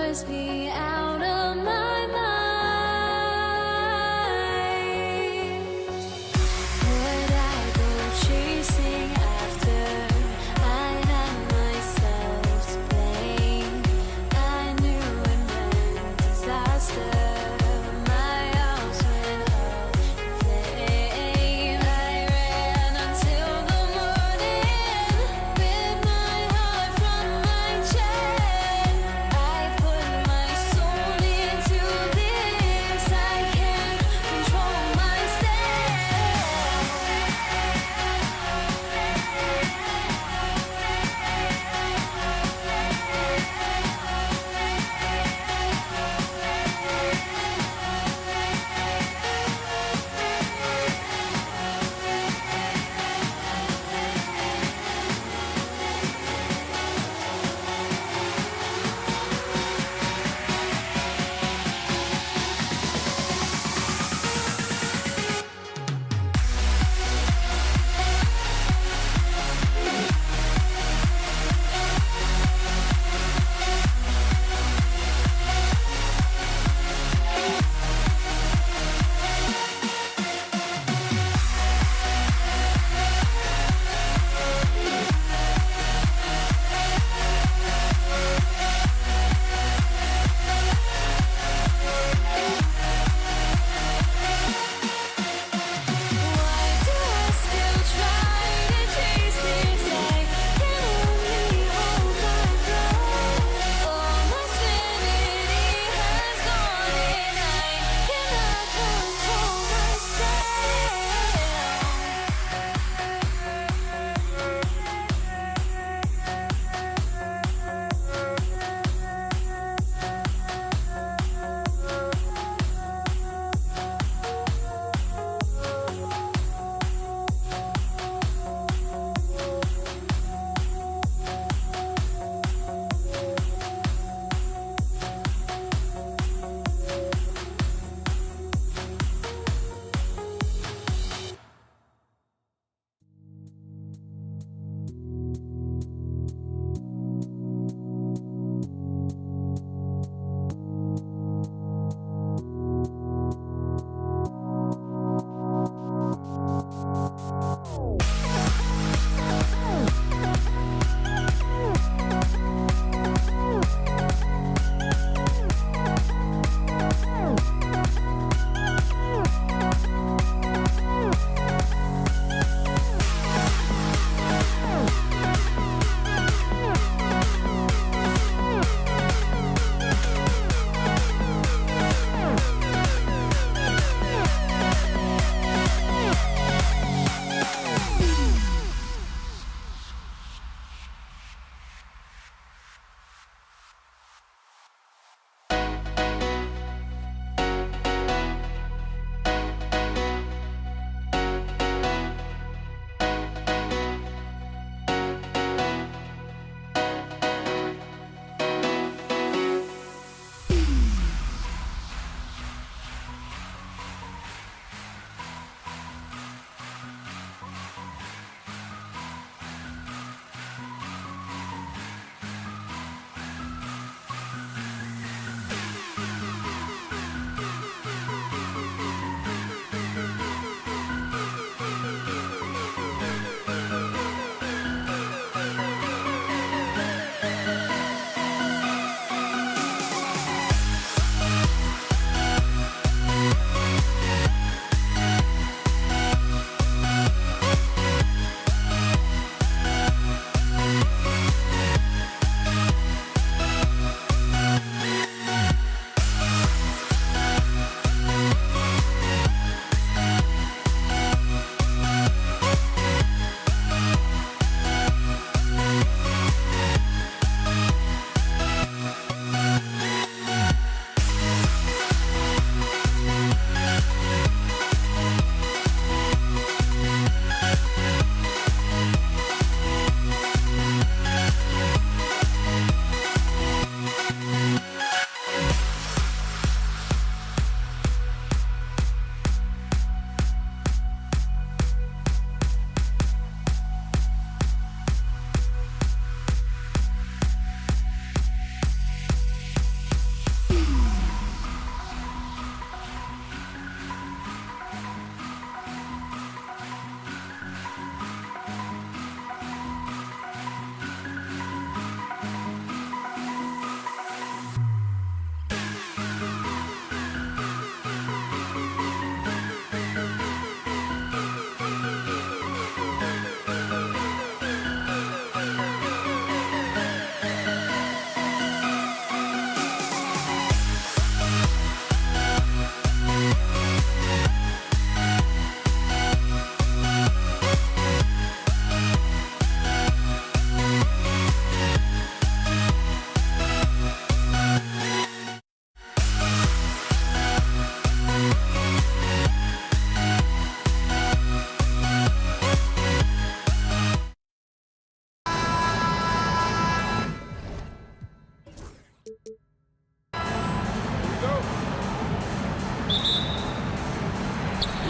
must be out of my mind.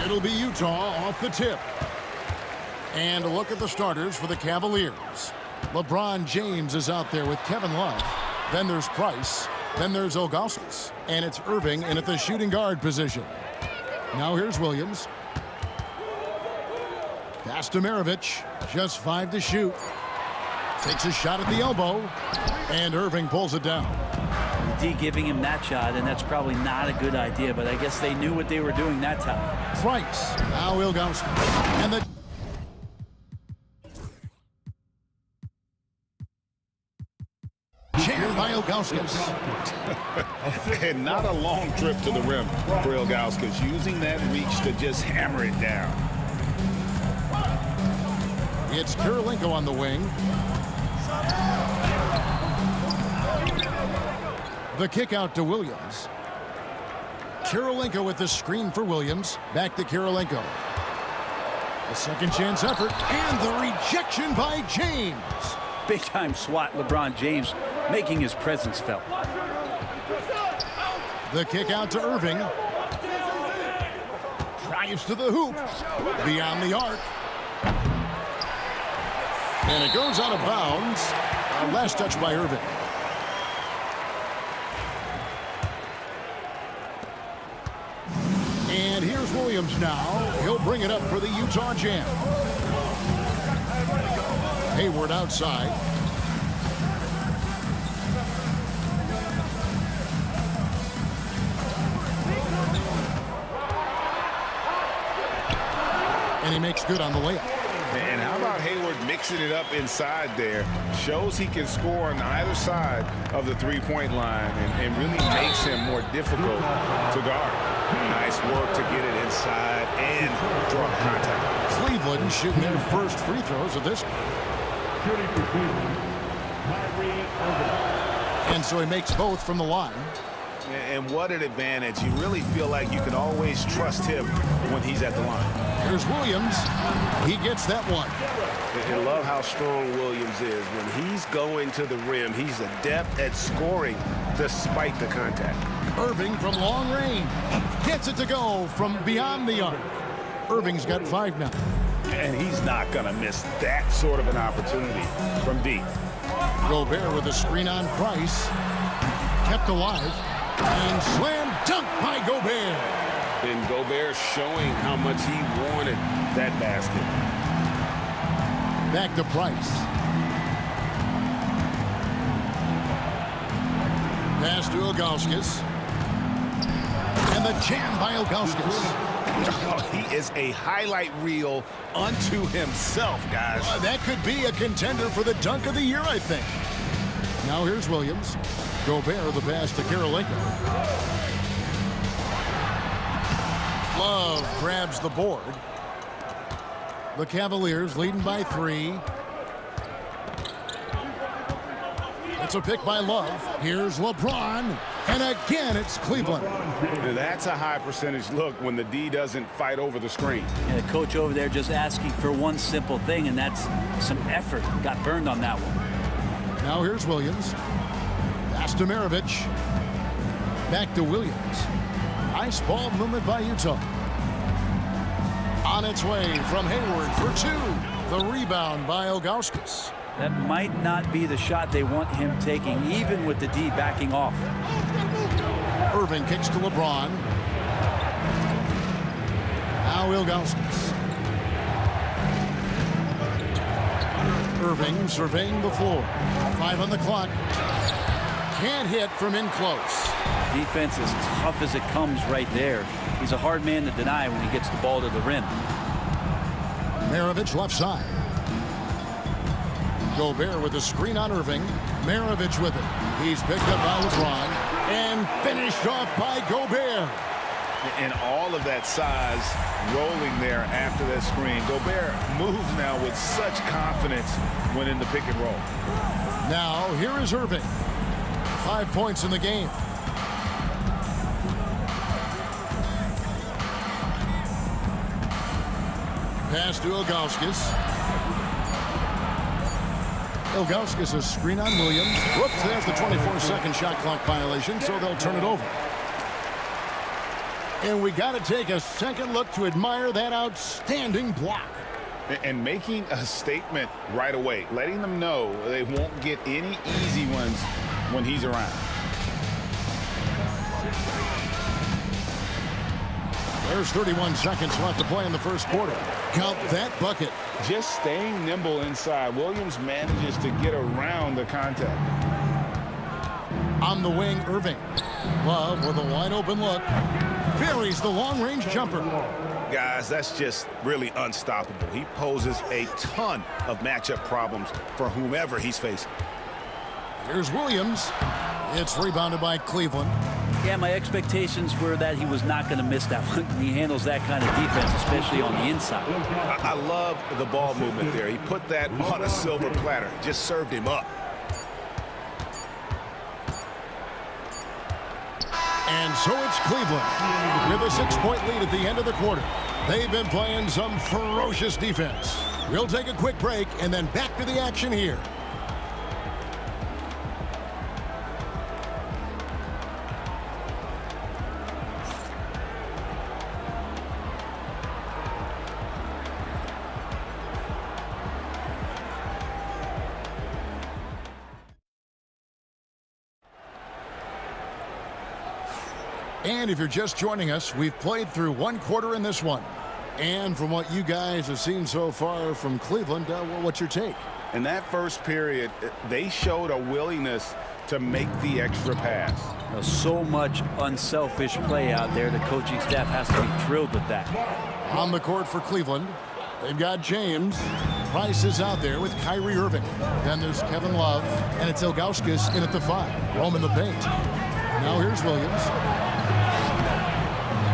It'll be Utah off the tip. And a look at the starters for the Cavaliers. LeBron James is out there with Kevin Love. Then there's Price. Then there's Ilgauskas. And it's Irving in at the shooting guard position. Now here's Williams. Pass to Maravich. Just 5 to shoot. Takes a shot at the elbow. And Irving pulls it down. D giving him that shot, and that's probably not a good idea, but I guess they knew what they were doing that time. Price. Now Ilgauskas. And the jam by Ilgauskas. And not a long trip to the rim for Ilgauskas, using that reach to just hammer it down. It's Kirilenko on the wing. The kick out to Williams. Kirilenko with the screen for Williams. Back to Kirilenko. A second chance effort. And the rejection by James. Big time swat, LeBron James making his presence felt. The kick out to Irving. Drives to the hoop. Beyond the arc. And it goes out of bounds. Last touch by Irving. And here's Williams now. He'll bring it up for the Utah Jam. Hayward outside. And he makes good on the layup. And how about Hayward mixing it up inside there? Shows he can score on either side of the three-point line and really makes him more difficult to guard. Nice work to get it inside and draw contact. Cleveland shooting their first free throws of this. And so he makes both from the line. And what an advantage. You really feel like you can always trust him when he's at the line. Here's Williams. He gets that one. I love how strong Williams is. When he's going to the rim, he's adept at scoring despite the contact. Irving from long range. Gets it to go from beyond the arc. Irving's got 5 now. And he's not going to miss that sort of an opportunity from deep. Gobert with a screen on Price. Kept alive. And slam dunk by Gobert. And Gobert showing how much he wanted that basket. Back to Price. Pass to Ilgauskas. And the jam by Ilgauskas. Oh, he is a highlight reel unto himself, guys. That could be a contender for the dunk of the year, I think. Now here's Williams. Gobert the pass to Kirilenko. Love grabs the board. The Cavaliers leading by 3. It's a pick by Love. Here's LeBron. And again, it's Cleveland. That's a high percentage look when the D doesn't fight over the screen. And the coach over there just asking for one simple thing, and that's some effort. Got burned on that one. Now here's Williams. Pass to Maravich. Back to Williams. Nice ball movement by Utah. On its way from Hayward for 2. The rebound by Ilgauskas. That might not be the shot they want him taking, even with the D backing off. Irving kicks to LeBron. Now Ilgauskas. Irving surveying the floor. 5 on the clock. Can't hit from in close. Defense as tough as it comes right there. He's a hard man to deny when he gets the ball to the rim. Maravich left side. Gobert with a screen on Irving. Maravich with it. He's picked up by LeBron and finished off by Gobert. And all of that size rolling there after that screen. Gobert moves now with such confidence when in the pick and roll. Now here is Irving. 5 points in the game. Pass to Ilgauskas. Ilgauskas a screen on Williams. Whoops, there's the 24-second shot clock violation, so they'll turn it over. And we got to take a second look to admire that outstanding block. And making a statement right away, letting them know they won't get any easy ones when he's around. There's 31 seconds left to play in the first quarter. Count that bucket. Just staying nimble inside. Williams manages to get around the contact. On the wing, Irving. Love with a wide open look. Buries the long-range jumper. Guys, that's just really unstoppable. He poses a ton of matchup problems for whomever he's facing. Here's Williams. It's rebounded by Cleveland. Yeah, my expectations were that he was not going to miss that one. He handles that kind of defense, especially on the inside. I love the ball movement there. He put that on a silver platter. Just served him up. And so it's Cleveland with a 6-point lead at the end of the quarter. They've been playing some ferocious defense. We'll take a quick break and then back to the action here. And if you're just joining us, we've played through one quarter in this one. And from what you guys have seen so far from Cleveland, what's your take? In that first period, they showed a willingness to make the extra pass. So much unselfish play out there. The coaching staff has to be thrilled with that. On the court for Cleveland, they've got James. Price is out there with Kyrie Irving. Then there's Kevin Love, and it's Ilgauskas in at the 5. Roaming the paint. Now here's Williams.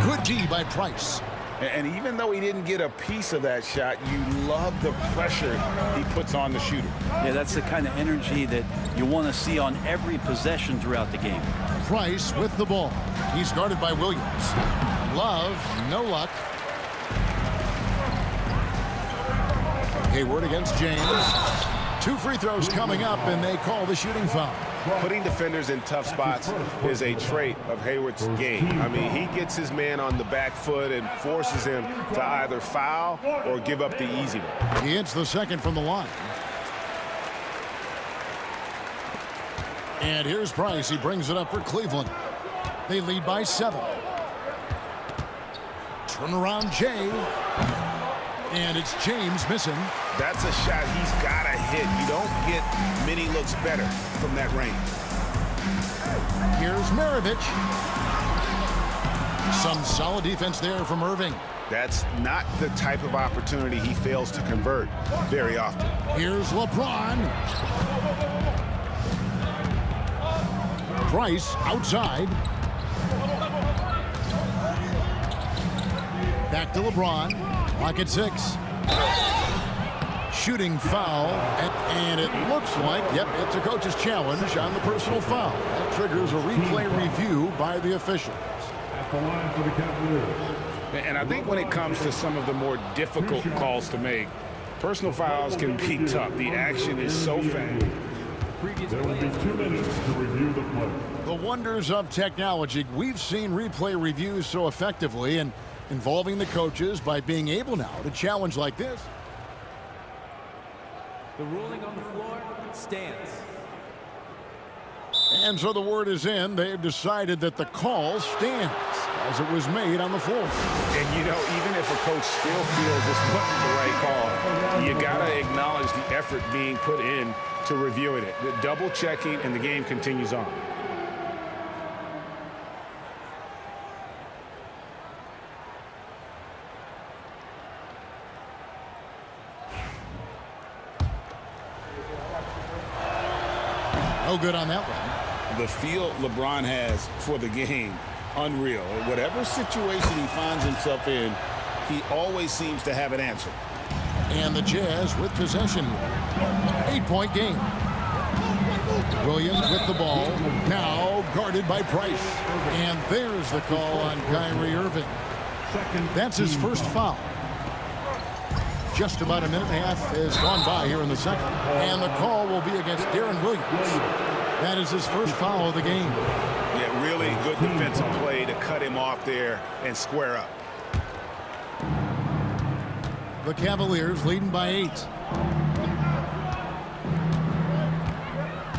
Good D by Price. And even though he didn't get a piece of that shot, you love the pressure he puts on the shooter. Yeah, that's the kind of energy that you want to see on every possession throughout the game. Price with the ball. He's guarded by Williams. Love, no luck. Hayward against James. 2 free throws coming up, and they call the shooting foul. Putting defenders in tough spots is a trait of Hayward's game. I mean, he gets his man on the back foot and forces him to either foul or give up the easy one. He hits the second from the line. And here's Price. He brings it up for Cleveland. They lead by 7. Turnaround Jay. And it's James missing. That's a shot he's got to hit. You don't get many looks better from that range. Here's Maravich. Some solid defense there from Irving. That's not the type of opportunity he fails to convert very often. Here's LeBron. Price outside. Back to LeBron. Clock at 6. Shooting foul, and it looks like, yep, it's a coach's challenge on the personal foul. That triggers a replay review by the officials. At the line for the Cavaliers. And I think when it comes to some of the more difficult calls to make, personal fouls can be tough. The action is so fast. There will be 2 minutes to review the play. The wonders of technology. We've seen replay reviews so effectively, and involving the coaches by being able now to challenge like this. The ruling on the floor stands. And so the word is in. They've decided that the call stands as it was made on the floor. And, you know, even if a coach still feels this wasn't the right call, you got to acknowledge the effort being put in to reviewing it. The double checking, and the game continues on. No good on that one. The feel LeBron has for the game, unreal. Whatever situation he finds himself in, he always seems to have an answer. And the Jazz with possession here. 8-point game. Williams with the ball. Now guarded by Price. And there's the call on Kyrie Irving. That's his first foul. Just about a minute and a half has gone by here in the second. And the call will be against Darren Williams. That is his first foul of the game. Yeah, really good defensive play to cut him off there and square up. The Cavaliers leading by 8.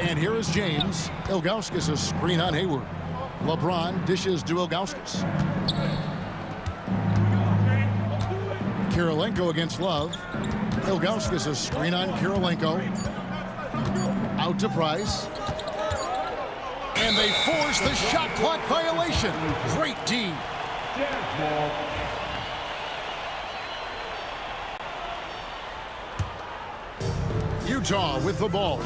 And here is James. Ilgauskas a screen on Hayward. LeBron dishes to Ilgauskas. Kirilenko against Love. Ilgauskas a screen on Kirilenko. Out to Price. And they force the shot clock violation. Great D. Utah with the ball.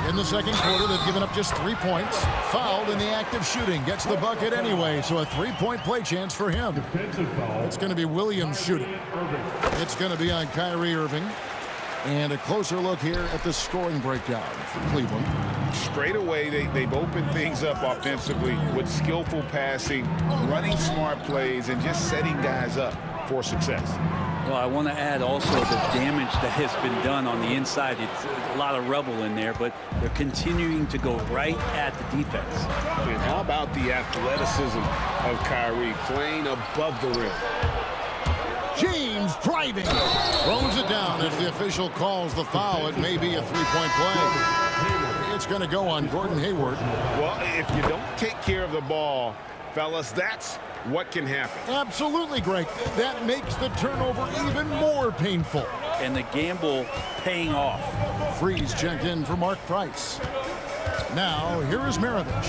In the second quarter, they've given up just 3 points. Fouled in the act of shooting. Gets the bucket anyway, so a 3-point play chance for him. It's going to be Williams shooting. It's going to be on Kyrie Irving. And a closer look here at the scoring breakdown for Cleveland. Straight away, they've opened things up offensively with skillful passing, running smart plays, and just setting guys up for success. Well, I want to add also the damage that has been done on the inside. It's a lot of rubble in there, but they're continuing to go right at the defense. And how about the athleticism of Kyrie playing above the rim? James driving. Throws it down as the official calls the foul. It may be a 3-point play. It's going to go on Gordon Hayward. Well, if you don't take care of the ball, fellas, that's what can happen. Absolutely, Greg. That makes the turnover even more painful. And the gamble paying off. Freeze checked in for Mark Price. Now, here is Maravich.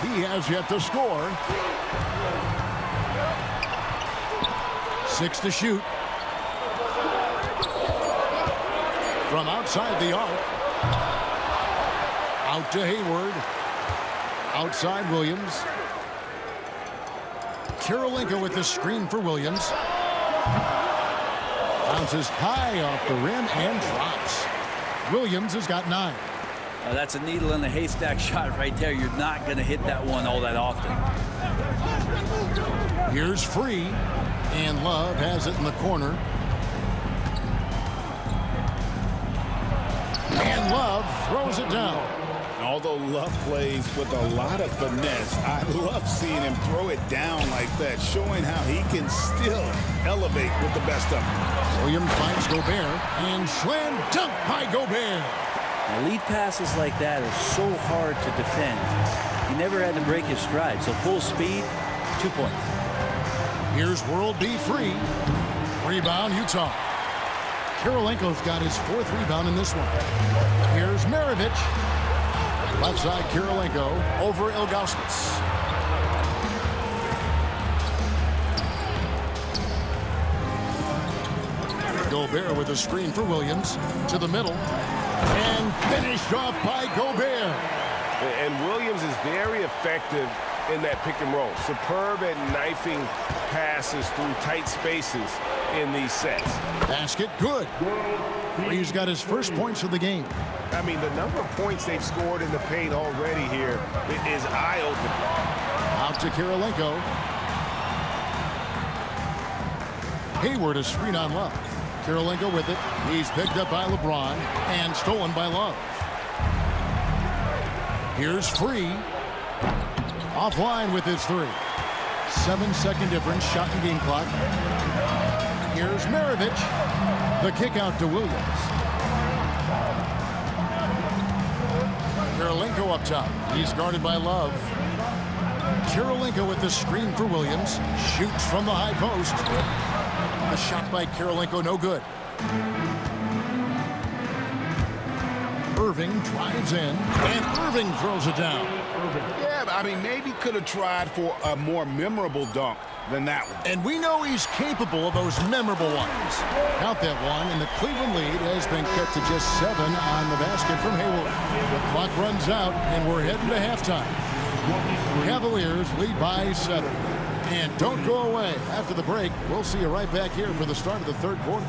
He has yet to score. 6 to shoot. From outside the arc. Out to Hayward. Outside Williams. Kirilenko with the screen for Williams. Bounces high off the rim and drops. Williams has got 9. That's a needle in the haystack shot right there. You're not going to hit that one all that often. Here's Free. And Love has it in the corner. And Love throws it down. Although Love plays with a lot of finesse, I love seeing him throw it down like that, showing how he can still elevate with the best of them. Williams finds Gobert, and slam dunk by Gobert. Now, lead passes like that are so hard to defend. He never had to break his stride, so full speed, 2 points. Here's World B Free. Rebound, Utah. Kirilenko's got his 4th rebound in this one. Here's Maravich. Left side, Kirilenko over Ilgauskas. Gobert with a screen for Williams. To the middle. And finished off by Gobert. And Williams is very effective in that pick and roll. Superb at knifing passes through tight spaces in these sets. Basket good. Free's got his first points of the game. I mean, the number of points they've scored in the paint already here is eye-opening. Out to Kirilenko. Hayward a screen on Love. Kirilenko with it. He's picked up by LeBron and stolen by Love. Here's Free. Offline with his 3. 7-second difference, shot and game clock. Here's Maravich. The kick out to Williams. Kirilenko up top. He's guarded by Love. Kirilenko with the screen for Williams. Shoots from the high post. A shot by Kirilenko, no good. Irving drives in, and Irving throws it down. Yeah, but I mean, maybe could have tried for a more memorable dunk than that one. And we know he's capable of those memorable ones. Count that one, and the Cleveland lead has been cut to just 7 on the basket from Hayward. The clock runs out, and we're heading to halftime. Cavaliers lead by 7. And don't go away. After the break, we'll see you right back here for the start of the 3rd quarter.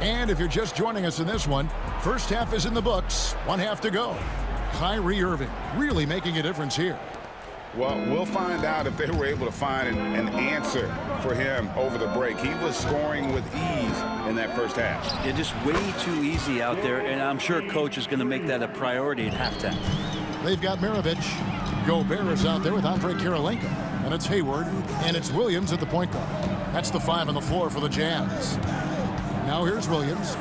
And if you're just joining us in this one, first half is in the books, 1 half to go. Kyrie Irving really making a difference here. Well, we'll find out if they were able to find an answer for him over the break. He was scoring with ease in that first half. Yeah, just way too easy out there, and I'm sure coach is going to make that a priority at halftime. They've got Maravich. Gobert is out there with Andre Kirilenko. And it's Hayward, and it's Williams at the point guard. That's the 5 on the floor for the Jazz. Now here's Williams.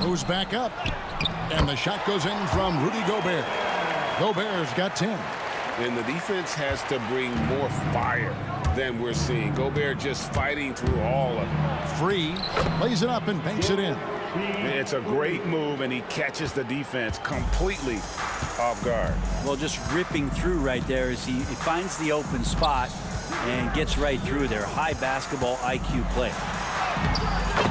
Moves back up. And the shot goes in from Rudy Gobert. Gobert's got 10. And the defense has to bring more fire than we're seeing. Gobert just fighting through all of it. Free, lays it up and banks it in. It's a great move, and he catches the defense completely off guard. Well, just ripping through right there as he finds the open spot and gets right through there. High basketball IQ play.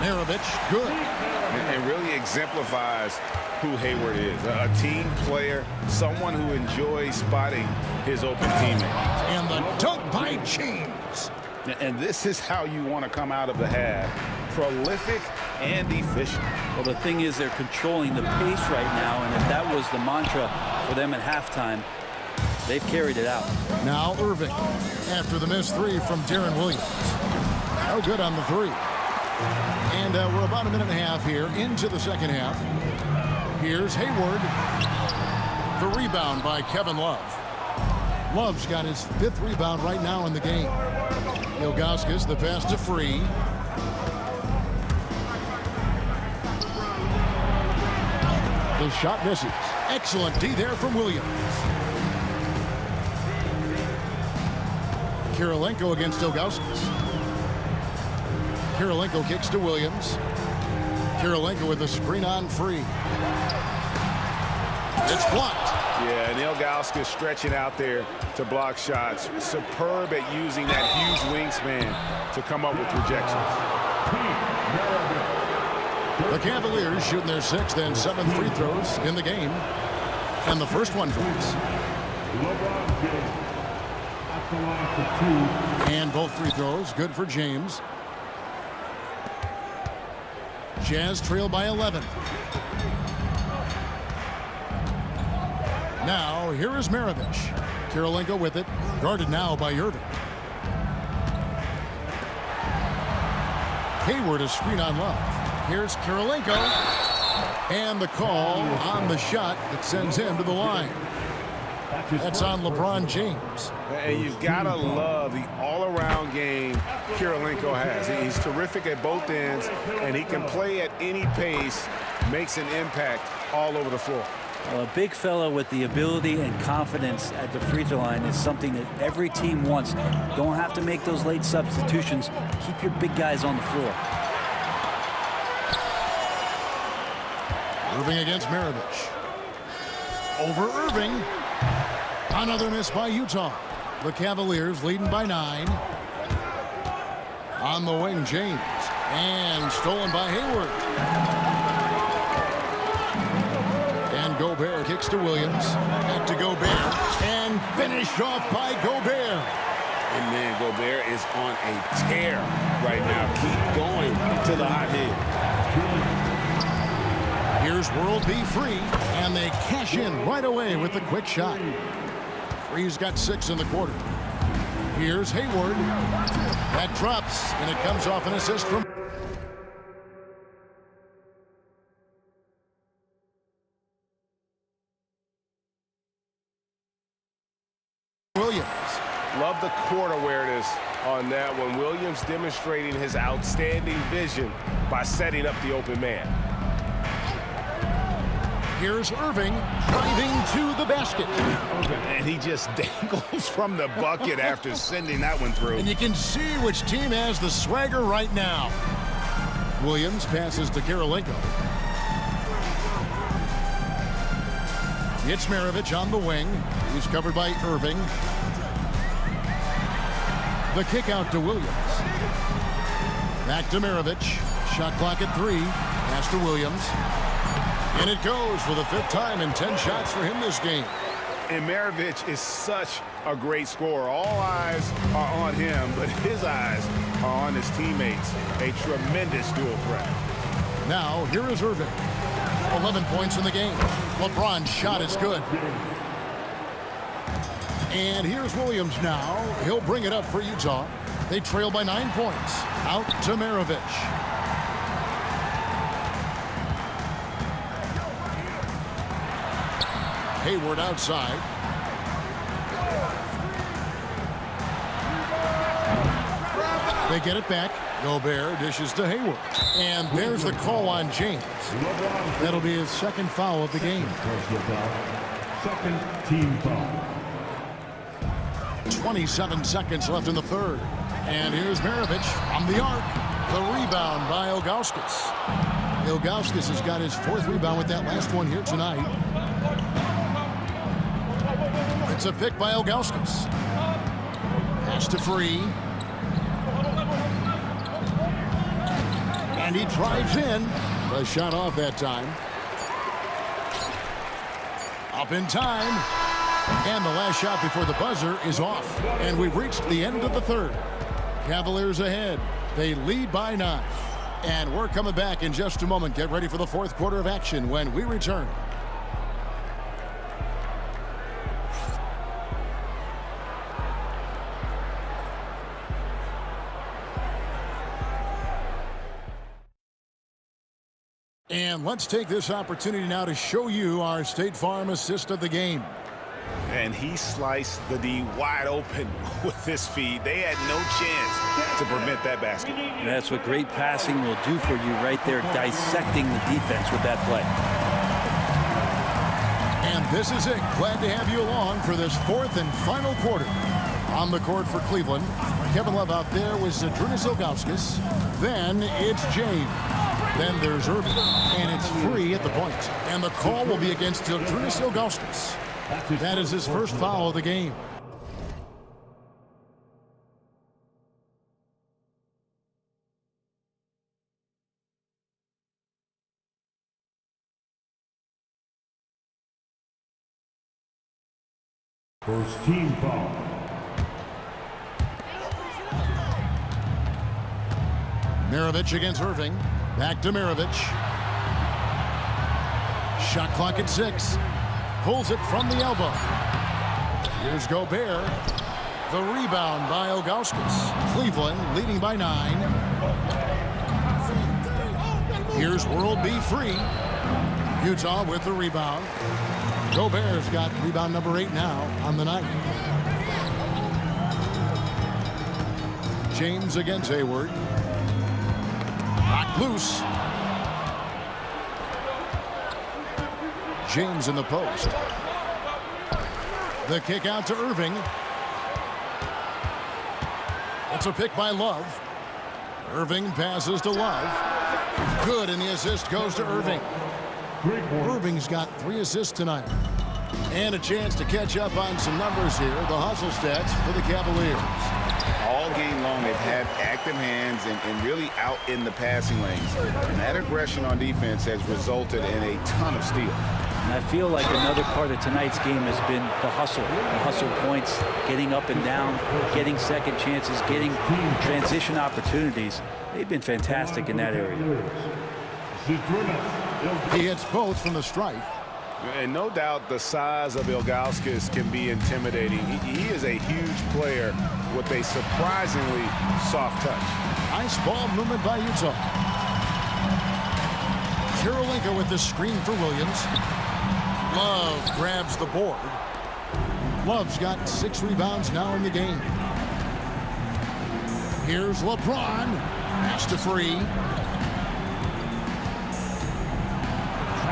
Maravich, good. And really exemplifies who Hayward is. A team player, someone who enjoys spotting his open teammate. And the dunk by James. And this is how you want to come out of the half. Prolific and efficient. Well, the thing is they're controlling the pace right now, and if that was the mantra for them at halftime, they've carried it out. Now Irving after the missed 3 from Darren Williams. No good on the 3. And we're about a minute and a half here into the second half. Here's Hayward. The rebound by Kevin Love. Love's got his 5th rebound right now in the game. Ilgauskas, the pass to Free. The shot misses. Excellent D there from Williams. Kirilenko against Ilgauskas. Kirilenko kicks to Williams. Kirilenko with a screen on Free. It's blocked. Yeah, and Ilgauskas stretching out there to block shots. Superb at using that huge wingspan to come up with rejections. The Cavaliers shooting their 6th and 7th free throws in the game. And the first one drops. And both free throws good for James. Jazz trail by 11. Now here is Maravich. Kirilenko with it. Guarded now by Irving. Hayward a screen on Love. Here's Kirilenko. And the call on the shot that sends him to the line. That's on LeBron James. And you've got to love the all-around game Kirilenko has. He's terrific at both ends, and he can play at any pace, makes an impact all over the floor. Well, a big fellow with the ability and confidence at the free throw line is something that every team wants. Don't have to make those late substitutions. Keep your big guys on the floor. Irving against Maravich. Over Irving. Another miss by Utah. The Cavaliers leading by 9. On the wing, James. And stolen by Hayward. And Gobert kicks to Williams. Back to Gobert. And finished off by Gobert. And man, Gobert is on a tear right now. Keep going to the hot hit. Here's World B Free. And they cash in right away with the quick shot. Free's got 6 in the quarter. Here's Hayward. That drops, and it comes off an assist from Williams. Love the court awareness on that one. Williams demonstrating his outstanding vision by setting up the open man. Here's Irving driving to the basket. And he just dangles from the bucket after sending that one through. And you can see which team has the swagger right now. Williams passes to Kirilenko. It's Maravich on the wing. He's covered by Irving. The kick out to Williams. Back to Maravich. Shot clock at 3. Pass to Williams. And it goes for the 5th time in 10 shots for him this game. And Maravich is such a great scorer. All eyes are on him, but his eyes are on his teammates. A tremendous dual threat. Now, here is Irving. 11 points in the game. LeBron's shot is good. And here's Williams now. He'll bring it up for Utah. They trail by 9 points. Out to Maravich. Hayward outside. They get it back. Gobert dishes to Hayward. And there's the call on James. That'll be his second foul of the game. Second team foul. 27 seconds left in the third. And here's Maravich from the arc. The rebound by Ilgauskas. Ilgauskas has got his 4th rebound with that last one here tonight. It's a pick by Ilgauskas. Pass to Free. And he drives in. The shot off that time. Up in time. And the last shot before the buzzer is off. And we've reached the end of the third. Cavaliers ahead. They lead by 9. And we're coming back in just a moment. Get ready for the 4th quarter of action when we return. And let's take this opportunity now to show you our State Farm assist of the game. And he sliced the D wide open with this feed. They had no chance to prevent that basket. And that's what great passing will do for you right there, dissecting the defense with that play. And this is it. Glad to have you along for this 4th and final quarter. On the court for Cleveland, Kevin Love out there with Zydrunas Ilgauskas. Then it's James. Then there's Irving, and it's Free at the point. And the call will be against Zydrunas Ilgauskas. That is his first foul of the game. First team foul. Maravich against Irving. Back to Maravich. Shot clock at 6. Pulls it from the elbow. Here's Gobert. The rebound by Ilgauskas. Cleveland leading by 9. Here's World B Free. Utah with the rebound. Gobert's got rebound number 8 now on the night. James against Hayward. Knocked loose. James in the post. The kick out to Irving. That's a pick by Love. Irving passes to Love. Good, and the assist goes to Irving. Irving's got 3 assists tonight. And a chance to catch up on some numbers here. The hustle stats for the Cavaliers. All game long, they've had active hands and really out in the passing lanes. And that aggression on defense has resulted in a ton of steals. And I feel like another part of tonight's game has been the hustle points, getting up and down, getting second chances, getting transition opportunities. They've been fantastic in that area. He hits both from the stripe. And no doubt the size of Ilgauskas can be intimidating. He is a huge player with a surprisingly soft touch. Nice ball movement by Utah. Karolinka with the screen for Williams. Love grabs the board. Love's got 6 rebounds now in the game. Here's LeBron. Pass to Free.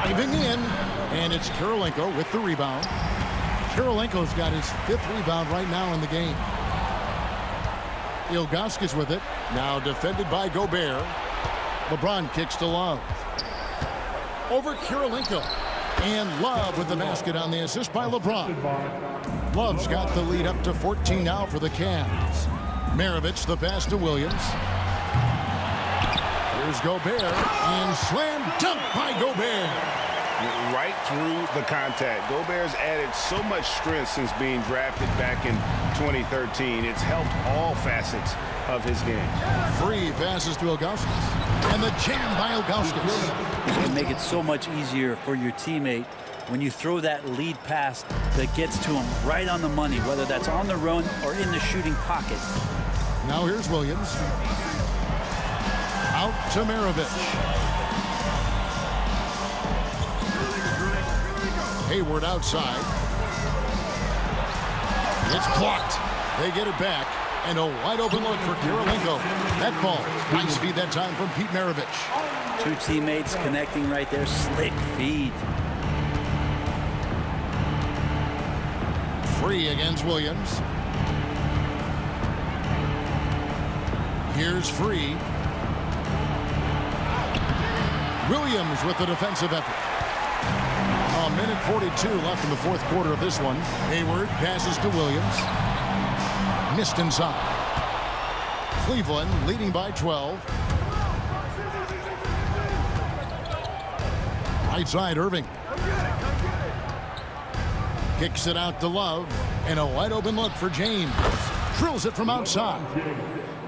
Driving in. And it's Karolinka with the rebound. Karolinko's got his 5th rebound right now in the game. Ilgauskas with it. Now defended by Gobert. LeBron kicks to Love. Over Karolinka. And Love with the basket on the assist by LeBron. Love's got the lead up to 14 now for the Cavs. Maravich the pass to Williams. Here's Gobert. And slam dunk by Gobert. right through the contact. Gobert's added so much strength since being drafted back in 2013. It's helped all facets of his game. Free passes to Augustus. And the jam by Augustus. You can make it so much easier for your teammate when you throw that lead pass that gets to him right on the money, whether that's on the run or in the shooting pocket. Now here's Williams. Out to Maravich. Hayward outside. It's blocked. They get it back. And a wide open look for Kirilenko. That ball. Nice feed that time from Pete Maravich. Two teammates connecting right there. Slick feed. Free against Williams. Here's Free. Williams with the defensive effort. A minute 42 left in the fourth quarter of this one. Hayward passes to Williams. Missed inside. Cleveland leading by 12. Right side, Irving. Kicks it out to Love. And a wide open look for James. Drills it from outside.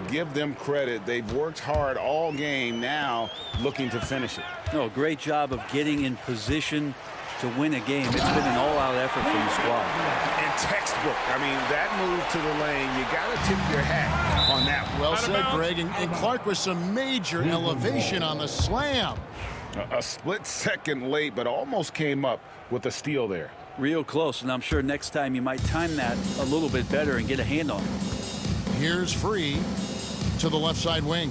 Give them credit. They've worked hard all game, now looking to finish it. No, great job of getting in position to win a game. It's been an all-out effort from the squad. And textbook. I mean, that move to the lane, you got to tip your hat on that. Well said, Greg. And Clark with some major elevation on the slam. A split second late, but almost came up with a steal there. Real close, and I'm sure next time you might time that a little bit better and get a hand on it. Here's Free to the left side wing.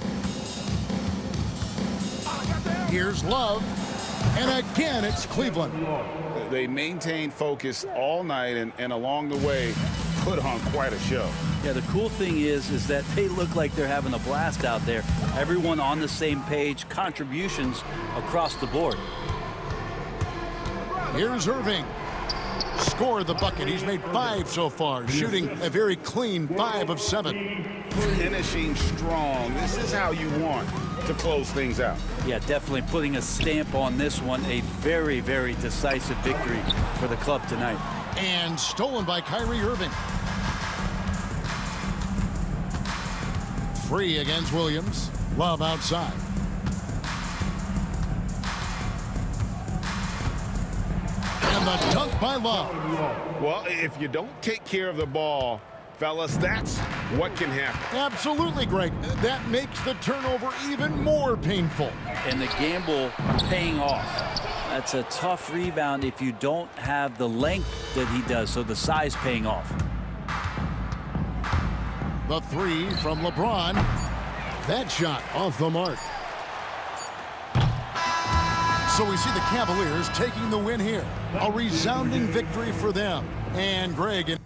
Here's Love. And again, it's Cleveland. They maintained focus all night and along the way put on quite a show. Yeah, the cool thing is that they look like they're having a blast out there. Everyone on the same page, contributions across the board. Here's Irving. Scored the bucket. He's made 5 so far, shooting a very clean 5 of 7. Finishing strong. This is how you want to close things out. Yeah, definitely putting a stamp on this one. A very, very decisive victory for the club tonight. And stolen by Kyrie Irving. Free against Williams. Love outside. And the dunk by Love. Well, if you don't take care of the ball, fellas, that's what can happen. Absolutely, Greg. That makes the turnover even more painful. And the gamble paying off. That's a tough rebound if you don't have the length that he does, so the size paying off. The 3 from LeBron. That shot off the mark. So we see the Cavaliers taking the win here. A resounding victory for them. And Greg...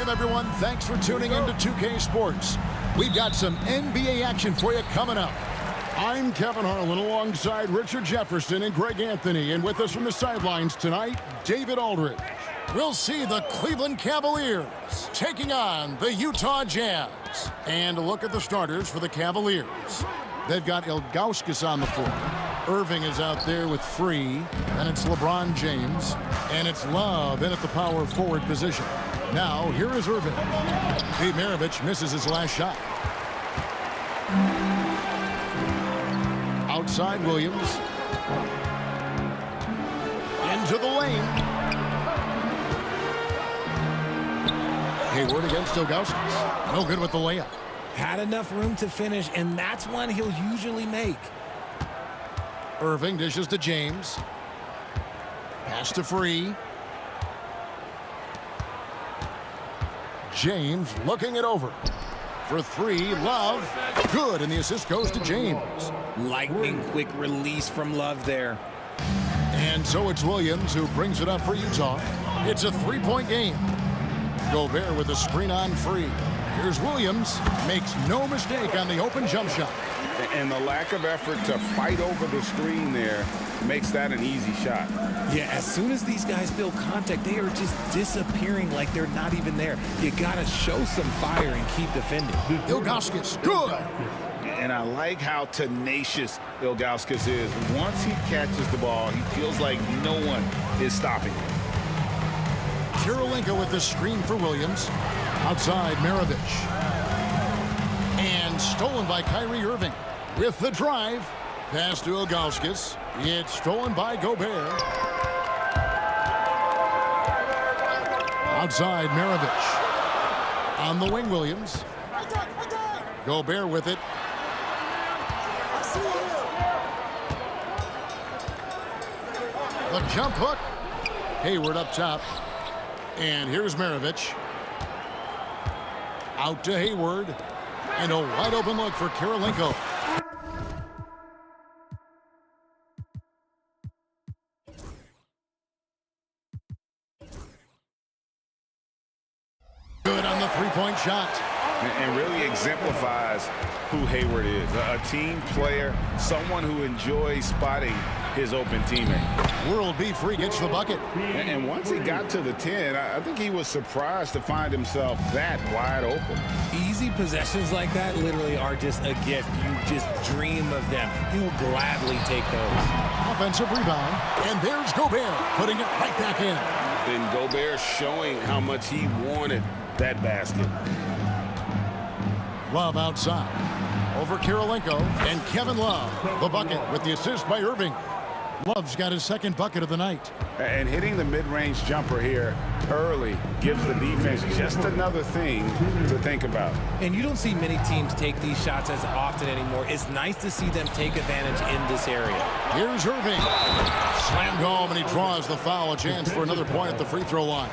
Everyone, thanks for tuning in to 2K Sports. We've got some NBA action for you coming up. I'm Kevin Harlan alongside Richard Jefferson and Greg Anthony, and with us from the sidelines tonight, David Aldridge. We'll see the Cleveland Cavaliers taking on the Utah Jazz. And a look at the starters for the Cavaliers. They've got Ilgauskas on the floor. Irving is out there with Free, and it's LeBron James, and it's Love in at the power forward position. Now, here is Irving. Pete Maravich misses his last shot. Outside Williams. Into the lane. Hayward against Ilgauskas. No good with the layup. Had enough room to finish, and that's one he'll usually make. Irving dishes to James. Pass to Free. James looking it over. For three, Love. Good, and the assist goes to James. Lightning quick release from Love there. And so it's Williams who brings it up for Utah. It's a three-point game. Gobert with a screen on Free. Here's Williams. Makes no mistake on the open jump shot. And the lack of effort to fight over the screen there makes that an easy shot. Yeah, as soon as these guys feel contact, they are just disappearing like they're not even there. You got to show some fire and keep defending. Ilgauskas, good. And I like how tenacious Ilgauskas is. Once he catches the ball, he feels like no one is stopping him. Kirilenko with the screen for Williams. Outside Maravich. And stolen by Kyrie Irving. With the drive. Pass to Ilgauskas. It's stolen by Gobert. Outside Maravich. On the wing, Williams. Gobert with it. The jump hook. Hayward up top. And here's Maravich. Out to Hayward. And a wide open look for Kirilenko. Good on the three-point shot. And really exemplifies who Hayward is. A team player, someone who enjoys spotting his open teammate. World B. Free gets the bucket. And once he got to the 10, I think he was surprised to find himself that wide open. Easy possessions like that literally are just a gift. You just dream of them. He'll gladly take those. Offensive rebound. And there's Gobert putting it right back in. And Gobert showing how much he wanted that basket. Love outside. Over Kirilenko and Kevin Love. The bucket with the assist by Irving. Love's got his second bucket of the night. And hitting the mid-range jumper here early gives the defense just another thing to think about. And you don't see many teams take these shots as often anymore. It's nice to see them take advantage in this area. Here's Irving. Slammed home, and he draws the foul. A chance for another point at the free throw line.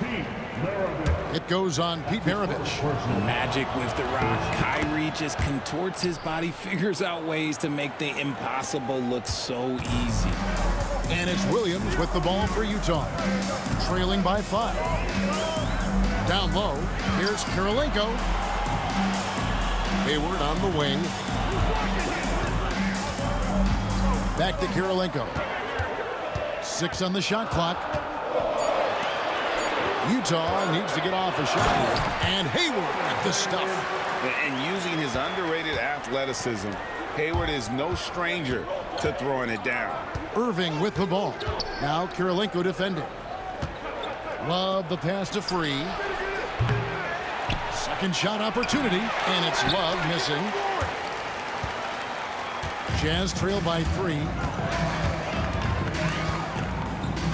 It goes on Pete Maravich. Magic with the rock. Kyrie just contorts his body, figures out ways to make the impossible look so easy. And it's Williams with the ball for Utah. Trailing by 5. Down low, here's Kirilenko. Hayward on the wing. Back to Kirilenko. 6 on the shot clock. Utah needs to get off a shot here. And Hayward at the stuff. And using his underrated athleticism, Hayward is no stranger to throwing it down. Irving with the ball. Now Kirilenko defending. Love the pass to Free. Second shot opportunity, and it's Love missing. Jazz trail by 3.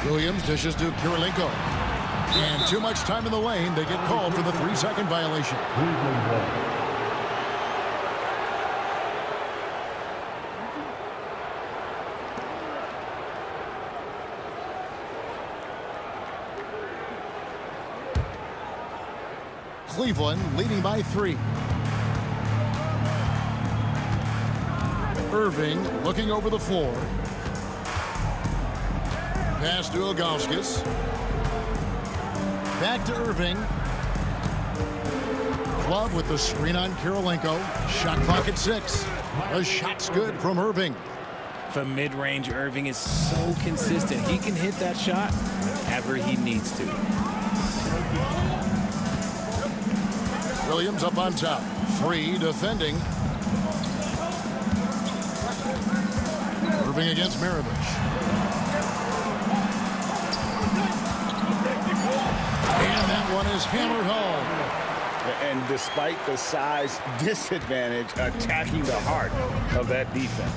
Williams dishes to Kirilenko. And too much time in the lane. They get called for the 3-second violation. Cleveland leading by 3. Irving looking over the floor. Pass to Ilgauskas. Back to Irving. Love with the screen on Kirilenko. Shot clock at 6. A shot's good from Irving. From mid-range, Irving is so consistent. He can hit that shot whenever he needs to. Williams up on top. Free defending. Irving against Maravich. And that one is hammered home. And despite the size disadvantage, attacking the heart of that defense.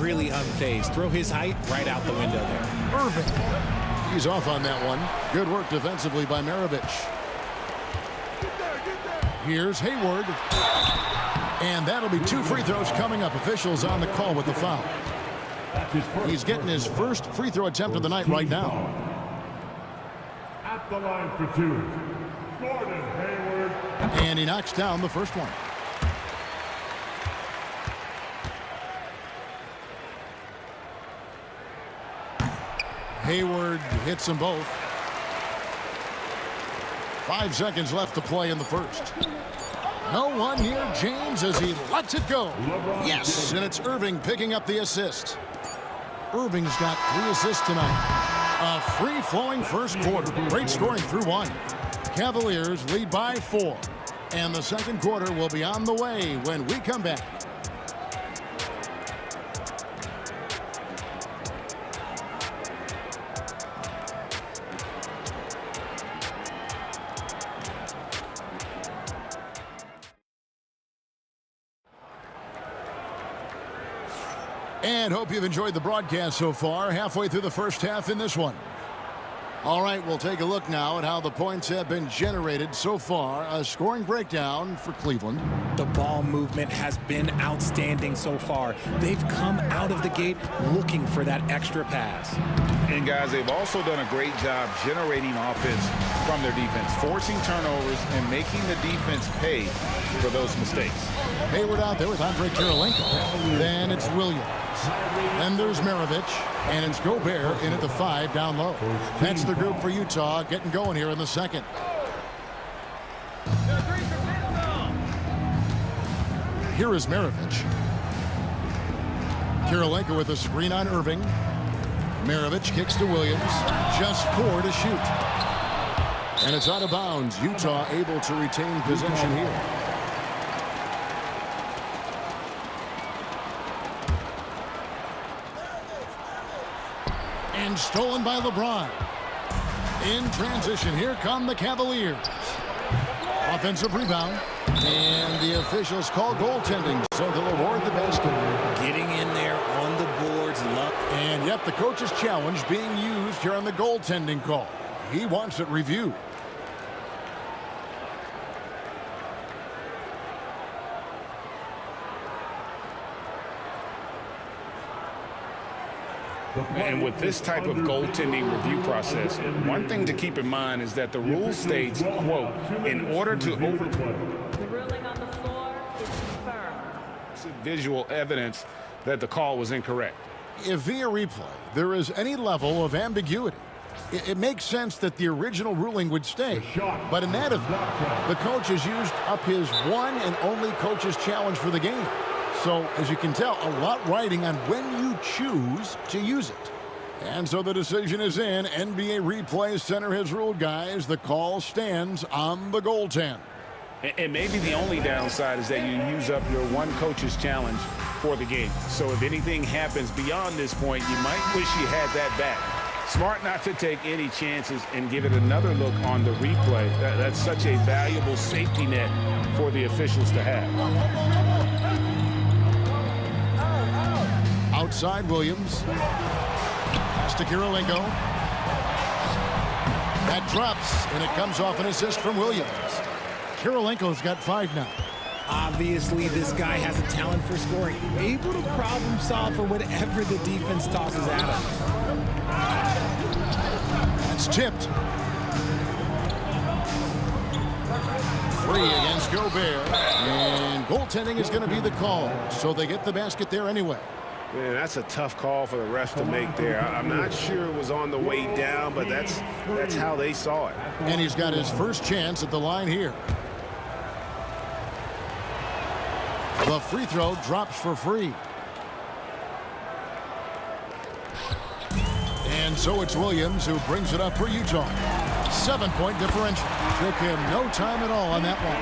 Really unfazed. Throw his height right out the window there. Irving. He's off on that one. Good work defensively by Maravich. Here's Hayward. And that'll be 2 free throws coming up. Officials on the call with the foul. He's getting his first free throw attempt of the night right now. At the line for 2, Gordon Hayward. And he knocks down the first one. Hayward hits them both. 5 seconds left to play in the first. No one near James as he lets it go. Yes, and it's Irving picking up the assist. Irving's got 3 assists tonight. A free-flowing first quarter. Great scoring through 1. Cavaliers lead by 4. And the second quarter will be on the way when we come back. And hope you've enjoyed the broadcast so far. Halfway through the first half in this one. All right, we'll take a look now at how the points have been generated so far. A scoring breakdown for Cleveland. The ball movement has been outstanding so far. They've come out of the gate looking for that extra pass. And guys, they've also done a great job generating offense from their defense, forcing turnovers and making the defense pay for those mistakes. Hayward out there with Andre Kirilenko. Then it's Williams. Then there's Maravich. And it's Gobert in at the 5 down low. That's the group for Utah getting going here in the second. Here is Maravich. Kirilenko with a screen on Irving. Maravich kicks to Williams. Just 4 to shoot. And it's out of bounds. Utah able to retain possession here. And stolen by LeBron. In transition, here come the Cavaliers. Offensive rebound. And the officials call goaltending, so they'll award the basket. Getting in there on the boards. And yet the coach's challenge being used here on the goaltending call. He wants it reviewed. And with this type of goaltending review process, one thing to keep in mind is that the rule states, quote, in order to overturn The ruling on the floor is confirmed. visual evidence that the call was incorrect. If via replay there is any level of ambiguity, it makes sense that the original ruling would stay. But in that event, the coach has used up his one and only coach's challenge for the game. So, as you can tell, a lot riding on when you choose to use it. And so the decision is in. NBA Replay Center has ruled, guys. The call stands on the goaltend. And maybe the only downside is that you use up your one coach's challenge for the game. So if anything happens beyond this point, you might wish you had that back. Smart not to take any chances and give it another look on the replay. That's such a valuable safety net for the officials to have. Outside Williams. Pass to Kirilenko. That drops, and it comes off an assist from Williams. Kirilenko's got 5 now. Obviously, this guy has a talent for scoring. Able to problem solve for whatever the defense tosses at him. That's tipped. Free against Gobert. And goaltending is going to be the call. So they get the basket there anyway. Man, that's a tough call for the refs to make there. I'm not sure it was on the way down, but that's how they saw it. And he's got his first chance at the line here. The free throw drops for free. And so it's Williams who brings it up for Utah. 7-point differential. Took him no time at all on that one.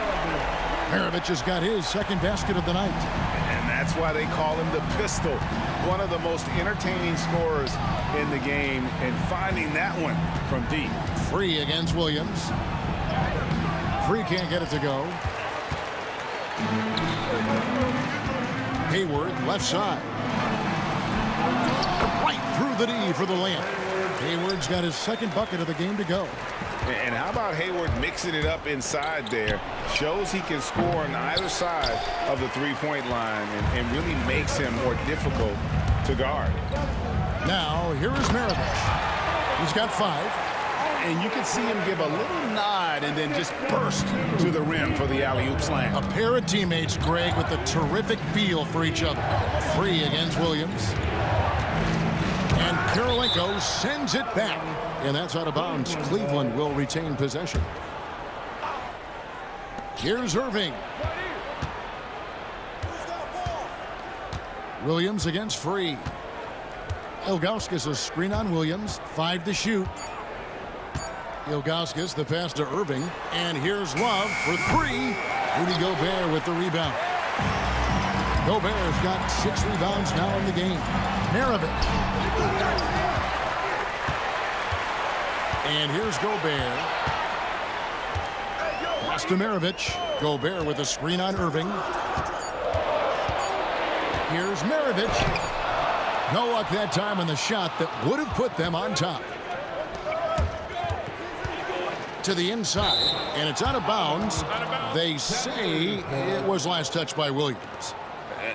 Maravich has got his second basket of the night. And that's why they call him the pistol. One of the most entertaining scorers in the game, and finding that one from deep. Free against Williams. Free can't get it to go. Hayward, left side. Right through the D for the layup. Hayward's got his second bucket of the game to go. And how about Hayward mixing it up inside there? Shows he can score on either side of the three-point line and really makes him more difficult to guard. Now, here is Maravich. He's got 5. And you can see him give a little nod and then just burst to the rim for the alley-oop slam. A pair of teammates, Greg, with a terrific feel for each other. Free against Williams. And Kirilenko sends it back. And that's out of bounds. Cleveland will retain possession. Here's Irving. Williams against Free. Ilgauskas a screen on Williams. 5 to shoot. Ilgauskas the pass to Irving. And here's Love for 3. Rudy Gobert with the rebound. Gobert's got 6 rebounds now in the game. Maravich. And here's Gobert. Pass to Maravich. Gobert with a screen on Irving. Here's Maravich. No luck that time on the shot that would have put them on top. To the inside, and it's out of bounds. They say it was last touched by Williams.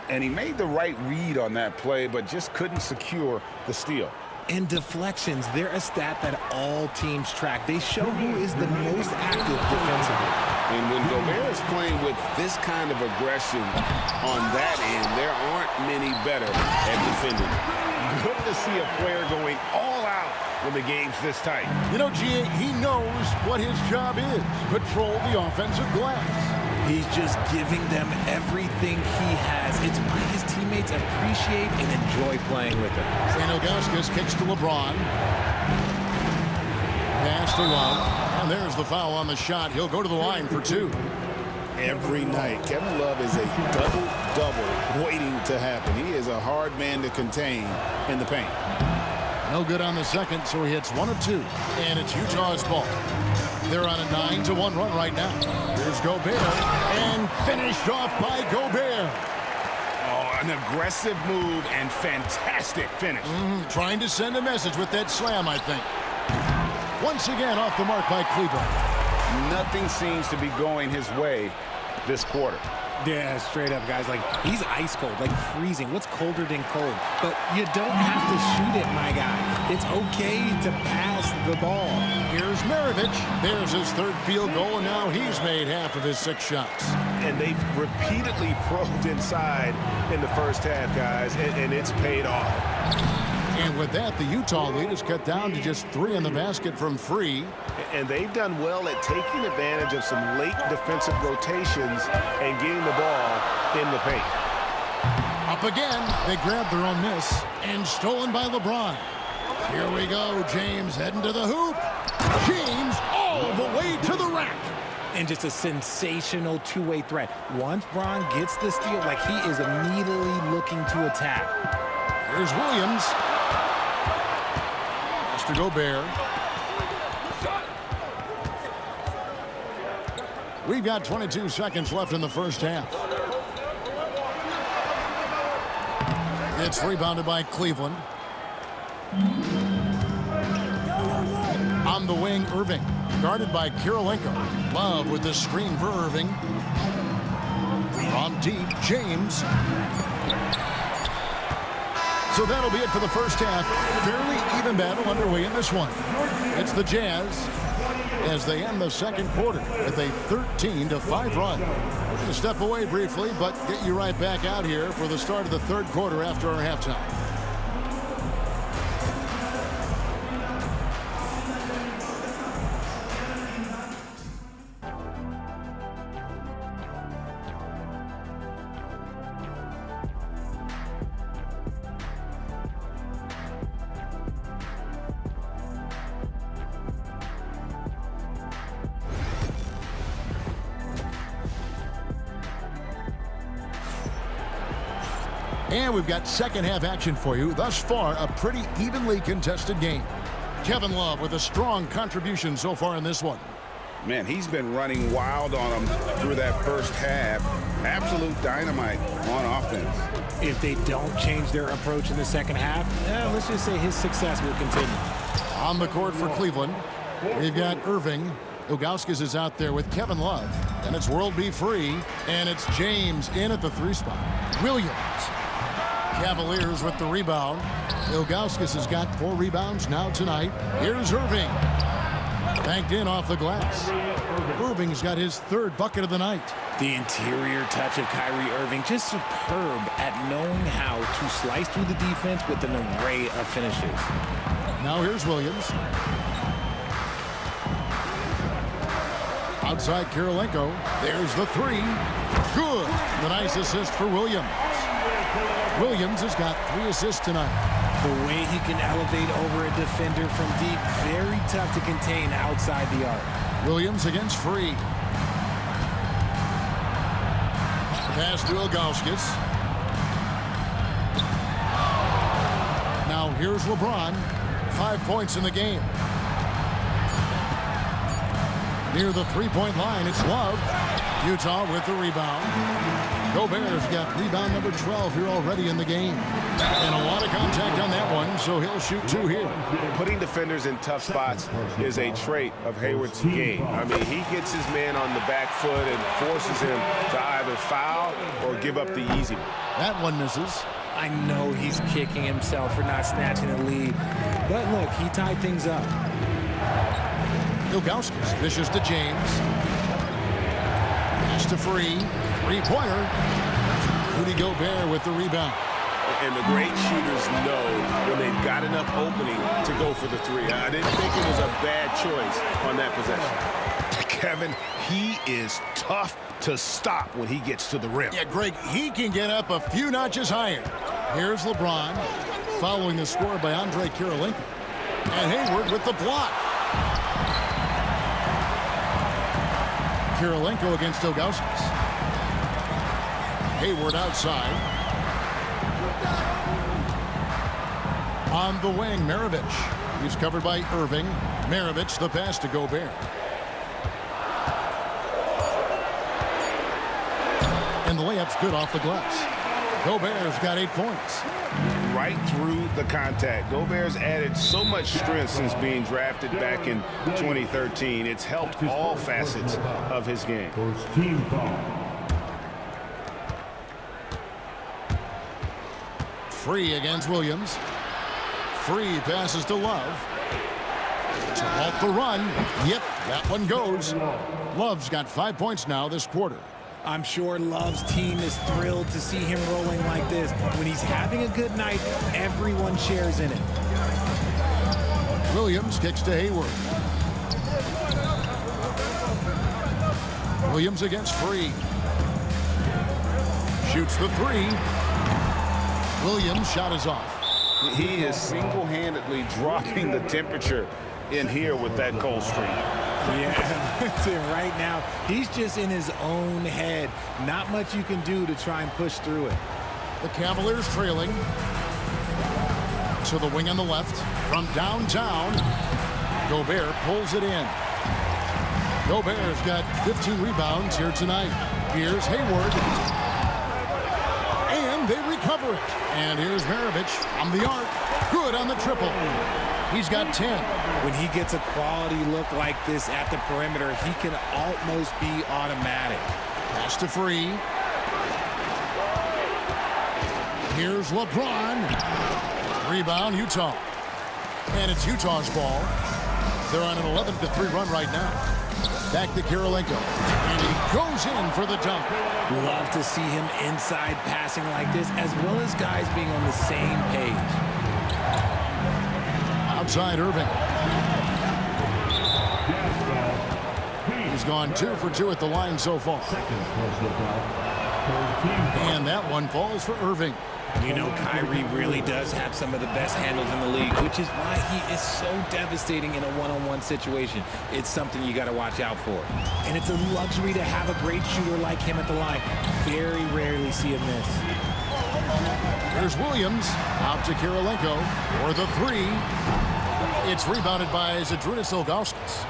And he made the right read on that play, but just couldn't secure the steal. And deflections, they're a stat that all teams track. They show who is the most active defensively. And when Gobert is playing with this kind of aggression on that end, there aren't many better at defending. Good to see a player going all out when the game's this tight. You know, G.A., he knows what his job is. Patrol the offensive glass. He's just giving them everything he has. It's why his teammates appreciate and enjoy playing with him. St. Ilgauskas kicks to LeBron. Pass to Love. And there's the foul on the shot. He'll go to the line for 2. Every night, Kevin Love is a double-double waiting to happen. He is a hard man to contain in the paint. No good on the second, so he hits 1 of 2. And it's Utah's ball. They're on a 9-1 run right now. Here's Gobert. And finished off by Gobert. Oh, an aggressive move and fantastic finish. Trying to send a message with that slam, I think. Once again, off the mark by Cleveland. Nothing seems to be going his way this quarter. Yeah, straight up, guys. Like, he's ice cold, like freezing. What's colder than cold? But you don't have to shoot it, my guy. It's okay to pass the ball. Here's Maravich. There's his 3rd field goal, and now he's made half of his 6 shots. And they've repeatedly probed inside in the first half, guys, and it's paid off. And with that, the Utah lead is cut down to just 3 in the basket from Free. And they've done well at taking advantage of some late defensive rotations and getting the ball in the paint. Up again, they grabbed their own miss, and stolen by LeBron. Here we go, James heading to the hoop. James all the way to the rack. and just a sensational two-way threat. Once Bron gets the steal, like, he is immediately looking to attack. Here's Williams. Pass to Gobert. We've got 22 seconds left in the first half. It's rebounded by Cleveland. On the wing, Irving. Guarded by Kirilenko. Love with the screen for Irving. From deep, James. So that'll be it for the first half. Fairly even battle underway in this one. It's the Jazz as they end the second quarter with a 13-5 run. We're going to step away briefly, but get you right back out here for the start of the third quarter after our halftime. And we've got second half action for you. Thus far, a pretty evenly contested game. Kevin Love with a strong contribution so far in this one. Man, he's been running wild on them through that first half. Absolute dynamite on offense. If they don't change their approach in the second half, let's just say his success will continue. On the court for Cleveland, we've got Irving. Ilgauskas is out there with Kevin Love. And it's World Be Free. And it's James in at the 3 spot. Williams. Cavaliers with the rebound. Ilgauskas has got 4 rebounds now tonight. Here's Irving. Banked in off the glass. Irving's got his 3rd bucket of the night. The interior touch of Kyrie Irving, just superb at knowing how to slice through the defense with an array of finishes. Now here's Williams. Outside Kirilenko. There's the 3. Good. The nice assist for Williams. Williams has got 3 assists tonight. The way he can elevate over a defender from deep, very tough to contain outside the arc. Williams against Free. Pass to Ilgauskas. Now here's LeBron. 5 points in the game. Near the 3-point line, it's Love. Utah with the rebound. Gobert's got rebound number 12 here already in the game. And a lot of contact on that one, so he'll shoot 2 here. Putting defenders in tough spots is a trait of Hayward's game. I mean, he gets his man on the back foot and forces him to either foul or give up the easy one. That one misses. I know he's kicking himself for not snatching the lead, but look, he tied things up. Ilgauskas dishes to James. Pass to Free. 3-pointer. Rudy Gobert with the rebound. And the great shooters know when they've got enough opening to go for the 3. I didn't think it was a bad choice on that possession. Kevin, he is tough to stop when he gets to the rim. Yeah, Greg, he can get up a few notches higher. Here's LeBron following the score by Andre Kirilenko. And Hayward with the block. Kirilenko against Ilgauskas. Hayward outside. On the wing, Maravich. He's covered by Irving. Maravich, the pass to Gobert. And the layup's good off the glass. Gobert's got 8 points. Right through the contact. Gobert's added so much strength since being drafted back in 2013. It's helped all facets of his game. First team foul. Free against Williams. Free passes to Love. To halt the run. Yep, that one goes. Love's got 5 points now this quarter. I'm sure Love's team is thrilled to see him rolling like this. When he's having a good night, everyone shares in it. Williams kicks to Hayward. Williams against Free. Shoots the 3. Williams' shot is off. He is single-handedly dropping the temperature in here with that cold streak. Yeah, right now, he's just in his own head. Not much you can do to try and push through it. The Cavaliers trailing. To the wing on the left. From downtown, Gobert pulls it in. Gobert's got 15 rebounds here tonight. Here's Hayward. And they recover it. And here's Maravich from the arc. Good on the triple. He's got 10. When he gets a quality look like this at the perimeter, he can almost be automatic. Pass to Free. Here's LeBron. Rebound, Utah. And it's Utah's ball. They're on an 11-3 run right now. Back to Kirilenko. And he goes in for the dunk. Love to see him inside passing like this, as well as guys being on the same page. Outside Irving. He's gone 2 for 2 at the line so far. And that one falls for Irving. You know, Kyrie really does have some of the best handles in the league, which is why he is so devastating in a one-on-one situation. It's something you got to watch out for. And it's a luxury to have a great shooter like him at the line. Very rarely see him miss. There's Williams out to Kirilenko for the 3. It's rebounded by Zydrunas Ilgauskas.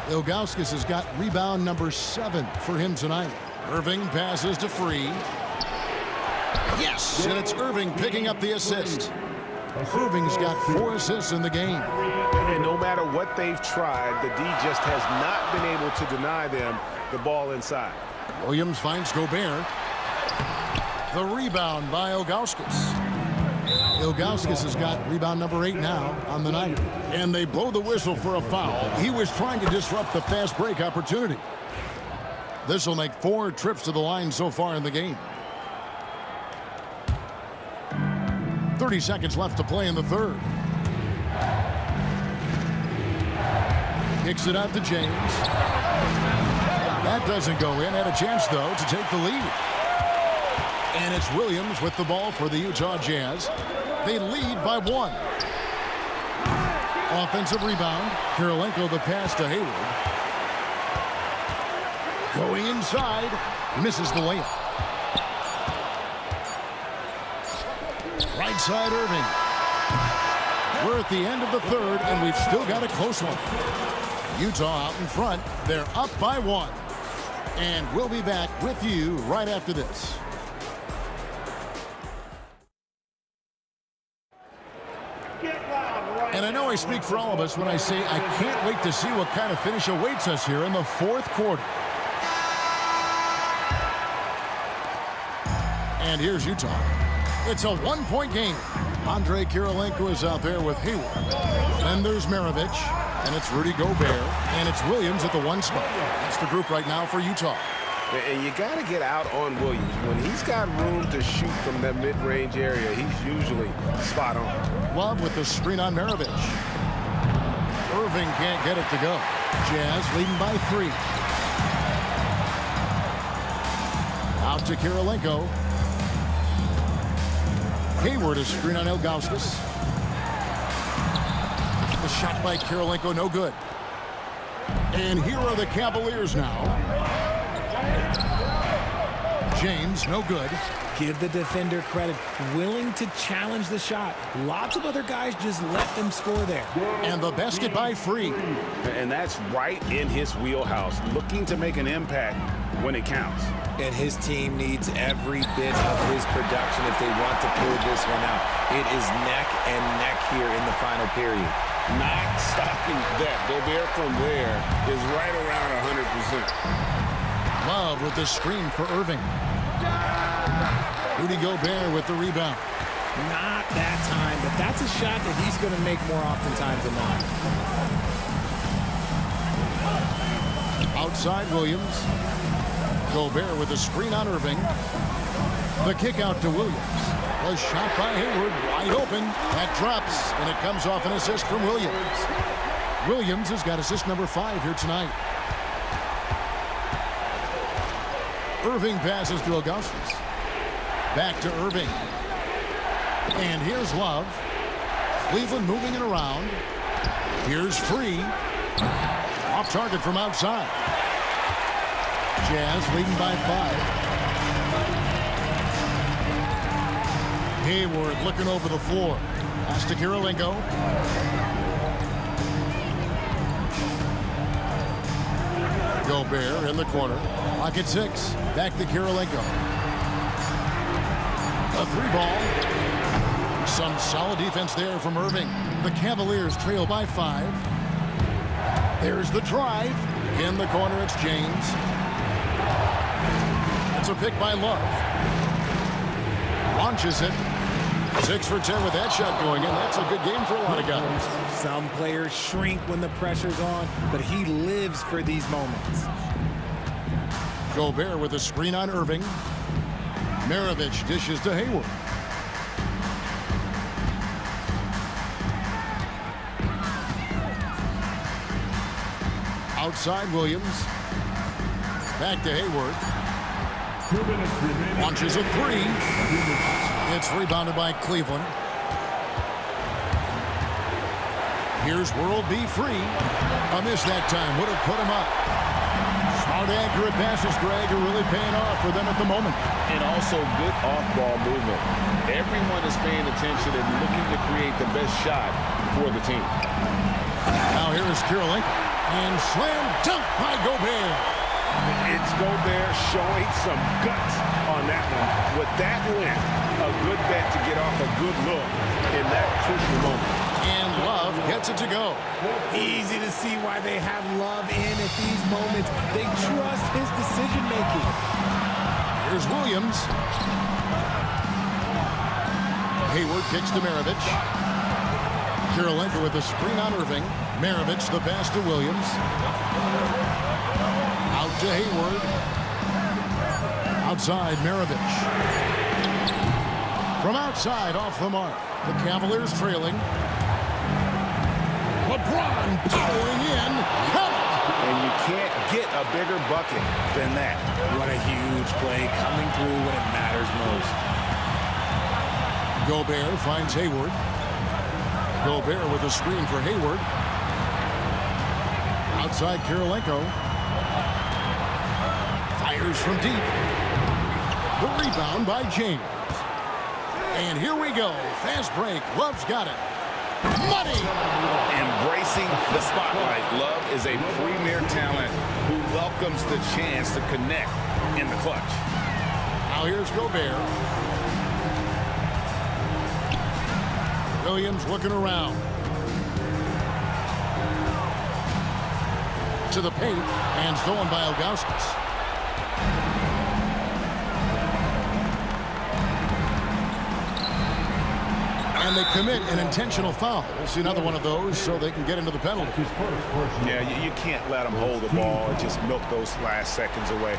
Ilgauskas has got rebound number 7 for him tonight. Irving passes to Free. Yes, and it's Irving picking up the assist. Irving's got 4 assists in the game. And no matter what they've tried, the D just has not been able to deny them the ball inside. Williams finds Gobert. The rebound by Ilgauskas. Ilgauskas has got rebound number 8 now on the night. And they blow the whistle for a foul. He was trying to disrupt the fast break opportunity. This will make 4 trips to the line so far in the game. 30 seconds left to play in the third. Kicks it out to James. That doesn't go in. Had a chance, though, to take the lead. And it's Williams with the ball for the Utah Jazz. They lead by 1. Offensive rebound. Kirilenko the pass to Hayward. Going inside. Misses the layup. Right side Irving. We're at the end of the third, and we've still got a close one. Utah out in front. They're up by 1. And we'll be back with you right after this. And I know I speak for all of us when I say I can't wait to see what kind of finish awaits us here in the fourth quarter. And here's Utah. It's a 1-point game. Andre Kirilenko is out there with Hayward. Then there's Maravich. And it's Rudy Gobert. And it's Williams at the 1 spot. That's the group right now for Utah. And you got to get out on Williams. When he's got room to shoot from that mid-range area, he's usually spot on. Love with the screen on Maravich. Irving can't get it to go. Jazz leading by 3. Out to Kirilenko. Hayward is screen on Ilgauskas. The shot by Kirilenko, no good. And here are the Cavaliers now. James, no good. Give the defender credit. Willing to challenge the shot. Lots of other guys just let them score there. And the basket by Free. And that's right in his wheelhouse. Looking to make an impact when it counts. And his team needs every bit of his production if they want to pull this one out. It is neck and neck here in the final period. Not stopping that. Gobert from there is right around 100%. Love with the screen for Irving. Rudy Gobert with the rebound. Not that time, but that's a shot that he's going to make more oftentimes than not. Outside Williams. Gobert with the screen on Irving. The kick out to Williams. The shot by Hayward, wide open. That drops, and it comes off an assist from Williams. Williams has got assist number 5 here tonight. Irving passes to Ilgauskas. Back to Irving. And here's Love. Cleveland moving it around. Here's Free. Off target from outside. Jazz leading by 5. Hayward looking over the floor. Pass to Kirilenko. Gobert in the corner. Pocket 6. Back to Kirilenko. A 3-ball. Some solid defense there from Irving. The Cavaliers trail by 5. There's the drive. In the corner, it's James. It's a pick by Love. Launches it. 6 for 10 with that shot going in. That's a good game for a lot of guys. Some players shrink when the pressure's on, but he lives for these moments. Gobert with a screen on Irving. Maravich dishes to Hayward. Outside Williams. Back to Hayward. 2 minutes remaining. Launches a 3. It's rebounded by Cleveland. Here's World B free. A miss that time. Would have put him up. Smart, accurate passes, Greg, are really paying off for them at the moment. And also good off-ball movement. Everyone is paying attention and looking to create the best shot for the team. Now here is Kirilenko. And slam dunk by Gobert. It's Gobert showing some guts on that one. With that win, a good bet to get off a good look in that crucial moment. And Love gets it to go. Easy to see why they have Love in at these moments. They trust his decision-making. Here's Williams. Hayward kicks to Maravich. Kirilenko with the screen on Irving. Maravich the pass to Williams. Out to Hayward. Outside Maravich. From outside off the mark. The Cavaliers trailing. LeBron powering in. Count it! And you can't get a bigger bucket than that. What a huge play coming through when it matters most. Gobert finds Hayward. Gobert with a screen for Hayward. Outside Kirilenko. Fires from deep. The rebound by James. And here we go. Fast break. Love's got it. Money! Embracing the spotlight. Love is a premier talent who welcomes the chance to connect in the clutch. Now here's Gobert. Williams looking around. To the paint, and stolen by Ilgauskas. And they commit an intentional foul. We'll see another one of those so they can get into the penalty. Yeah, you can't let them hold the ball and just milk those last seconds away.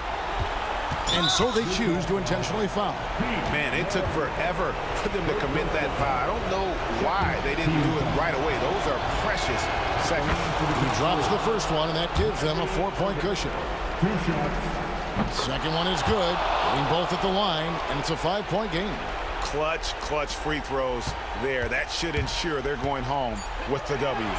And so they choose to intentionally foul. Man, it took forever for them to commit that foul. I don't know why they didn't do it right away. Those are precious seconds. He drops the first one, and that gives them a 4-point cushion. 2 shots. Second one is good. Getting both at the line, and it's a 5-point game. Clutch free throws there. That should ensure they're going home with the W.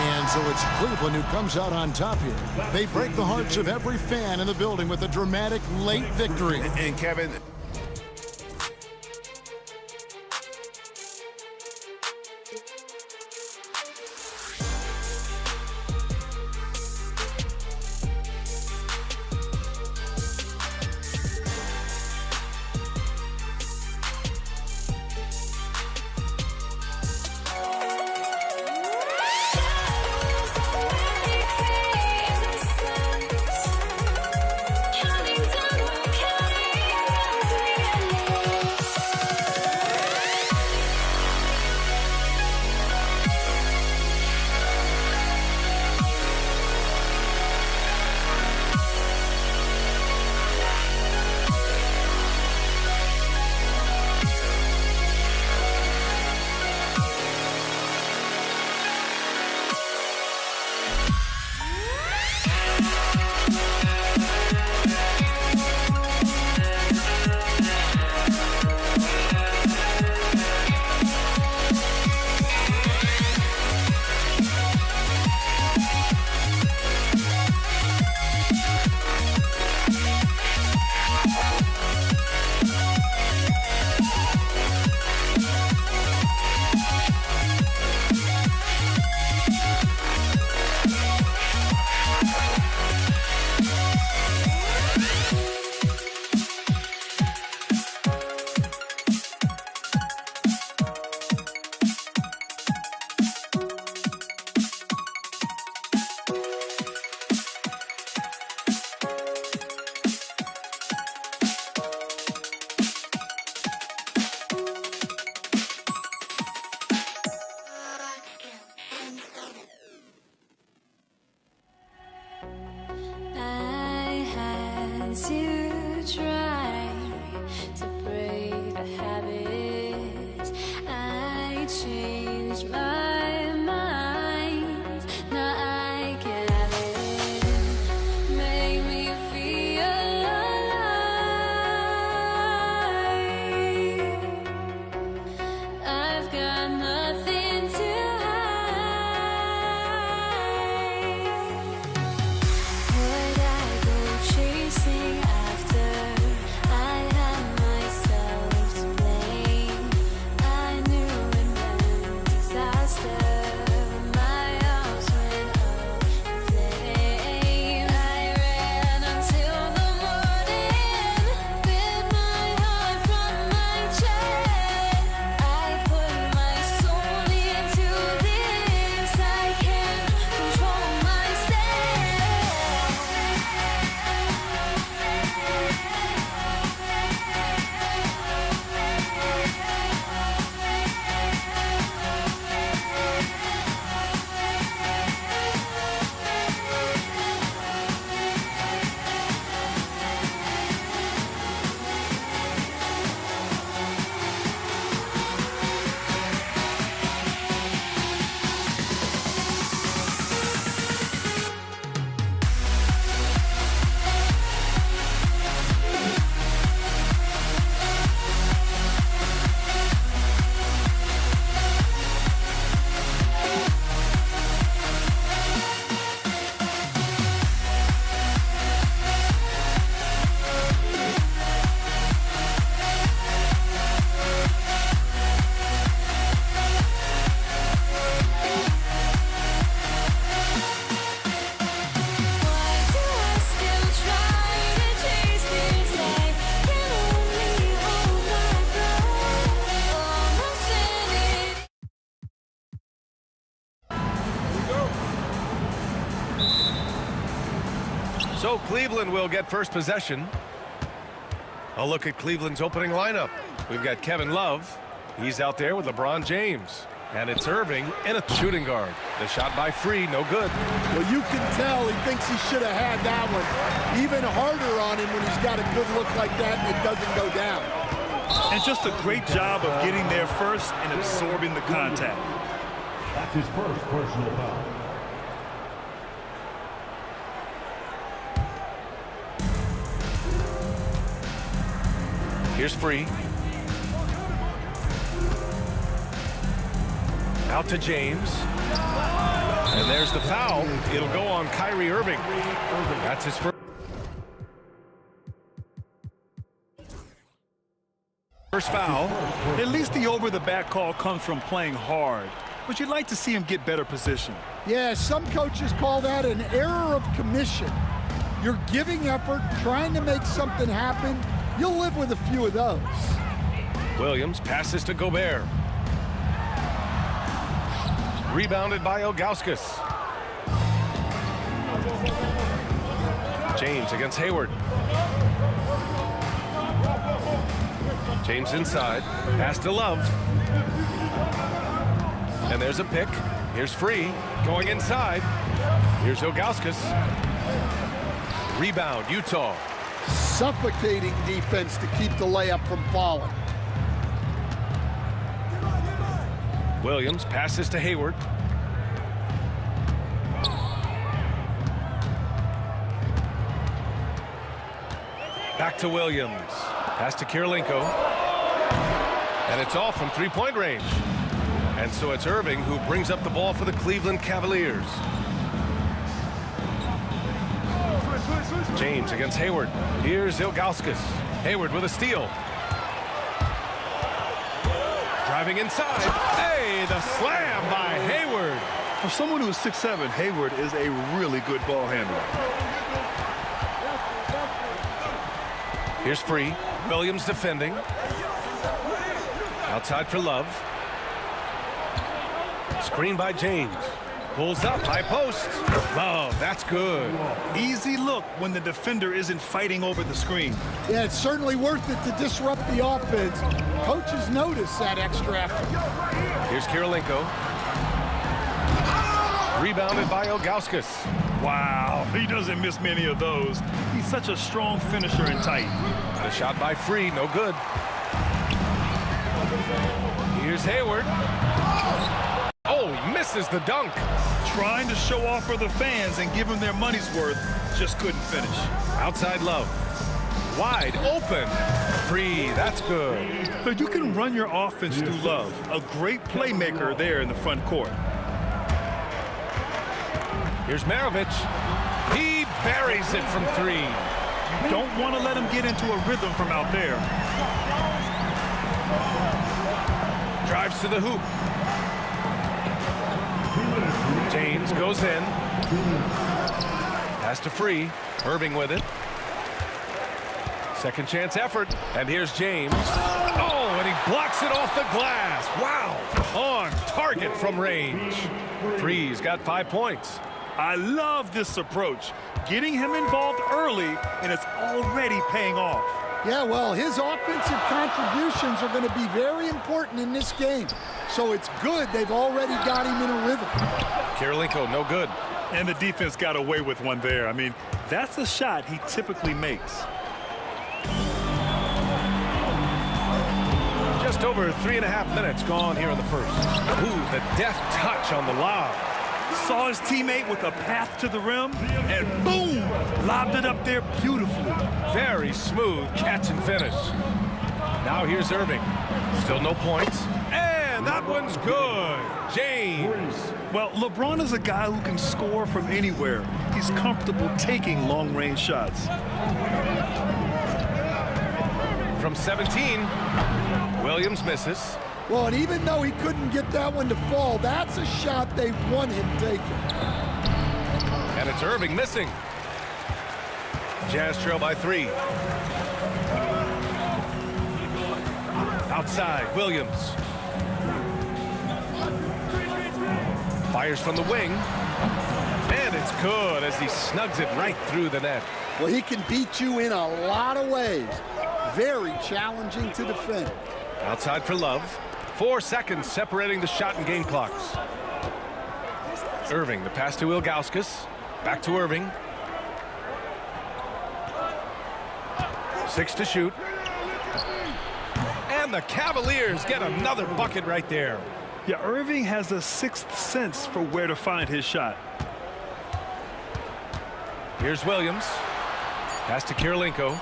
And so it's Cleveland who comes out on top here. They break the hearts of every fan in the building with a dramatic late victory. And Kevin, So Cleveland will get first possession. A look at Cleveland's opening lineup. We've got Kevin Love. He's out there with LeBron James. And it's Irving in a shooting guard. The shot by Free, no good. Well, you can tell he thinks he should have had that one. Even harder on him when he's got a good look like that and it doesn't go down. And just a great job of getting there first and absorbing the contact. That's his first personal foul. Here's Free. Out to James. And there's the foul. It'll go on Kyrie Irving. That's his first foul. At least the over-the-back call comes from playing hard. But you'd like to see him get better position. Yeah, some coaches call that an error of commission. You're giving effort, trying to make something happen. You'll live with a few of those. Williams passes to Gobert. Rebounded by Ilgauskas. James against Hayward. James inside. Pass to Love. And there's a pick. Here's Free. Going inside. Here's Ilgauskas. Rebound, Utah. Suffocating defense to keep the layup from falling. Williams passes to Hayward. Back to Williams. Pass to Kirilenko. And it's off from three-point range. And so it's Irving who brings up the ball for the Cleveland Cavaliers. James against Hayward. Here's Ilgauskas. Hayward with a steal. Driving inside. Hey, the slam by Hayward. For someone who is 6'7", Hayward is a really good ball handler. Here's Free. Williams defending. Outside for Love. Screen by James. Pulls up, high post. Love, that's good. Easy look when the defender isn't fighting over the screen. Yeah, it's certainly worth it to disrupt the offense. Coaches notice that extra effort. Here's Kirilenko. Rebounded by Ilgauskas. Wow, he doesn't miss many of those. He's such a strong finisher and tight. The shot by Free, no good. Here's Hayward. Oh, misses the dunk. Trying to show off for the fans and give them their money's worth, just couldn't finish. Outside Love. Wide open. Free, that's good. But you can run your offense through Love, a great playmaker there in the front court. Here's Maravich. He buries it from three. You don't want to let him get into a rhythm from out there. Drives to the hoop. James goes in. Pass to Free. Irving with it. Second chance effort. And here's James. Oh, and he blocks it off the glass. Wow. On target from range. Free's got 5 points. I love this approach. Getting him involved early, and it's already paying off. Yeah, well, his offensive contributions are going to be very important in this game. So it's good they've already got him in a rhythm. Kirilenko, no good. And the defense got away with one there. I mean, that's a shot he typically makes. Just over 3.5 minutes gone here in the first. Ooh, the deft touch on the lob. Saw his teammate with a path to the rim, and boom, lobbed it up there beautifully. Very smooth catch and finish. Now here's Irving. Still no points. And that one's good. James. Well, LeBron is a guy who can score from anywhere. He's comfortable taking long-range shots. From 17, Williams misses. Well, and even though he couldn't get that one to fall, that's a shot they want him taking. And it's Irving missing. Jazz trail by 3. Outside, Williams. Fires from the wing. And It's good as he snugs it right through the net. Well, he can beat you in a lot of ways. Very challenging to defend. Outside for Love. 4 seconds separating the shot and game clocks. Irving, the pass to Ilgauskas. Back to Irving. 6 to shoot. And the Cavaliers get another bucket right there. Yeah, Irving has a sixth sense for where to find his shot. Here's Williams. Pass to Kirilenko.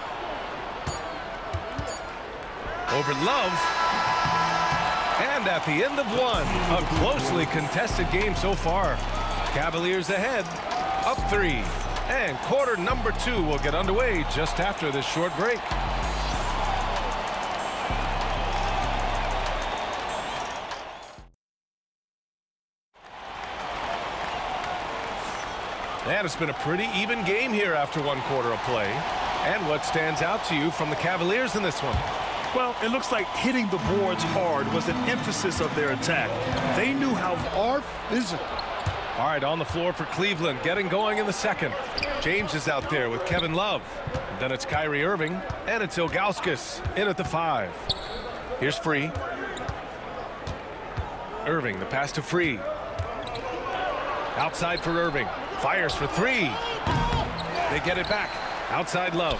Over Love. And at the end of one, a closely contested game so far. Cavaliers ahead, up 3. And quarter number 2 will get underway just after this short break. And it's been a pretty even game here after 1 quarter of play. And what stands out to you from the Cavaliers in this one? Well, it looks like hitting the boards hard was an emphasis of their attack. They knew how Are physical. All right, on the floor for Cleveland, getting going in the second. James is out there with Kevin Love. Then it's Kyrie Irving, and it's Ilgauskas in at the 5. Here's Free. Irving, the pass to Free. Outside for Irving. Fires for 3. They get it back. Outside Love.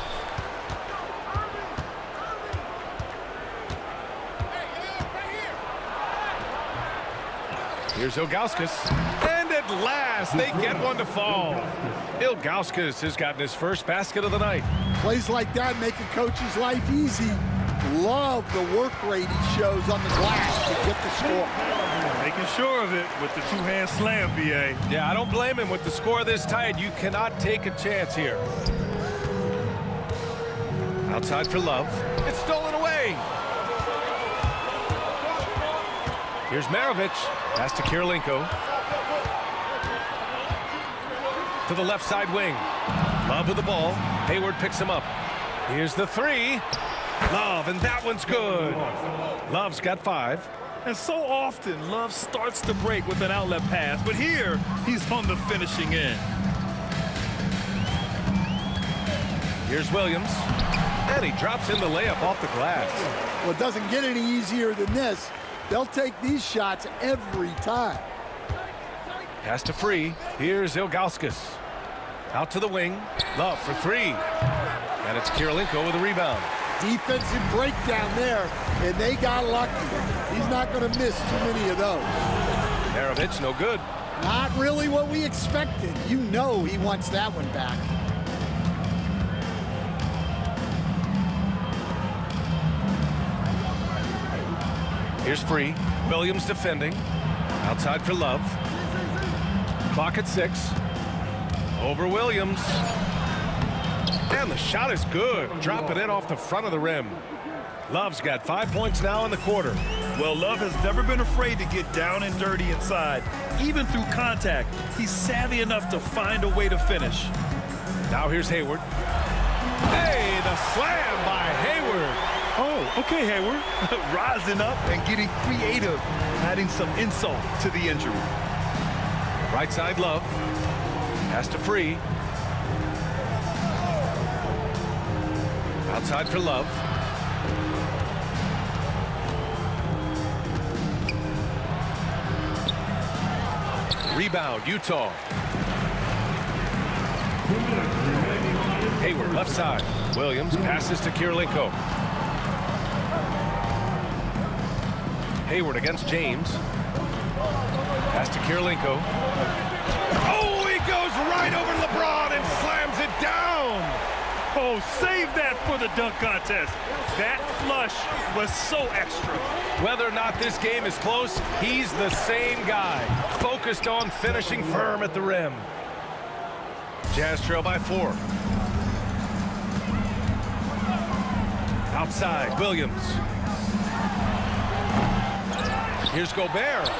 Here's Ilgauskas. And at last, they get one to fall. Ilgauskas has gotten his first basket of the night. Plays like that make a coach's life easy. Love the work rate he shows on the glass to get the score. making sure of it with the two-hand slam, B.A. Yeah, I don't blame him. With the score this tight, you cannot take a chance here. Outside for Love. It's stolen away. Here's Maravich. Pass to Kirilenko. To the left side wing. Love with the ball. Hayward picks him up. Here's the three. Love, and that one's good. Love's got 5. And so often, Love starts the break with an outlet pass, but here, he's on the finishing end. Here's Williams. And he drops in the layup off the glass. Well, it doesn't get any easier than this. They'll take these shots every time. Pass to Free. Here's Ilgauskas. Out to the wing. Love for 3. And it's Kirilenko with a rebound. Defensive breakdown there, and they got lucky. He's not going to miss too many of those. Maravich, no good. Not really what we expected. You know he wants that one back. Here's Free. Williams defending. Outside for Love. Clock at 6. Over Williams. And the shot is good. Drop it in off the front of the rim. Love's got 5 points now in the quarter. Well, Love has never been afraid to get down and dirty inside. Even through contact, he's savvy enough to find a way to finish. Now here's Hayward. Hey, the slam by Hayward. Oh, okay, Hayward. Rising up and getting creative, adding some insult to the injury. Right side Love. Pass to Free. Outside for Love. Rebound, Utah. Hayward, left side. Williams passes to Kirilenko. Hayward against James. Pass to Kirilenko. Oh, he goes right over LeBron and slams it down. Oh, save that for the dunk contest. That flush was so extra. Whether or not this game is close, he's the same guy, focused on finishing firm at the rim. Jazz trail by 4. Outside, Williams. Here's Gobert.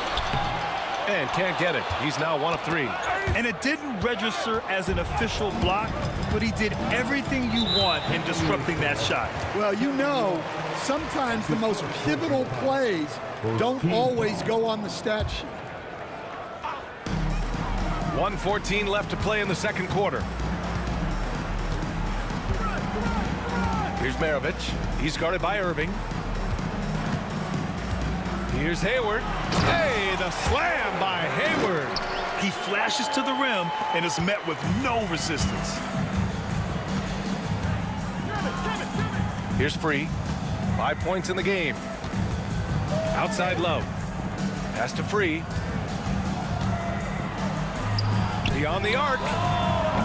And can't get it. He's now 1 of 3. And it didn't register as an official block, but he did everything you want in disrupting that shot. Well, you know, sometimes the most pivotal plays don't always go on the stat sheet. 1:14 left to play in the second quarter. Here's Maravich. He's guarded by Irving. Here's Hayward. Hey, the slam by Hayward. He flashes to the rim and is met with no resistance. Here's Free. 5 points in the game. Outside Love. Pass to Free. Beyond the arc.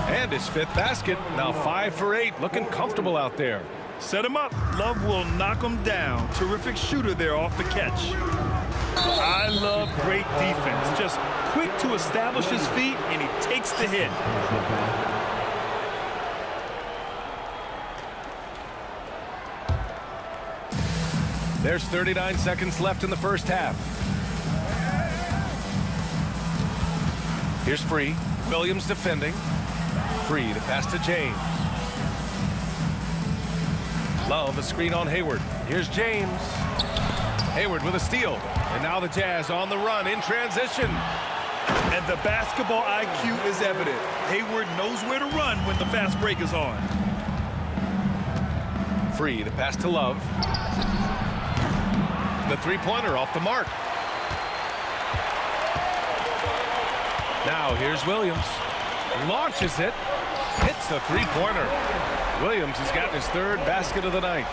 And his 5th basket. Now 5 for 8. Looking comfortable out there. Set him up. Love will knock him down. Terrific shooter there off the catch. I love great defense. Just quick to establish his feet, and he takes the hit. There's 39 seconds left in the first half. Here's Free. Williams defending. Free to pass to James. Love a screen on Hayward. Here's James. Hayward with a steal. And now the Jazz on the run in transition. And the basketball IQ is evident. Hayward knows where to run when the fast break is on. Free to pass to Love. The three-pointer off the mark. Now here's Williams. Launches it. Hits the three-pointer. Williams has gotten his 3rd basket of the night.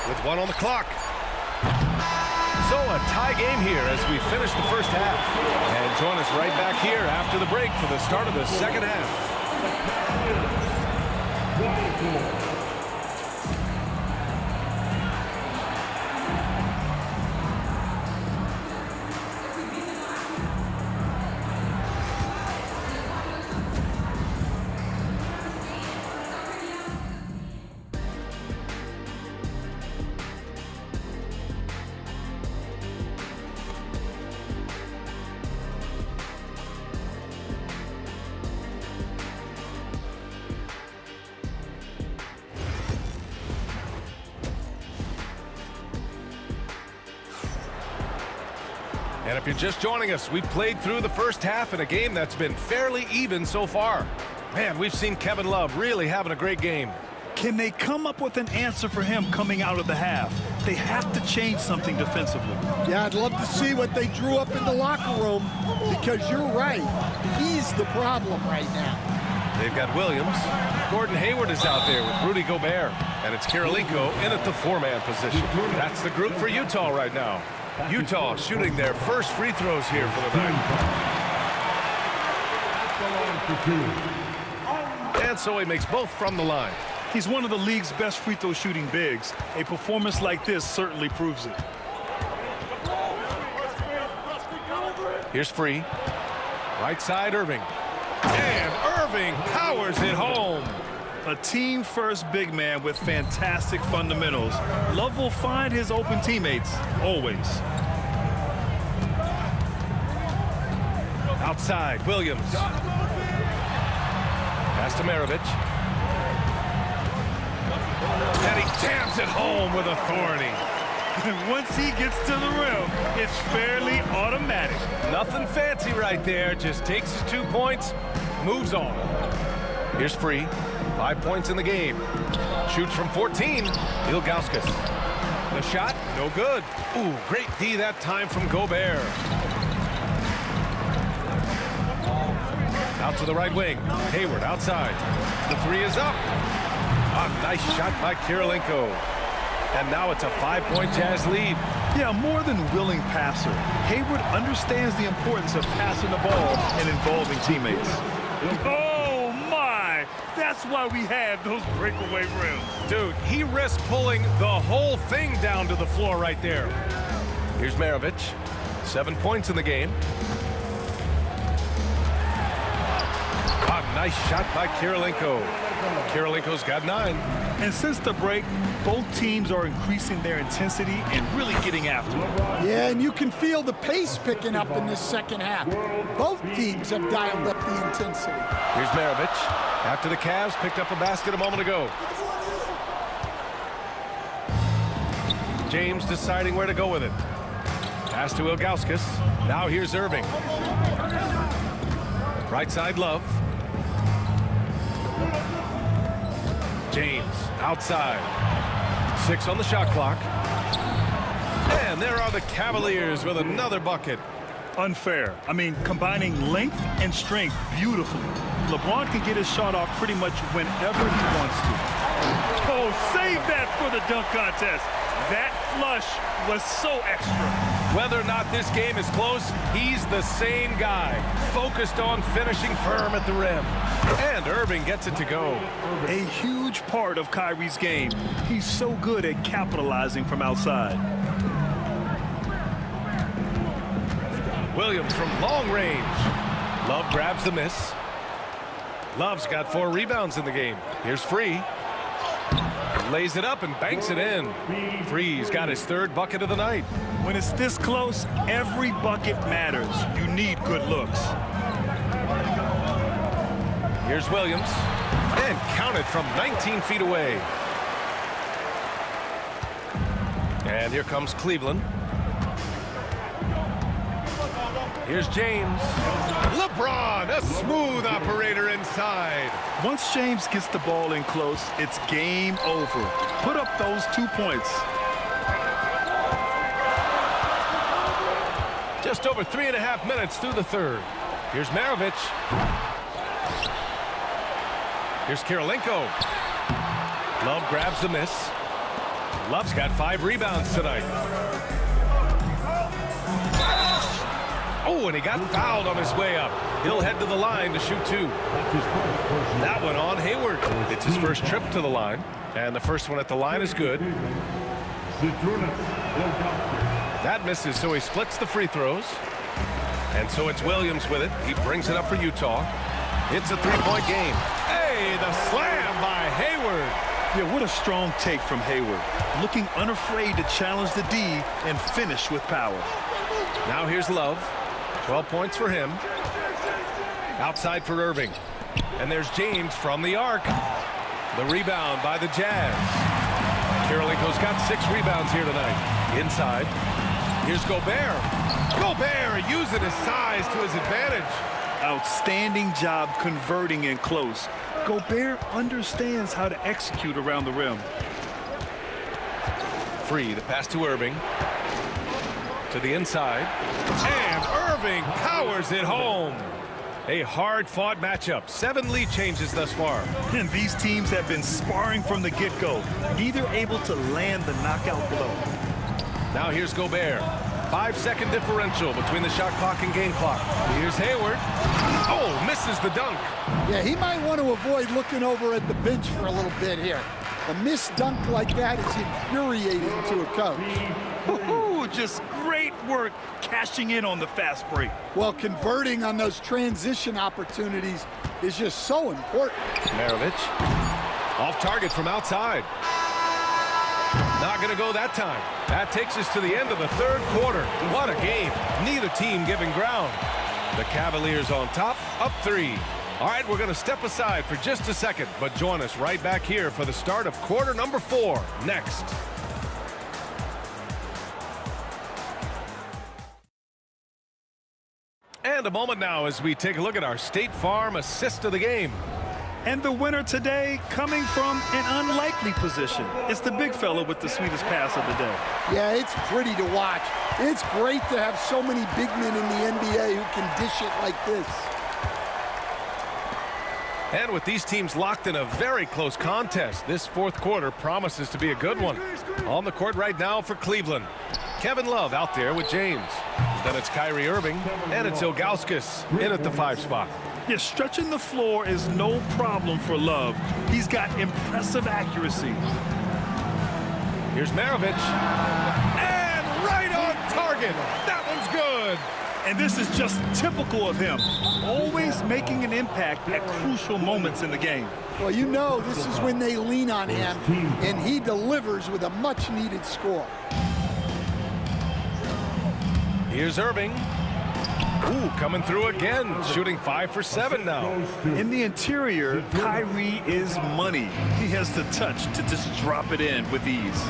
With 1 on the clock. So a tie game here as we finish the first half. And join us right back here after the break for the start of the second half. And if you're just joining us, we played through the first half in a game that's been fairly even so far. Man, we've seen Kevin Love really having a great game. Can they come up with an answer for him coming out of the half? They have to change something defensively. Yeah, I'd love to see what they drew up in the locker room, because you're right. He's the problem right now. They've got Williams. Gordon Hayward is out there with Rudy Gobert. And it's Karolinko in at the 4-man position. That's the group for Utah right now. Utah shooting their first free throws here for the night. And so he makes both from the line. He's one of the league's best free throw shooting bigs. A performance like this certainly proves it. Here's Free. Right side, Irving. And Irving powers it home. A team-first big man with fantastic fundamentals. Love will find his open teammates, always. Outside, Williams. Pass to Maravich. And he jams it home with authority. Once he gets to the rim, it's fairly automatic. Nothing fancy right there. Just takes his 2 points, moves on. Here's Free. 5 points in the game. Shoots from 14. Ilgauskas. The shot, no good. Ooh, great D that time from Gobert. Out to the right wing. Hayward outside. The 3 is up. A nice shot by Karolinko. And now it's a 5-point Jazz lead. Yeah, more than willing passer. Hayward understands the importance of passing the ball and involving teammates. Oh, my! That's why we have those breakaway rims. Dude, he risks pulling the whole thing down to the floor right there. Here's Maravich. 7 points in the game. A nice shot by Karolinko. Karolinko's got 9. And since the break, both teams are increasing their intensity and really getting after it. Yeah, and you can feel the pace picking up in this second half. Both teams have dialed up the intensity. Here's Maravich. After the Cavs picked up a basket a moment ago. James deciding where to go with it. Pass to Ilgauskas. Now here's Irving. Right side, Love. James outside. 6 on the shot clock. And there are the Cavaliers with another bucket. Unfair. I mean, combining length and strength beautifully. LeBron can get his shot off pretty much whenever he wants to. Oh, save that for the dunk contest. That flush was so extra. Whether or not this game is close, he's the same guy, focused on finishing firm at the rim. And Irving gets it to go. A huge part of Kyrie's game. He's so good at capitalizing from outside. Williams from long range. Love grabs the miss. Love's got 4 rebounds in the game. Here's Free. Lays it up and banks it in. Free's got his 3rd bucket of the night. When it's this close, every bucket matters. You need good looks. Here's Williams. And counted from 19 feet away. And here comes Cleveland. Here's James. LeBron, a smooth operator inside. Once James gets the ball in close, it's game over. Put up those 2 points. Just over 3.5 minutes through the 3rd. Here's Maravich. Here's Kirilenko. Love grabs the miss. Love's got 5 rebounds tonight. Oh, and he got fouled on his way up. He'll head to the line to shoot 2. That one on Hayward. It's his first trip to the line, and the first one at the line is good. That misses, so he splits the free throws. And so it's Williams with it. He brings it up for Utah. It's a 3-point game. Hey, the slam by Hayward. Yeah, what a strong take from Hayward. Looking unafraid to challenge the D and finish with power. Now here's Love. 12 points for him. Outside for Irving. And there's James from the arc. The rebound by the Jazz. Kirilenko's got 6 rebounds here tonight. Inside. Here's Gobert. Gobert using his size to his advantage. Outstanding job converting in close. Gobert understands how to execute around the rim. Free, the pass to Irving. To the inside. And Irving powers it home. A hard-fought matchup. 7 lead changes thus far. And these teams have been sparring from the get-go. Neither able to land the knockout blow. Now here's Gobert. 5-second differential between the shot clock and game clock. Here's Hayward. Oh, misses the dunk. Yeah, he might want to avoid looking over at the bench for a little bit here. A missed dunk like that is infuriating to a coach. Ooh, just great work cashing in on the fast break. Well, converting on those transition opportunities is just so important. Maravich. Off target from outside. Not going to go that time. That takes us to the end of the 3rd quarter. What a game. Neither team giving ground. The Cavaliers on top, up 3. All right, we're going to step aside for just a second, but join us right back here for the start of quarter number 4 next. And a moment now as we take a look at our State Farm assist of the game. And the winner today coming from an unlikely position. It's the big fella with the sweetest pass of the day. Yeah, it's pretty to watch. It's great to have so many big men in the NBA who can dish it like this. And with these teams locked in a very close contest, this 4th quarter promises to be a good one. On the court right now for Cleveland, Kevin Love out there with James. Then it's Kyrie Irving, and it's Ilgauskas in at the 5 spot. Yeah, stretching the floor is no problem for Love. He's got impressive accuracy. Here's Maravich. And right on target. That one's good. And this is just typical of him. Always making an impact at crucial moments in the game. Well, you know this is when they lean on him, and he delivers with a much-needed score. Here's Irving. Ooh, coming through again, shooting 5 for 7 now. In the interior, Kyrie is money. He has the touch to just drop it in with ease.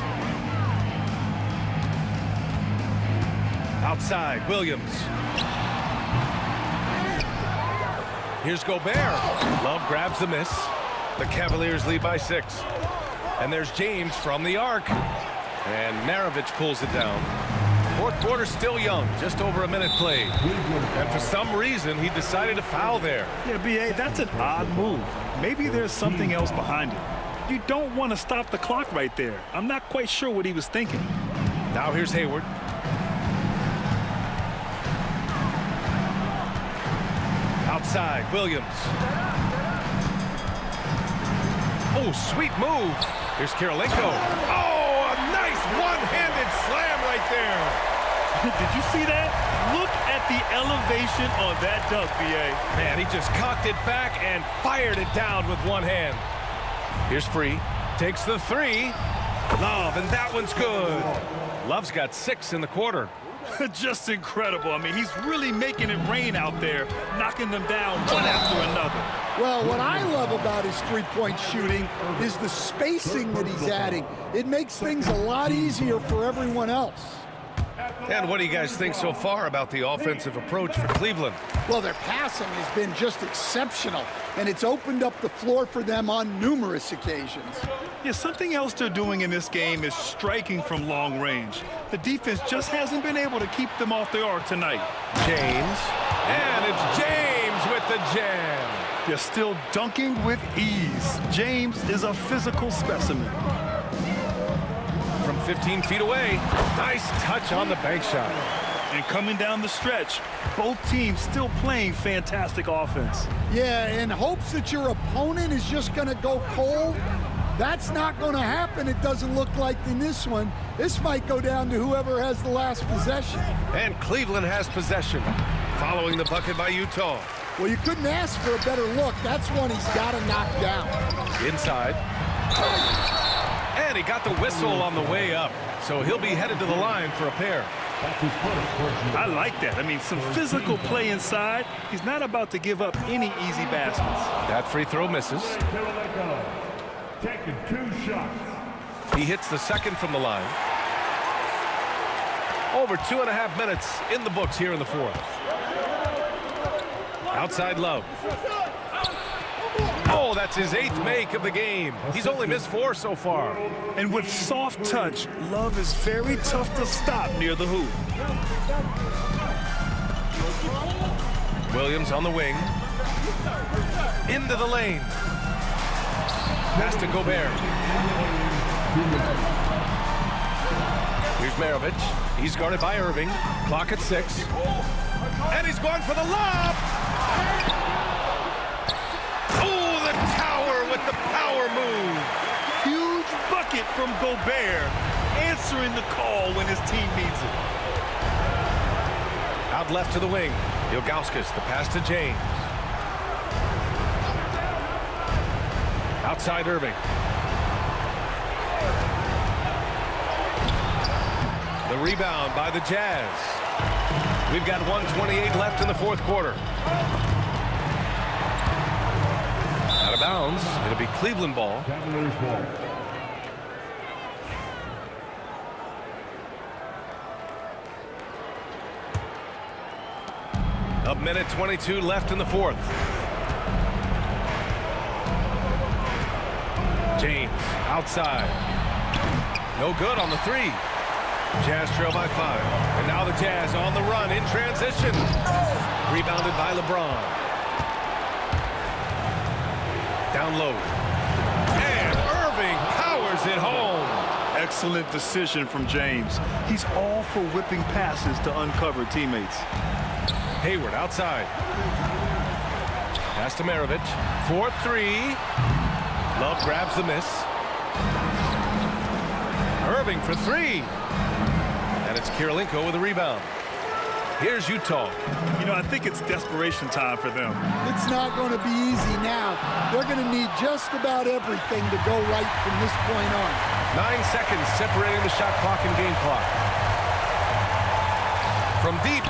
Outside, Williams. Here's Gobert. Love grabs the miss. The Cavaliers lead by 6. And there's James from the arc. And Maravich pulls it down. Fourth quarter still young, just over a minute played. And for some reason, he decided to foul there. Yeah, B.A., that's an odd move. Maybe there's something else behind it. You don't want to stop the clock right there. I'm not quite sure what he was thinking. Now here's Hayward. Outside, Williams. Oh, sweet move. Here's Kirilenko. Oh, a nice one-handed slam right there. Did you see that? Look at the elevation on that dunk, B.A. Man, he just cocked it back and fired it down with one hand. Here's Free. Takes the 3. Love, and that one's good. Love's got 6 in the quarter. Just incredible. I mean, he's really making it rain out there, knocking them down one after another. Well, what I love about his three-point shooting is the spacing that he's adding. It makes things a lot easier for everyone else. And what do you guys think so far about the offensive approach for Cleveland? Well, their passing has been just exceptional, and it's opened up the floor for them on numerous occasions. Yeah, something else they're doing in this game is striking from long range. The defense just hasn't been able to keep them off the arc tonight. James. And it's James with the jam. They're still dunking with ease. James is a physical specimen. From 15 feet away. Nice touch on the bank shot. And coming down the stretch, both teams still playing fantastic offense. Yeah, in hopes that your opponent is just going to go cold. That's not going to happen, it doesn't look like in this one. This might go down to whoever has the last possession. And Cleveland has possession, following the bucket by Utah. Well, you couldn't ask for a better look. That's one he's got to knock down. Inside. And he got the whistle on the way up, so he'll be headed to the line for a pair. I like that. I mean, some physical play inside. He's not about to give up any easy baskets. That free throw misses. Taking 2 shots. He hits the second from the line. Over 2.5 minutes in the books here in the fourth. Outside Love. Oh, that's his 8th make of the game. He's only missed 4 so far. And with soft touch, Love is very tough to stop near the hoop. Williams on the wing. Into the lane. Pass to Gobert. Here's Maravich. He's guarded by Irving. Clock at 6. And he's going for the lob. Oh, the tower with the power move. Huge bucket from Gobert, answering the call when his team needs it. Out left to the wing. Ilgauskas, the pass to James. Outside Irving. The rebound by the Jazz. We've got 1:28 left in the fourth quarter. Out of bounds. It'll be Cleveland ball. Cavaliers ball. A minute 22 left in the fourth. James outside. No good on the 3. Jazz trail by 5. And now the Jazz on the run in transition. Rebounded by LeBron. Down low. And Irving powers it home. Excellent decision from James. He's all for whipping passes to uncover teammates. Hayward outside. Pass to Maravich. 4-3. Love grabs the miss. Irving for 3. And it's Kirilenko with a rebound. Here's Utah. You know, I think it's desperation time for them. It's not going to be easy now. They're going to need just about everything to go right from this point on. 9 seconds separating the shot clock and game clock. From deep.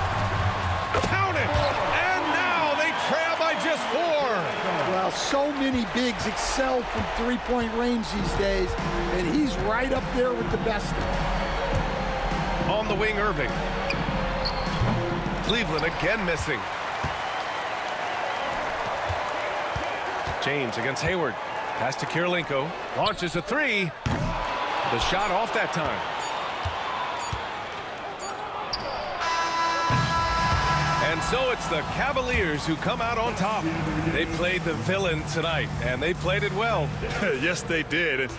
Count it! And now they trail by just 4. Well, so many bigs excel from three-point range these days, and he's right up there with the best of them. On the wing, Irving. Cleveland again missing. James against Hayward. Pass to Kirilenko. Launches a three. The shot off that time. And so it's the Cavaliers who come out on top. They played the villain tonight, and they played it well. Yes, they did.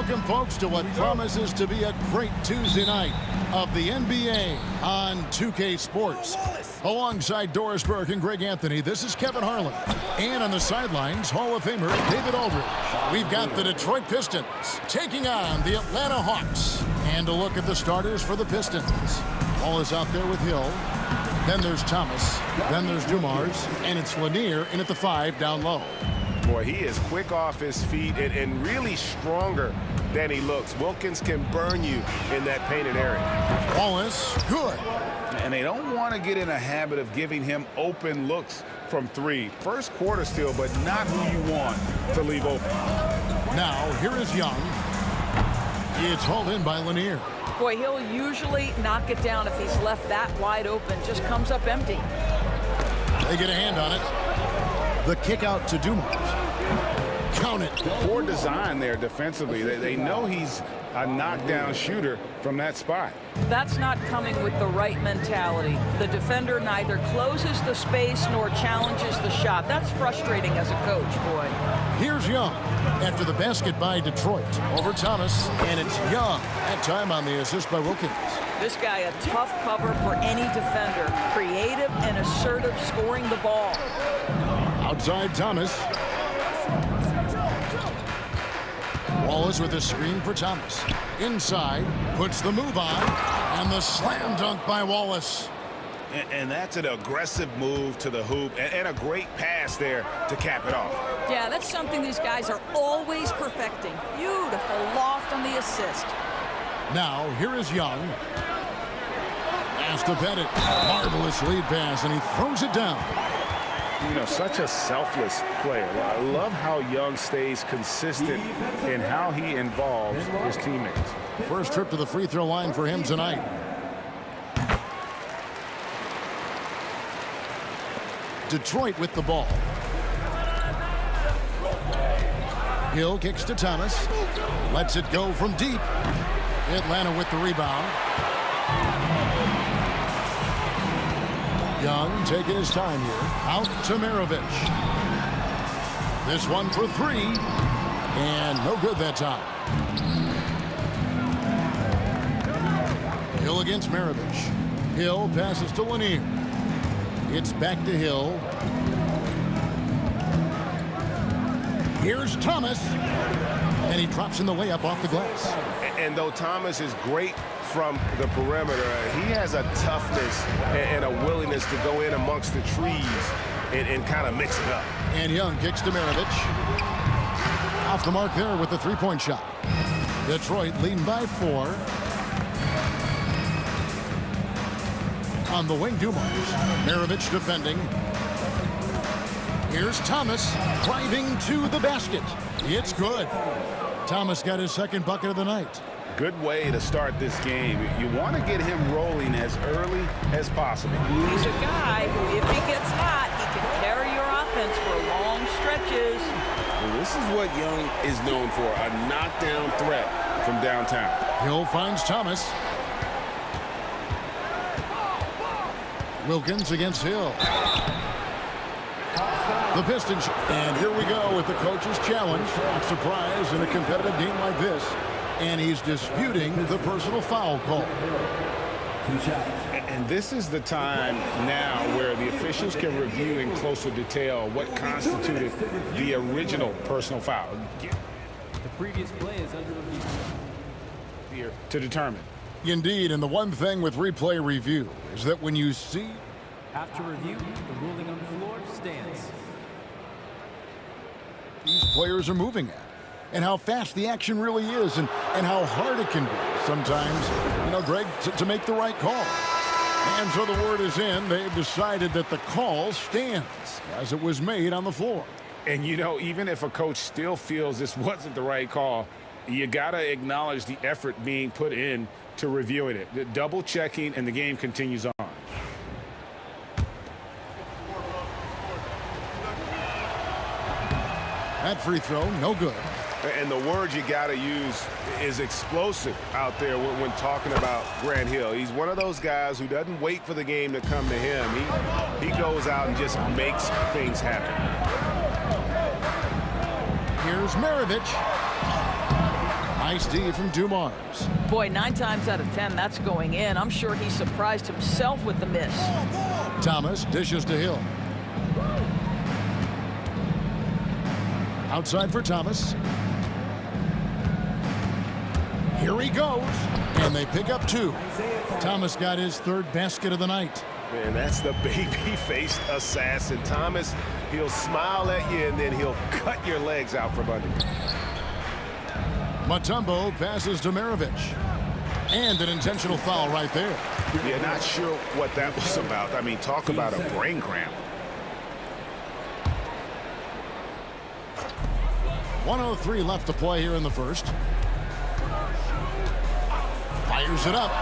Welcome, folks, to what promises to be a great Tuesday night of the NBA on 2K Sports. Alongside Doris Burke and Greg Anthony, this is Kevin Harlan. And on the sidelines, Hall of Famer David Aldridge. We've got the Detroit Pistons taking on the Atlanta Hawks. And a look at the starters for the Pistons. Ball is out there with Hill. Then there's Thomas. Then there's Dumars. And it's Lanier in at the 5 down low. Boy, he is quick off his feet and really stronger than he looks. Wilkins can burn you in that painted area. Wallace, good. And they don't want to get in a habit of giving him open looks from 3. First quarter still, but not who you want to leave open. Now, here is Young. It's hauled in by Lanier. Boy, he'll usually knock it down if he's left that wide open. Just comes up empty. They get a hand on it. The kick out to Dumars. Count it. Poor design there defensively. They know he's a knockdown shooter from that spot. That's not coming with the right mentality. The defender neither closes the space nor challenges the shot. That's frustrating as a coach, boy. Here's Young after the basket by Detroit. Over Thomas, and it's Young. That time on the assist by Wilkins. This guy a tough cover for any defender. Creative and assertive scoring the ball. Outside Thomas. Wallace with a screen for Thomas. Inside, puts the move on, and the slam dunk by Wallace. And that's an aggressive move to the hoop and a great pass there to cap it off. Yeah, that's something these guys are always perfecting. Beautiful loft on the assist. Now, here is Young. Pass to Pettit. Marvelous lead pass, and he throws it down. You know, such a selfless player. I love how Young stays consistent in how he involves his teammates. First trip to the free throw line for him tonight. Detroit with the ball. Hill kicks to Thomas. Lets it go from deep. Atlanta with the rebound. Young taking his time here. Out to Maravich. This one for 3. And no good that time. Hill against Maravich. Hill passes to Lanier. It's back to Hill. Here's Thomas. And he drops in the layup off the glass. And though Thomas is great from the perimeter, he has a toughness and a willingness to go in amongst the trees and kind of mix it up. And Young kicks to Maravich. Off the mark there with the three-point shot. Detroit leading by 4. On the wing, Dumars. Maravich defending. Here's Thomas driving to the basket. It's good. Thomas got his second bucket of the night. Good way to start this game. You want to get him rolling as early as possible. He's a guy who, if he gets hot, he can carry your offense for long stretches. And this is what Young is known for, a knockdown threat from downtown. Hill finds Thomas. Wilkins against Hill. The Pistons. And here we go with the coach's challenge. Not surprise in a competitive game like this. And he's disputing the personal foul call. And this is the time now where the officials can review in closer detail what constituted the original personal foul. The previous play is under review. Here to determine. Indeed, and the one thing with replay review is that when you see... After review, the ruling on the floor stands. These players are moving at, and how fast the action really is, and how hard it can be sometimes, you know, Greg, to make the right call. And so the word is in. They've decided that the call stands as it was made on the floor. And, you know, even if a coach still feels this wasn't the right call, you got to acknowledge the effort being put in to reviewing it. The double checking, and the game continues on. That free throw, no good. And the word you got to use is explosive out there when talking about Grant Hill. He's one of those guys who doesn't wait for the game to come to him. He goes out and just makes things happen. Here's Maravich. Nice D from Dumars. Boy, 9 times out of 10, that's going in. I'm sure he surprised himself with the miss. Thomas dishes to Hill. Outside for Thomas. Here he goes. And they pick up 2. Thomas got his 3rd basket of the night. Man, that's the baby-faced assassin. Thomas, he'll smile at you, and then he'll cut your legs out from under. Mutombo passes to Maravich. And an intentional foul right there. Yeah, not sure what that was about. I mean, talk about a brain cramp. 1:03 left to play here in the first. Fires it up.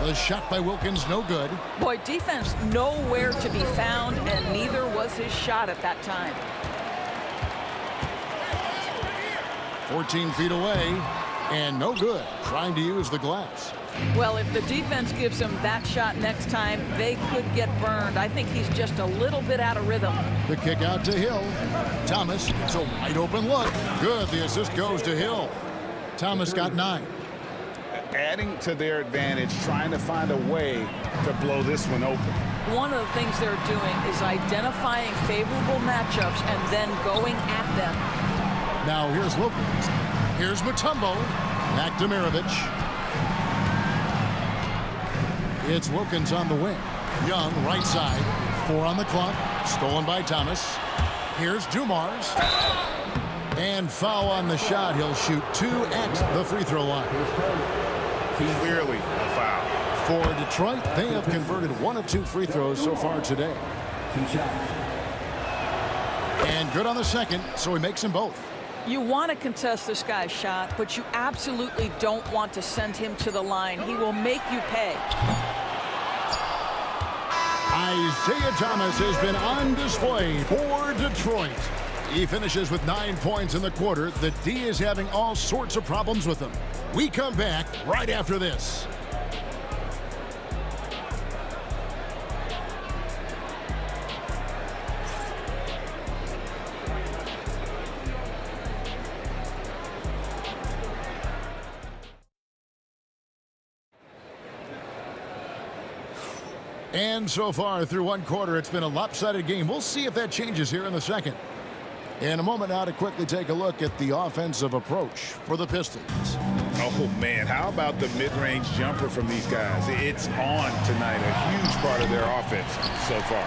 The shot by Wilkins, no good. Boy, defense nowhere to be found, and neither was his shot at that time. 14 feet away, and no good. Trying to use the glass. Well, if the defense gives him that shot next time, they could get burned. I think he's just a little bit out of rhythm. The kick out to Hill. Thomas, it's a wide open look. Good, the assist goes to Hill. Thomas got 9. Adding to their advantage, trying to find a way to blow this one open. One of the things they're doing is identifying favorable matchups and then going at them. Now here's Wilkins. Here's Mutombo. Back to Maravich. It's Wilkins on the wing. Young, right side. 4 on the clock. Stolen by Thomas. Here's Dumars. And foul on the shot. He'll shoot 2 at the free throw line. Clearly a foul. For Detroit, they have converted 1 of 2 free throws so far today. And good on the second, so he makes them both. You want to contest this guy's shot, but you absolutely don't want to send him to the line. He will make you pay. Isaiah Thomas has been on display for Detroit. He finishes with 9 points in the quarter. The D is having all sorts of problems with him. We come back right after this. And so far through one quarter, it's been a lopsided game. We'll see if that changes here in the second. In a moment now to quickly take a look at the offensive approach for the Pistons. Oh, man, how about the mid-range jumper from these guys? It's on tonight, a huge part of their offense so far.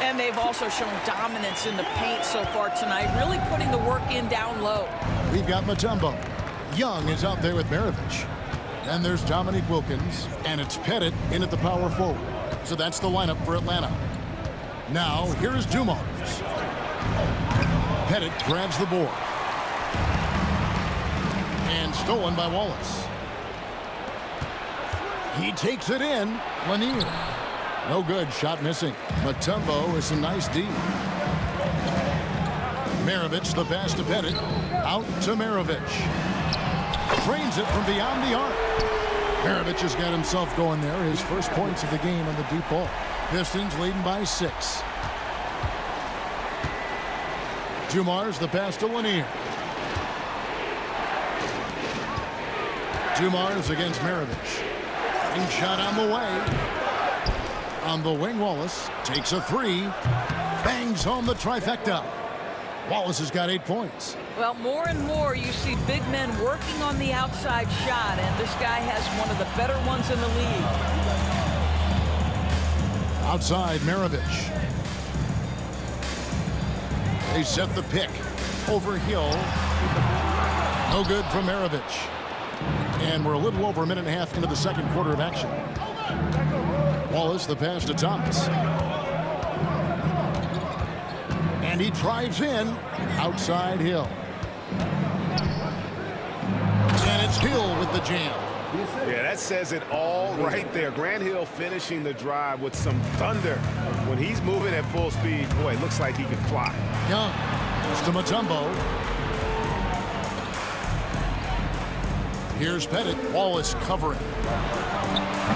And they've also shown dominance in the paint so far tonight, really putting the work in down low. We've got Mutombo. Young is out there with Maravich. Then there's Dominique Wilkins, and it's Pettit in at the power forward. So that's the lineup for Atlanta. Now, here is Dumars. Pettit grabs the board. And stolen by Wallace. He takes it in. Lanier. No good. Shot missing. Mutombo is a nice D. Maravich, the pass to Pettit. Out to Maravich. Trains it from beyond the arc. Maravich has got himself going there. His first points of the game on the deep ball. Pistons leading by 6. Dumars, the pass to Lanier. Dumars against Maravich. And shot on the way. On the wing, Wallace takes a 3. Bangs home the trifecta. Wallace has got 8 points. Well, more and more you see big men working on the outside shot, and this guy has one of the better ones in the league. Outside, Maravich. They set the pick. Over Hill. No good from Maravich. And we're a little over a minute and a half into the second quarter of action. Wallace, the pass to Thomas. And he drives in. Outside Hill. And it's Hill with the jam. Yeah, that says it all right there. Grant Hill finishing the drive with some thunder. When he's moving at full speed, boy, it looks like he can fly. Young. It's to Mutombo. Here's Pettit. Wallace covering.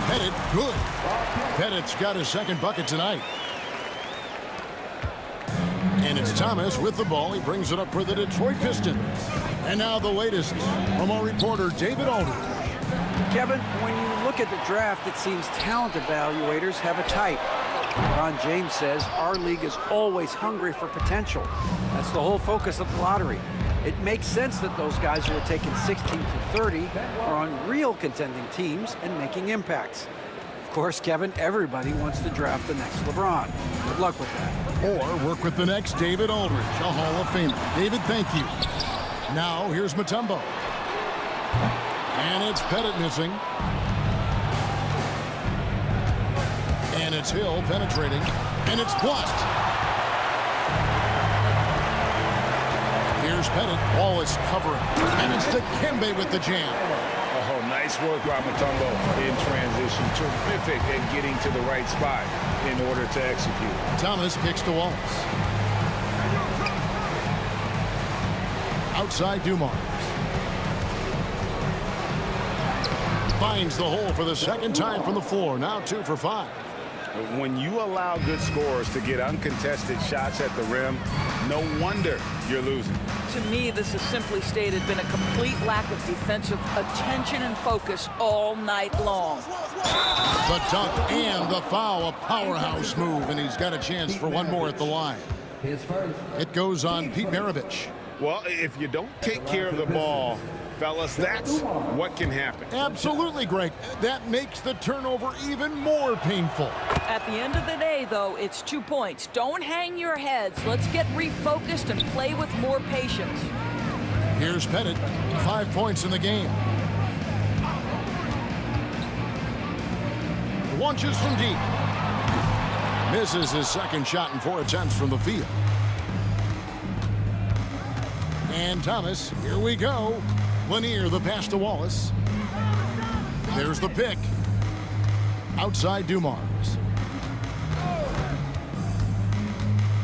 Pettit, good. Pettit's got his second bucket tonight. And it's Thomas with the ball. He brings it up for the Detroit Pistons. And now the latest from our reporter, David Aldridge. Kevin, when you look at the draft, it seems talent evaluators have a type. LeBron James says our league is always hungry for potential. That's the whole focus of the lottery. It makes sense that those guys who are taken 16 to 30 are on real contending teams and making impacts. Of course, Kevin, everybody wants to draft the next LeBron. Good luck with that. Or work with the next David Aldridge, a Hall of Famer. David, thank you. Now, here's Mutombo. And it's Pettit missing. And it's Hill penetrating. And it's blocked. Here's Pettit. Wallace covering. And it's Dikembe with the jam. Oh, nice work by Mutombo in transition. Terrific at getting to the right spot in order to execute. Thomas kicks to Wallace. Outside Dumars. Finds the hole for the second time from the floor. Now 2 for 5. When you allow good scorers to get uncontested shots at the rim, no wonder you're losing. To me, this has simply stated been a complete lack of defensive attention and focus all night long. The dunk and the foul, a powerhouse move, and he's got a chance for one more at the line. It goes on Pete Maravich. Well, if you don't take care of the ball, fellas, that's what can happen. Absolutely, Greg. That makes the turnover even more painful. At the end of the day, though, it's 2 points. Don't hang your heads. Let's get refocused and play with more patience. Here's Pettit. 5 points in the game. Launches from deep. Misses his second shot in 4 attempts from the field. And Thomas, here we go. Lanier, the pass to Wallace. There's the pick. Outside Dumars.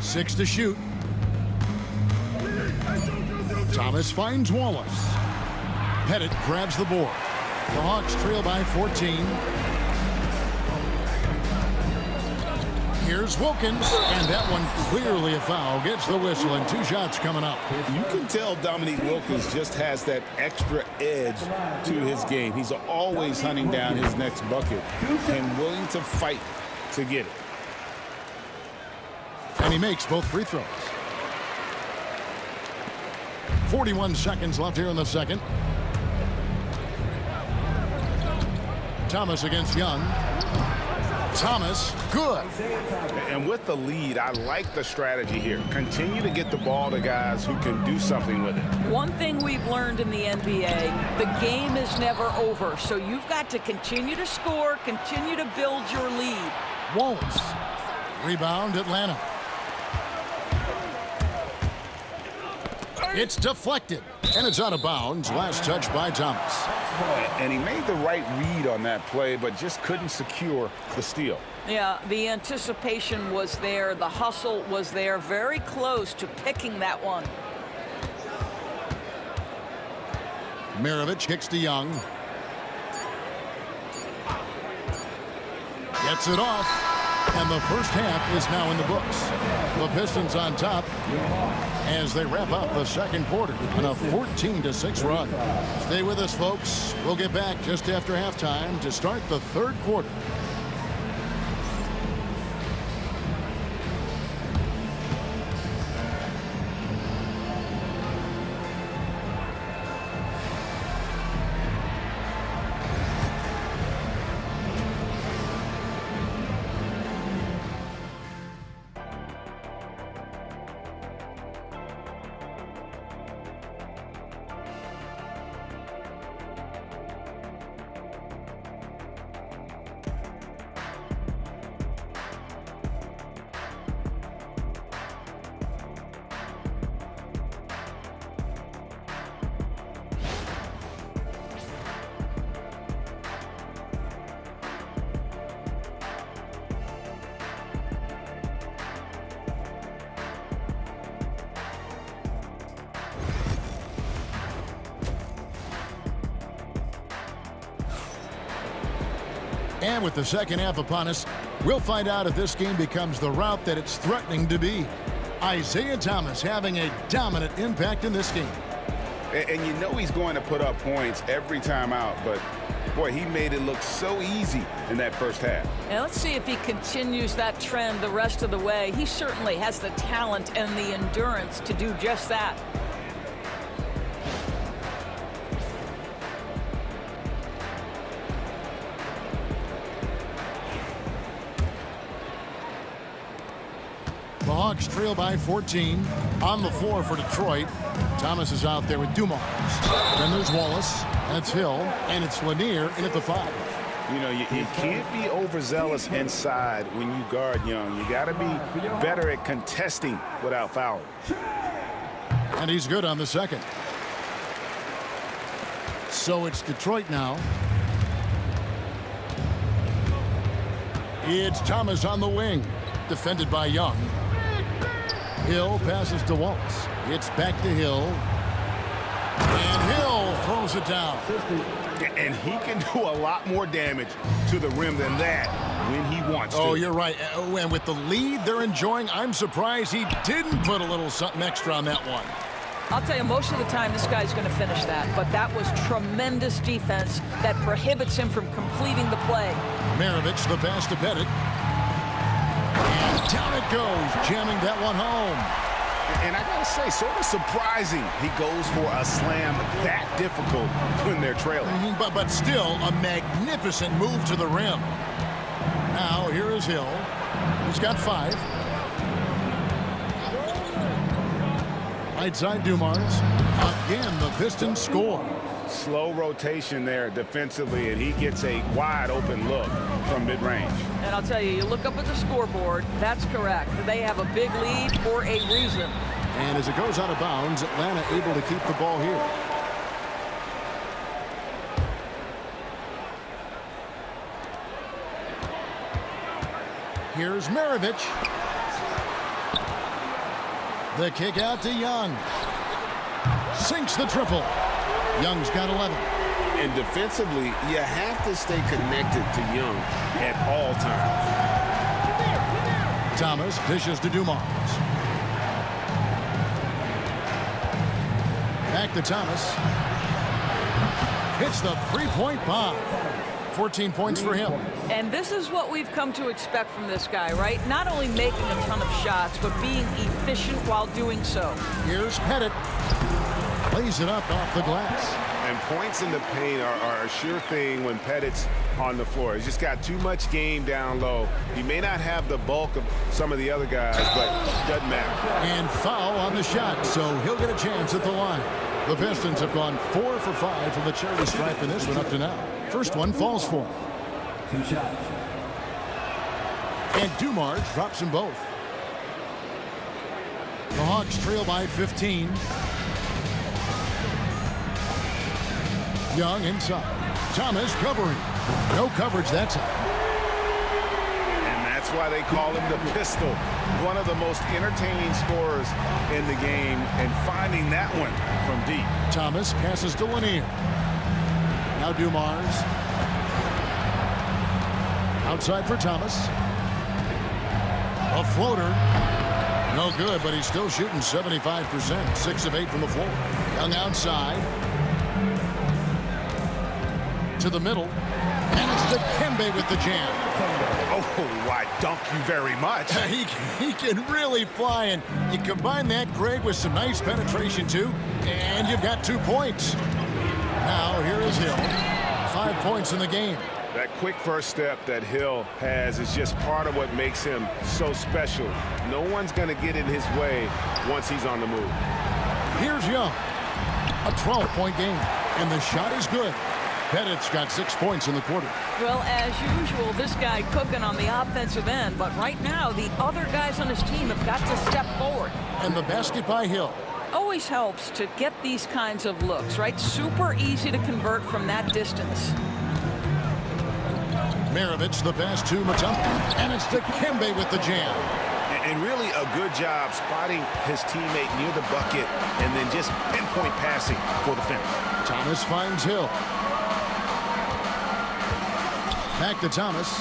6 to shoot. Thomas finds Wallace. Pettit grabs the board. The Hawks trail by 14. Here's Wilkins, and that one clearly a foul. Gets the whistle, and 2 shots coming up. You can tell Dominique Wilkins just has that extra edge to his game. He's always hunting down his next bucket and willing to fight to get it. And he makes both free throws. 41 seconds left here in the second. Thomas against Young. Thomas, good. And with the lead, I like the strategy here. Continue to get the ball to guys who can do something with it. One thing we've learned in the NBA, the game is never over. So you've got to continue to score, continue to build your lead. Wallace. Rebound, Atlanta. It's deflected, and it's out of bounds. Last touch by Thomas. And he made the right read on that play, but just couldn't secure the steal. Yeah, the anticipation was there. The hustle was there. Very close to picking that one. Maravich kicks to Young. Gets it off. And the first half is now in the books. The Pistons on top as they wrap up the second quarter in a 14-6 run. Stay with us, folks. We'll get back just after halftime to start the third quarter. And with the second half upon us, we'll find out if this game becomes the route that it's threatening to be. Isaiah Thomas having a dominant impact in this game. And you know he's going to put up points every time out, but boy, he made it look so easy in that first half. And let's see if he continues that trend the rest of the way. He certainly has the talent and the endurance to do just that. The Hawks trail by 14. On the floor for Detroit. Thomas is out there with Dumars. Then there's Wallace. That's Hill. And it's Lanier in at the 5. You know, you can't be overzealous inside when you guard Young. You got to be better at contesting without fouling. And he's good on the second. So it's Detroit now. It's Thomas on the wing. Defended by Young. Hill passes to Wallace. It's back to Hill. And Hill throws it down. And he can do a lot more damage to the rim than that when he wants to. Oh, you're right. And with the lead they're enjoying, I'm surprised he didn't put a little something extra on that one. I'll tell you, most of the time this guy's going to finish that, but that was tremendous defense that prohibits him from completing the play. Maravich, the pass to Pettit. And down it goes, jamming that one home. And I gotta say, sort of surprising he goes for a slam that difficult when they're trailing. But still a magnificent move to the rim. Now here is Hill. He's got 5. Right side Dumars. Again, the Pistons score. Slow rotation there defensively, and he gets a wide open look from mid-range. And I'll tell you, you look up at the scoreboard, that's correct. They have a big lead for a reason. And as it goes out of bounds, Atlanta able to keep the ball here. Here's Maravich. The kick out to Young. Sinks the triple. Young's got 11. And defensively, you have to stay connected to Young at all times. Thomas dishes to Dumars. Back to Thomas. Hits the three-point bomb. 14 points for him. And this is what we've come to expect from this guy, right? Not only making a ton of shots, but being efficient while doing so. Here's Pettit. Lays it up off the glass. And points in the paint are a sure thing when Pettit's on the floor. He's just got too much game down low. He may not have the bulk of some of the other guys, but it doesn't matter. And foul on the shot, so he'll get a chance at the line. The Pistons have gone 4 for 5 from the charity stripe in this one up to now. First one falls for him. 2 shots. And Dumars drops them both. The Hawks trail by 15. Young inside. Thomas covering. No coverage that time. And that's why they call him the pistol. One of the most entertaining scorers in the game, and finding that one from deep. Thomas passes to Lanier. Now Dumars. Outside for Thomas. A floater. No good, but he's still shooting 75%. 6 of 8 from the floor. Young outside. To the middle. And it's Dikembe with the jam. Oh, why, dunk you very much. He can really fly, and you combine that, Greg, with some nice penetration, too, and you've got 2 points. Now, here is Hill. 5 points in the game. That quick first step that Hill has is just part of what makes him so special. No one's going to get in his way once he's on the move. Here's Young. A 12-point game, and the shot is good. Pettit's got 6 points in the quarter. Well, as usual, this guy cooking on the offensive end, but right now the other guys on his team have got to step forward. And the basket by Hill. Always helps to get these kinds of looks, right? Super easy to convert from that distance. Maravich, the pass to Mutombo, and it's Dikembe with the jam. And really a good job spotting his teammate near the bucket and then just pinpoint passing for the finish. Thomas finds Hill. Back to Thomas.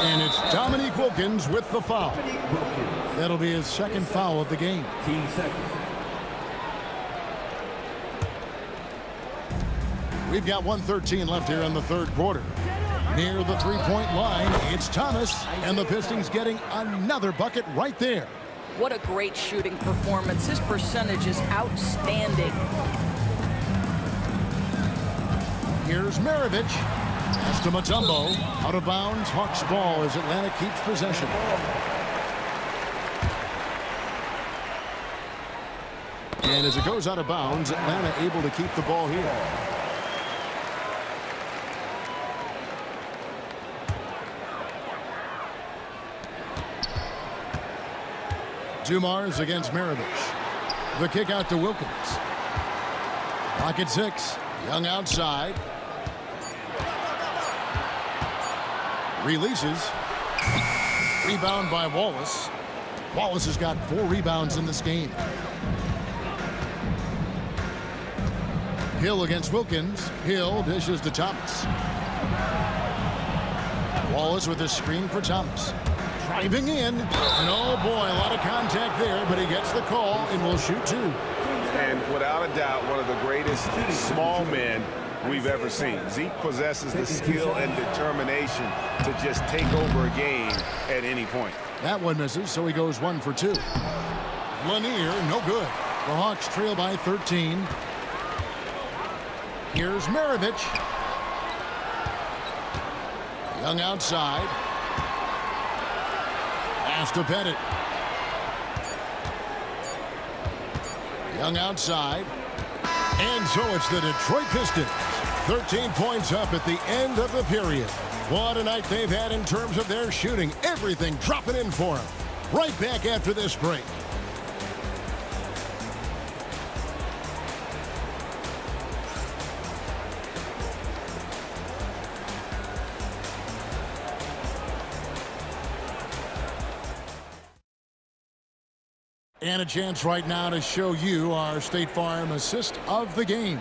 And it's Dominique Wilkins with the foul. That'll be his second foul of the game. 15 seconds. We've got 1:13 left here in the third quarter. Near the three-point line, it's Thomas, and the Pistons getting another bucket right there. What a great shooting performance. His percentage is outstanding. Here's Maravich. Pass to Mutombo. Out of bounds. Hawks ball as Atlanta keeps possession. And as it goes out of bounds, Atlanta able to keep the ball here. Dumars against Maravich. The kick out to Wilkins. Pocket 6. Young outside. Releases. Rebound by Wallace. Wallace has got 4 rebounds in this game. Hill against Wilkins. Hill dishes to Thomas. Wallace with a screen for Thomas. Driving in, and oh boy, a lot of contact there, but he gets the call and will shoot 2. And without a doubt, one of the greatest small men we've ever seen. Zeke possesses the skill and determination to just take over a game at any point. That one misses, so he goes 1 for 2. Lanier, no good. The Hawks trail by 13. Here's Maravich. Young outside. Pass to Pettit. Young outside. And so it's the Detroit Pistons. 13 points up at the end of the period. What a night they've had in terms of their shooting. Everything dropping in for them. Right back after this break. And a chance right now to show you our State Farm assist of the game.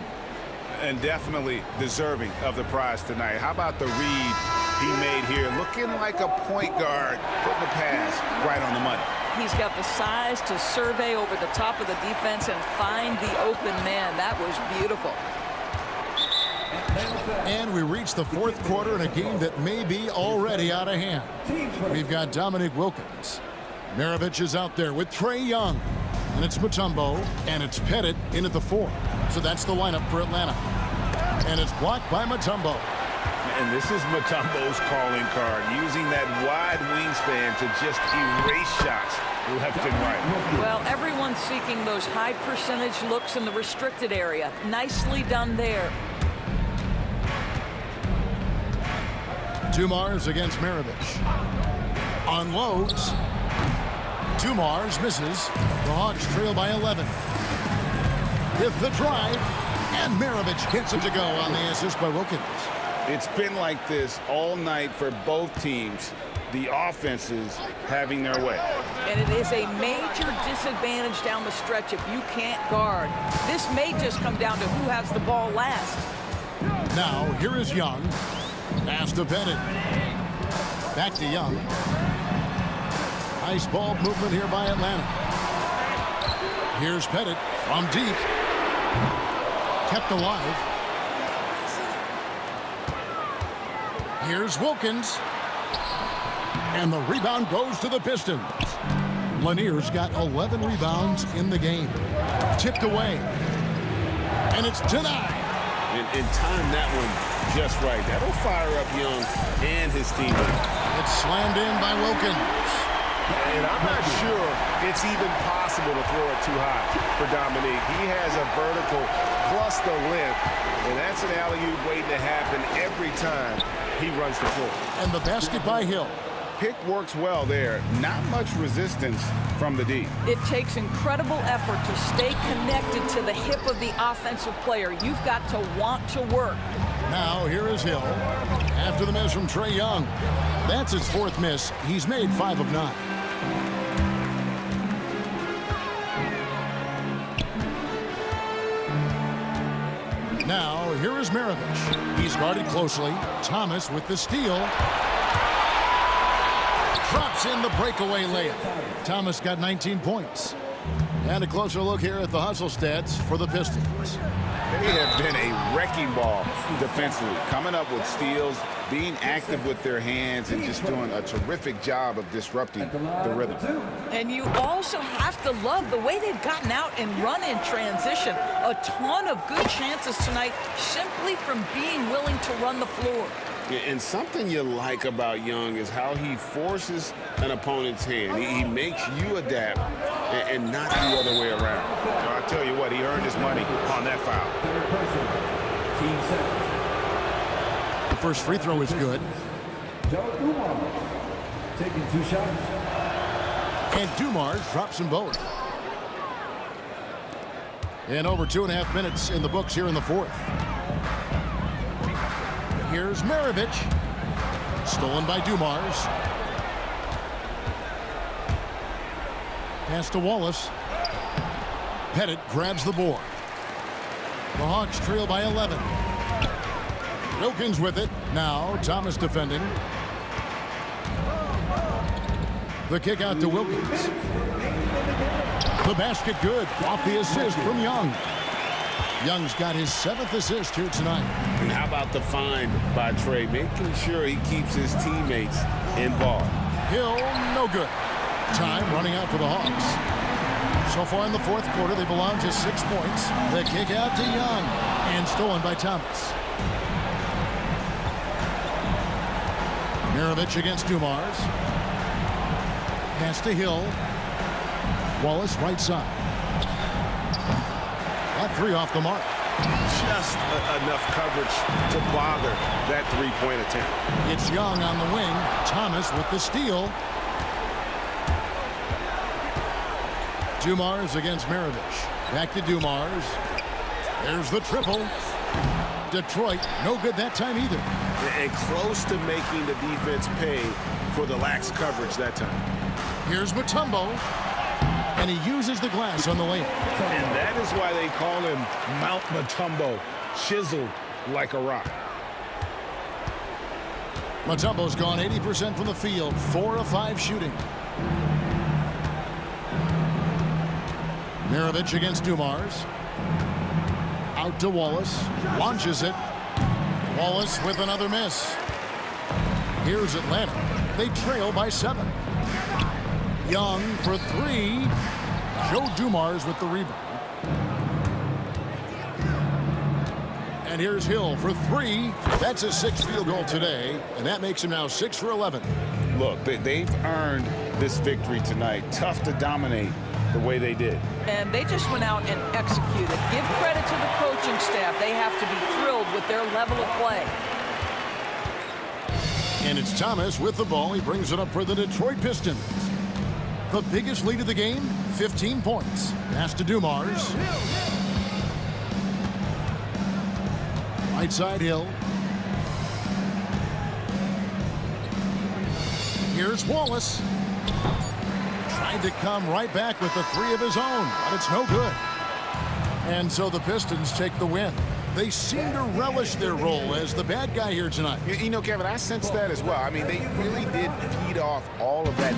And definitely deserving of the prize tonight. How about the read he made here? Looking like a point guard, putting the pass right on the money. He's got the size to survey over the top of the defense and find the open man. That was beautiful. And we reach the fourth quarter in a game that may be already out of hand. We've got Dominique Wilkins. Maravich is out there with Trae Young. And it's Mutombo, and it's Pettit in at the 4. So that's the lineup for Atlanta. And it's blocked by Mutombo. And this is Mutombo's calling card, using that wide wingspan to just erase shots left and right. Well, everyone's seeking those high percentage looks in the restricted area. Nicely done there. Dumars against Maravich. Unloads. Dumars misses. The Hawks trail by 11. With the drive, and Maravich gets it to go on the assist by Wilkins. It's been like this all night for both teams. The offenses having their way. And it is a major disadvantage down the stretch if you can't guard. This may just come down to who has the ball last. Now, here is Young. Pass to Pettit. Back to Young. Nice ball movement here by Atlanta. Here's Pettit from deep. Kept alive. Here's Wilkins. And the rebound goes to the Pistons. Lanier's got 11 rebounds in the game. Tipped away. And it's denied. And time that one just right. That'll fire up Young and his teammate. It's slammed in by Wilkins. And I'm not sure it's even possible to throw it too high for Dominique. He has a vertical plus the length, and that's an alley-oop waiting to happen every time he runs the floor. And the basket by Hill. Pick works well there. Not much resistance from the D. It takes incredible effort to stay connected to the hip of the offensive player. You've got to want to work. Now here is Hill. After the miss from Trae Young. That's his 4th miss. He's made 5 of 9. Now, here is Maravich. He's guarded closely. Thomas with the steal. Drops in the breakaway layup. Thomas got 19 points. And a closer look here at the hustle stats for the Pistons. They have been a wrecking ball defensively, coming up with steals, being active with their hands, and just doing a terrific job of disrupting the rhythm. And you also have to love the way they've gotten out and run in transition. A ton of good chances tonight simply from being willing to run the floor. And something you like about Young is how he forces an opponent's hand. He makes you adapt and not the other way around. I'll tell you what, he earned his money on that foul. The first free throw is good. Taking 2 shots. And Dumars drops them both. And over 2.5 minutes in the books here in the fourth. Here's Maravich. Stolen by Dumars. Pass to Wallace. Pettit grabs the board. The Hawks trail by 11. Wilkins with it. Now Thomas defending. The kick out to Wilkins. The basket good. Off the assist from Young. Young's got his 7th assist here tonight. And how about the find by Trey, making sure he keeps his teammates involved. Hill, no good. Time running out for the Hawks. So far in the fourth quarter, they've allowed just 6 points. The kick out to Young, and stolen by Thomas. Maravich against Dumars. Pass to Hill. Wallace right side. That 3 off the mark. Just enough coverage to bother that three-point attempt. It's Young on the wing. Thomas with the steal. Dumars against Maravich. Back to Dumars. There's the triple. Detroit, no good that time either. And close to making the defense pay for the lax coverage that time. Here's Mutombo. And he uses the glass on the layup. And that is why they call him Mount Mutombo, chiseled like a rock. Mutombo's gone 80% from the field, 4 of 5 shooting. Maravich against Dumars. Out to Wallace. Launches it. Wallace with another miss. Here's Atlanta. They trail by 7. Young for 3. Joe Dumars with the rebound. And here's Hill for 3. That's his 6th field goal today, and that makes him now 6 for 11. Look, they've earned this victory tonight. Tough to dominate the way they did. And they just went out and executed. Give credit to the coaching staff. They have to be thrilled with their level of play. And it's Thomas with the ball. He brings it up for the Detroit Pistons. The biggest lead of the game, 15 points. Pass to Dumars. Right side Hill. Here's Wallace. Tried to come right back with the 3 of his own, but it's no good. And so the Pistons take the win. They seem to relish their role as the bad guy here tonight. You know, Kevin, I sense that as well. I mean, they really did feed off all of that.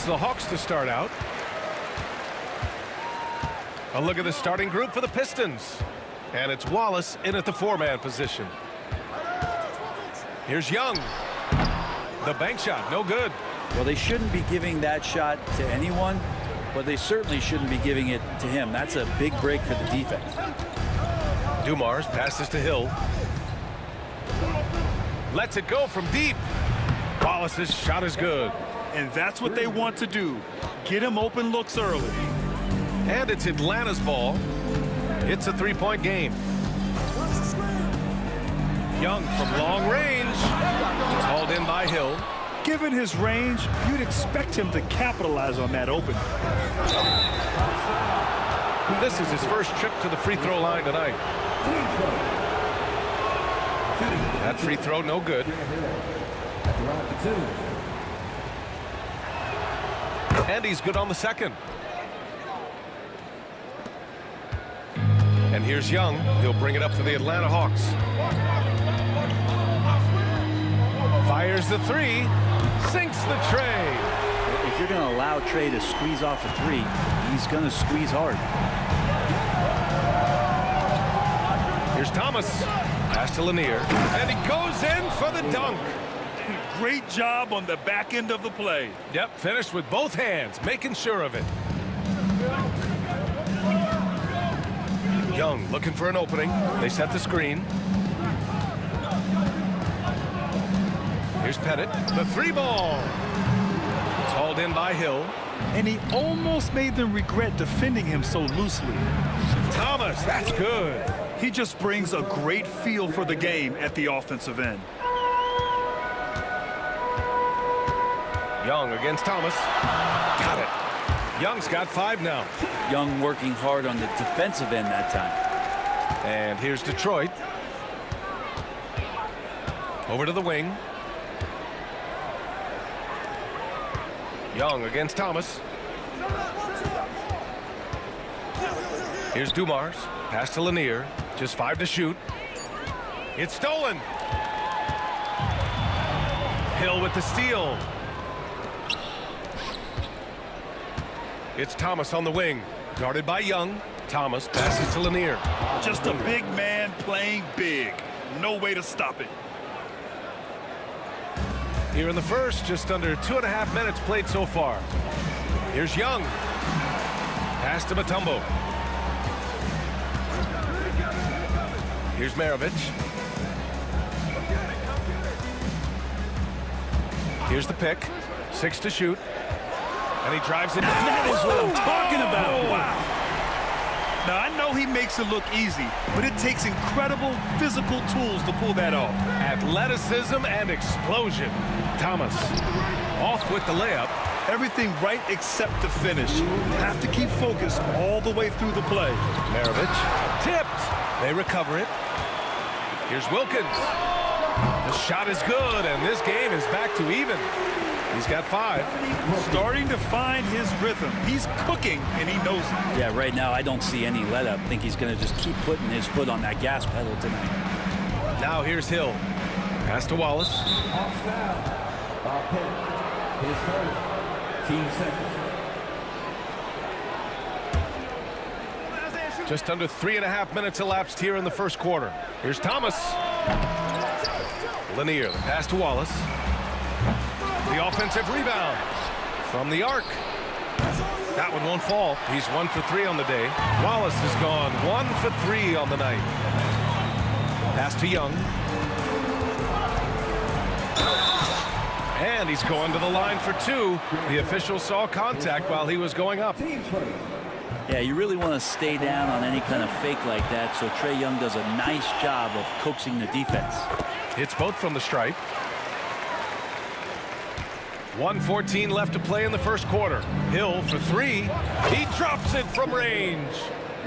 It's the Hawks to start out. A look at the starting group for the Pistons. And it's Wallace in at the 4-man position. Here's Young. The bank shot, no good. Well, they shouldn't be giving that shot to anyone, but they certainly shouldn't be giving it to him. That's a big break for the defense. Dumars passes to Hill. Lets it go from deep. Wallace's shot is good. And that's what they want to do. Get him open looks early. And it's Atlanta's ball. It's a 3-point game. Young from long range. Hauled in by Hill. Given his range, you'd expect him to capitalize on that open. This is his first trip to the free throw line tonight. That free throw no good. And he's good on the second. And here's Young. He'll bring it up for the Atlanta Hawks. Fires the three. Sinks the tray. If you're going to allow Trey to squeeze off a three, he's going to squeeze hard. Here's Thomas. Pass to Lanier. And he goes in for the dunk. Great job on the back end of the play. Yep, finished with both hands, making sure of it. Young looking for an opening. They set the screen. Here's Pettit. The 3-ball. It's hauled in by Hill. And he almost made them regret defending him so loosely. Thomas, that's good. He just brings a great feel for the game at the offensive end. Young against Thomas. Got it. Young's got 5 now. Young working hard on the defensive end that time. And here's Detroit. Over to the wing. Young against Thomas. Here's Dumars. Pass to Lanier. Just 5 to shoot. It's stolen. Hill with the steal. It's Thomas on the wing. Guarded by Young. Thomas passes to Lanier. Just a big man playing big. No way to stop it. Here in the first, just under 2.5 minutes played so far. Here's Young. Pass to Mutombo. Here's Maravich. Here's the pick. 6 to shoot. And he drives it. That is what I'm talking about. Wow. Now, I know he makes it look easy, but it takes incredible physical tools to pull that off. Athleticism and explosion. Thomas off with the layup. Everything right except the finish. Have to keep focused all the way through the play. Maravich tipped. They recover it. Here's Wilkins. The shot is good, and this game is back to even. He's got 5. Starting to find his rhythm. He's cooking, and he knows it. Yeah, right now I don't see any let-up. I think he's going to just keep putting his foot on that gas pedal tonight. Now here's Hill. Pass to Wallace. Just under 3.5 minutes elapsed here in the first quarter. Here's Thomas. Lanier, the pass to Wallace. The offensive rebound from the arc. That one won't fall. He's 1 for 3 on the day. Wallace has gone 1 for 3 on the night. Pass to Young. And he's going to the line for 2. The official saw contact while he was going up. Yeah, you really want to stay down on any kind of fake like that, so Trae Young does a nice job of coaxing the defense. Hits both from the stripe. 1:14 left to play in the first quarter. Hill for 3. He drops it from range.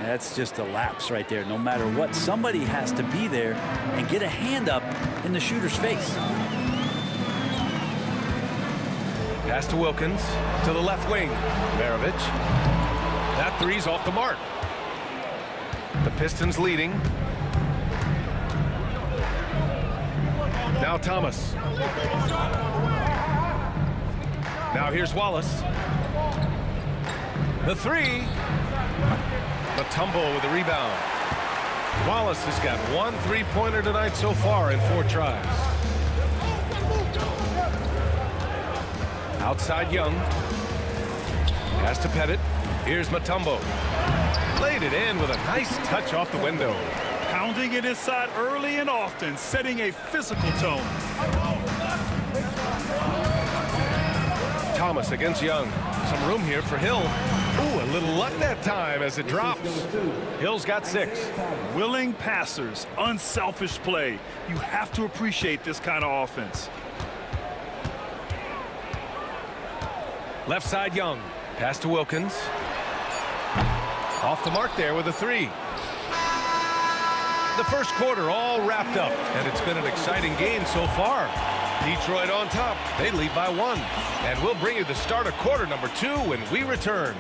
That's just a lapse right there. No matter what, somebody has to be there and get a hand up in the shooter's face. Pass to Wilkins. To the left wing. Maravich. That 3's off the mark. The Pistons leading. Now Thomas. Now here's Wallace. The three. Mutombo with the rebound. Wallace has got 1 3-pointer tonight so far in 4 tries. Outside Young. Pass to Pettit. Here's Mutombo. Laid it in with a nice touch off the window. Pounding it inside early and often, setting a physical tone. Thomas against Young. Some room here for Hill. Ooh, a little luck that time as it drops. Hill's got 6. Willing passers, unselfish play. You have to appreciate this kind of offense. Left side Young. Pass to Wilkins. Off the mark there with a 3. The first quarter all wrapped up, and it's been an exciting game so far. Detroit on top. They lead by 1. And we'll bring you the start of quarter number 2 when we return.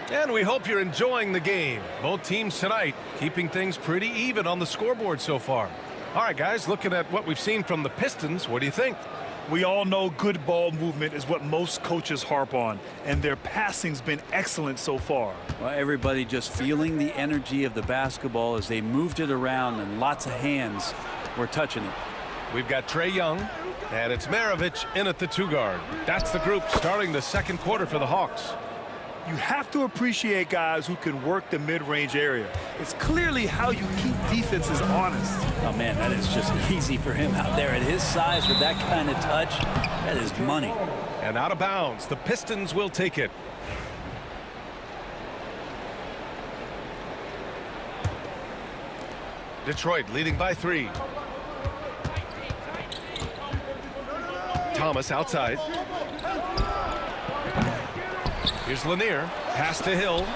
And we hope you're enjoying the game. Both teams tonight keeping things pretty even on the scoreboard so far. All right, guys, looking at what we've seen from the Pistons, what do you think? We all know good ball movement is what most coaches harp on, and their passing's been excellent so far. Well, everybody just feeling the energy of the basketball as they moved it around, and lots of hands were touching it. We've got Trae Young, and it's Maravich in at the 2 guard. That's the group starting the second quarter for the Hawks. You have to appreciate guys who can work the mid-range area. It's clearly how you keep defenses honest. Oh, man, that is just easy for him out there at his size with that kind of touch. That is money. And out of bounds, the Pistons will take it. Detroit leading by 3. Thomas outside. Here's Lanier. Pass to Hill.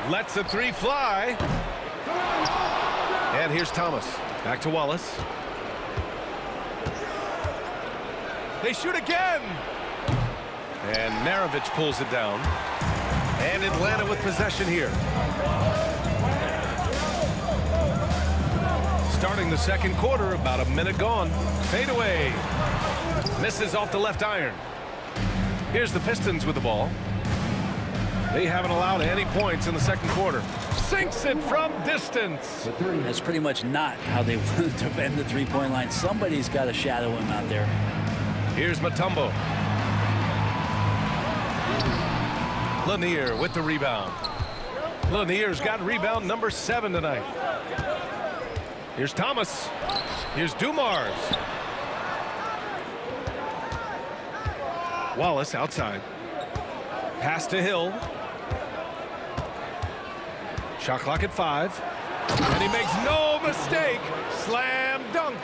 Lets the 3 fly. And here's Thomas. Back to Wallace. They shoot again. And Maravich pulls it down. And Atlanta with possession here. Starting the second quarter, about a minute gone. Fade away. Misses off the left iron. Here's the Pistons with the ball. They haven't allowed any points in the second quarter. Sinks it from distance. That's pretty much not how they want to defend the 3-point line. Somebody's got to shadow him out there. Here's Mutombo. Lanier with the rebound. Lanier's got rebound number 7 tonight. Here's Thomas. Here's Dumars. Wallace outside. Pass to Hill. Shot clock at 5. And he makes no mistake. Slam dunk.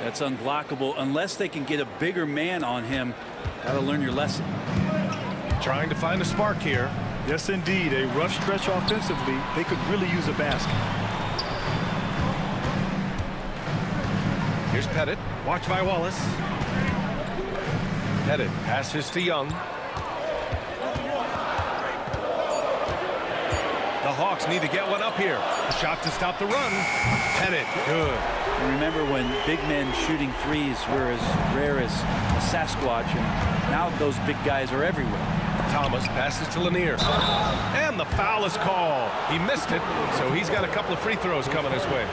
That's unblockable unless they can get a bigger man on him. Got to learn your lesson. Trying to find a spark here. Yes, indeed. A rough stretch offensively. They could really use a basket. Here's Pettit. Watched by Wallace. Pettit passes to Young. The Hawks need to get one up here. A shot to stop the run. Pettit, good. And remember when big men shooting threes were as rare as a Sasquatch, and now those big guys are everywhere. Thomas passes to Lanier. And the foul is called. He missed it, so he's got a couple of free throws coming his way.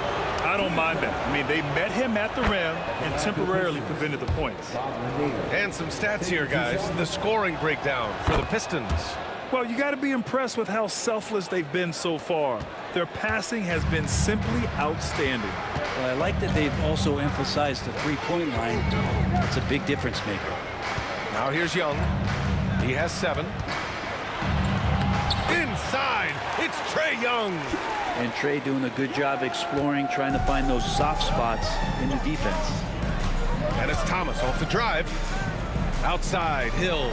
I don't mind that. I mean, they met him at the rim and temporarily prevented the points. And some stats here, guys. The scoring breakdown for the Pistons. Well, you got to be impressed with how selfless they've been so far. Their passing has been simply outstanding. Well, I like that they've also emphasized the 3-point line. It's a big difference maker. Now here's Young. He has 7. Inside, it's Trae Young. And Trae doing a good job exploring, trying to find those soft spots in the defense. And it's Thomas off the drive. Outside, Hill.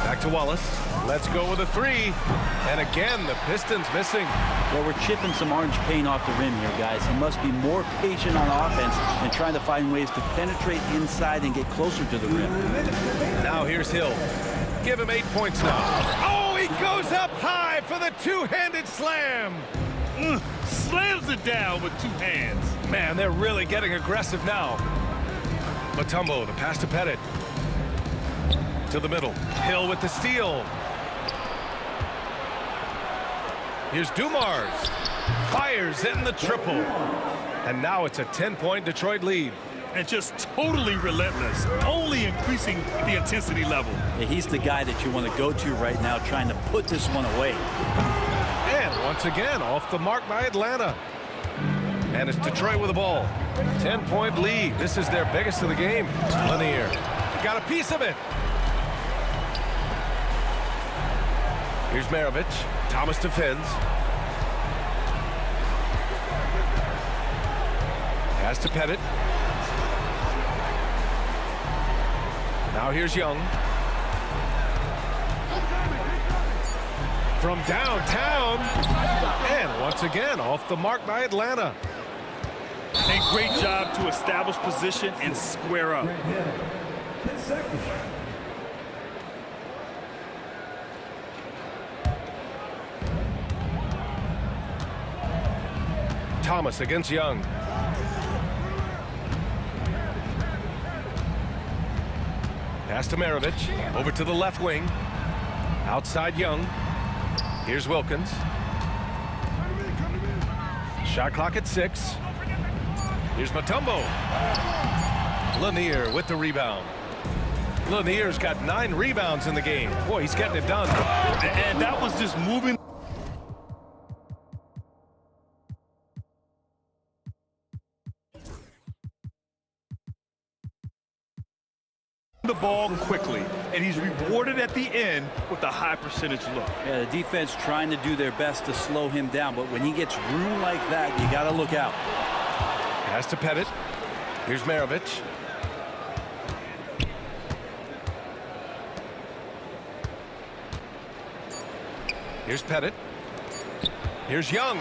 Back to Wallace. Let's go with a 3. And again, the Pistons missing. Well, we're chipping some orange paint off the rim here, guys. He must be more patient on offense and trying to find ways to penetrate inside and get closer to the rim. Now here's Hill. give him 8 points now. Oh, he goes up high for the two-handed slam. Slams it down with 2 hands. Man, they're really getting aggressive now. Mutombo, the pass to Pettit. To the middle. Hill with the steal. Here's Dumars. Fires in the triple. And now it's a 10-point Detroit lead. And just totally relentless, only increasing the intensity level. Yeah, he's the guy that you want to go to right now, trying to put this one away. And once again, off the mark by Atlanta. And it's Detroit with the ball. 10-point lead. This is their biggest of the game. Lanier got a piece of it. Here's Maravich. Thomas defends. Pass to Pettit. Now here's Young. From downtown. And once again, off the mark by Atlanta. A great job to establish position and square up. Thomas against Young. Pass to Maravich. Over to the left wing. Outside Young. Here's Wilkins. Shot clock at 6. Here's Mutombo. Lanier with the rebound. Lanier's got 9 rebounds in the game. Boy, he's getting it done. And that was just moving the ball quickly, and he's rewarded at the end with a high percentage look. Yeah, the defense trying to do their best to slow him down, but when he gets room like that, you got to look out. Pass to Pettit. Here's Maravich. Here's Pettit. Here's Young.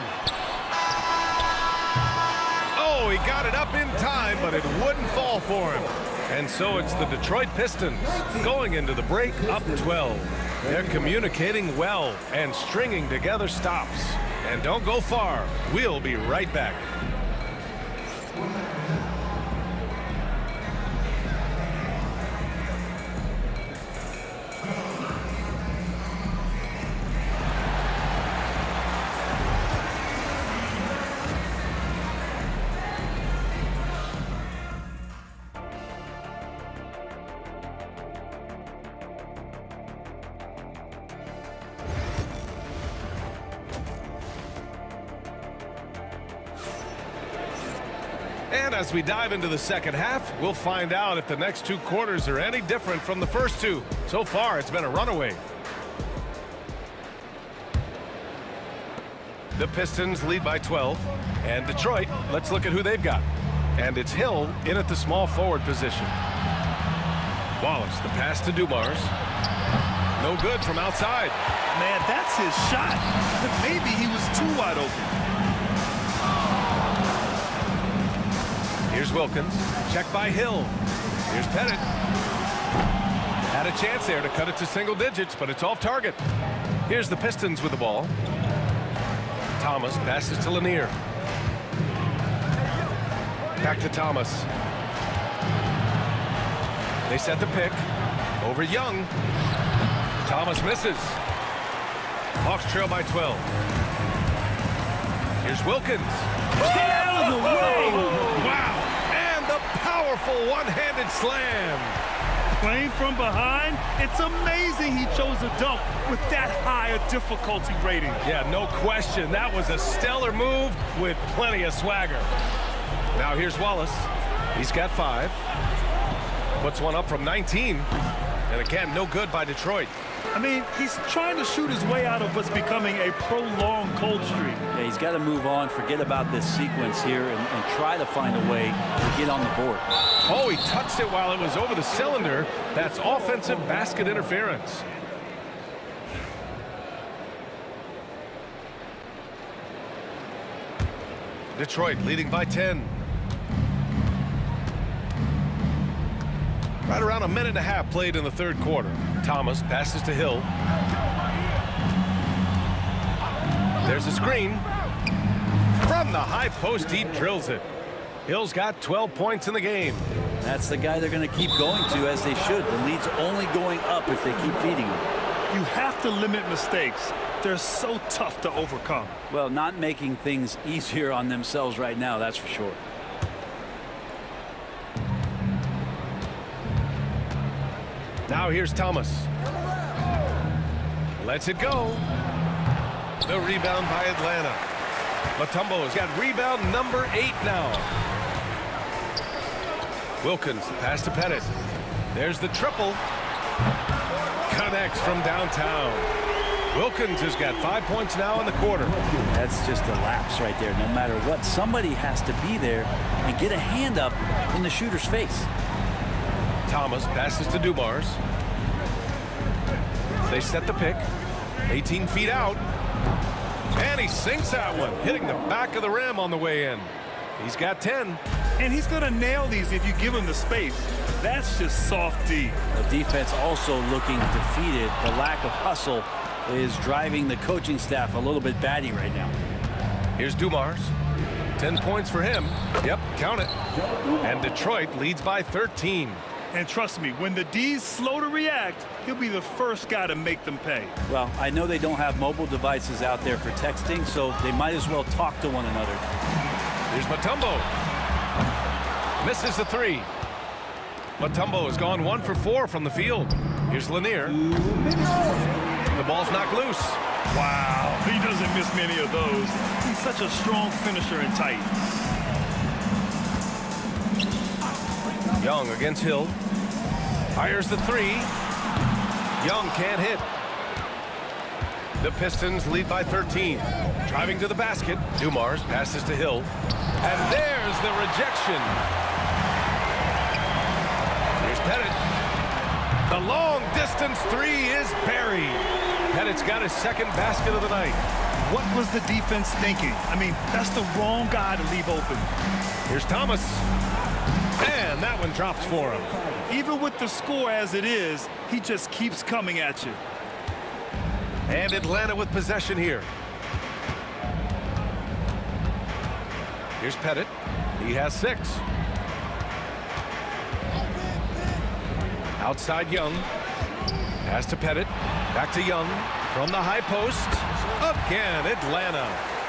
Oh, he got it up in time, but it wouldn't fall for him. And so it's the Detroit Pistons going into the break up 12. They're communicating well and stringing together stops. And don't go far. We'll be right back. And as we dive into the second half, we'll find out if the next 2 quarters are any different from the first 2. So far, it's been a runaway. The Pistons lead by 12. And Detroit, let's look at who they've got. And it's Hill in at the small forward position. Wallace, the pass to Dumars. No good from outside. Man, that's his shot. Maybe he was too wide open. Here's Wilkins. Check by Hill. Here's Pettit. Had a chance there to cut it to single digits, but it's off target. Here's the Pistons with the ball. Thomas passes to Lanier. Back to Thomas. They set the pick. Over Young. Thomas misses. Hawks trail by 12. Here's Wilkins. Get out of the way! Wow! And the powerful one-handed slam. Playing from behind, it's amazing he chose a dunk with that high a difficulty rating. Yeah, no question. That was a stellar move with plenty of swagger. Now here's Wallace. He's got 5. Puts one up from 19. And again, no good by Detroit. I mean, he's trying to shoot his way out of what's becoming a prolonged cold streak. Yeah, he's got to move on, forget about this sequence here, and try to find a way to get on the board. Oh, he touched it while it was over the cylinder. That's offensive basket interference. Detroit leading by 10. Right around a minute and a half played in the third quarter. Thomas passes to Hill. There's a screen. From the high post, he drills it. Hill's got 12 points in the game. That's the guy they're going to keep going to, as they should. The lead's only going up if they keep feeding him. You have to limit mistakes. They're so tough to overcome. Well, not making things easier on themselves right now, that's for sure. Now here's Thomas. Lets it go. The rebound by Atlanta. Mutombo has got rebound number 8 now. Wilkins, pass to Pettit. There's the triple. Connects from downtown. Wilkins has got 5 points now in the quarter. That's just a lapse right there. No matter what, somebody has to be there and get a hand up in the shooter's face. Thomas passes to Dumars. They set the pick. 18 feet out. And he sinks that one, hitting the back of the rim on the way in. He's got 10. And he's going to nail these if you give him the space. That's just soft D. The defense also looking defeated. The lack of hustle is driving the coaching staff a little bit batty right now. Here's Dumars. 10 points for him. Yep, count it. And Detroit leads by 13. And trust me, when the D's slow to react, he'll be the first guy to make them pay. Well, I know they don't have mobile devices out there for texting, so they might as well talk to one another. Here's Mutombo. Misses the 3. Mutombo has gone 1 for 4 from the field. Here's Lanier. The ball's knocked loose. Wow, he doesn't miss many of those. He's such a strong finisher and tight. Young against Hill. Fires the 3. Young can't hit. The Pistons lead by 13. Driving to the basket. Dumars passes to Hill. And there's the rejection. Here's Pettit. The long distance 3 is buried. Pettit's got his second basket of the night. What was the defense thinking? I mean, that's the wrong guy to leave open. Here's Thomas. And that one drops for him. Even with the score as it is, he just keeps coming at you. And Atlanta with possession here. Here's Pettit. He has 6. Outside Young. Pass to Pettit. Back to Young. From the high post. Again, Atlanta.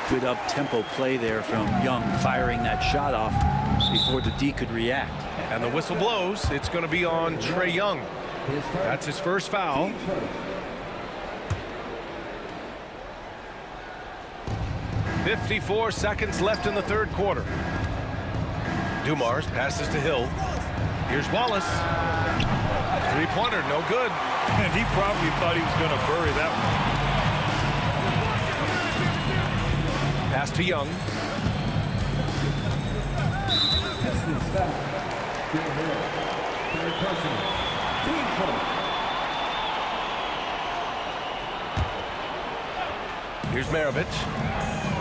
Good up-tempo play there from Young, firing that shot off before the D could react. And the whistle blows. It's going to be on Trae Young. That's his first foul. .54 seconds left in the third quarter. Dumars passes to Hill. Here's Wallace. Three-pointer, no good. And he probably thought he was going to bury that one. Pass to Young. Here's Maravich.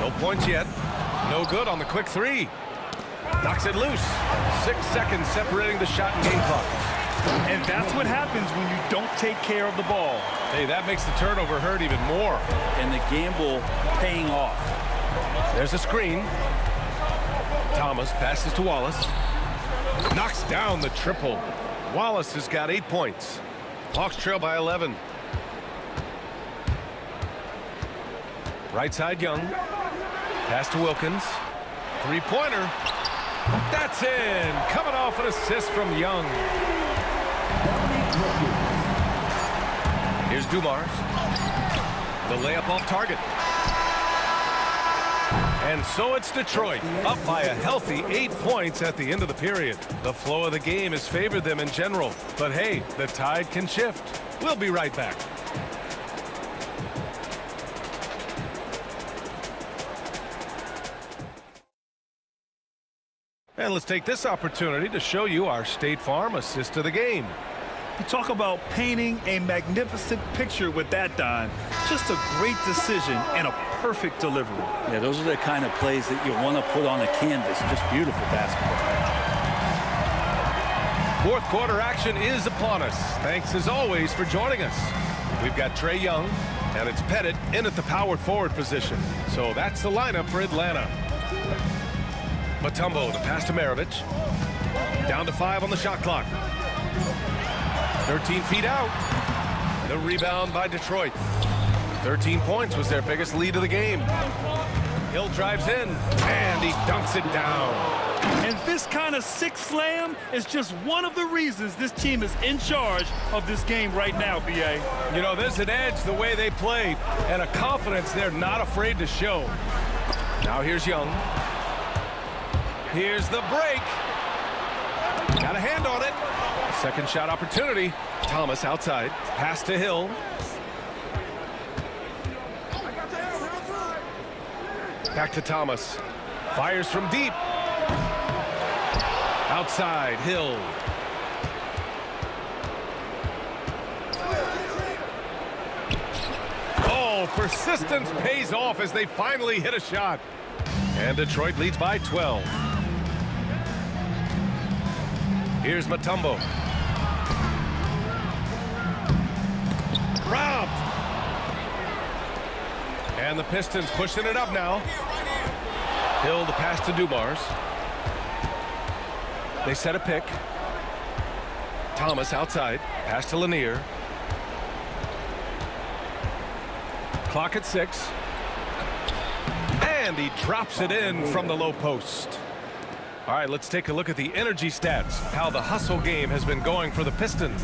No points yet. No good on the quick 3. Knocks it loose. 6 seconds separating the shot and game clock. And that's what happens when you don't take care of the ball. Hey, that makes the turnover hurt even more. And the gamble paying off. There's a screen. Thomas passes to Wallace. Knocks down the triple. Wallace has got 8 points. Hawks trail by 11. Right side Young. Pass to Wilkins. Three-pointer. That's in. Coming off an assist from Young. Here's Dumars. The layup off target. And so it's Detroit, up by a healthy 8 points at the end of the period. The flow of the game has favored them in general. But hey, the tide can shift. We'll be right back. And let's take this opportunity to show you our State Farm assist to the game. You talk about painting a magnificent picture with that, Don. Just a great decision and a perfect delivery. Yeah, those are the kind of plays that you want to put on a canvas. Just beautiful basketball. Fourth quarter action is upon us. Thanks as always for joining us. We've got Trae Young, and it's Pettit in at the power forward position. So that's the lineup for Atlanta. Mutombo, the pass to Maravich. Down to 5 on the shot clock. 13 feet out. The rebound by Detroit. 13 points was their biggest lead of the game. Hill drives in, and he dunks it down. And this kind of sick slam is just one of the reasons this team is in charge of this game right now, B.A. You know, there's an edge the way they played and a confidence they're not afraid to show. Now here's Young. Here's the break. Got a hand on it. Second shot opportunity. Thomas outside. Pass to Hill. Back to Thomas. Fires from deep. Outside, Hill. Oh, persistence pays off as they finally hit a shot. And Detroit leads by 12. Here's Mutombo. Robbed. And the Pistons pushing it up now. Hill the pass to Dumars. They set a pick. Thomas outside. Pass to Lanier. Clock at 6. And he drops it in from the low post. All right, let's take a look at the energy stats. How the hustle game has been going for the Pistons.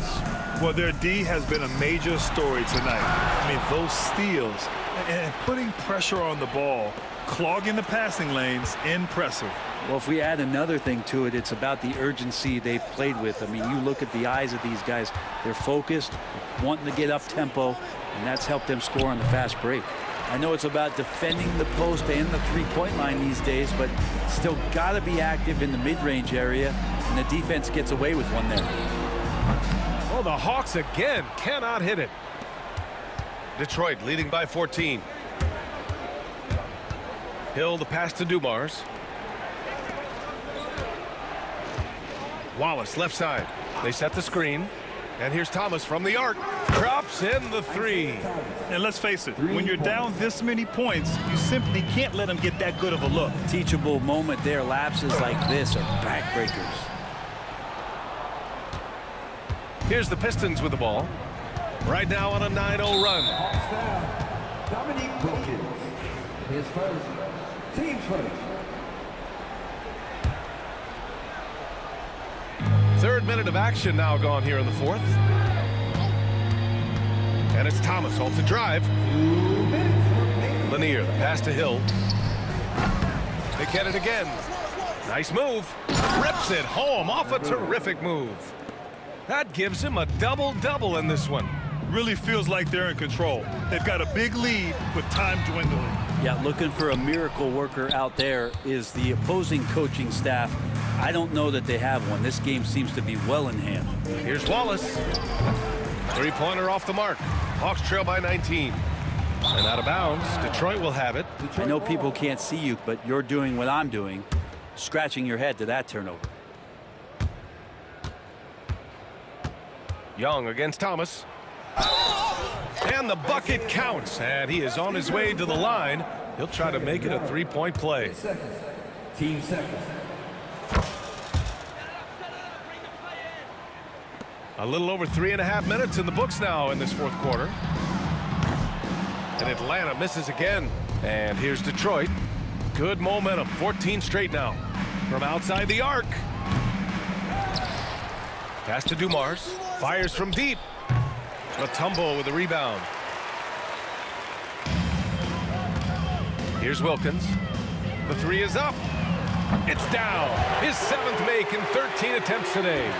Well, their D has been a major story tonight. I mean, those steals and putting pressure on the ball, clogging the passing lanes, impressive. Well, if we add another thing to it, it's about the urgency they've played with. I mean, you look at the eyes of these guys. They're focused, wanting to get up tempo, and that's helped them score on the fast break. I know it's about defending the post and the three-point line these days, but still got to be active in the mid-range area, and the defense gets away with one there. Oh, the Hawks again cannot hit it. Detroit leading by 14. Hill the pass to Dumars. Wallace left side. They set the screen. And here's Thomas from the arc. Drops in the 3. And let's face it, when you're down this many points, you simply can't let them get that good of a look. Teachable moment there. Lapses like this are backbreakers. Here's the Pistons with the ball. Right now on a 9-0 run. Dominique Wilkins. His first. Team's first. Third minute of action now gone here in the fourth. And it's Thomas off the drive. Lanier, the pass to Hill. They get it again. Nice move. Rips it home off a terrific move. That gives him a double-double in this one. Really feels like they're in control. They've got a big lead with time dwindling. Yeah, looking for a miracle worker out there is the opposing coaching staff. I don't know that they have one. This game seems to be well in hand. Here's Wallace. Three-pointer off the mark. Hawks trail by 19. And out of bounds, Detroit will have it. I know people can't see you, but you're doing what I'm doing, scratching your head to that turnover. Young against Thomas. And the bucket counts. And he is on his way to the line. He'll try to make it a three-point play. Team second. A little over 3.5 minutes in the books now in this fourth quarter. And Atlanta misses again. And here's Detroit. Good momentum. 14 straight now. From outside the arc. Pass to Dumars. Fires from deep. Mutombo with the rebound. Here's Wilkins. The 3 is up. It's down. His 7th make in 13 attempts today.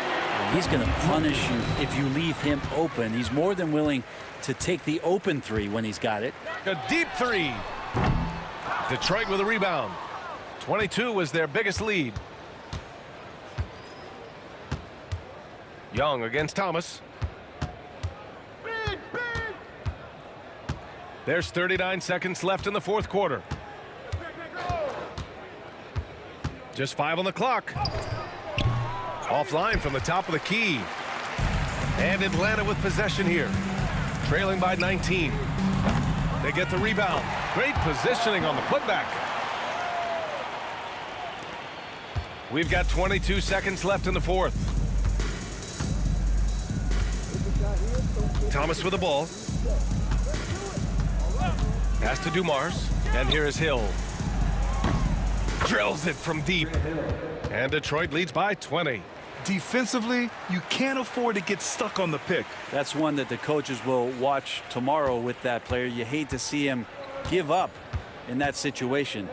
He's going to punish you if you leave him open. He's more than willing to take the open 3 when he's got it. A deep 3. Detroit with a rebound. 22 was their biggest lead. Young against Thomas. There's 39 seconds left in the fourth quarter. Just 5 on the clock. Offline from the top of the key. And Atlanta with possession here. Trailing by 19. They get the rebound. Great positioning on the putback. We've got 22 seconds left in the fourth. Thomas with the ball. Pass to Dumars. And here is Hill. Drills it from deep. And Detroit leads by 20. Defensively, you can't afford to get stuck on the pick. That's one that the coaches will watch tomorrow with that player. You hate to see him give up in that situation.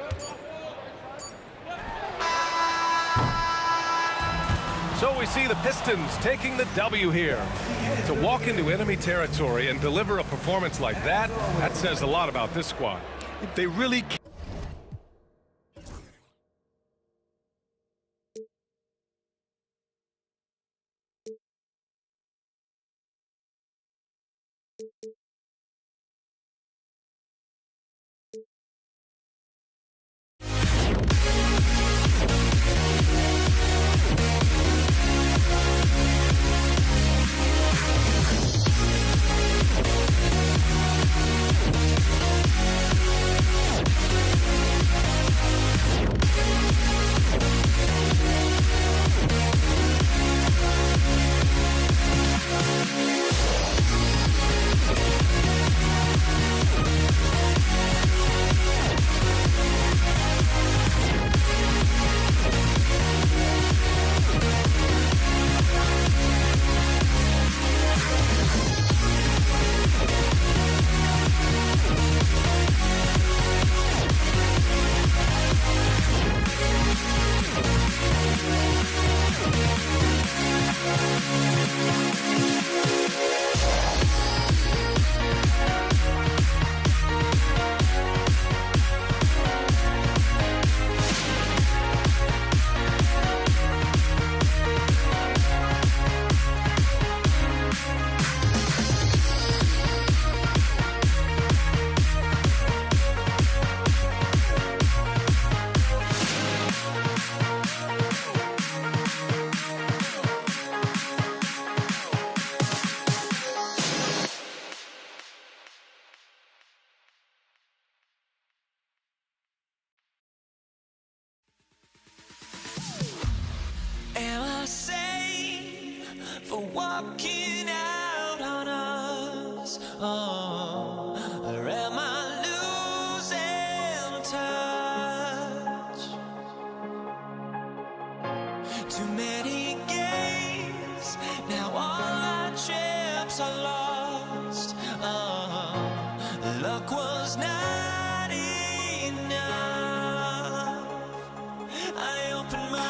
So we see the Pistons taking the W here. To walk into enemy territory and deliver a performance like that, that says a lot about this squad. They really can't. Am I safe for walking out on us? Oh, or am I losing touch? Too many games, now all our chips are lost. Oh, luck was not enough. I opened my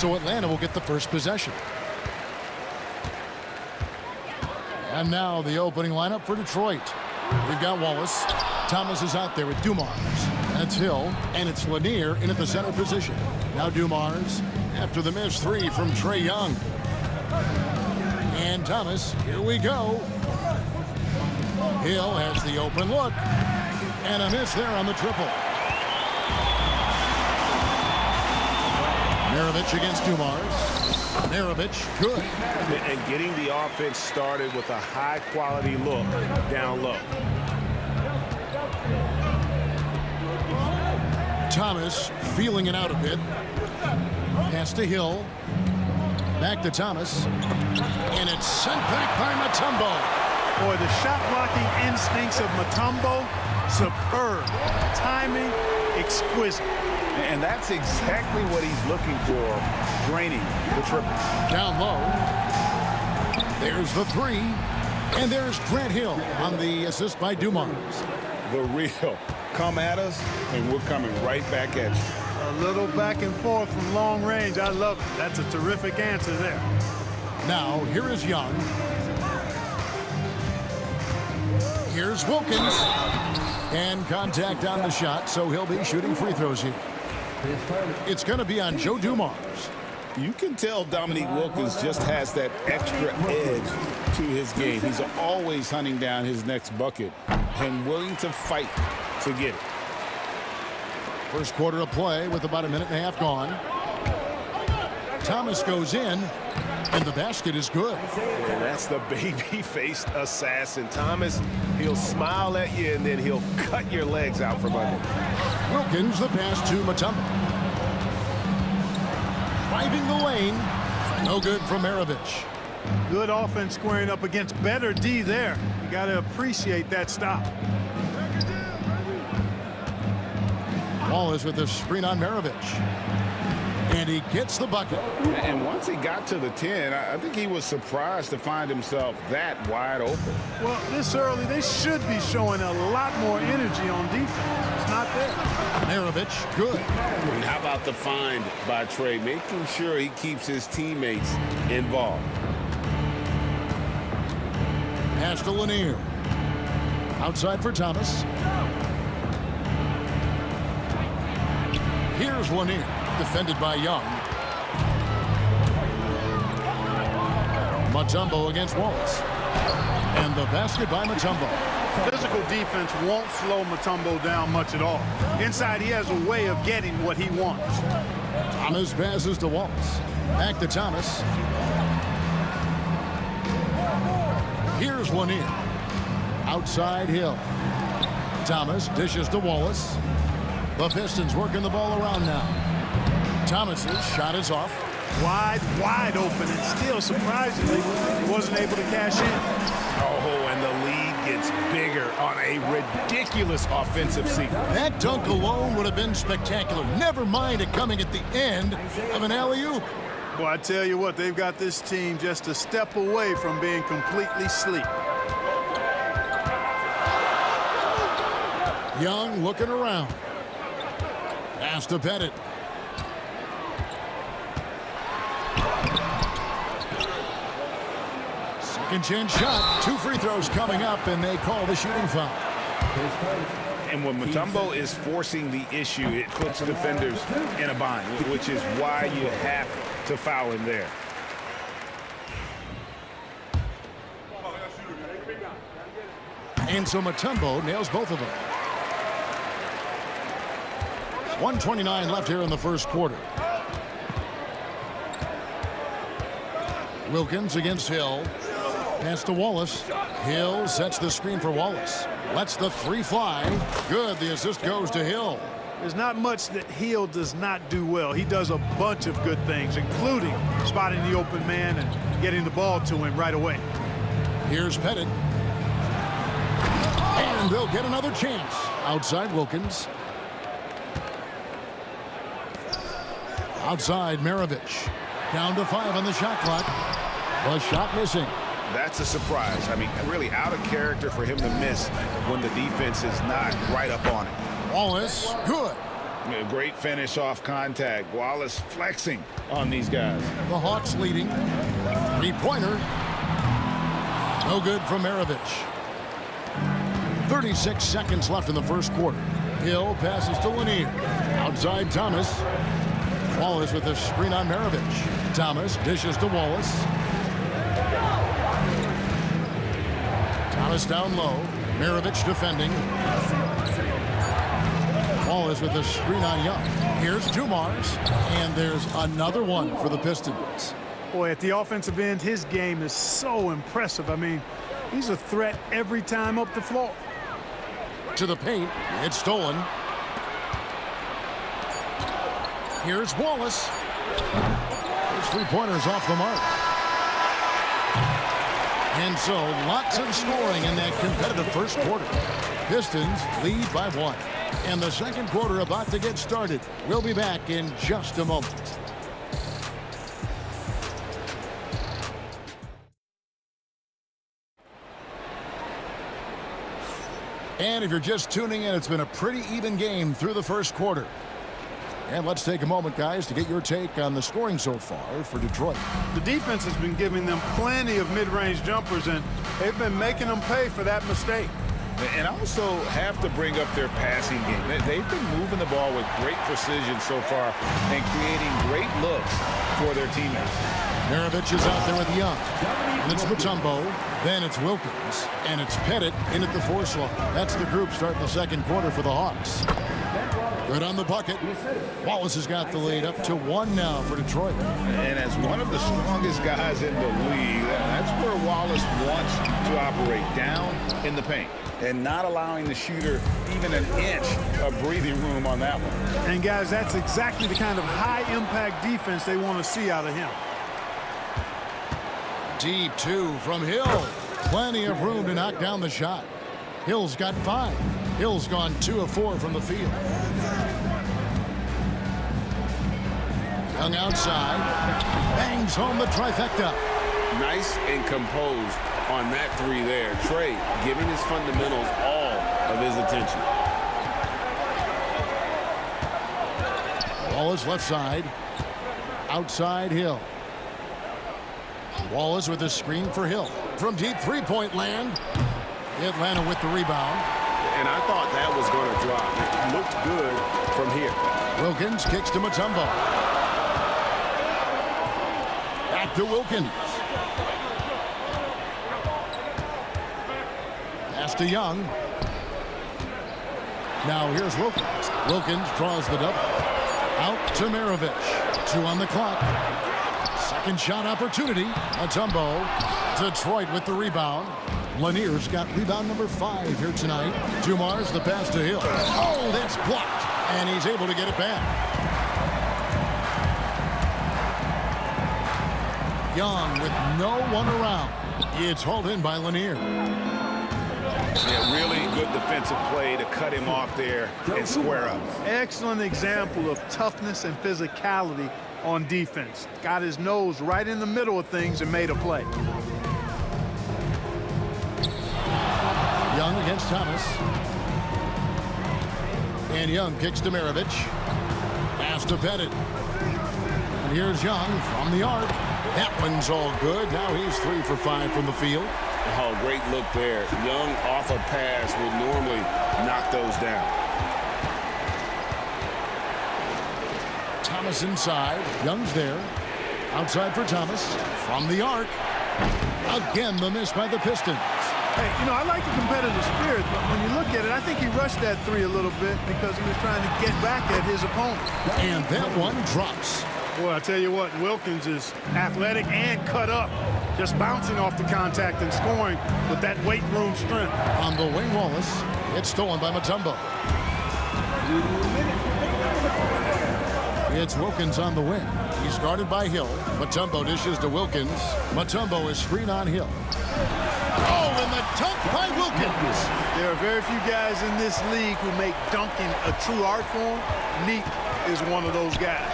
So Atlanta will get the first possession. And now the opening lineup for Detroit. We've got Wallace. Thomas is out there with Dumars. And it's Hill. And it's Lanier in at the center position. Now Dumars after the missed three from Trae Young. And Thomas, here we go. Hill has the open look. And a miss there on the triple. Maravich against Dumars. Maravich, good. And getting the offense started with a high-quality look down low. Thomas feeling it out a bit. Pass to Hill. Back to Thomas. And it's sent back by Mutombo. Boy, the shot blocking instincts of Mutombo, superb. Timing, exquisite. And that's exactly what he's looking for, draining the triple. Down low. There's the three. And there's Grant Hill on the assist by Dumars. The real. Come at us, and we're coming right back at you. A little back and forth from long range. I love it. That's a terrific answer there. Now, here is Young. Here's Wilkins. And contact on the shot, so he'll be shooting free throws here. It's going to be on Joe Dumars. You can tell Dominique Wilkins just has that extra edge to his game. He's always hunting down his next bucket and willing to fight to get it. First quarter of play with about a minute and a half gone. Thomas goes in, and the basket is good. And that's the baby-faced assassin. Thomas, he'll smile at you, and then he'll cut your legs out from under. Wilkins, the pass to Mutombo. Driving the lane. No good from Maravich. Good offense squaring up against better D there. You got to appreciate that stop. Wallace with the screen on Maravich. And he gets the bucket. And once he got to the 10, I think he was surprised to find himself that wide open. Well, this early, they should be showing a lot more energy on defense. It's not there. Maravich, good. And how about the find by Trae, making sure he keeps his teammates involved. Pass to Lanier. Outside for Thomas. Here's Lanier. Defended by Young. Mutombo against Wallace. And the basket by Mutombo. Physical defense won't slow Mutombo down much at all. Inside, he has a way of getting what he wants. Thomas passes to Wallace. Back to Thomas. Here's Lanier. Outside Hill. Thomas dishes to Wallace. The Pistons working the ball around now. Thomas's shot is off. Wide open, and still, surprisingly, he wasn't able to cash in. Oh, and the lead gets bigger on a ridiculous offensive sequence. That dunk alone would have been spectacular. Never mind it coming at the end of an alley-oop. Boy, I tell you what, they've got this team just a step away from being completely asleep. Young looking around. Pass to Pettit. Second chance shot. 2 free throws coming up, and they call the shooting foul. And when Mutombo is forcing the issue, it puts defenders in a bind, which is why you have to foul him there. And so Mutombo nails both of them. 1:29 left here in the first quarter. Wilkins against Hill. Pass to Wallace. Hill sets the screen for Wallace. Lets the three fly. Good. The assist goes to Hill. There's not much that Hill does not do well. He does a bunch of good things, including spotting the open man and getting the ball to him right away. Here's Pettit. And they'll get another chance. Outside Wilkins. Outside Maravich. Down to 5 on the shot clock. The shot missing. That's a surprise. I mean, really out of character for him to miss when the defense is not right up on it. Wallace, good. Great finish off contact. Wallace flexing on these guys. The Hawks leading. Three-pointer. No good from Maravich. 36 seconds left in the first quarter. Hill passes to Lanier. Outside Thomas. Wallace with a screen on Maravich. Thomas dishes to Wallace. Thomas down low. Maravich defending. Wallace with a screen on Young. Here's Dumars. And there's another one for the Pistons. Boy, at the offensive end, his game is so impressive. I mean, he's a threat every time up the floor. To the paint. It's stolen. Here's Wallace. His three-pointers off the mark. And so, lots of scoring in that competitive first quarter. Pistons lead by 1. And the second quarter about to get started. We'll be back in just a moment. And if you're just tuning in, it's been a pretty even game through the first quarter. And let's take a moment, guys, to get your take on the scoring so far for Detroit. The defense has been giving them plenty of mid-range jumpers, and they've been making them pay for that mistake. And also have to bring up their passing game. They've been moving the ball with great precision so far and creating great looks for their teammates. Maravich is out there with Young. And it's Mutombo. Then it's Wilkins. And it's Pettit in at the 4 slot. That's the group starting the second quarter for the Hawks. Good on the bucket. Wallace has got the lead up to 1 now for Detroit. And as one of the strongest guys in the league, that's where Wallace wants to operate, down in the paint. And not allowing the shooter even an inch of breathing room on that one. And, guys, that's exactly the kind of high-impact defense they want to see out of him. Deep 2 from Hill. Plenty of room to knock down the shot. Hill's got 5. Hill's gone 2 of 4 from the field. Young outside. Bangs home the trifecta. Nice and composed on that 3 there. Trey giving his fundamentals all of his attention. Wallace left side. Outside Hill. Wallace with a screen for Hill. From deep three-point land. Atlanta with the rebound. And I thought that was going to drop. It looked good from here. Wilkins kicks to Mutombo. Back to Wilkins. Pass to Young. Now here's Wilkins. Wilkins draws the double. Out to Maravich. 2 on the clock. Second shot opportunity. Mutombo. Detroit with the rebound. Lanier's got rebound number 5 here tonight. Dumars the pass to Hill. Oh, that's blocked. And he's able to get it back. Young with no one around. It's hauled in by Lanier. Yeah, really good defensive play to cut him off there and square up. Excellent example of toughness and physicality on defense. Got his nose right in the middle of things and made a play. Young against Thomas. And Young kicks to Maravich. Pass to Pettit. And here's Young from the arc. That one's all good. Now he's 3 for 5 from the field. Oh, great look there. Young off a pass would normally knock those down. Thomas inside. Young's there. Outside for Thomas. From the arc. Again, the miss by the Pistons. Hey, you know, I like the competitive spirit, but when you look at it, I think he rushed that 3 a little bit because he was trying to get back at his opponent. And that one drops. Boy, I tell you what, Wilkins is athletic and cut up. Just bouncing off the contact and scoring with that weight room strength. On the wing, Wallace. It's stolen by Mutombo. It's Wilkins on the wing. He's guarded by Hill. Mutombo dishes to Wilkins. Mutombo is screen on Hill. Oh, and the dunk by Wilkins. There are very few guys in this league who make dunking a true art form. Neek is one of those guys.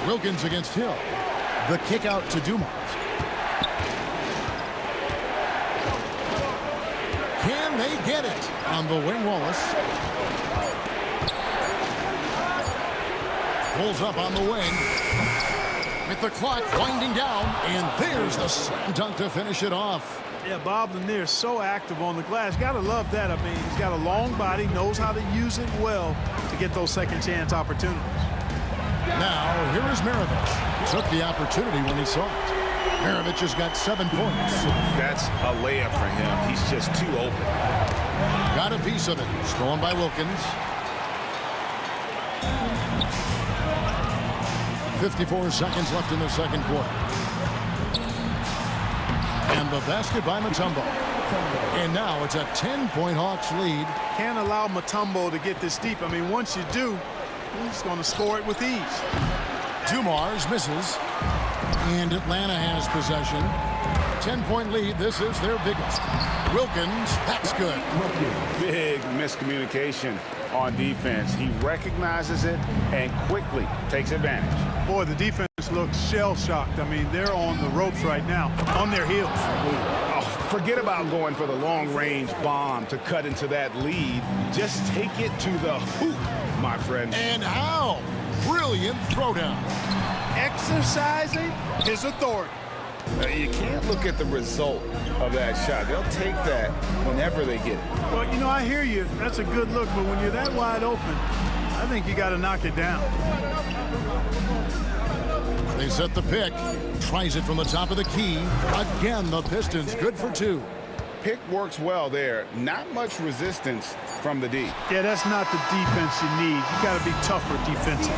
Wilkins against Hill. The kick out to Dumars. Can they get it? On the wing, Wallace. Pulls up on the wing. With the clock winding down. And there's the slam dunk to finish it off. Yeah, Bob Lanier is so active on the glass. Got to love that. I mean, he's got a long body, knows how to use it well to get those second chance opportunities. Now, here is Maravich. Took the opportunity when he saw it. Maravich has got 7 points. That's a layup for him. He's just too open. Got a piece of it. Stolen by Wilkins. 54 seconds left in the second quarter. And the basket by Mutombo. And now it's a 10-point Hawks lead. Can't allow Mutombo to get this deep. I mean, once you do, he's going to score it with ease. Dumars misses. And Atlanta has possession. 10-point lead. This is their biggest. Wilkins, that's good. Big miscommunication on defense. He recognizes it and quickly takes advantage. Boy, the defense looks shell-shocked. I mean, they're on the ropes right now, on their heels. Oh, forget about going for the long-range bomb to cut into that lead. Just take it to the hoop, my friend. And how? Brilliant throwdown. Exercising his authority. You can't look at the result of that shot. They'll take that whenever they get it. Well, you know, I hear you. That's a good look, but when you're that wide open, I think you got to knock it down. They set the pick. Tries it from the top of the key. Again, the Pistons good for 2. Pick works well there. Not much resistance from the D. Yeah, that's not the defense you need. You got to be tougher defensively.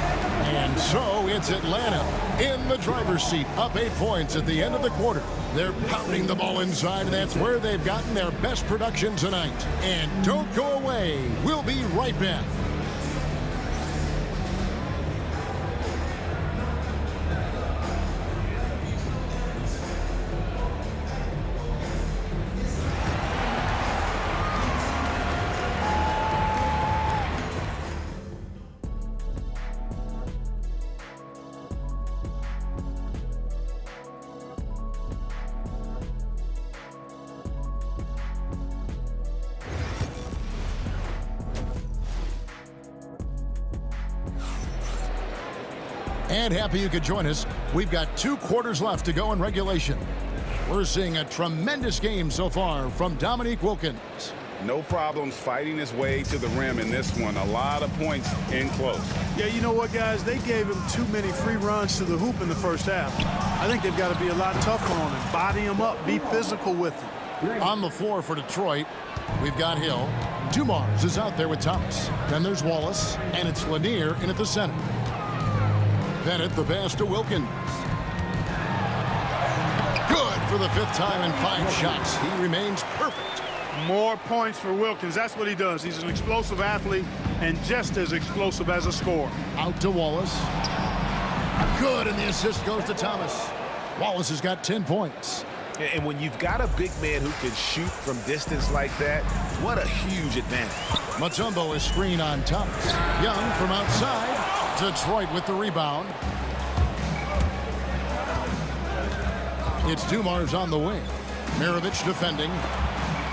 And so it's Atlanta in the driver's seat, up 8 points at the end of the quarter. They're pounding the ball inside, and that's where they've gotten their best production tonight. And don't go away. We'll be right back. And happy you could join us. We've got 2 quarters left to go in regulation. We're seeing a tremendous game so far from Dominique Wilkins. No problems fighting his way to the rim in this one. A lot of points in close. Yeah, you know what, guys? They gave him too many free runs to the hoop in the first half. I think they've got to be a lot tougher on him. Body him up. Be physical with him. On the floor for Detroit, we've got Hill. Dumars is out there with Thomas. Then there's Wallace, and it's Lanier in at the center. Bennett the pass to Wilkins. Good for the 5th time in 5 shots. He remains perfect. More points for Wilkins. That's what he does. He's an explosive athlete and just as explosive as a scorer. Out to Wallace. Good, and the assist goes to Thomas. Wallace has got 10 points. And when you've got a big man who can shoot from distance like that, what a huge advantage. Mutombo is screen on Thomas. Young from outside. Detroit with the rebound. It's Dumars on the wing. Maravich defending.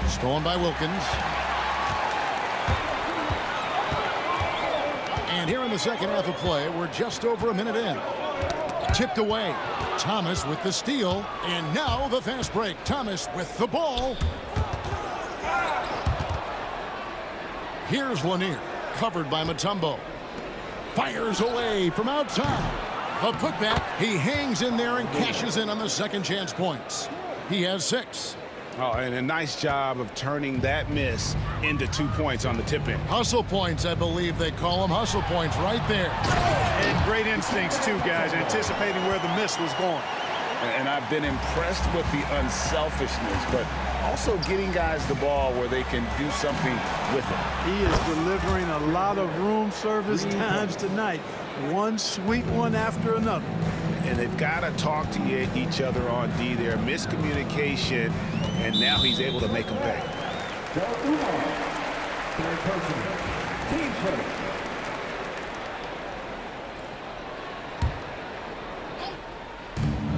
Stolen by Wilkins. And here in the second half of play, we're just over a minute in. Tipped away. Thomas with the steal. And now the fast break. Thomas with the ball. Here's Lanier. Covered by Mutombo. Fires away from outside. The putback. He hangs in there and cashes in on the second chance points. He has 6. Oh, and a nice job of turning that miss into 2 points on the tip-in. Hustle points, I believe they call them. Hustle points right there. And great instincts, too, guys, anticipating where the miss was going. And I've been impressed with the unselfishness, but also getting guys the ball where they can do something with it. He is delivering a lot of room service times tonight. One sweet one after another. And they've got to talk to each other on D there. Miscommunication, and now he's able to make them pay.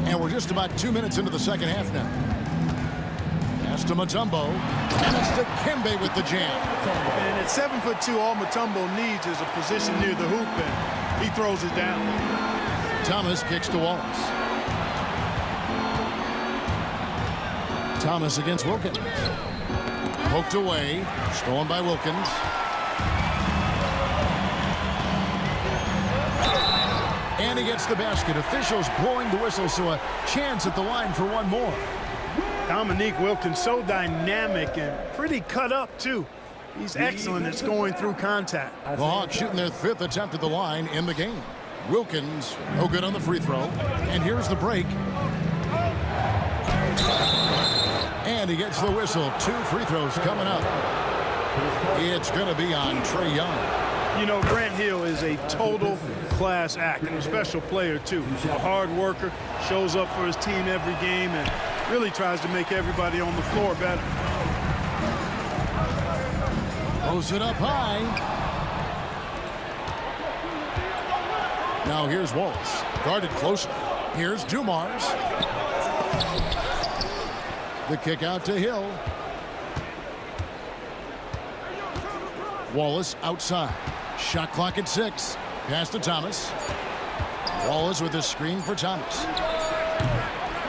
And we're just about 2 minutes into the second half now. Pass to Mutombo. And it's to Kembe with the jam. And at 7'2", all Mutombo needs is a position near the hoop, and he throws it down. Thomas kicks to Wallace. Thomas against Wilkins. Poked away. Stolen by Wilkins. And he gets the basket. Officials blowing the whistle, so a chance at the line for one more. Dominique Wilkins, so dynamic and pretty cut up, too. He's excellent at scoring through contact. The Hawks shooting their 5th attempt at the line in the game. Wilkins, no good on the free throw. And here's the break. And he gets the whistle. 2 free throws coming up. It's going to be on Trae Young. You know, Grant Hill is a total class act and a special player, too. A hard worker, shows up for his team every game, and really tries to make everybody on the floor better. Throws it up high. Now here's Wallace. Guarded closer. Here's Dumars. The kick out to Hill. Wallace outside. Shot clock at 6. Pass to Thomas. Wallace with a screen for Thomas.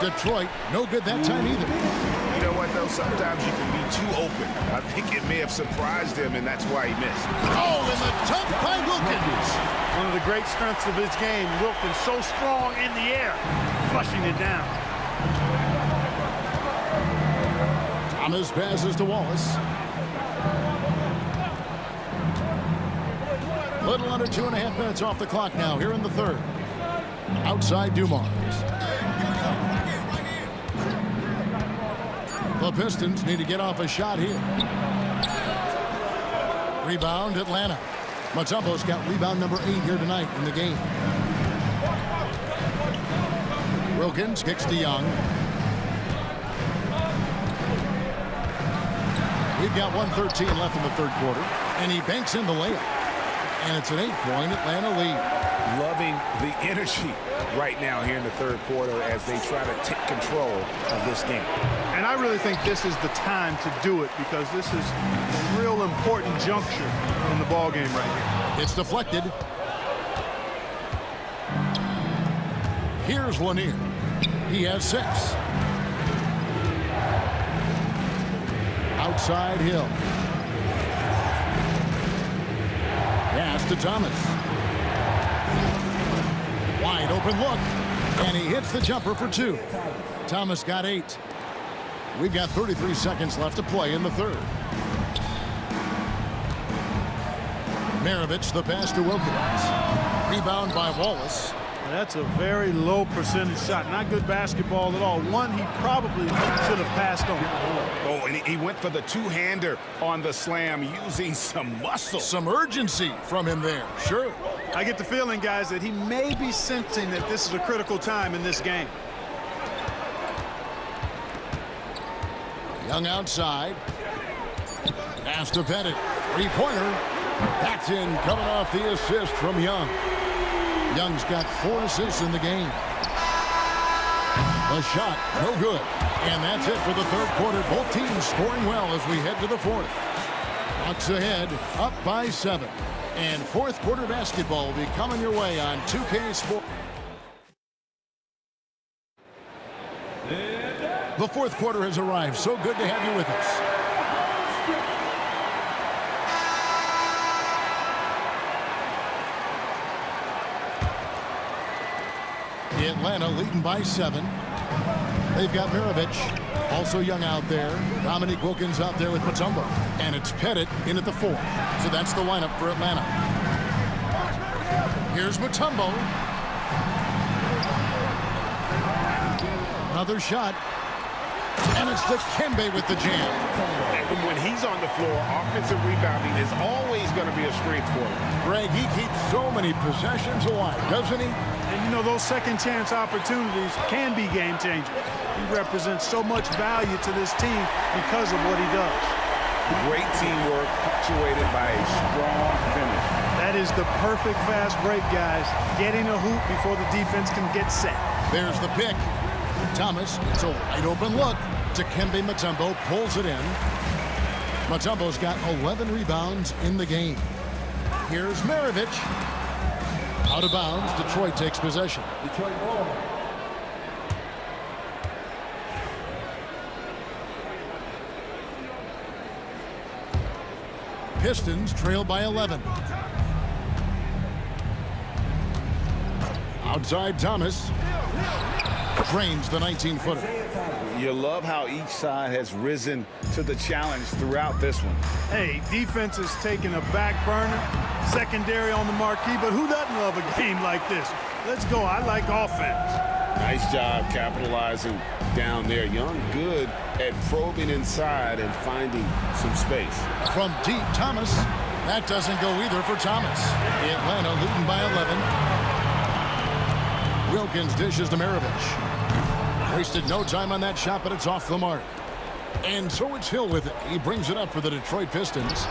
Detroit, no good that time either. You know what, though? Sometimes you can be too open. I think it may have surprised him, and that's why he missed. Oh, and the dunk by Wilkins. One of the great strengths of his game, Wilkins so strong in the air, flushing it down. Thomas passes to Wallace. Little under 2.5 minutes off the clock now here in the 3rd. Outside Dumars. The Pistons need to get off a shot here. Rebound Atlanta. Mutombo's got rebound number 8 here tonight in the game. Wilkins kicks to Young. We've got 1:13 left in the 3rd quarter, and he banks in the layup. And it's an 8-point Atlanta lead. Loving the energy right now here in the 3rd quarter as they try to take control of this game. And I really think this is the time to do it because this is a real important juncture in the ball game right here. It's deflected. Here's Lanier. He has 6. Outside Hill. Pass to Thomas. Wide open look. And he hits the jumper for 2. Thomas got 8. We've got 33 seconds left to play in the 3rd. Maravich the pass to Wilkins. Rebound by Wallace. That's a very low percentage shot. Not good basketball at all. One he probably should have passed on. Oh, and he went for the 2-hander on the slam using some muscle. Some urgency from him there. Sure. I get the feeling, guys, that he may be sensing that this is a critical time in this game. Young outside. Pass to Pettit. 3-pointer. That's in, coming off the assist from Young. Young's got 4 assists in the game. The shot, no good. And that's it for the 3rd quarter. Both teams scoring well as we head to the 4th. Hawks ahead, up by 7. And 4th quarter basketball will be coming your way on 2K Sports. The 4th quarter has arrived. So good to have you with us. Atlanta leading by 7. They've got Maravich, also Young out there. Dominique Wilkins out there with Mutombo. And it's Pettit in at the 4. So that's the lineup for Atlanta. Here's Mutombo. Another shot. And it's to Kembe with the jam. And when he's on the floor, offensive rebounding is always going to be a strength for him. Greg, he keeps so many possessions alive, doesn't he? And you know, those second chance opportunities can be game changers. He represents so much value to this team because of what he does. Great teamwork punctuated by a strong finish. That is the perfect fast break, guys. Getting a hoop before the defense can get set. There's the pick. Thomas, it's a wide open look. Dikembe Mutombo pulls it in. Mutombo's got 11 rebounds in the game. Here's Maravich. Out of bounds. Detroit takes possession. Detroit ball. Pistons trail by 11. Outside Thomas. Drains the 19-footer. You love how each side has risen to the challenge throughout this one. Hey, defense is taking a back burner, secondary on the marquee, but who doesn't love a game like this? Let's go. I like offense. Nice job capitalizing down there. Young good at probing inside and finding some space. From deep, Thomas. That doesn't go either for Thomas. Atlanta leading by 11. Wilkins dishes to Maravich. Wasted no time on that shot, but it's off the mark. And so it's Hill with it. He brings it up for the Detroit Pistons.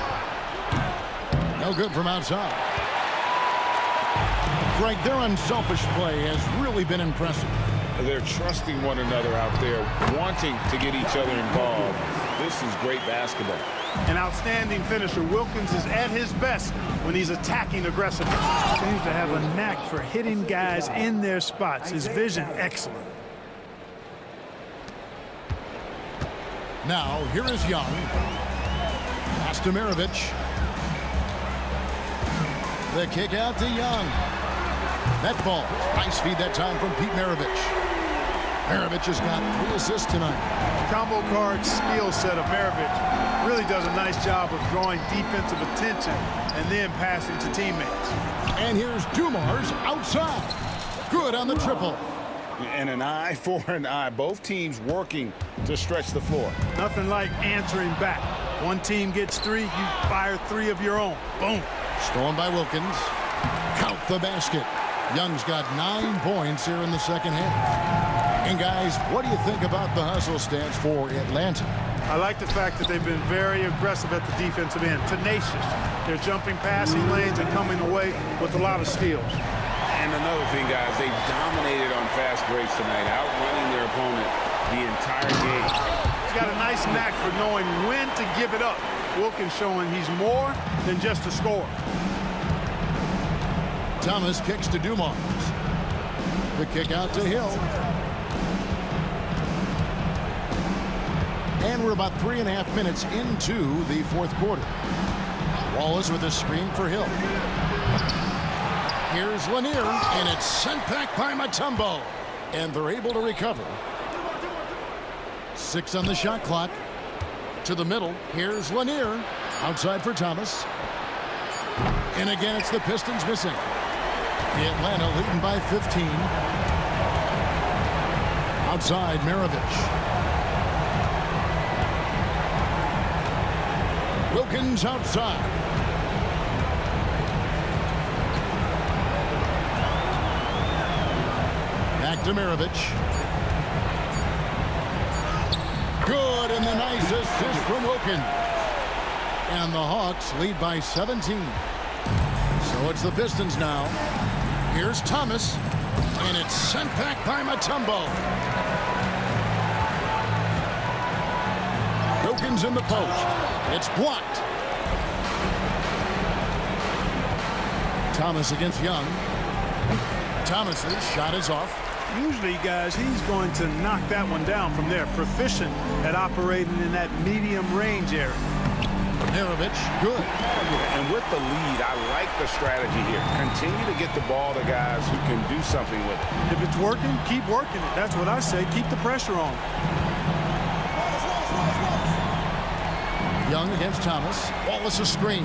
No good from outside. Greg, their unselfish play has really been impressive. They're trusting one another out there, wanting to get each other involved. This is great basketball. An outstanding finisher. Wilkins is at his best when he's attacking aggressively. Seems to have a knack for hitting guys in their spots. His vision, excellent. Now, here is Young. Pass to Maravich. The kick out to Young. That ball. Nice feed that time from Pete Maravich. Maravich has got 3 assists tonight. Combo guard skill set of Maravich really does a nice job of drawing defensive attention and then passing to teammates. And here's Dumars outside. Good on the triple. And an eye for an eye. Both teams working to stretch the floor. Nothing like answering back. One team gets 3, you fire 3 of your own. Boom. Stolen by Wilkins. Count the basket. Young's got 9 points here in the second half. And guys, what do you think about the hustle stance for Atlanta? I like the fact that they've been very aggressive at the defensive end. Tenacious. They're jumping passing lanes and coming away with a lot of steals. And another thing, guys, they've dominated on fast breaks tonight, outrunning their opponent the entire game. He's got a nice knack for knowing when to give it up. Wilkins showing he's more than just a scorer. Thomas kicks to Dumars. The kick out to Hill. And we're about 3.5 minutes into the fourth quarter. Wallace with a screen for Hill. Here's Lanier, and it's sent back by Mutombo. And they're able to recover. 6 on the shot clock. To the middle. Here's Lanier. Outside for Thomas. And again, it's the Pistons missing. Atlanta leading by 15. Outside, Maravich. Wilkins outside. Back to Maravich. Good, and the nice assist from Wilkins. And the Hawks lead by 17. So it's the Pistons now. Here's Thomas, and it's sent back by Mutombo. Wilkins in the post. It's blocked. Thomas against Young. Thomas's shot is off. Usually, guys, he's going to knock that one down from there. Proficient at operating in that medium range area. Maravich, good. And with the lead, I like the strategy here. Continue to get the ball to guys who can do something with it. If it's working, keep working it. That's what I say. Keep the pressure on. Young against Thomas. Wallace a screen.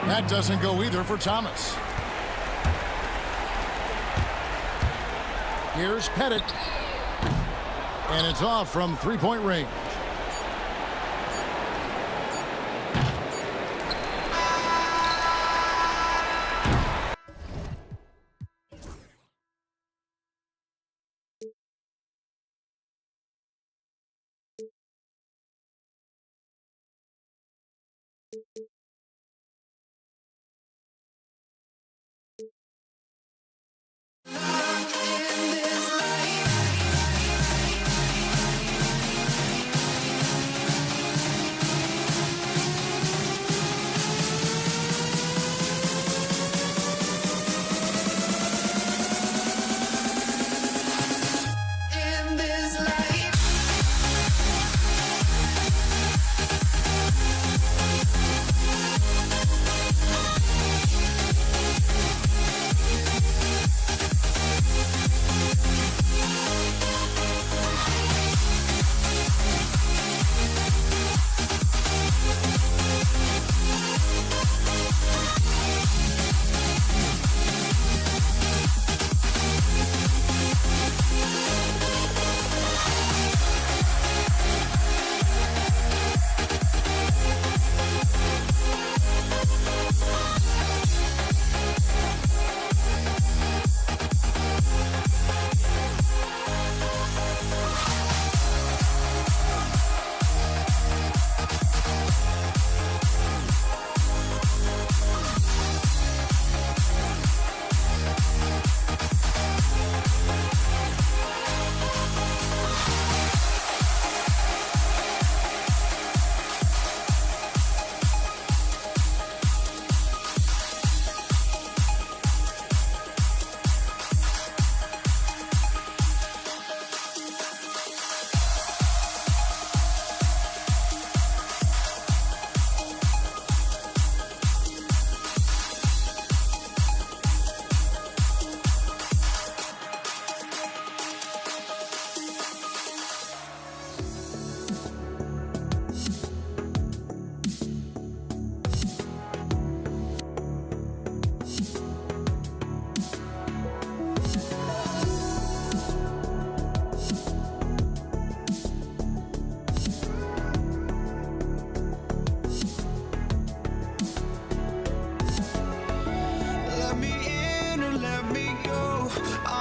That doesn't go either for Thomas. Here's Pettit. And it's off from three-point range.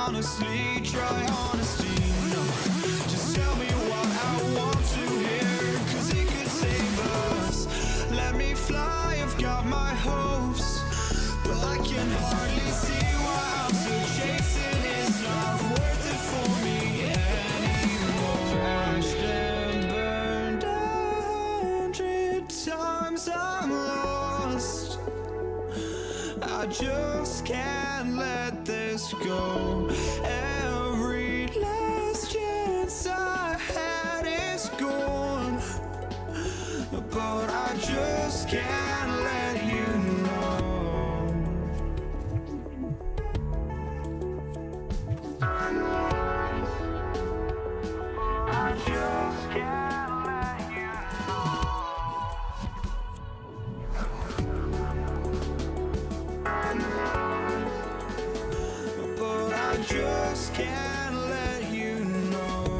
honestly, try honesty. No, just tell me what I want to hear, 'cause it could save us. Let me fly, I've got my hopes, but I can hardly see why I'm still chasing. It's not worth it for me anymore. Crashed and burned 100 times, I'm lost. I just can't let this go. Every last chance I had is gone, but I just can't let you know. I just can't let you know. But I just can't let you know.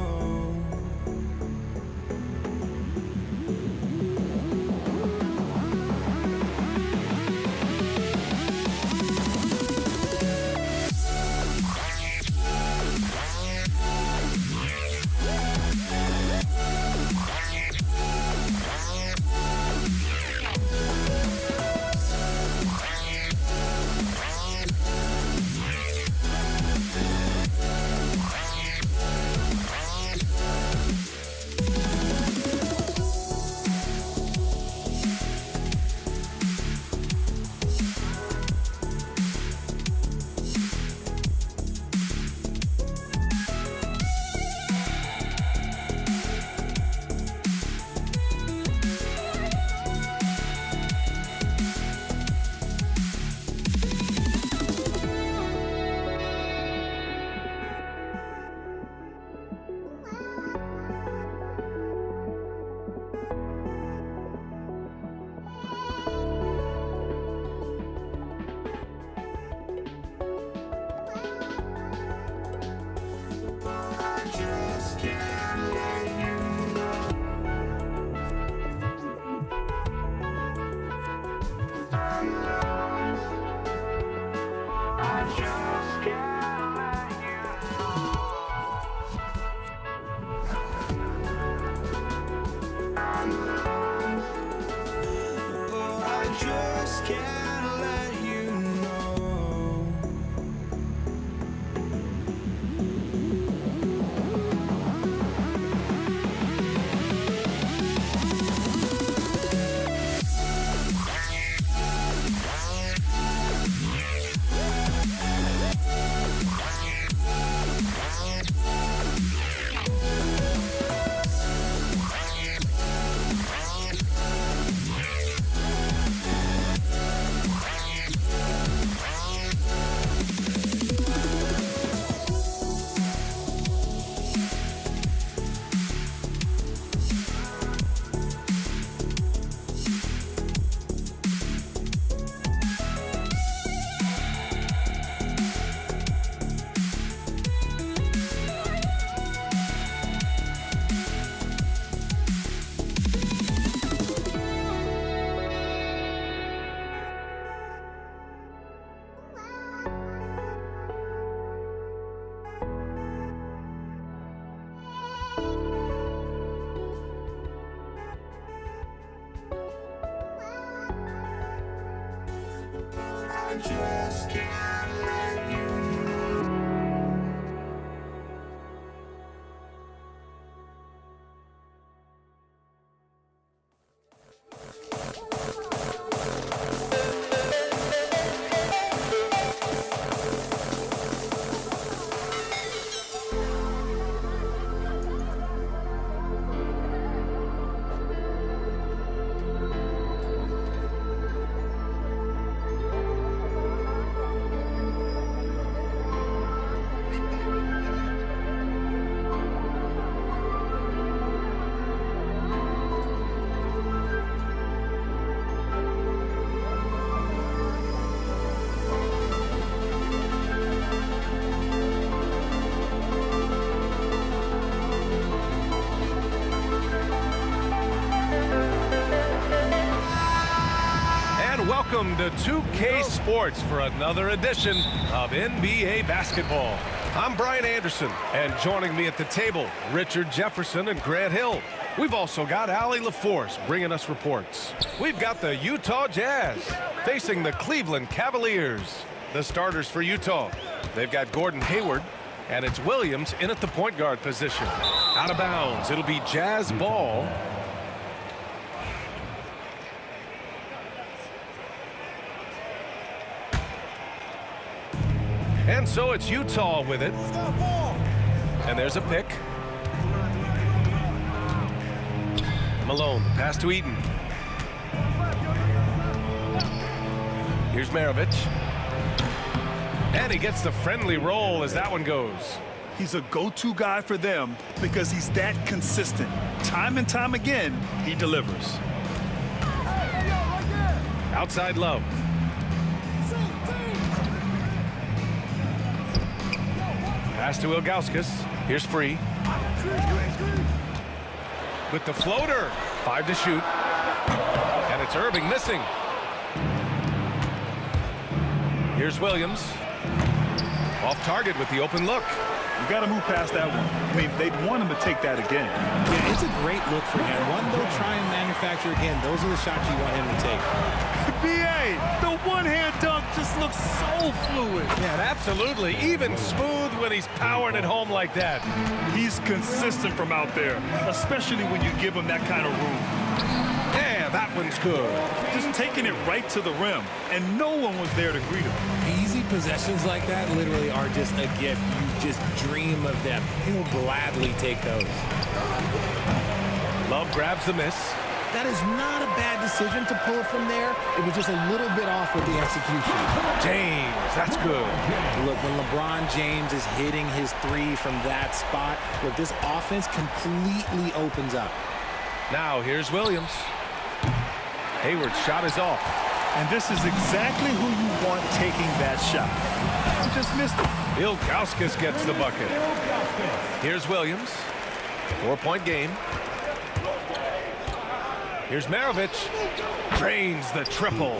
just can't let you know. Welcome to 2K Sports for another edition of NBA basketball. I'm Brian Anderson, and joining me at the table, Richard Jefferson and Grant Hill. We've also got Allie LaForce bringing us reports. We've got the Utah Jazz facing the Cleveland Cavaliers. The starters for Utah, they've got Gordon Hayward, and it's Williams in at the point guard position. Out of bounds, it'll be Jazz ball. And so it's Utah with it. And there's a pick. Malone, pass to Eaton. Here's Maravich. And he gets the friendly roll as that one goes. He's a go-to guy for them because he's that consistent. Time and time again, he delivers. Outside Love. Pass to Ilgauskas. Here's Free. With the floater. 5 to shoot. And it's Irving missing. Here's Williams. Off target with the open look. You got to move past that one. I mean, they'd want him to take that again. Yeah, it's a great look for him. One they'll try and manufacture again. Those are the shots you want him to take. B.A., the one-hand dunk just looks so fluid. Yeah, absolutely. Even smooth when he's powering it home like that. He's consistent from out there, especially when you give him that kind of room. Yeah, that one's good. Just taking it right to the rim, and no one was there to greet him. Easy possessions like that literally are just a gift. You just dream of them. He'll gladly take those. Love grabs the miss. That is not a bad decision to pull from there. It was just a little bit off with the execution. James, that's good. Look, when LeBron James is hitting his three from that spot, look, this offense completely opens up. Now here's Williams. Hayward's shot is off. And this is exactly who you want taking that shot. You just missed it. Ilgauskas gets the bucket. Here's Williams. 4-point game. Here's Maravich. Drains the triple.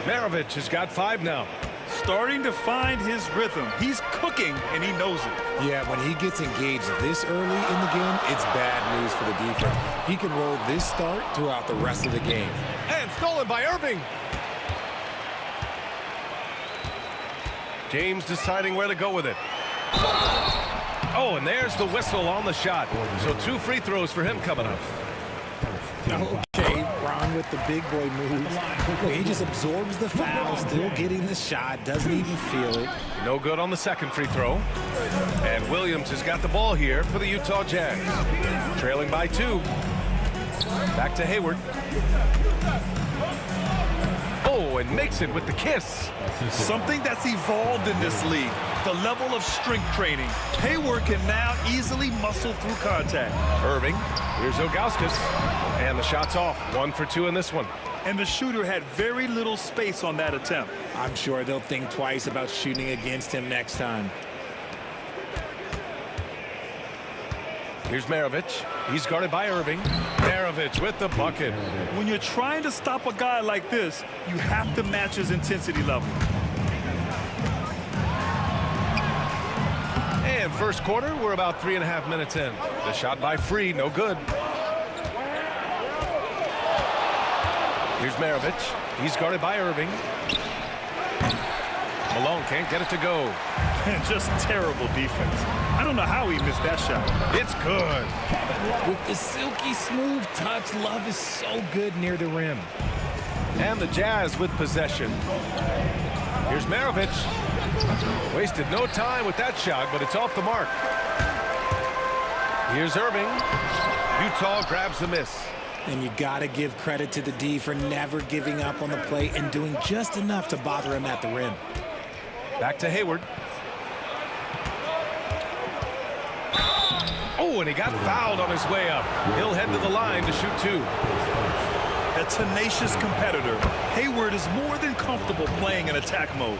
Maravich has got 5 now. Starting to find his rhythm. He's cooking, and he knows it. Yeah, when he gets engaged this early in the game, it's bad news for the defense. He can roll this start throughout the rest of the game. And stolen by Irving. James deciding where to go with it. Oh, and there's the whistle on the shot. So 2 free throws for him coming up. Okay, Ron with the big boy moves. Look, he just absorbs the foul, still getting the shot, doesn't even feel it. No good on the second free throw. And Williams has got the ball here for the Utah Jazz. Trailing by 2. Back to Hayward. Oh, and makes it with the kiss. Something that's evolved in this league, the level of strength training. Hayward can now easily muscle through contact. Irving, here's Ilgauskas, and the shot's off. 1 for 2 in this one. And the shooter had very little space on that attempt. I'm sure they'll think twice about shooting against him next time. Here's Maravich. He's guarded by Irving. Maravich with the bucket. When you're trying to stop a guy like this, you have to match his intensity level. And first quarter, we're about 3.5 minutes in. The shot by Free, no good. Here's Maravich. He's guarded by Irving. Malone can't get it to go. And just terrible defense. I don't know how he missed that shot. It's good. With the silky smooth touch, Love is so good near the rim. And the Jazz with possession. Here's Maravich. Wasted no time with that shot, but it's off the mark. Here's Irving. Utah grabs the miss. And you got to give credit to the D for never giving up on the play and doing just enough to bother him at the rim. Back to Hayward. Oh, and he got fouled on his way up. He'll head to the line to shoot 2. A tenacious competitor, Hayward is more than comfortable playing in attack mode.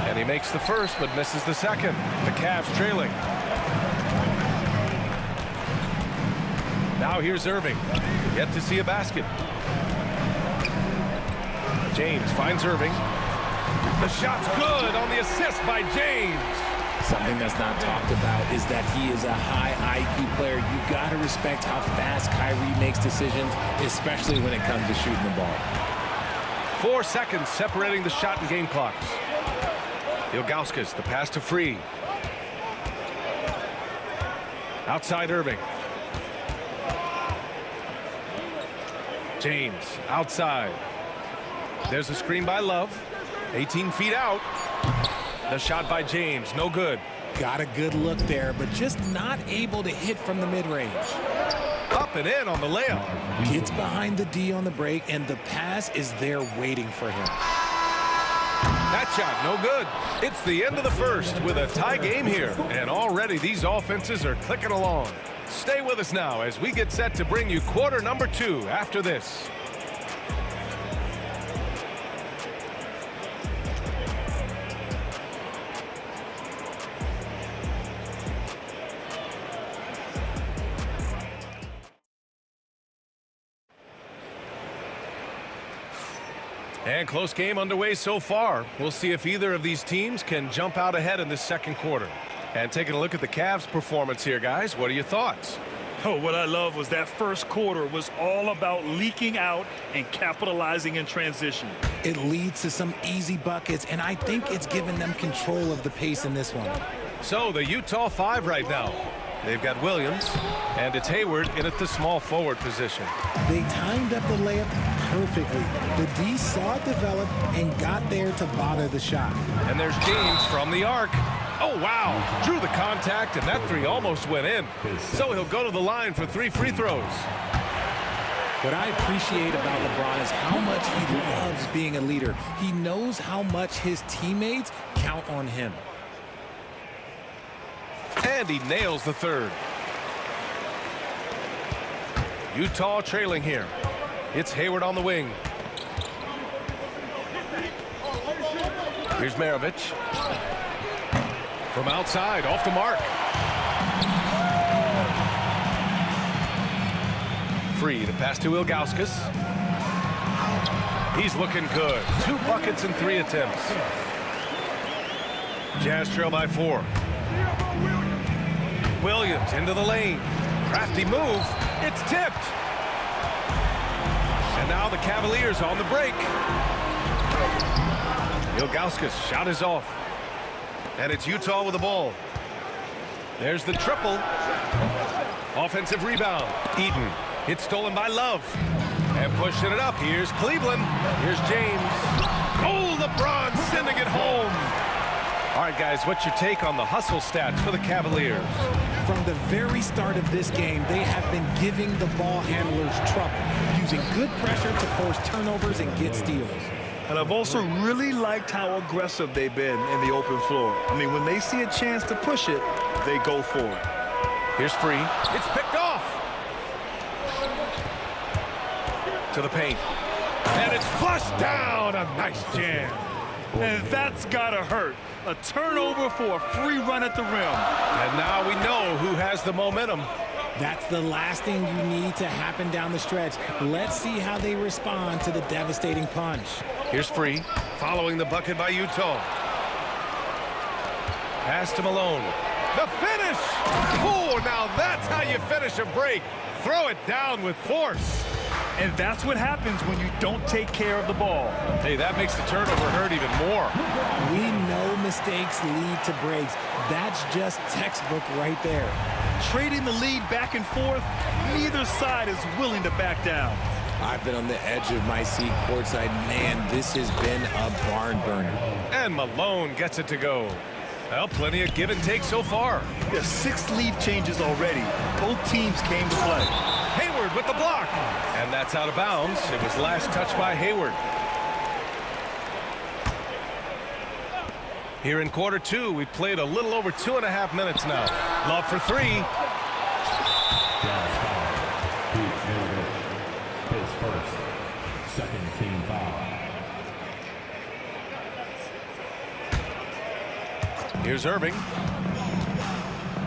And he makes the first, but misses the second. The Cavs trailing. Now here's Irving. Yet to see a basket. James finds Irving. The shot's good on the assist by James. Something that's not talked about is that he is a high IQ player. You got to respect how fast Kyrie makes decisions, especially when it comes to shooting the ball. 4 seconds separating the shot and game clocks. Ilgauskas, the pass to Free. Outside Irving. James outside. There's a screen by Love. 18 feet out. The shot by James, no good. Got a good look there, but just not able to hit from the mid-range. Up and in on the layup. Gets behind the D on the break, and the pass is there waiting for him. That shot, no good. It's the end of the first with a tie game here, and already these offenses are clicking along. Stay with us now as we get set to bring you quarter number 2 after this. And close game underway so far. We'll see if either of these teams can jump out ahead in this second quarter. And taking a look at the Cavs' performance here, guys, what are your thoughts? Oh, what I love was that first quarter was all about leaking out and capitalizing in transition. It leads to some easy buckets, and I think it's given them control of the pace in this one. So the Utah 5 right now. They've got Williams, and it's Hayward in at the small forward position. They timed up the layup perfectly. The D saw it develop and got there to bother the shot. And there's James from the arc. Oh, wow. Drew the contact, and that 3 almost went in. So he'll go to the line for 3 free throws. What I appreciate about LeBron is how much he loves being a leader. He knows how much his teammates count on him. And he nails the third. Utah trailing here. It's Hayward on the wing. Here's Maravich. From outside, off the mark. Free to pass to Ilgauskas. He's looking good. 2 buckets and 3 attempts. Jazz trail by 4. Williams into the lane. Crafty move. It's tipped. And now the Cavaliers on the break. Ilgauskas' shot is off. And it's Utah with the ball. There's the triple. Offensive rebound. Eaton. It's stolen by Love. And pushing it up. Here's Cleveland. Here's James. Oh, LeBron sending it home. All right, guys, what's your take on the hustle stats for the Cavaliers? From the very start of this game, they have been giving the ball handlers trouble, using good pressure to force turnovers and get steals. And I've also really liked how aggressive they've been in the open floor. I mean, when they see a chance to push it, they go for it. Here's Free. It's picked off. To the paint. And it's flushed down. A nice jam. And that's gotta hurt. A turnover for a free run at the rim. And now we know who has the momentum. That's the last thing you need to happen down the stretch. Let's see how they respond to the devastating punch. Here's Free, following the bucket by Utah. Pass to Malone. The finish! Oh, now that's how you finish a break. Throw it down with force. And that's what happens when you don't take care of the ball. Hey, that makes the turnover hurt even more. We know mistakes lead to breaks. That's just textbook right there. Trading the lead back and forth, neither side is willing to back down. I've been on the edge of my seat courtside. Man, this has been a barn burner. And Malone gets it to go. Well, plenty of give and take so far. There's 6 lead changes already. Both teams came to play. Hayward with the block. And that's out of bounds. It was last touched by Hayward. Here in quarter 2, we've played a little over 2.5 minutes now. Love for 3. His first, second team foul. Here's Irving.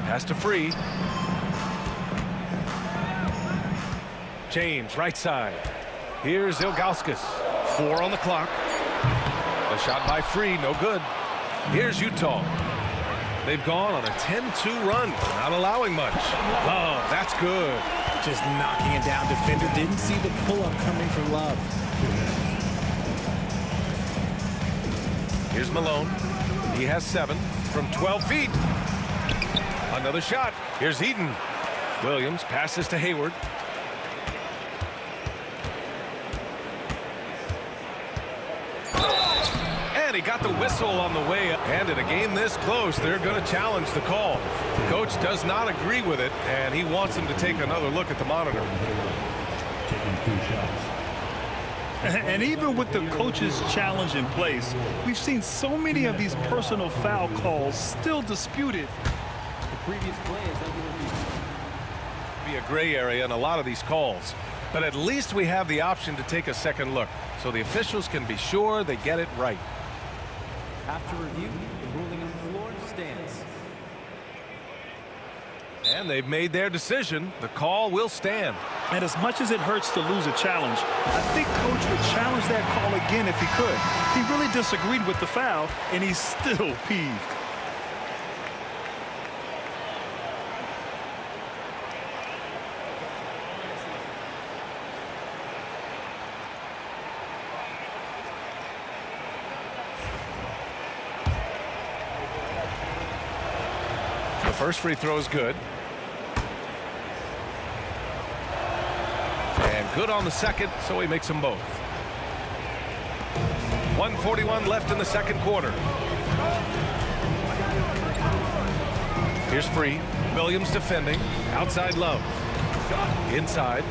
Pass to Free. James, right side. Here's Ilgauskas. 4 on the clock. The shot by Free, no good. Here's Utah. They've gone on a 10-2 run, not allowing much. Love, that's good. Just knocking it down. Defender didn't see the pull-up coming from Love. Here's Malone. He has 7 from 12 feet. Another shot. Here's Eden. Williams passes to Hayward. And he got the whistle on the way up. And in a game this close, they're going to challenge the call. The coach does not agree with it, and he wants him to take another look at the monitor. Taking 2 shots. And even with the coach's challenge in place, we've seen so many of these personal foul calls still disputed. The previous play is Be a gray area in a lot of these calls, but at least we have the option to take a second look, so the officials can be sure they get it right. After review, the ruling on the floor stands. And they've made their decision. The call will stand. And as much as it hurts to lose a challenge, I think Coach would challenge that call again if he could. He really disagreed with the foul, and he's still peeved. The first free throw is good. And good on the second, so he makes them both. 1:41 left in the second quarter. Here's Free. Williams defending. Outside Love. Inside.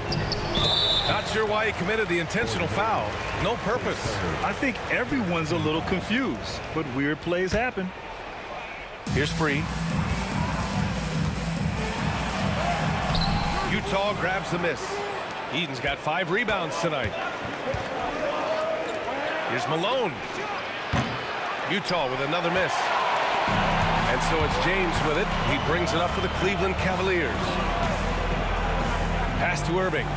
Not sure why he committed the intentional foul. No purpose. I think everyone's a little confused, but weird plays happen. Here's Free. Utah grabs the miss. Eden's got 5 rebounds tonight. Here's Malone. Utah with another miss. And so it's James with it. He brings it up for the Cleveland Cavaliers. Pass to Irving.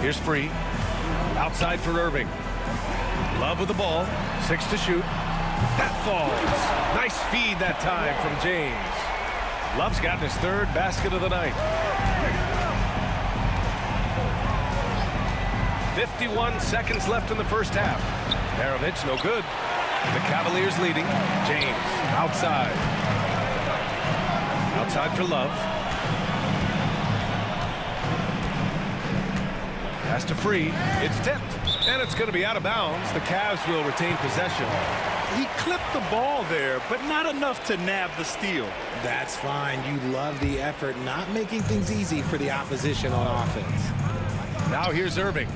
Here's Free. Outside for Irving. Love with the ball. 6 to shoot. That falls. Nice feed that time from James. Love's gotten his 3rd basket of the night. 51 seconds left in the first half. Maravich, no good. The Cavaliers leading. James, outside. Outside for Love. Pass to Free. It's tipped. And it's going to be out of bounds. The Cavs will retain possession. He clipped the ball there, but not enough to nab the steal. That's fine. You love the effort, not making things easy for the opposition on offense. Now here's Irving.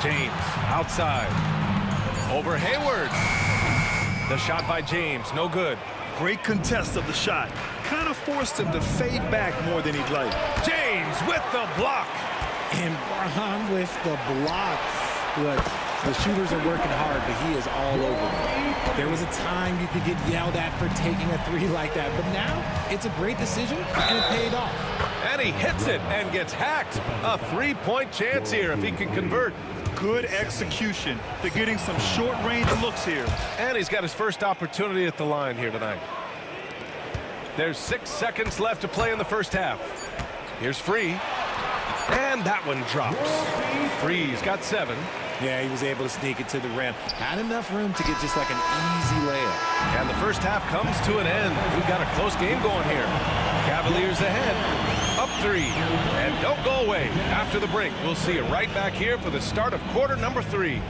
James outside. Over Hayward. The shot by James, no good. Great contest of the shot. Kind of forced him to fade back more than he'd like. James with the block. And Braun with the block. Look, the shooters are working hard, but he is all over them. There was a time you could get yelled at for taking a 3 like that, but now it's a great decision, and it paid off. And he hits it and gets hacked. A 3-point chance here if he can convert. Good execution. They're getting some short-range looks here. And he's got his first opportunity at the line here tonight. There's 6 seconds left to play in the first half. Here's Free. And that one drops. Free's got 7. Yeah, he was able to sneak it to the rim. Had enough room to get just like an easy layup. And the first half comes to an end. We've got a close game going here. Cavaliers ahead. Up 3. And don't go away. After the break, we'll see you right back here for the start of quarter number 3.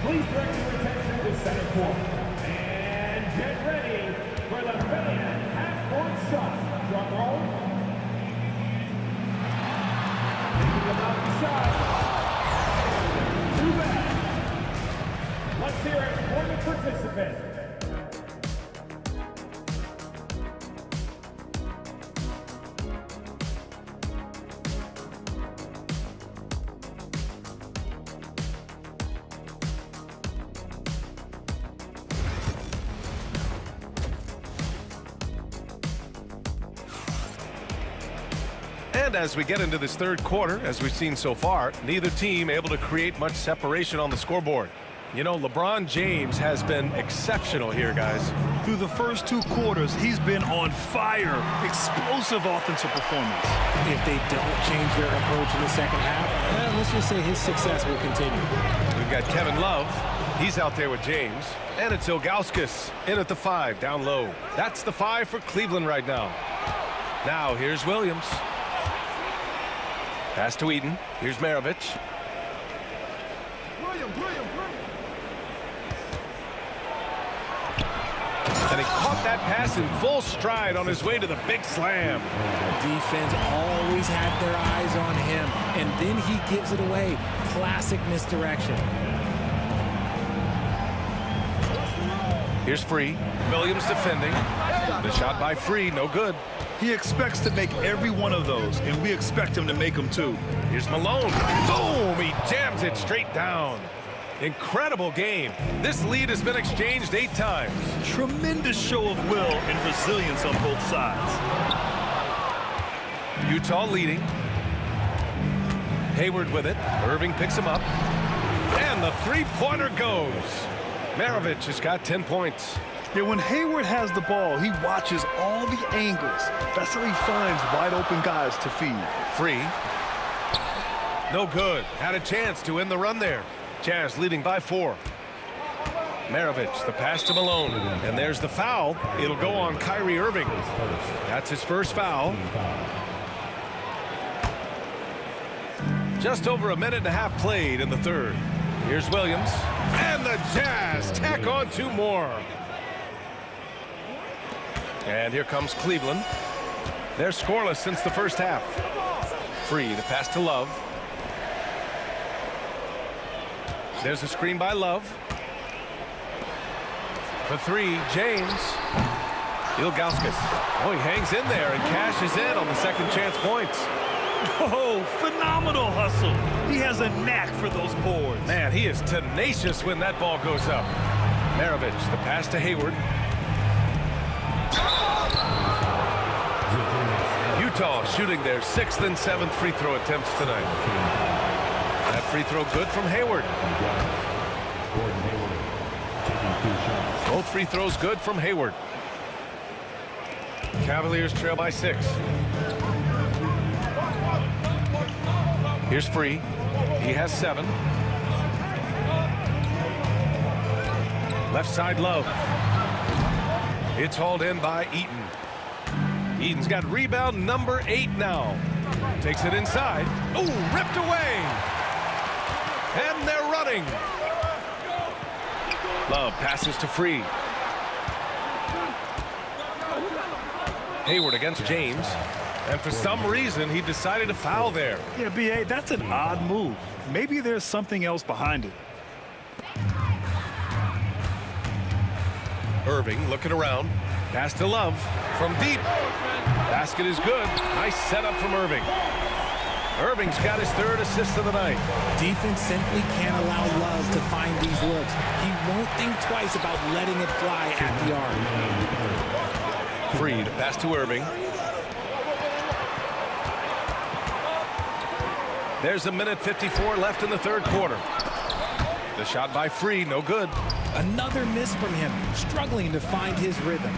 Please direct your attention to the center court. And get ready for the fan half-court shot. Drum roll. Thinking about the shot. Too bad. Let's hear it for the participant. And as we get into this third quarter, as we've seen so far, neither team able to create much separation on the scoreboard. You know, LeBron James has been exceptional here, guys. Through the first 2 quarters, he's been on fire. Explosive offensive performance. If they don't change their approach in the second half, let's just say his success will continue. We've got Kevin Love. He's out there with James. And it's Ilgauskas in at the 5, down low. That's the 5 for Cleveland right now. Now, here's Williams. Pass to Eaton. Here's Maravich. And he caught that pass in full stride on his way to the big slam. Defense always had their eyes on him, and then he gives it away. Classic misdirection. Here's Free. Williams defending. The shot by Free, no good. He expects to make every one of those, and we expect him to make them too. Here's Malone. Boom! He jams it straight down. Incredible game. This lead has been exchanged 8 times. Tremendous show of will and resilience on both sides. Utah leading. Hayward with it. Irving picks him up. And the 3-pointer goes. Maravich has got 10 points. Yeah, when Hayward has the ball, he watches all the angles. That's how he finds wide open guys to feed. Free. No good. Had a chance to end the run there. Jazz leading by 4. Maravich, the pass to Malone. And there's the foul. It'll go on Kyrie Irving. That's his first foul. Just over a minute and a half played in the third. Here's Williams. And the Jazz tack on 2 more. And here comes Cleveland. They're scoreless since the first half. Free, the pass to Love. There's a screen by Love. For 3, James. Ilgauskas. Oh, he hangs in there and cashes in on the second chance points. Oh, phenomenal hustle. He has a knack for those boards. Man, he is tenacious when that ball goes up. Maravich, the pass to Hayward. Utah shooting their 6th and 7th free throw attempts tonight. That free throw good from Hayward. Both free throws good from Hayward. Cavaliers trail by 6. Here's Free. He has 7. Left side Love. It's hauled in by Eaton. Eaton's got rebound number 8 now. Takes it inside. Ooh, ripped away. And they're running. Love passes to Free. Hayward against James. And for some reason, he decided to foul there. Yeah, B.A., that's an odd move. Maybe there's something else behind it. Irving looking around. Pass to Love from deep. Basket is good. Nice setup from Irving. Irving's got his 3rd assist of the night. Defense simply can't allow Love to find these looks. He won't think twice about letting it fly at the arc. Free to pass to Irving. There's a minute 54 left in the third quarter. The shot by Free, no good. Another miss from him, struggling to find his rhythm.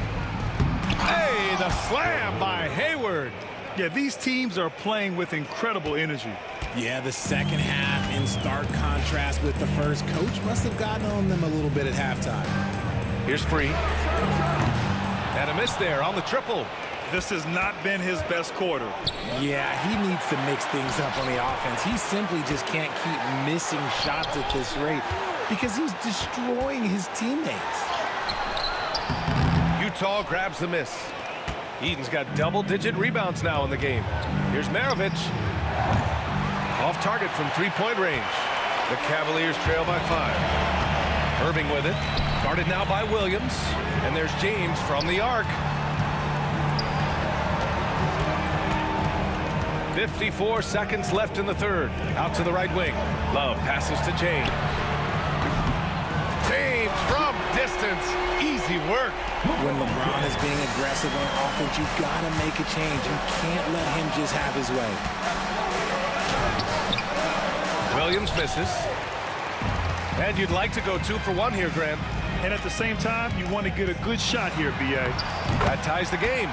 Hey, the slam by Hayward. Yeah, these teams are playing with incredible energy. Yeah, the second half in stark contrast with the first. Coach must have gotten on them a little bit at halftime. Here's Free. And a miss there on the triple. This has not been his best quarter. Yeah, he needs to mix things up on the offense. He simply just can't keep missing shots at this rate because he's destroying his teammates. Utah grabs the miss. Eaton's got double-digit rebounds now in the game. Here's Maravich. Off target from 3-point range. The Cavaliers trail by 5. Irving with it. Guarded now by Williams. And there's James from the arc. 54 seconds left in the third. Out to the right wing. Love passes to James. James from distance. Easy he work? When LeBron is being aggressive on offense, you gotta make a change. You can't let him just have his way. Williams misses. And you'd like to go 2 for 1 here, Grant. And at the same time, you want to get a good shot here, B.A. That ties the game.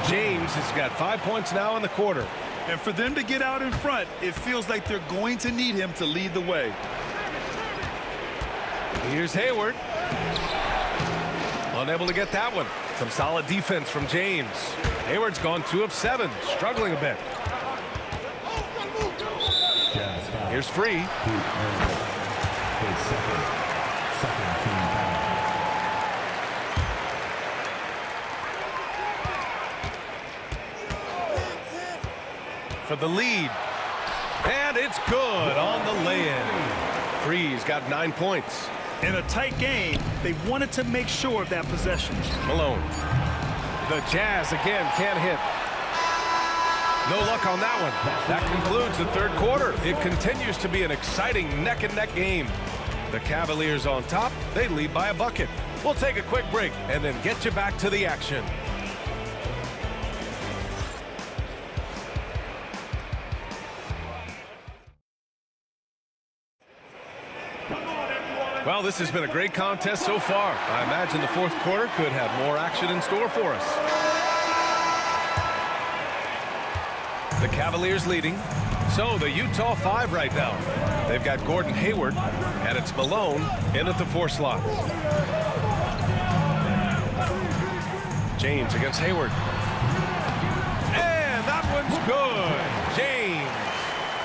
James has got 5 points now in the quarter. And for them to get out in front, it feels like they're going to need him to lead the way. Here's Hayward. Unable to get that one. Some solid defense from James. Hayward's gone 2 of 7, struggling a bit. Here's Free. For the lead. And it's good on the lay-in. Free's got 9 points. In a tight game, they wanted to make sure of that possession. Malone. The Jazz again can't hit. No luck on that one. That concludes the third quarter. It continues to be an exciting neck-and-neck game. The Cavaliers on top. They lead by a bucket. We'll take a quick break and then get you back to the action. Well, this has been a great contest so far. I imagine the fourth quarter could have more action in store for us. The Cavaliers leading. So the Utah 5 right now. They've got Gordon Hayward, and it's Malone in at the 4 slot. James against Hayward. And that one's good. James.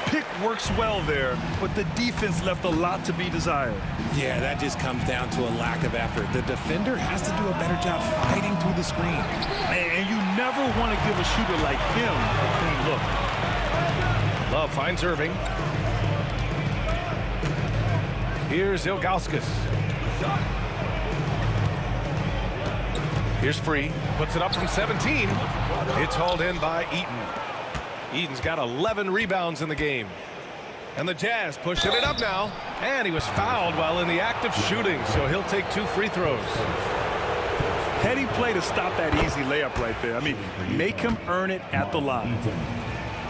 Pick works well there, but the defense left a lot to be desired. Yeah, that just comes down to a lack of effort. The defender has to do a better job fighting through the screen. And you never want to give a shooter like him a clean look. Love finds Irving. Here's Ilgauskas. Here's Free. Puts it up from 17. It's hauled in by Eaton. Eaton's got 11 rebounds in the game. And the Jazz pushing it up now. And he was fouled while in the act of shooting, so he'll take 2 free throws. Heady play to stop that easy layup right there. I mean, make him earn it at the line.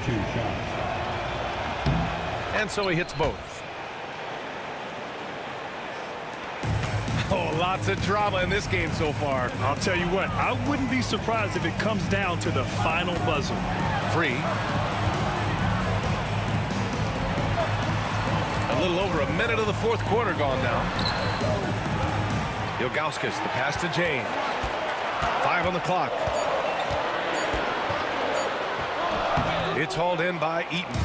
2 shots. And so he hits both. Oh, lots of drama in this game so far. I'll tell you what, I wouldn't be surprised if it comes down to the final buzzer. Free. A little over a minute of the fourth quarter gone now. Ilgauskas, the pass to James. 5 on the clock. It's hauled in by Eaton.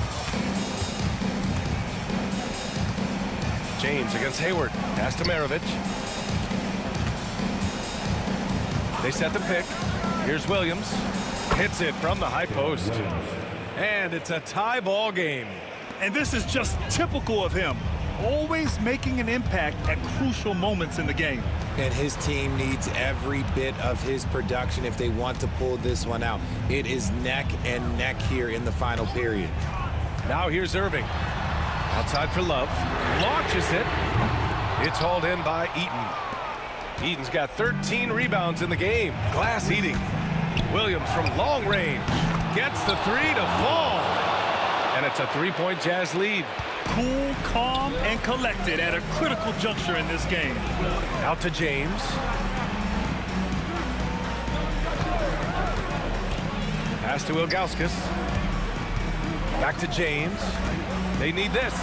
James against Hayward. Pass to Maravich. They set the pick. Here's Williams. Hits it from the high post. And it's a tie ball game. And this is just typical of him. Always making an impact at crucial moments in the game. And his team needs every bit of his production if they want to pull this one out. It is neck and neck here in the final period. Now here's Irving. Outside for Love. Launches it. It's hauled in by Eaton. Eaton's got 13 rebounds in the game. Glass eating. Williams from long range. Gets the 3 to fall. And it's a 3-point Jazz lead. Cool, calm, and collected at a critical juncture in this game. Out to James. Pass to Ilgauskas. Back to James. They need this.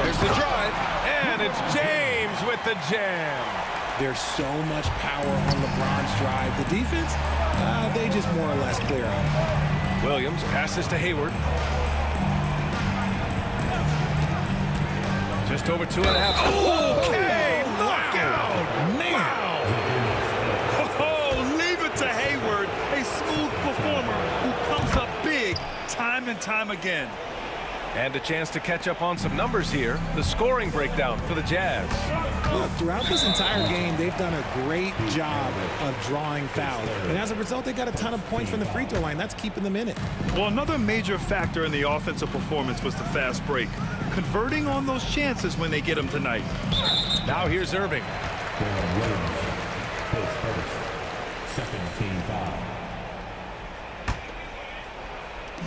There's the drive. And it's James with the jam. There's so much power on LeBron's drive. The defense, they just more or less clear out. Williams passes to Hayward. Just over 2.5. Okay, knockout. Man. Oh, leave it to Hayward, a smooth performer who comes up big time and time again. And a chance to catch up on some numbers here. The scoring breakdown for the Jazz. Look, throughout this entire game, they've done a great job of drawing fouls. And as a result, they got a ton of points from the free throw line. That's keeping them in it. Well, another major factor in the offensive performance was the fast break. Converting on those chances when they get them tonight. Now here's Irving. His first. Second team foul.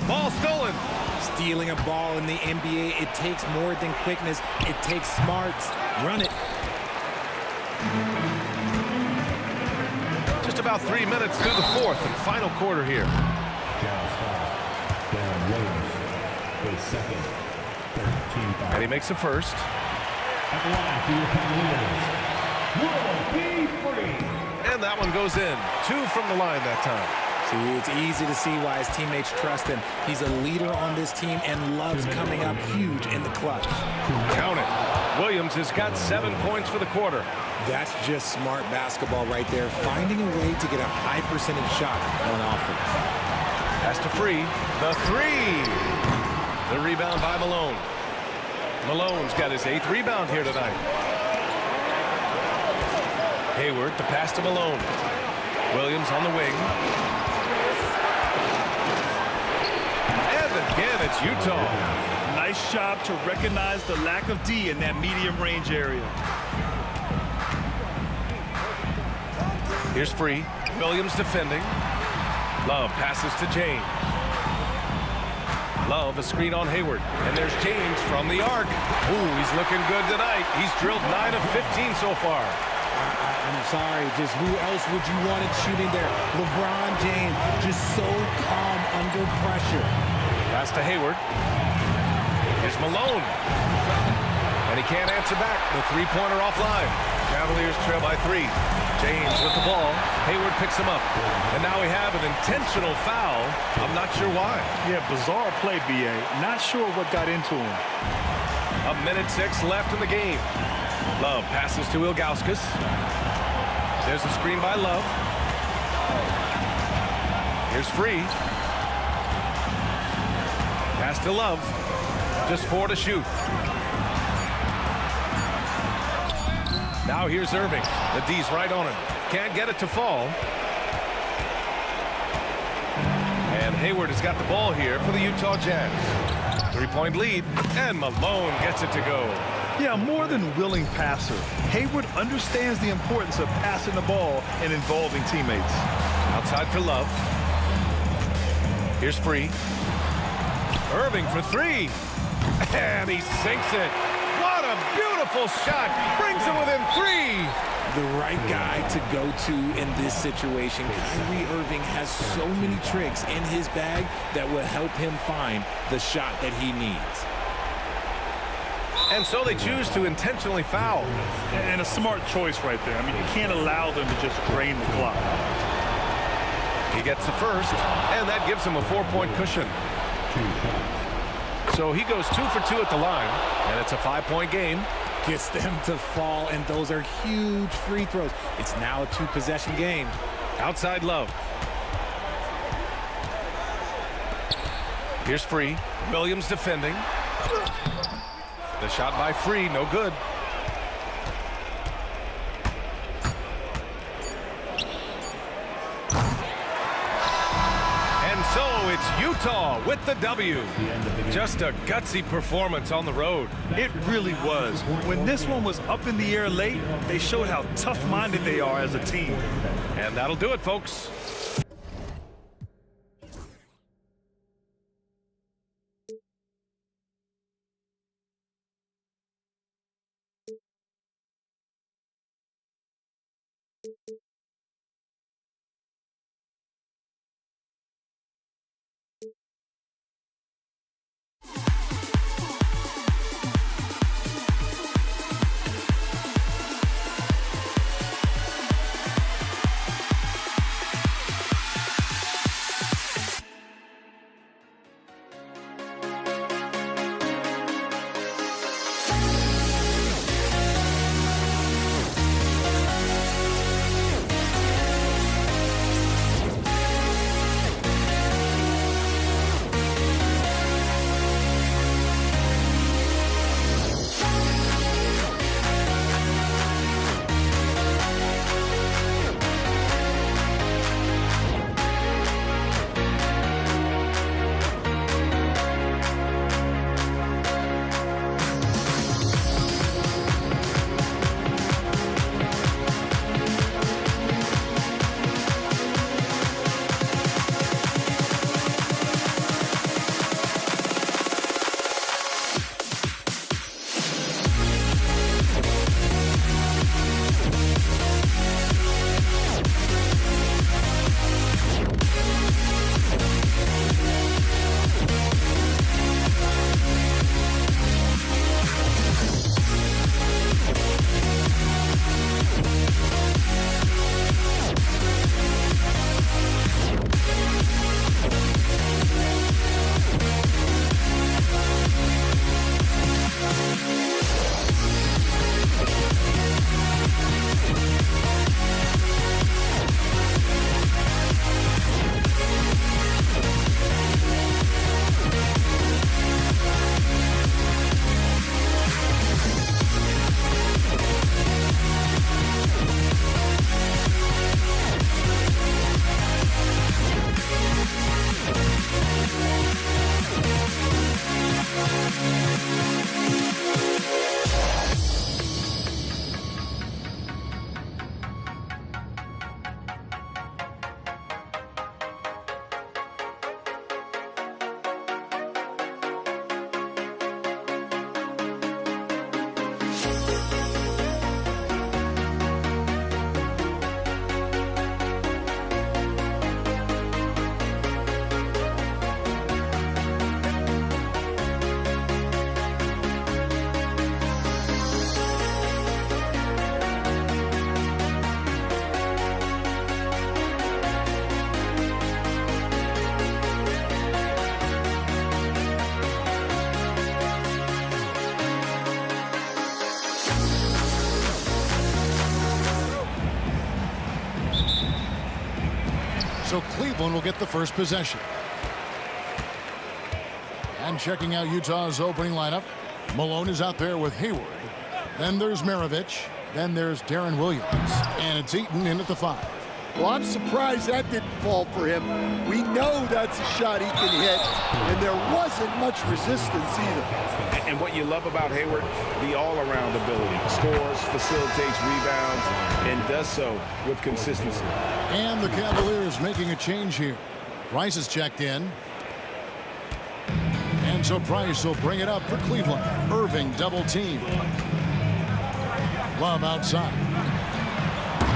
Ball stolen. Stealing a ball in the NBA, it takes more than quickness. It takes smarts. Run it. Just about 3 minutes through the fourth and final quarter here. His second. Third team foul. And he makes the first. At the line for your Cavaliers, will be free. And that one goes in. 2 from the line that time. See, it's easy to see why his teammates trust him. He's a leader on this team and loves coming up huge in the clutch. Count it. Williams has got 7 points for the quarter. That's just smart basketball right there, finding a way to get a high percentage shot on offense. Pass to Free. The three. The rebound by Malone. Malone's got his 8th rebound here tonight. Hayward, the pass to Malone. Williams on the wing. And again, it's Utah. Nice job to recognize the lack of D in that medium range area. Here's Free. Williams defending. Love passes to James. Love a screen on Hayward. And there's James from the arc. Ooh, he's looking good tonight. He's drilled 9 of 15 so far. I'm sorry, just who else would you want it shooting there? LeBron James, just so calm under pressure. Pass to Hayward. Here's Malone. And he can't answer back. The three-pointer offline. Cavaliers trail by 3. James with the ball. Hayward picks him up. And now we have an intentional foul. I'm not sure why. Yeah, bizarre play, B.A. Not sure what got into him. 1:06 left in the game. Love passes to Ilgauskas. There's a screen by Love. Here's Free. Pass to Love. Just 4 to shoot. Now here's Irving. The D's right on him. Can't get it to fall. And Hayward has got the ball here for the Utah Jazz. 3-point lead, and Malone gets it to go. Yeah, more than willing passer. Hayward understands the importance of passing the ball and involving teammates. Outside for Love. Here's Free. Irving for 3. And he sinks it. What a beautiful shot. Brings it within 3. The right guy to go to in this situation. Kyrie Irving has so many tricks in his bag that will help him find the shot that he needs. And so they choose to intentionally foul. And a smart choice right there. I mean, you can't allow them to just drain the clock. He gets the first, and that gives him a 4-point cushion. So he goes 2 for 2 at the line, and it's a 5-point game. Gets them to fall, and those are huge free throws. It's now a 2-possession game. Outside Love. Here's Free. Williams defending. The shot by Free, no good. And so it's Utah with the W. Just a gutsy performance on the road. It really was. When this one was up in the air late, they showed how tough-minded they are as a team. And that'll do it, folks. Cleveland will get the first possession. And checking out Utah's opening lineup, Malone is out there with Hayward. Then there's Maravich. Then there's Darren Williams. And it's Eaton in at the 5. Well, I'm surprised that didn't fall for him. We know that's a shot he can hit, and there wasn't much resistance either. And what you love about Hayward, the all-around ability. Scores, facilitates rebounds, and does so with consistency. And the Cavaliers making a change here. Price is checked in. And so Price will bring it up for Cleveland. Irving double team. Love outside.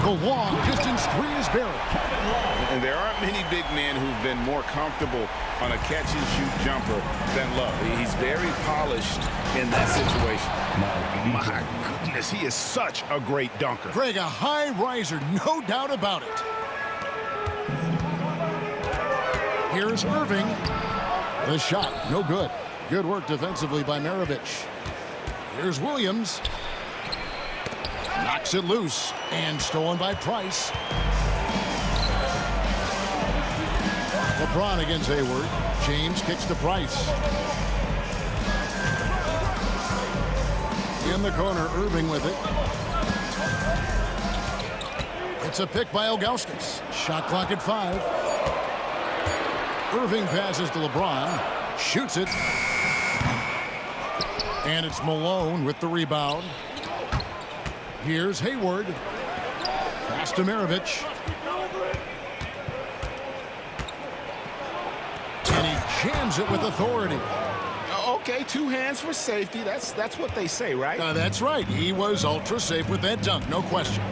The long distance 3 is buried. And there aren't many big men who've been more comfortable on a catch-and-shoot jumper than Love. He's very polished in that situation. My goodness, he is such a great dunker. Greg, a high riser, no doubt about it. Here's Irving. The shot, no good. Good work defensively by Maravich. Here's Williams. Knocks it loose and stolen by Price. LeBron against Hayward. James kicks to Price. In the corner, Irving with it. It's a pick by Ilgauskas. Shot clock at 5. Irving passes to LeBron. Shoots it. And it's Malone with the rebound. Here's Hayward. Pass to Maravich. And he jams it with authority. Okay, 2 hands for safety. That's what they say, right? That's right. He was ultra safe with that dunk, no question.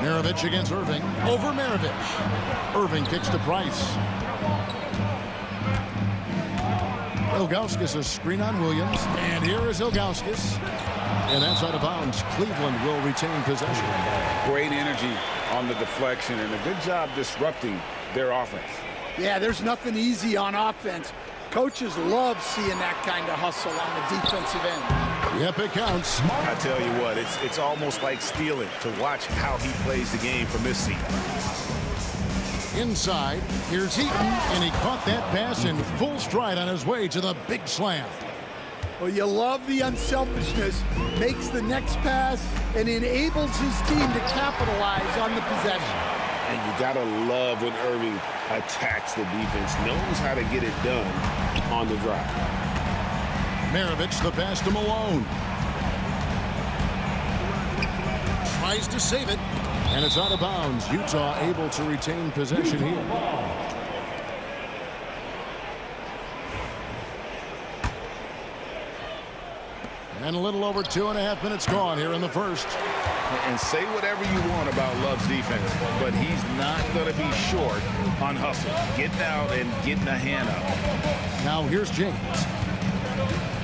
Maravich against Irving. Over Maravich. Irving kicks to Price. Ilgauskas a screen on Williams. And here is Ilgauskas. And that's out of bounds. Cleveland will retain possession. Great energy on the deflection and a good job disrupting their offense. Yeah, there's nothing easy on offense. Coaches love seeing that kind of hustle on the defensive end. Yep, it counts. I tell you what, it's almost like stealing to watch how he plays the game from this seat. Inside, here's Heaton, and he caught that pass in full stride on his way to the big slam. Well, you love the unselfishness, makes the next pass, and enables his team to capitalize on the possession. And you gotta love when Irving attacks the defense, knows how to get it done on the drive. Maravich, the pass to Malone. Tries to save it. And it's out of bounds. Utah able to retain possession here. And a little over 2.5 minutes gone here in the first. And say whatever you want about Love's defense, but he's not going to be short on hustle. Getting out and getting a hand up. Now here's James.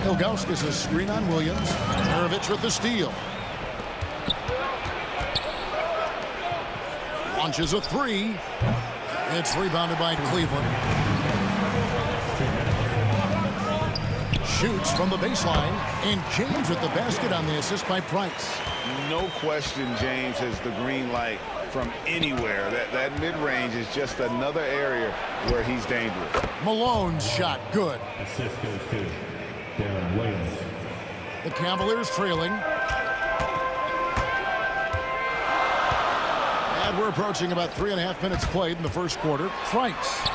Ilgauskas a screen on Williams. Maravich with the steal. Launches a 3. It's rebounded by Cleveland. Shoots from the baseline, and James with the basket on the assist by Price. No question James has the green light from anywhere. That mid-range is just another area where he's dangerous. Malone's shot, good. Assist goes to Darren Williams. The Cavaliers trailing. And we're approaching about 3.5 minutes played in the first quarter. Price.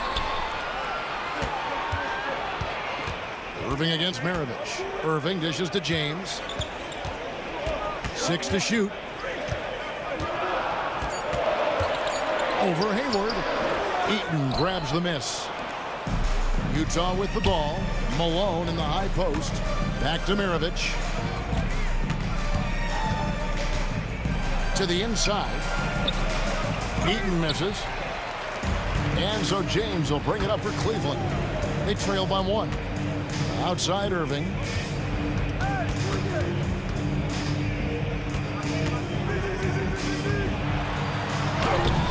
Irving against Maravich. Irving dishes to James. 6 to shoot. Over Hayward. Eaton grabs the miss. Utah with the ball. Malone in the high post. Back to Maravich. To the inside. Eaton misses. And so James will bring it up for Cleveland. They trail by 1. Outside Irving.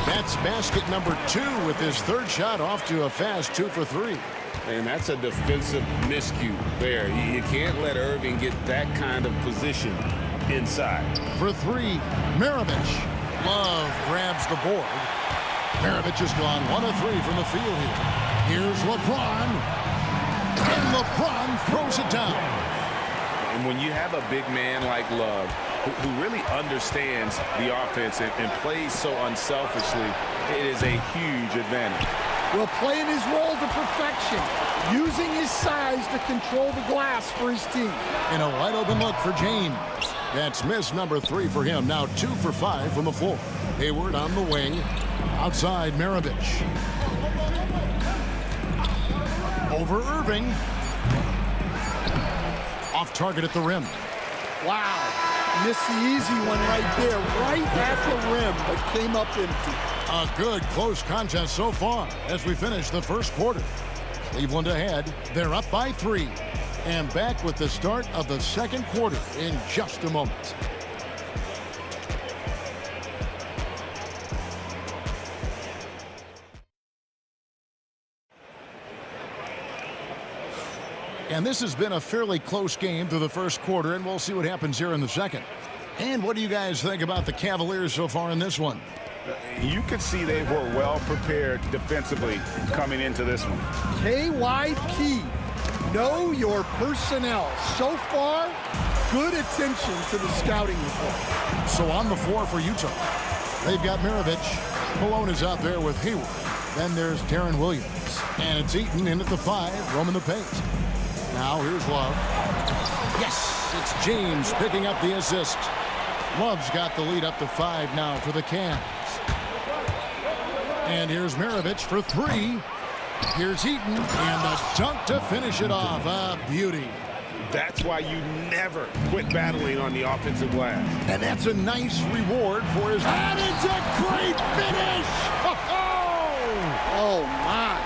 That's basket number 2 with his third shot off to a fast 2 for 3. And that's a defensive miscue there. You can't let Irving get that kind of position inside. For 3, Maravich. Love grabs the board. Maravich has gone 1 of 3 from the field here. Here's LeBron. And LeBron throws it down. And when you have a big man like Love, who really understands the offense and plays so unselfishly, it is a huge advantage. Well, playing his role to perfection, using his size to control the glass for his team. And a wide open look for James. That's miss number 3 for him. Now 2 for 5 from the floor. Hayward on the wing. Outside Maravich. Over Irving. Off target at the rim. Wow. Missed the easy one right there, right at the rim, but came up empty. A good close contest so far as we finish the first quarter. Cleveland ahead. They're up by 3. And back with the start of the second quarter in just a moment. And this has been a fairly close game through the first quarter, and we'll see what happens here in the second. And what do you guys think about the Cavaliers so far in this one? You could see they were well prepared defensively coming into this one. KYP, know your personnel. So far, good attention to the scouting report. So on the floor for Utah, they've got Maravich. Malone is out there with Hayward. Then there's Darren Williams. And it's Eaton in at the 5, roaming the paint. Now here's Love. Yes, it's James picking up the assist. Love's got the lead up to 5 now for the Cavs. And here's Maravich for 3. Here's Eaton, and the dunk to finish it off. A beauty. That's why you never quit battling on the offensive glass. And that's a nice reward for his... And it's a great finish! Oh, my.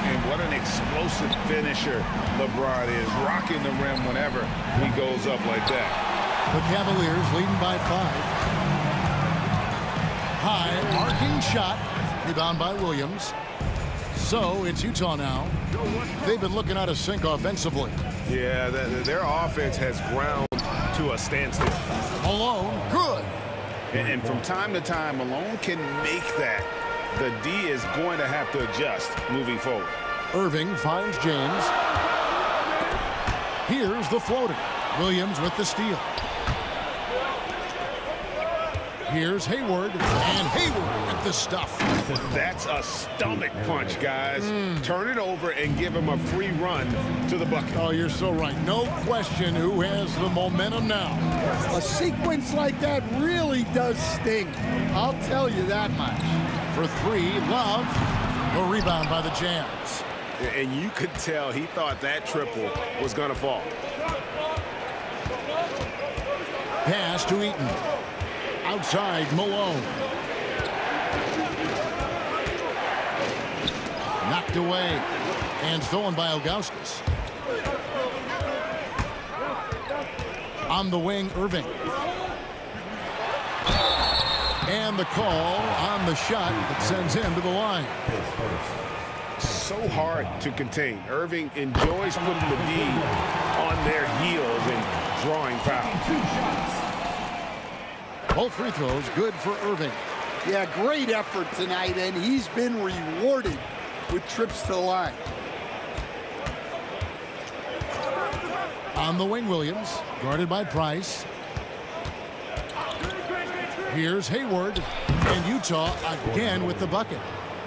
And what an explosive finisher LeBron is, rocking the rim whenever he goes up like that. The Cavaliers leading by 5. High, arcing shot. Rebound by Williams. So it's Utah now. They've been looking out of sync offensively. Yeah, their offense has ground to a standstill. Malone, good. And from time to time, Malone can make that. The D is going to have to adjust moving forward. Irving finds James. Here's the floater. Williams with the steal. Here's Hayward, and Hayward with the stuff. That's a stomach punch, guys. Turn it over and give him a free run to the bucket. Oh, you're so right. No question who has the momentum now. A sequence like that really does sting. I'll tell you that much. For 3, Love. A rebound by the Jazz. And you could tell he thought that triple was going to fall. Pass to Eaton. Outside, Malone. Knocked away. And stolen by Ilgauskas. On the wing, Irving. And the call on the shot that sends him to the line. So hard to contain. Irving enjoys putting the D on their heels and drawing fouls. Both free throws good for Irving. Yeah, great effort tonight, and he's been rewarded with trips to the line. On the wing, Williams, guarded by Price. Here's Hayward, and Utah again with the bucket.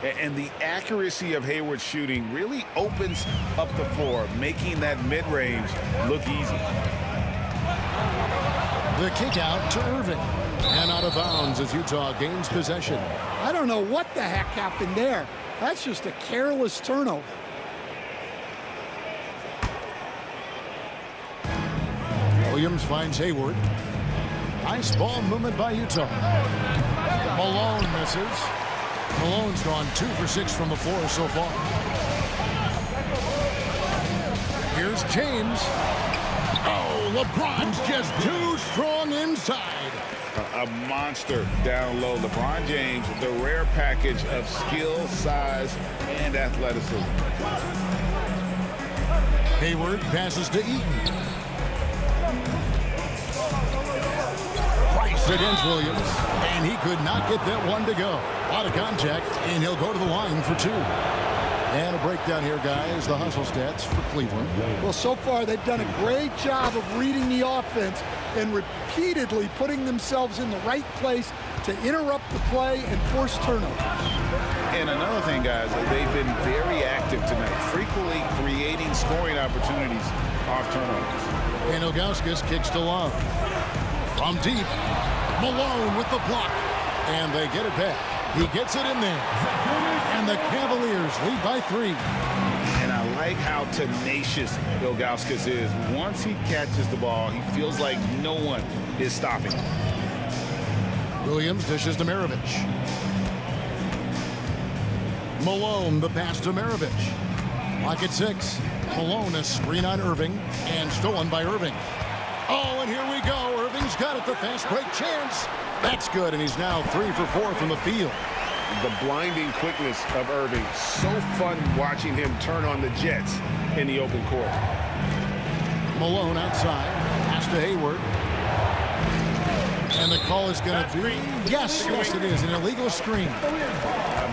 And the accuracy of Hayward's shooting really opens up the floor, making that mid-range look easy. The kick out to Irving. And out of bounds as Utah gains possession. I don't know what the heck happened there. That's just a careless turnover. Williams finds Hayward. Nice ball movement by Utah. Malone misses. Malone's gone 2 for 6 from the floor so far. Here's James. Oh, LeBron's just too strong inside. A monster down low. LeBron James, the rare package of skill, size, and athleticism. Hayward passes to Eaton. Price It's against Williams, and he could not get that one to go. Out of contact, and he'll go to the line for 2. And a breakdown here, guys. The hustle stats for Cleveland. Well, so far they've done a great job of reading the offense and repeatedly putting themselves in the right place to interrupt the play and force turnovers. And another thing, guys, they've been very active tonight, frequently creating scoring opportunities off turnovers. And Ilgauskas kicks to Love. From deep, Malone with the block. And they get it back. He gets it in there. And the Cavaliers lead by 3. And I like how tenacious Ilgauskas is. Once he catches the ball, he feels like no one is stopping him. Williams dishes to Maravich. Malone, the pass to Maravich. Lock at 6. Malone, a screen on Irving, and stolen by Irving. Oh, and here we go. Irving's got it, the fast break chance. That's good, and he's now 3 for 4 from the field. The blinding quickness of Irving. So fun watching him turn on the Jets in the open court. Malone outside. Pass to Hayward. And the call is going to be... Yes, it is. An illegal screen.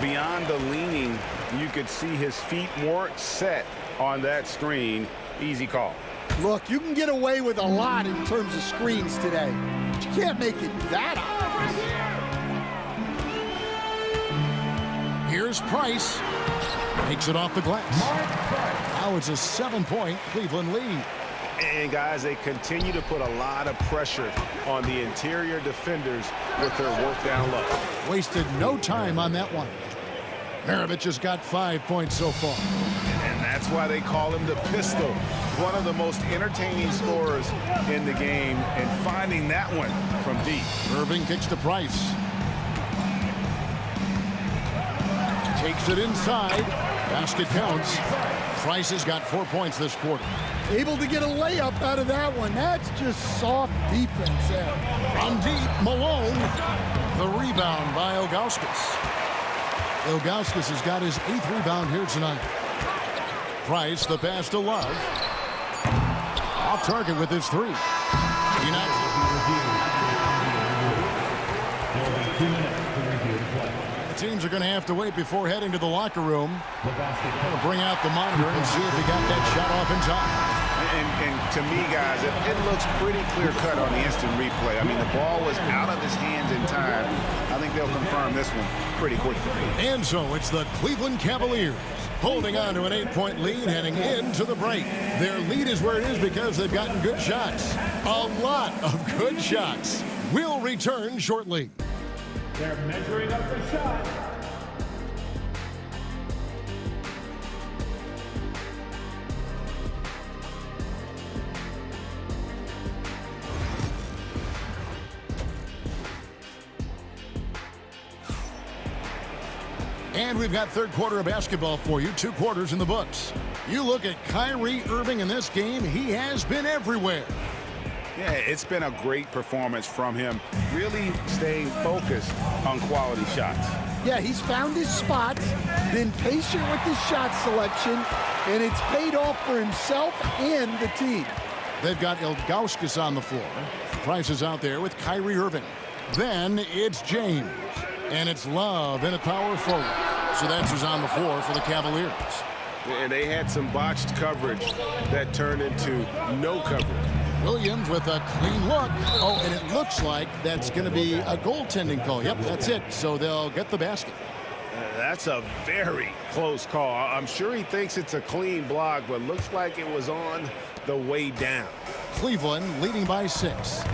Beyond the leaning, you could see his feet more set on that screen. Easy call. Look, you can get away with a lot in terms of screens today. But you can't make it that obvious. Here's Price. Takes it off the glass. Now it's a 7-point Cleveland lead. And, guys, they continue to put a lot of pressure on the interior defenders with their work down low. Wasted no time on that one. Maravich has got 5 points so far. And that's why they call him the pistol. One of the most entertaining scorers in the game, and finding that one from deep. Irving kicks to Price. Takes it inside. Basket counts. Price has got 4 points this quarter. Able to get a layup out of that one. That's just soft defense there. From deep, Malone. The rebound by Ilgauskas. Ilgauskas has got his 8th rebound here tonight. Price, the pass to Love. Off target with his 3. The teams are going to have to wait before heading to the locker room. Going to bring out the monitor and see if he got that shot off in time. And to me, guys, it looks pretty clear-cut on the instant replay. I mean, the ball was out of his hands in time. I think they'll confirm this one pretty quickly. And so it's the Cleveland Cavaliers holding on to an 8-point lead heading into the break. Their lead is where it is because they've gotten good shots. A lot of good shots. We'll return shortly. They're measuring up the shot. And we've got third quarter of basketball for you. 2 quarters in the books. You look at Kyrie Irving in this game. He has been everywhere. Yeah, it's been a great performance from him. Really staying focused on quality shots. Yeah, he's found his spots, been patient with his shot selection, and it's paid off for himself and the team. They've got Ilgauskas on the floor. Price is out there with Kyrie Irving. Then it's James. And it's Love in a power forward. So that's who's on the floor for the Cavaliers. And they had some botched coverage that turned into no coverage. Williams with a clean look. Oh, and it looks like that's going to be a goaltending call. Yep, that's it. So they'll get the basket. That's a very close call. I'm sure he thinks it's a clean block, but looks like it was on the way down. Cleveland leading by 6.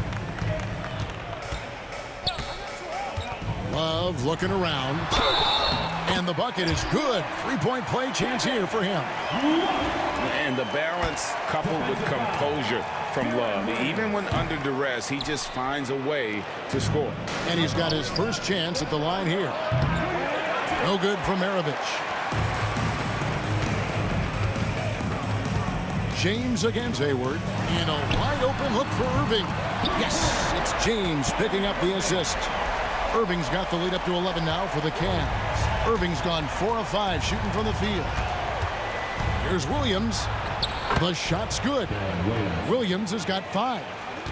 Love looking around. And the bucket is good. 3-point play chance here for him. And the balance coupled with composure from Love. Even when under duress, he just finds a way to score. And he's got his first chance at the line here. No good from Maravich. James against Hayward. In a wide open look for Irving. Yes, it's James picking up the assist. Irving's got the lead up to 11 now for the Cavs. Irving's gone 4 of 5 shooting from the field. Here's Williams. The shot's good. Williams has got 5.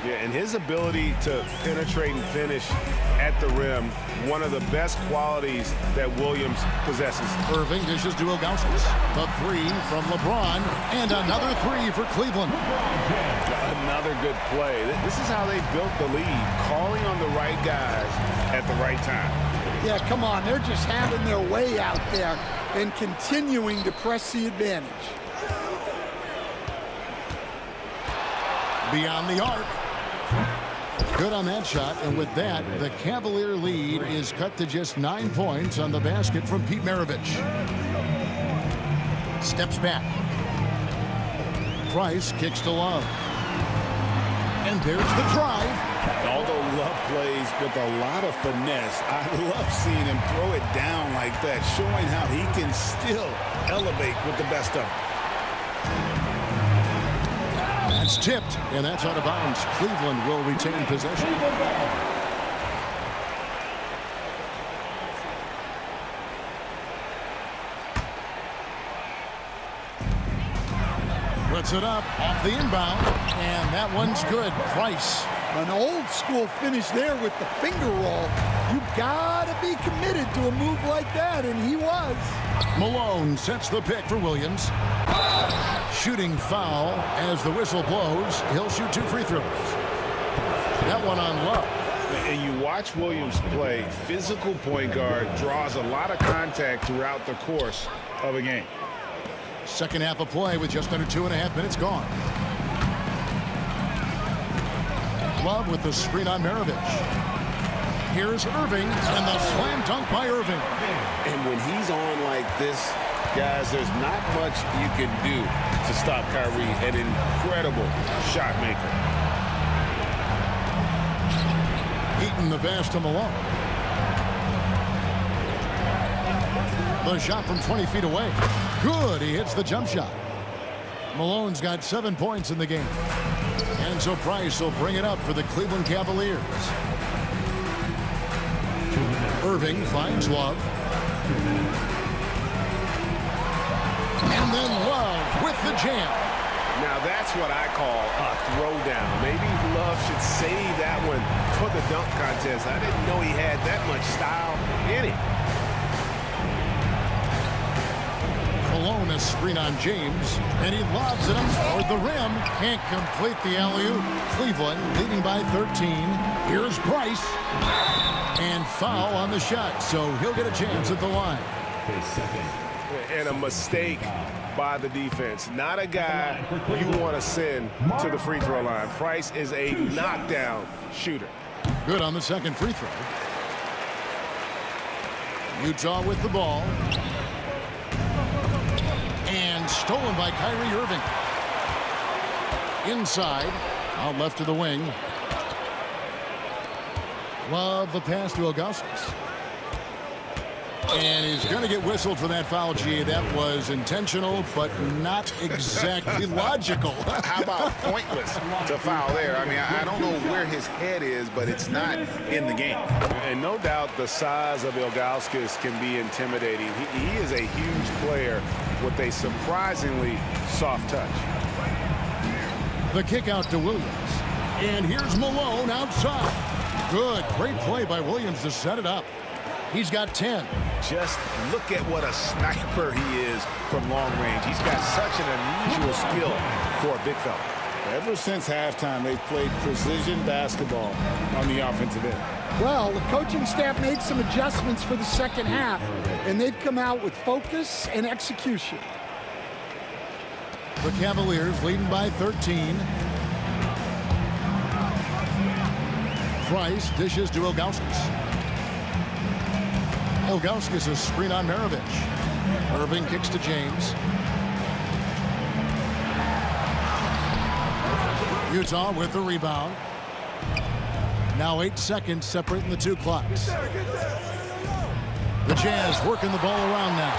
Yeah, and his ability to penetrate and finish at the rim, one of the best qualities that Williams possesses. Irving dishes to Ilgauskas. The three from LeBron, and another three for Cleveland. Another good play. This is how they built the lead, calling on the right guys at the right time. Yeah, come on. They're just having their way out there and continuing to press the advantage. Beyond the arc. Good on that shot, and with that, the Cavalier lead is cut to just 9 points on the basket from Pete Maravich. Steps back. Price kicks to Love. And there's the drive. Although Love plays with a lot of finesse, I love seeing him throw it down like that, showing how he can still elevate with the best of them. That's tipped, and that's out of bounds. Cleveland will retain possession. Puts it up off the inbound, and that one's good. Price. An old school finish there with the finger roll. You gotta be committed to a move like that, and he was. Malone sets the pick for Williams. Shooting foul as the whistle blows. He'll shoot 2 free throws. That one on Love. And you watch Williams play, physical point guard, draws a lot of contact throughout the course of a game. Second half of play with just under 2.5 minutes gone. Love with the screen on Maravich. Here's Irving, and the slam dunk by Irving. And when he's on like this, guys, there's not much you can do to stop Kyrie, an incredible shot maker. Eaton the pass to Malone. The shot from 20 feet away. Good, he hits the jump shot. Malone's got 7 points in the game. And so Price will bring it up for the Cleveland Cavaliers. Irving finds Love. And then Love with the jam. Now that's what I call a throwdown. Maybe Love should save that one for the dunk contest. I didn't know he had that much style in him. Malone a screen on James, and he lobs it up toward the rim. Can't complete the alley-oop. Cleveland leading by 13. Here's Price. And foul on the shot, so he'll get a chance at the line. And a mistake by the defense. Not a guy you want to send to the free throw line. Price is a knockdown shooter. Good on the second free throw. Utah with the ball. And stolen by Kyrie Irving. Inside, out left to the wing. Love the pass to Ilgauskas. And he's going to get whistled for that foul, G. That was intentional, but not exactly logical. How about pointless to foul there? I mean, I don't know where his head is, but it's not in the game. And no doubt the size of Ilgauskas can be intimidating. He is a huge player with a surprisingly soft touch. The kick out to Williams. And here's Malone outside. Good. Great play by Williams to set it up. He's got 10. Just look at what a sniper he is from long range. He's got such an unusual skill for a big fella. Ever since halftime, they've played precision basketball on the offensive end. Well, the coaching staff made some adjustments for the second half, and they've come out with focus and execution. The Cavaliers leading by 13. Price dishes to Ilgauskas. Ilgauskas is screen on Maravich. Irving kicks to James. Utah with the rebound. Now 8 seconds separating the two clocks. The Jazz working the ball around now.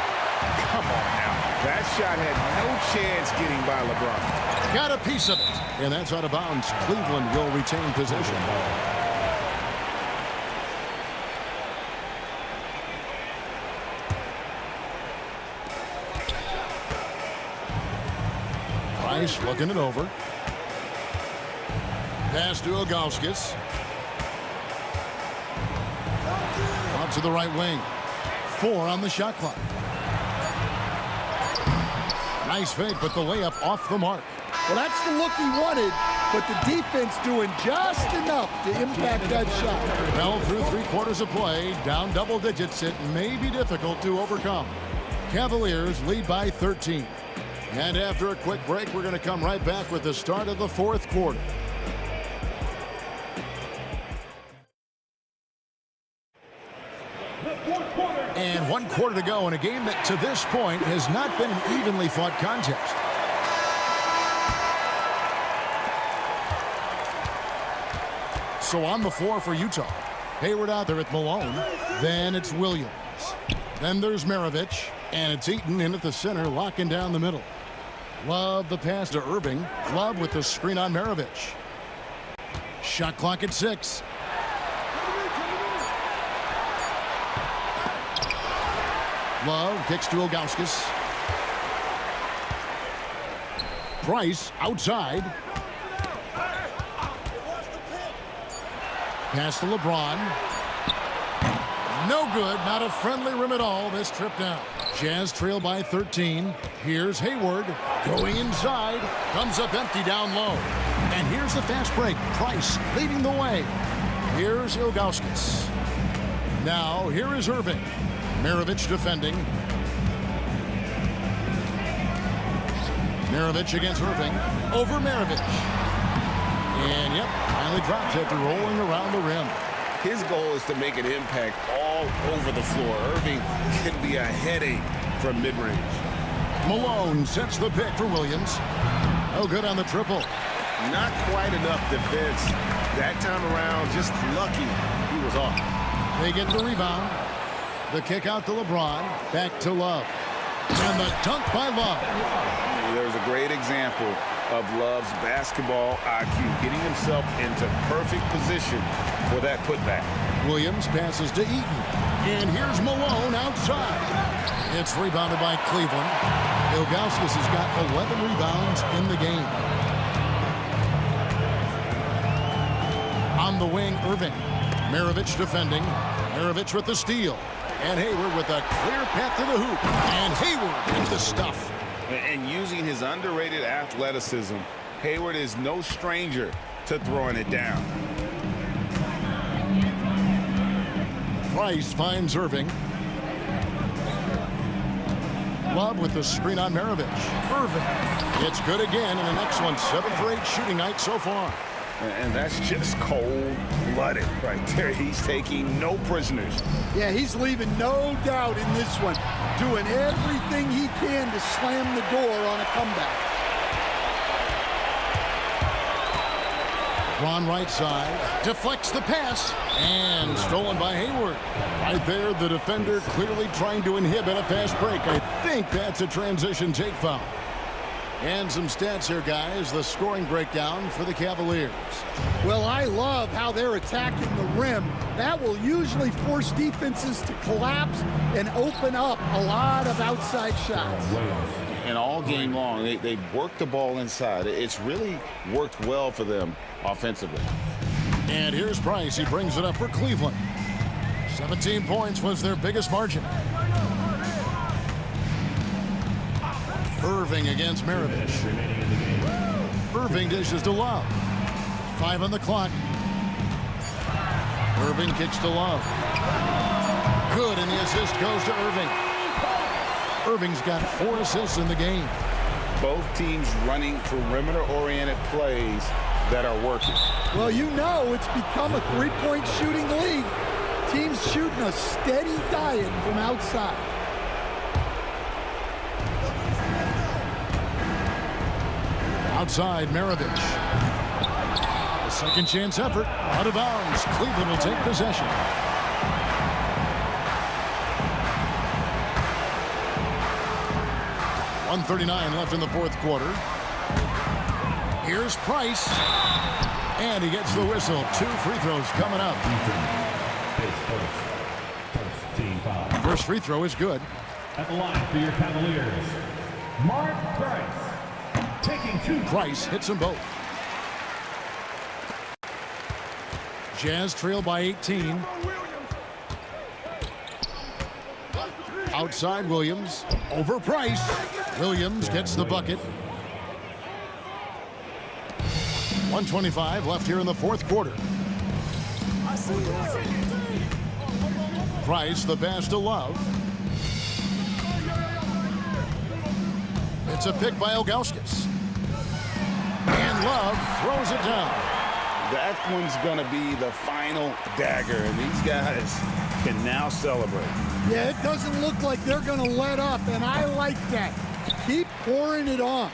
Come on now. That shot had no chance getting by LeBron. Got a piece of it. And that's out of bounds. Cleveland will retain possession. Price looking it over. Pass to Ilgauskas. Out to the right wing. 4 on the shot clock. Nice fake, but the layup off the mark. Well, that's the look he wanted, but the defense doing just enough to impact that shot. Well, through 3/4 of play, down double digits, it may be difficult to overcome. Cavaliers lead by 13. And after a quick break, we're going to come right back with the start of the 4th quarter. And 1 quarter to go in a game that to this point has not been an evenly fought contest. So on the floor for Utah. Hayward out there with Malone. Then it's Williams. Then there's Maravich. And it's Eaton in at the center, locking down the middle. Love the pass to Irving. Love with the screen on Maravich. Shot clock at 6. Love kicks to Ilgauskas. Price outside. Pass to LeBron. No good. Not a friendly rim at all. This trip down. Jazz trail by 13. Here's Hayward going inside. Comes up empty down low. And here's the fast break. Price leading the way. Here's Ilgauskas. Now here is Irving. Maravich defending. Maravich against Irving. Over Maravich. And yep, finally drops after rolling around the rim. His goal is to make an impact all over the floor. Irving can be a headache from mid-range. Malone sets the pick for Williams. No good on the triple. Not quite enough defense. That time around, just lucky he was off. They get the rebound. The kick out to LeBron. Back to Love. And the dunk by Love. There's a great example of Love's basketball IQ, getting himself into perfect position for that putback. Williams passes to Eaton. And here's Malone outside. It's rebounded by Cleveland. Ilgauskas has got 11 rebounds in the game. On the wing, Irving. Maravich defending. Maravich with the steal. And Hayward with a clear path to the hoop. And Hayward with the stuff. And using his underrated athleticism, Hayward is no stranger to throwing it down. Price finds Irving. Love with the screen on Maravich. Irving. It's good again, and an excellent 7 for 8 shooting night so far. And that's just cold-blooded right there. He's taking no prisoners. Yeah, he's leaving no doubt in this one. Doing everything he can to slam the door on a comeback. Ron right side. Deflects the pass. And stolen by Hayward. Right there, the defender clearly trying to inhibit a fast break. I think that's a transition take foul. And some stats here, guys. The scoring breakdown for the Cavaliers. Well, I love how they're attacking the rim. That will usually force defenses to collapse and open up a lot of outside shots. And all game long, they work the ball inside. It's really worked well for them offensively. And here's Price. He brings it up for Cleveland. 17 points was their biggest margin. Irving against Maravich. Irving dishes to Love. 5 on the clock. Irving kicks to Love. Good, and the assist goes to Irving. Irving's got 4 assists in the game. Both teams running perimeter-oriented plays that are working. Well, you know it's become a three-point shooting league. Teams shooting a steady diet from outside. Outside, Maravich. A second chance effort. Out of bounds. Cleveland will take possession. .139 left in the 4th quarter. Here's Price. And he gets the whistle. 2 free throws coming up. First free throw is good. At the line for your Cavaliers, Mark Price. Taking 2. Price hits them both. Jazz trail by 18. Outside Williams. Over Price. Williams gets the bucket. 1:25 left here in the fourth quarter. Price, the pass to Love. It's a pick by Ilgauskas. And Love throws it down. That one's going to be the final dagger, and these guys can now celebrate. Yeah, it doesn't look like they're going to let up, and I like that. Keep pouring it on.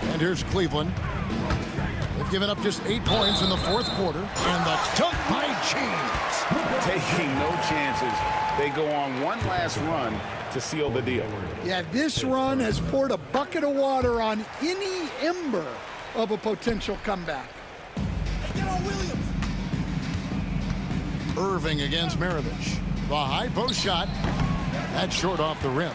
And here's Cleveland. They've given up just 8 points in the fourth quarter. And the dunk by James. Taking no chances. They go on one last run to seal the deal. Yeah, this run has poured a bucket of water on any ember of a potential comeback. Hey, get on Williams. Irving against Maravich. The high post shot. That's short off the rim.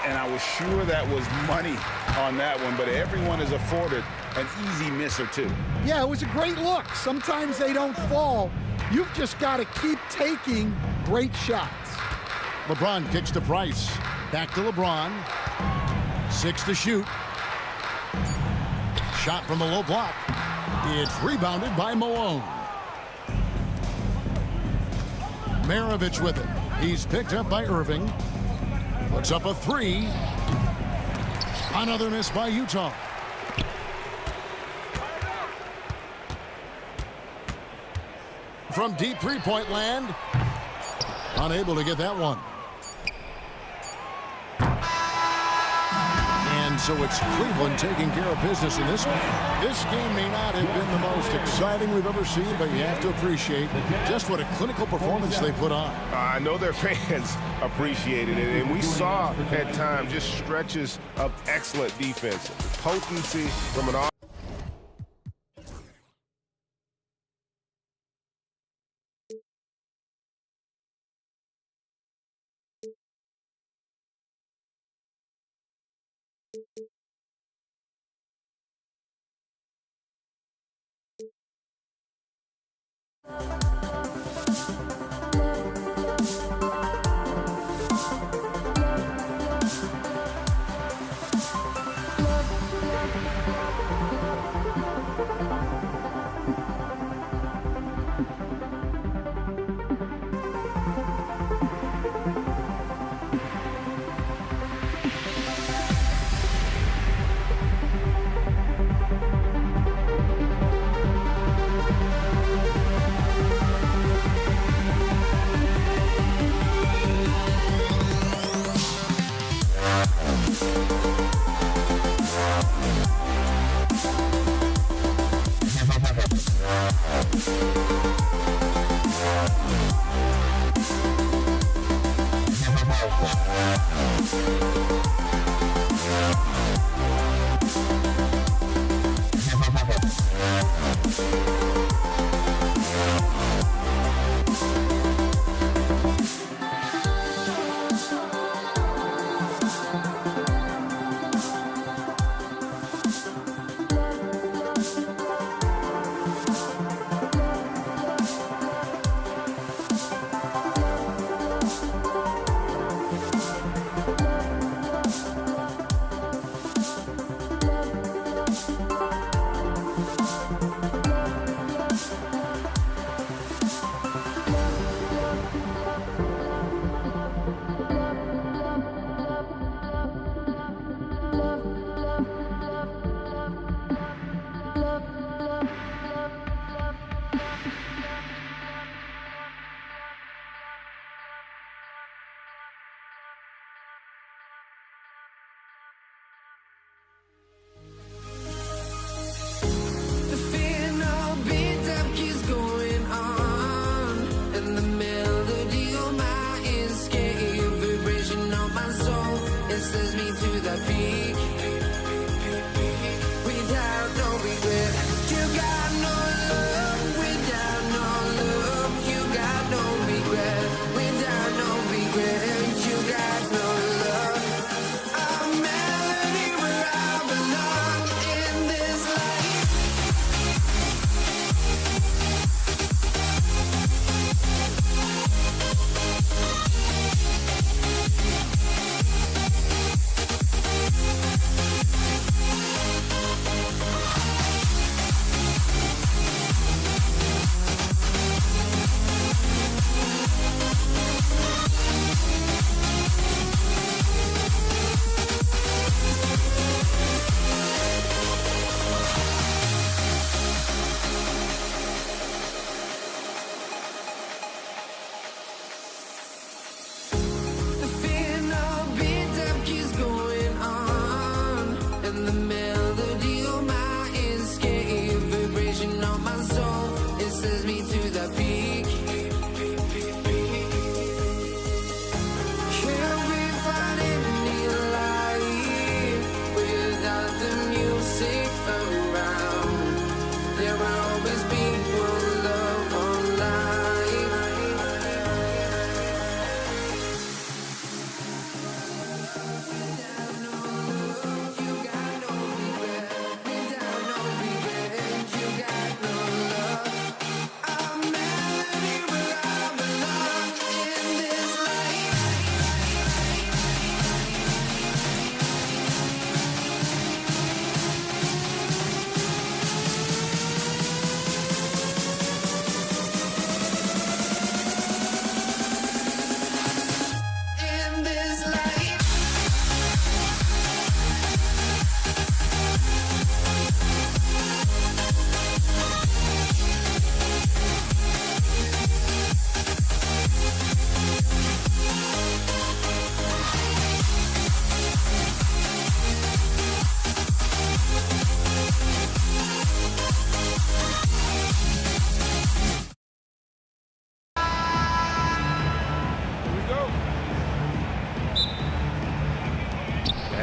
And I was sure that was money on that one, but everyone is afforded an easy miss or two. Yeah, it was a great look. Sometimes they don't fall. You've just got to keep taking great shots. LeBron kicks to Price. Back to LeBron. 6 to shoot. Shot from the low block. It's rebounded by Malone. Maravich with it. He's picked up by Irving. Puts up a 3. Another miss by Utah. From deep three-point land. Unable to get that one. And so it's Cleveland taking care of business in this one. This game may not have been the most exciting we've ever seen, but you have to appreciate just what a clinical performance they put on. I know their fans appreciated it, and we saw at times just stretches of excellent defense, potency from an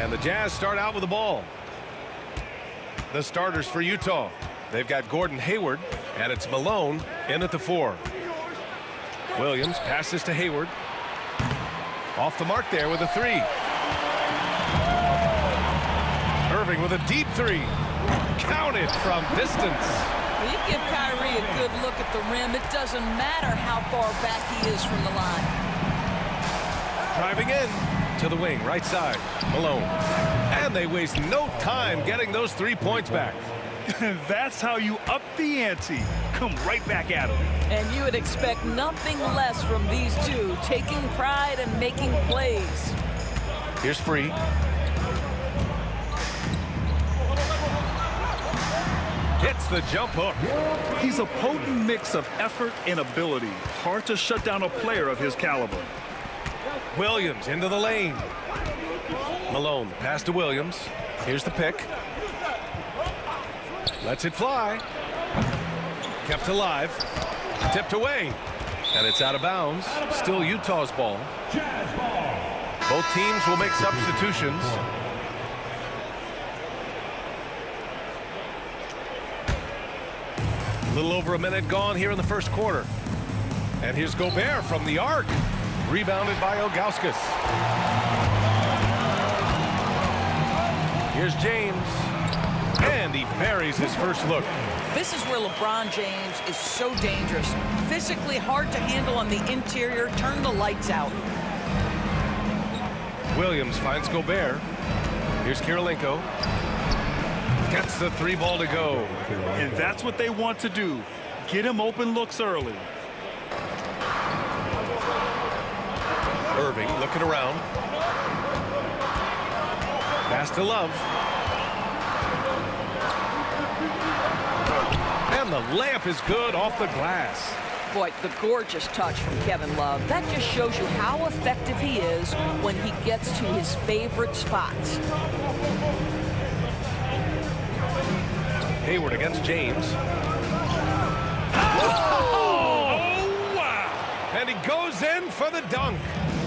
And the Jazz start out with the ball. The starters for Utah. They've got Gordon Hayward, and it's Malone in at the 4. Williams passes to Hayward. Off the mark there with a 3. Irving with a deep 3. Counted from distance. Well, you give Kyrie a good look at the rim. It doesn't matter how far back he is from the line. Driving in to the wing, right side, Malone. And they waste no time getting those 3 points back. That's how you up the ante. Come right back at him. And you would expect nothing less from these two, taking pride and making plays. Here's Free. Hits the jump hook. He's a potent mix of effort and ability. Hard to shut down a player of his caliber. Williams into the lane. Malone, pass to Williams. Here's the pick. Lets it fly. Kept alive. Tipped away. And it's out of bounds. Still Utah's ball. Both teams will make substitutions. A little over a minute gone here in the first quarter. And here's Gobert from the arc. Rebounded by Ilgauskas. Here's James. And he buries his first look. This is where LeBron James is so dangerous. Physically hard to handle on the interior. Turn the lights out. Williams finds Gobert. Here's Kirilenko. Gets the 3 ball to go. And that's what they want to do. Get him open looks early. Irving looking around. Pass to Love. And the layup is good off the glass. Boy, the gorgeous touch from Kevin Love. That just shows you how effective he is when he gets to his favorite spots. Hayward against James. Oh, wow! And he goes in for the dunk.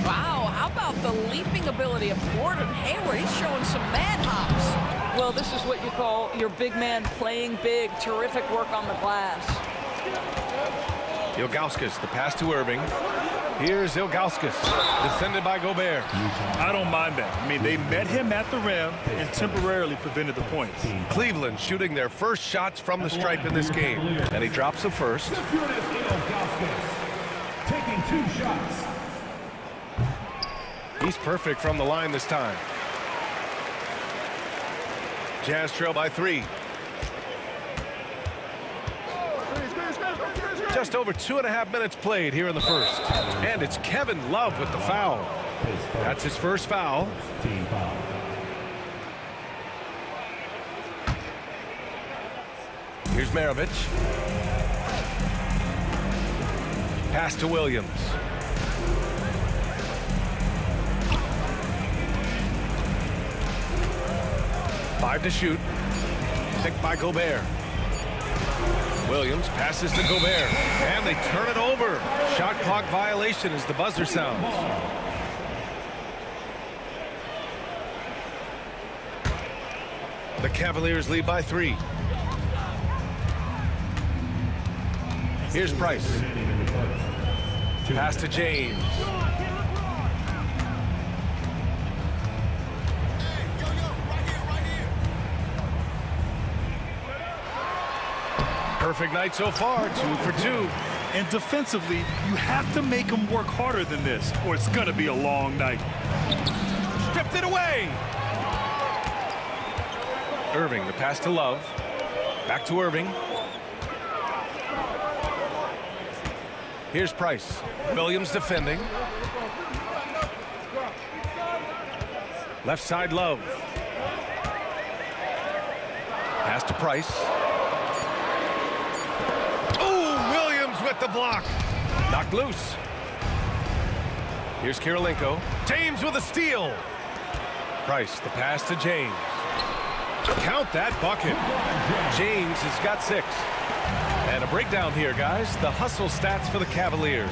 Wow, how about the leaping ability of Gordon Hayward? He's showing some man hops. Well, this is what you call your big man playing big. Terrific work on the glass. Ilgauskas, the pass to Irving. Here's Ilgauskas, defended by Gobert. I don't mind that. I mean, they met him at the rim and temporarily prevented the points. Cleveland shooting their first shots from the stripe in this game. And he drops the first. Taking 2 shots. He's perfect from the line this time. Jazz trail by 3. Just over 2.5 minutes played here in the first. And it's Kevin Love with the foul. That's his first foul. Here's Maravich. Pass to Williams. Five to shoot. Picked by Gobert. Williams passes to Gobert. And they turn it over. Shot clock violation as the buzzer sounds. The Cavaliers lead by 3. Here's Price. Pass to James. Perfect night so far, 2 for 2. And defensively, you have to make them work harder than this, or it's going to be a long night. Stripped it away. Irving, the pass to Love. Back to Irving. Here's Price. Williams defending. Left side, Love. Pass to Price. With the block. Knocked loose. Here's Kirilenko. James with a steal. Price, the pass to James. Count that bucket. James has got 6. And a breakdown here, guys. The hustle stats for the Cavaliers.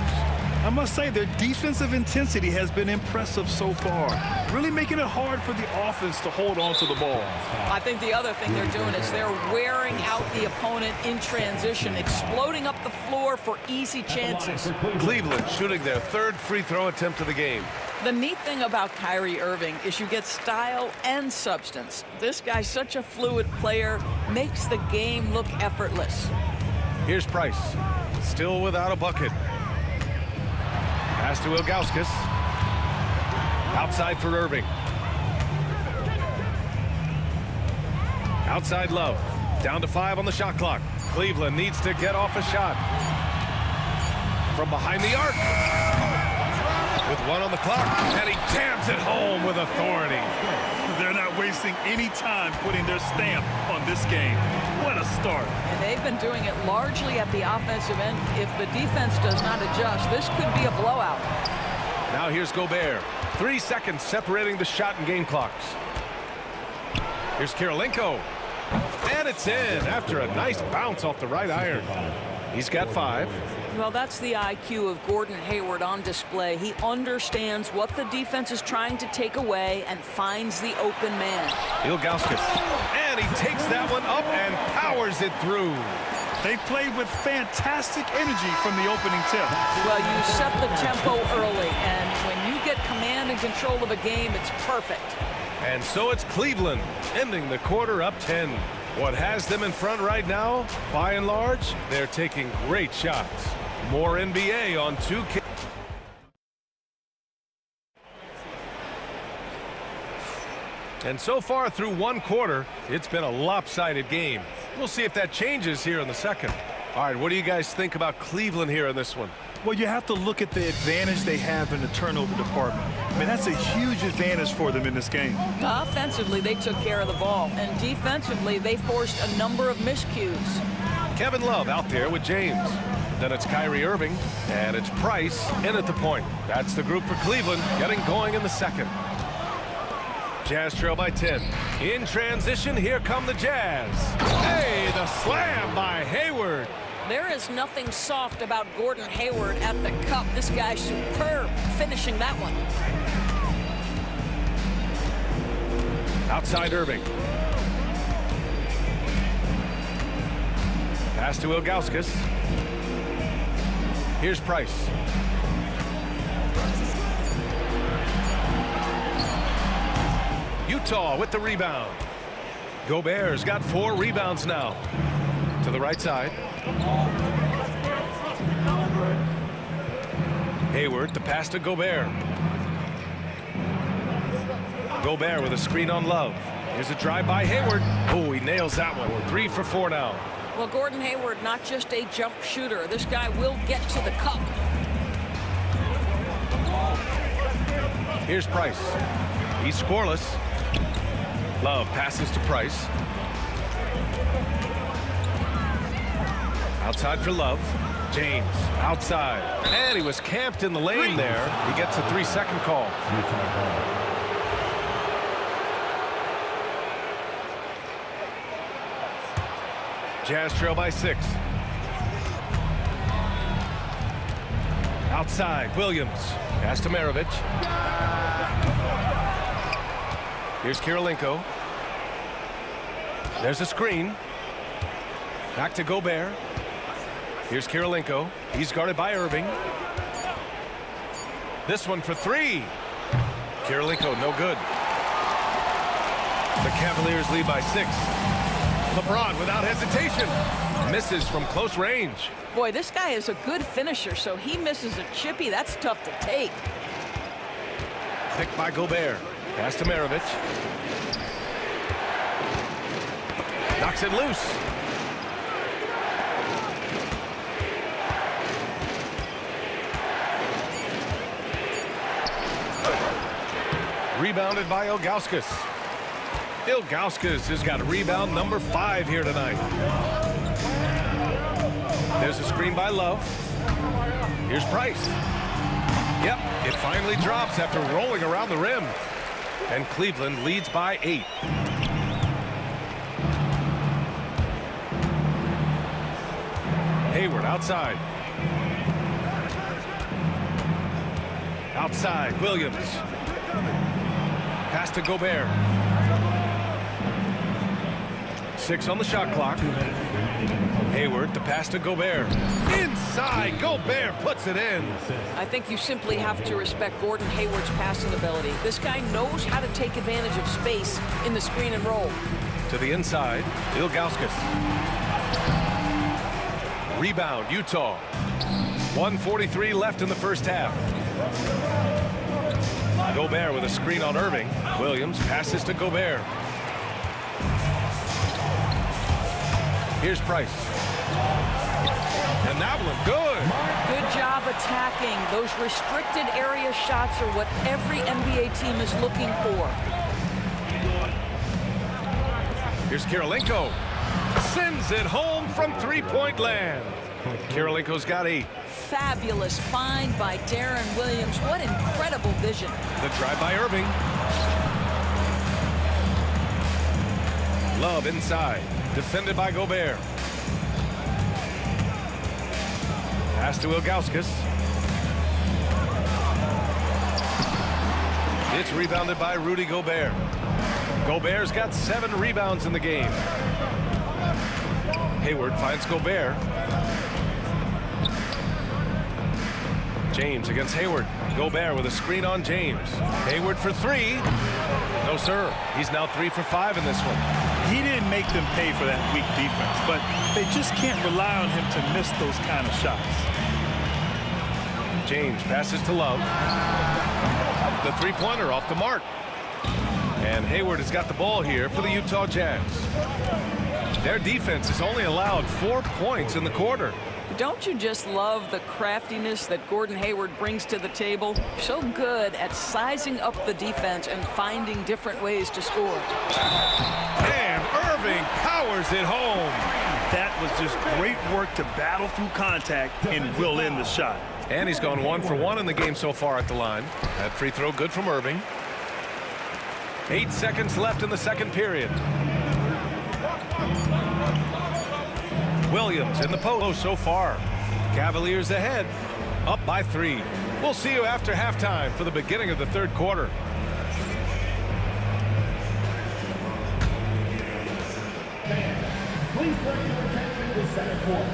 I must say their defensive intensity has been impressive so far, really making it hard for the offense to hold on to the ball. I think the other thing they're doing is they're wearing out the opponent in transition, exploding up the floor for easy chances. Cleveland shooting their third free throw attempt of the game. The neat thing about Kyrie Irving is you get style and substance. This guy's such a fluid player, makes the game look effortless. Here's Price, still without a bucket. Pass to Ilgauskas. Outside for Irving. Outside Love. Down to 5 on the shot clock. Cleveland needs to get off a shot. From behind the arc. With 1 on the clock. And he jams it home with authority. They're not wasting any time putting their stamp on this game. What a start. And they've been doing it largely at the offensive end. If the defense does not adjust, this could be a blowout. Now here's Gobert. 3 seconds separating the shot and game clocks. Here's Kirilenko. And it's in after a nice bounce off the right iron. He's got 5. Well, that's the IQ of Gordon Hayward on display. He understands what the defense is trying to take away and finds the open man. Ilgauskas. And he takes that one up and powers it through. They played with fantastic energy from the opening tip. Well, you set the tempo early, and when you get command and control of a game, it's perfect. And so it's Cleveland ending the quarter up 10. What has them in front right now, by and large, they're taking great shots. More NBA on 2K. And so far through 1 quarter, it's been a lopsided game. We'll see if that changes here in the second. All right, what do you guys think about Cleveland here in this one? Well, you have to look at the advantage they have in the turnover department. I mean, that's a huge advantage for them in this game. Offensively, they took care of the ball, and defensively, they forced a number of miscues. Kevin Love out there with James. Then it's Kyrie Irving, and it's Price in at the point. That's the group for Cleveland getting going in the second. Jazz trail by 10. In transition, here come the Jazz. Hey, the slam by Hayward. There is nothing soft about Gordon Hayward at the cup. This guy's superb finishing that one. Outside Irving. Pass to Ilgauskas. Here's Price. Utah with the rebound. Gobert's got 4 rebounds now. To the right side. Hayward, the pass to Gobert. Gobert with a screen on Love. Here's a drive by Hayward. Oh, he nails that one. 3 for 4 now. Well, Gordon Hayward, not just a jump shooter. This guy will get to the cup. Here's Price. He's scoreless. Love passes to Price. Outside for Love. James outside. And he was camped in the lane there. He gets a 3-second call. Jazz trail by 6. Outside, Williams. Pass to Maravich. Here's Kirilenko. There's a screen. Back to Gobert. Here's Kirilenko. He's guarded by Irving. This one for 3. Kirilenko, no good. The Cavaliers lead by 6. LeBron without hesitation. Misses from close range. Boy, this guy is a good finisher, so he misses a chippy. That's tough to take. Picked by Gobert. Pass to Maravich. Knocks it loose. Rebounded by Ilgauskas. Ilgauskas has got rebound number 5 here tonight. There's a screen by Love. Here's Price. Yep, it finally drops after rolling around the rim. And Cleveland leads by 8. Hayward outside. Outside, Williams. Pass to Gobert. 6 on the shot clock. Hayward, the pass to Gobert. Inside, Gobert puts it in. I think you simply have to respect Gordon Hayward's passing ability. This guy knows how to take advantage of space in the screen and roll. To the inside, Ilgauskas. Rebound, Utah. 1:43 left in the first half. Gobert with a screen on Irving. Williams passes to Gobert. Here's Price. And that one, good. Good job attacking. Those restricted area shots are what every NBA team is looking for. Here's Kirilenko. Sends it home from three-point land. Kirilenko's got 8. Fabulous find by Darren Williams. What incredible vision. The drive by Irving. Love inside. Defended by Gobert. Pass to Ilgauskas. It's rebounded by Rudy Gobert. Gobert's got 7 rebounds in the game. Hayward finds Gobert. James against Hayward. Gobert with a screen on James. Hayward for 3. No, sir. He's now 3 for 5 in this one. He didn't make them pay for that weak defense, but they just can't rely on him to miss those kind of shots. James passes to Love. The three-pointer off the mark. And Hayward has got the ball here for the Utah Jazz. Their defense has only allowed 4 points in the quarter. Don't you just love the craftiness that Gordon Hayward brings to the table? So good at sizing up the defense and finding different ways to score. And Irving powers it home. That was just great work to battle through contact and will in the shot. And he's gone 1 for 1 in the game so far at the line. That free throw good from Irving. 8 seconds left in the second period. Williams in the post so far. Cavaliers ahead, up by 3. We'll see you after halftime for the beginning of the third quarter. Please bring your attention to center court.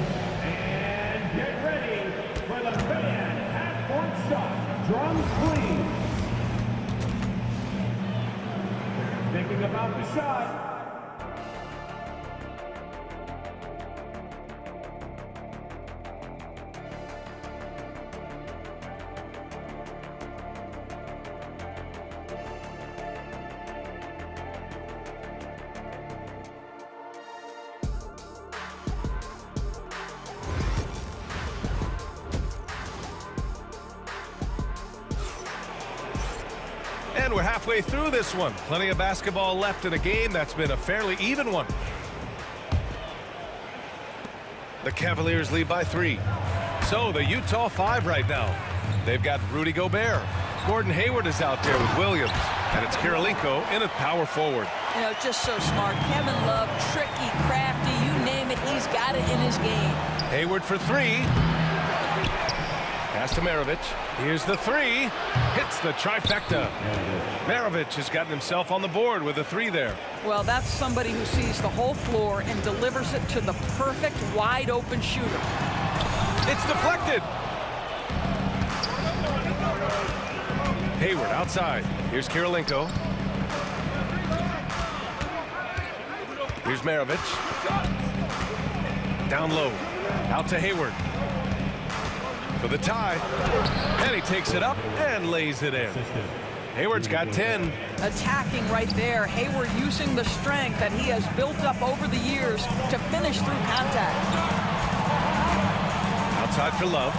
And get ready for the fan half-court shot. Drums, please. Thinking about the shot. And we're halfway through this one. Plenty of basketball left in a game that's been a fairly even one. The Cavaliers lead by 3. So the Utah 5 right now. They've got Rudy Gobert. Gordon Hayward is out there with Williams. And it's Kirilenko in at power forward. You know, just so smart. Kevin Love, tricky, crafty, you name it, he's got it in his game. Hayward for 3. Pass to Maravich. Here's the 3. Hits the trifecta. Maravich has gotten himself on the board with a 3 there. Well, that's somebody who sees the whole floor and delivers it to the perfect wide open shooter. It's deflected. Hayward outside. Here's Kirilenko. Here's Maravich. Down low. Out to Hayward. For the tie. And he takes it up and lays it in. Hayward's got 10. Attacking right there. Hayward using the strength that he has built up over the years to finish through contact. Outside for Love.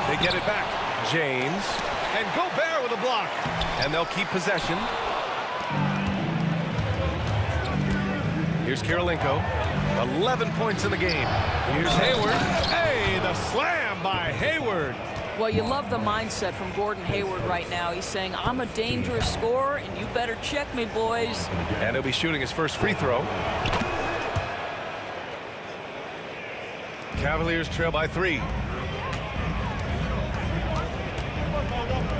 They get it back. James. And Gobert with a block. And they'll keep possession. Here's Kirilenko. 11 points in the game. Here's Hayward. Hey, the slam by Hayward. Well, you love the mindset from Gordon Hayward right now. He's saying, I'm a dangerous scorer, and you better check me, boys. And he'll be shooting his first free throw. Cavaliers trail by 3.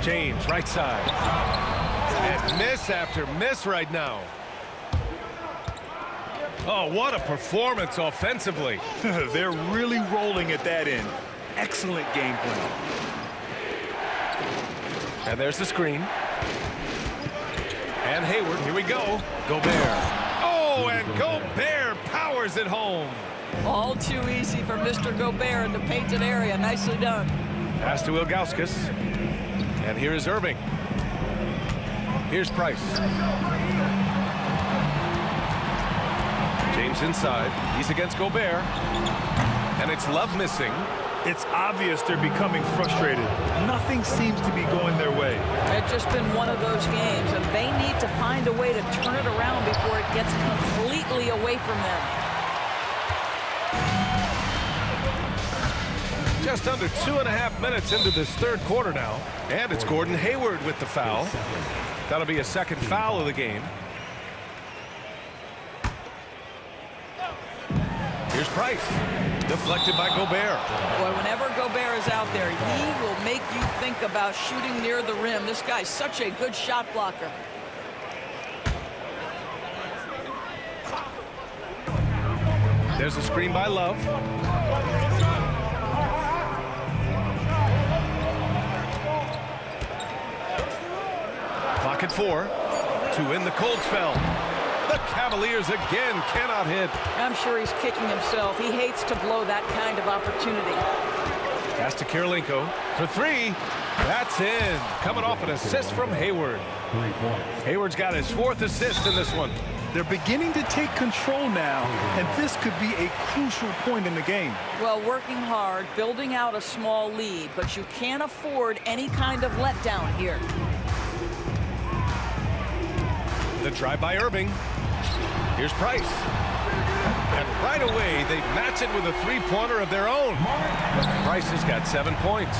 James, right side. And miss after miss right now. Oh, what a performance offensively. They're really rolling at that end. Excellent game plan. And there's the screen. And Hayward, here we go. Gobert. Oh, and Gobert powers it home. All too easy for Mr. Gobert in the painted area. Nicely done. Pass to Ilgauskas. And here is Irving. Here's Price. James inside. He's against Gobert. And it's Love missing. It's obvious they're becoming frustrated. Nothing seems to be going their way. It's just been one of those games, and they need to find a way to turn it around before it gets completely away from them. Just under 2.5 minutes into this third quarter now. And it's Gordon Hayward with the foul. That'll be a second foul of the game. Here's Price. Deflected by Gobert. Boy, whenever Gobert is out there, he will make you think about shooting near the rim. This guy's such a good shot blocker. There's a screen by Love. Clock at 4 to win the cold spell. The Cavaliers again cannot hit. I'm sure he's kicking himself. He hates to blow that kind of opportunity. Pass to Kirilenko for 3. That's in. Coming off an assist from Hayward. Hayward's got his 4th assist in this one. They're beginning to take control now, and this could be a crucial point in the game. Well, working hard, building out a small lead, but you can't afford any kind of letdown here. The drive by Irving. Here's Price. And right away, they match it with a three-pointer of their own. Price has got 7 points.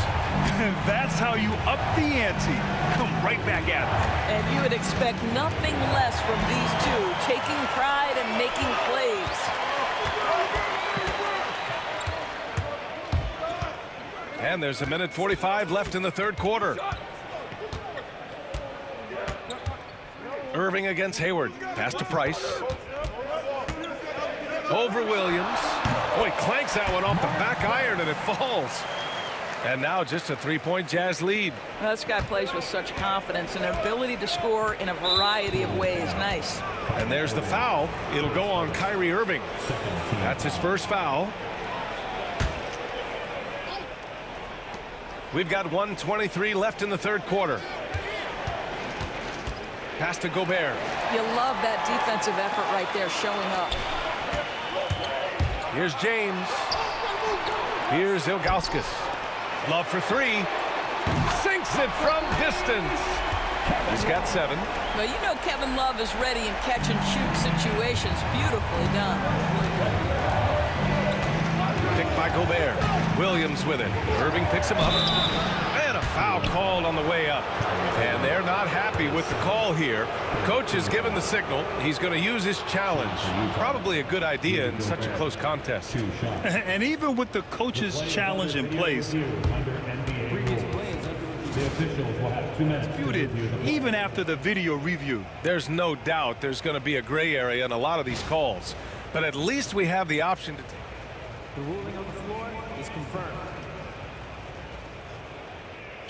That's how you up the ante. Come right back at it. And you would expect nothing less from these two, taking pride and making plays. And there's 1:45 left in the third quarter. Irving against Hayward. Pass to Price. Over Williams. Oh, he clanks that one off the back iron and it falls. And now just a 3-point Jazz lead. Well, this guy plays with such confidence and ability to score in a variety of ways. Nice. And there's the foul. It'll go on Kyrie Irving. That's his first foul. We've got 1:23 left in the third quarter. Pass to Gobert. You love that defensive effort right there showing up. Here's James. Here's Ilgauskas. Love for 3. Sinks it from distance. He's got 7. Well, you know Kevin Love is ready in catch-and-shoot situations. Beautifully done. Picked by Gobert. Williams with it. Irving picks him up. And a foul called on the way up. And they're not happy with the call here. Coach has given the signal. He's going to use his challenge. Probably a good idea in such a close contest. And even with the coach's challenge in place, disputed even after the video review. There's no doubt there's going to be a gray area in a lot of these calls. But at least we have the option to take. The ruling on the floor is confirmed.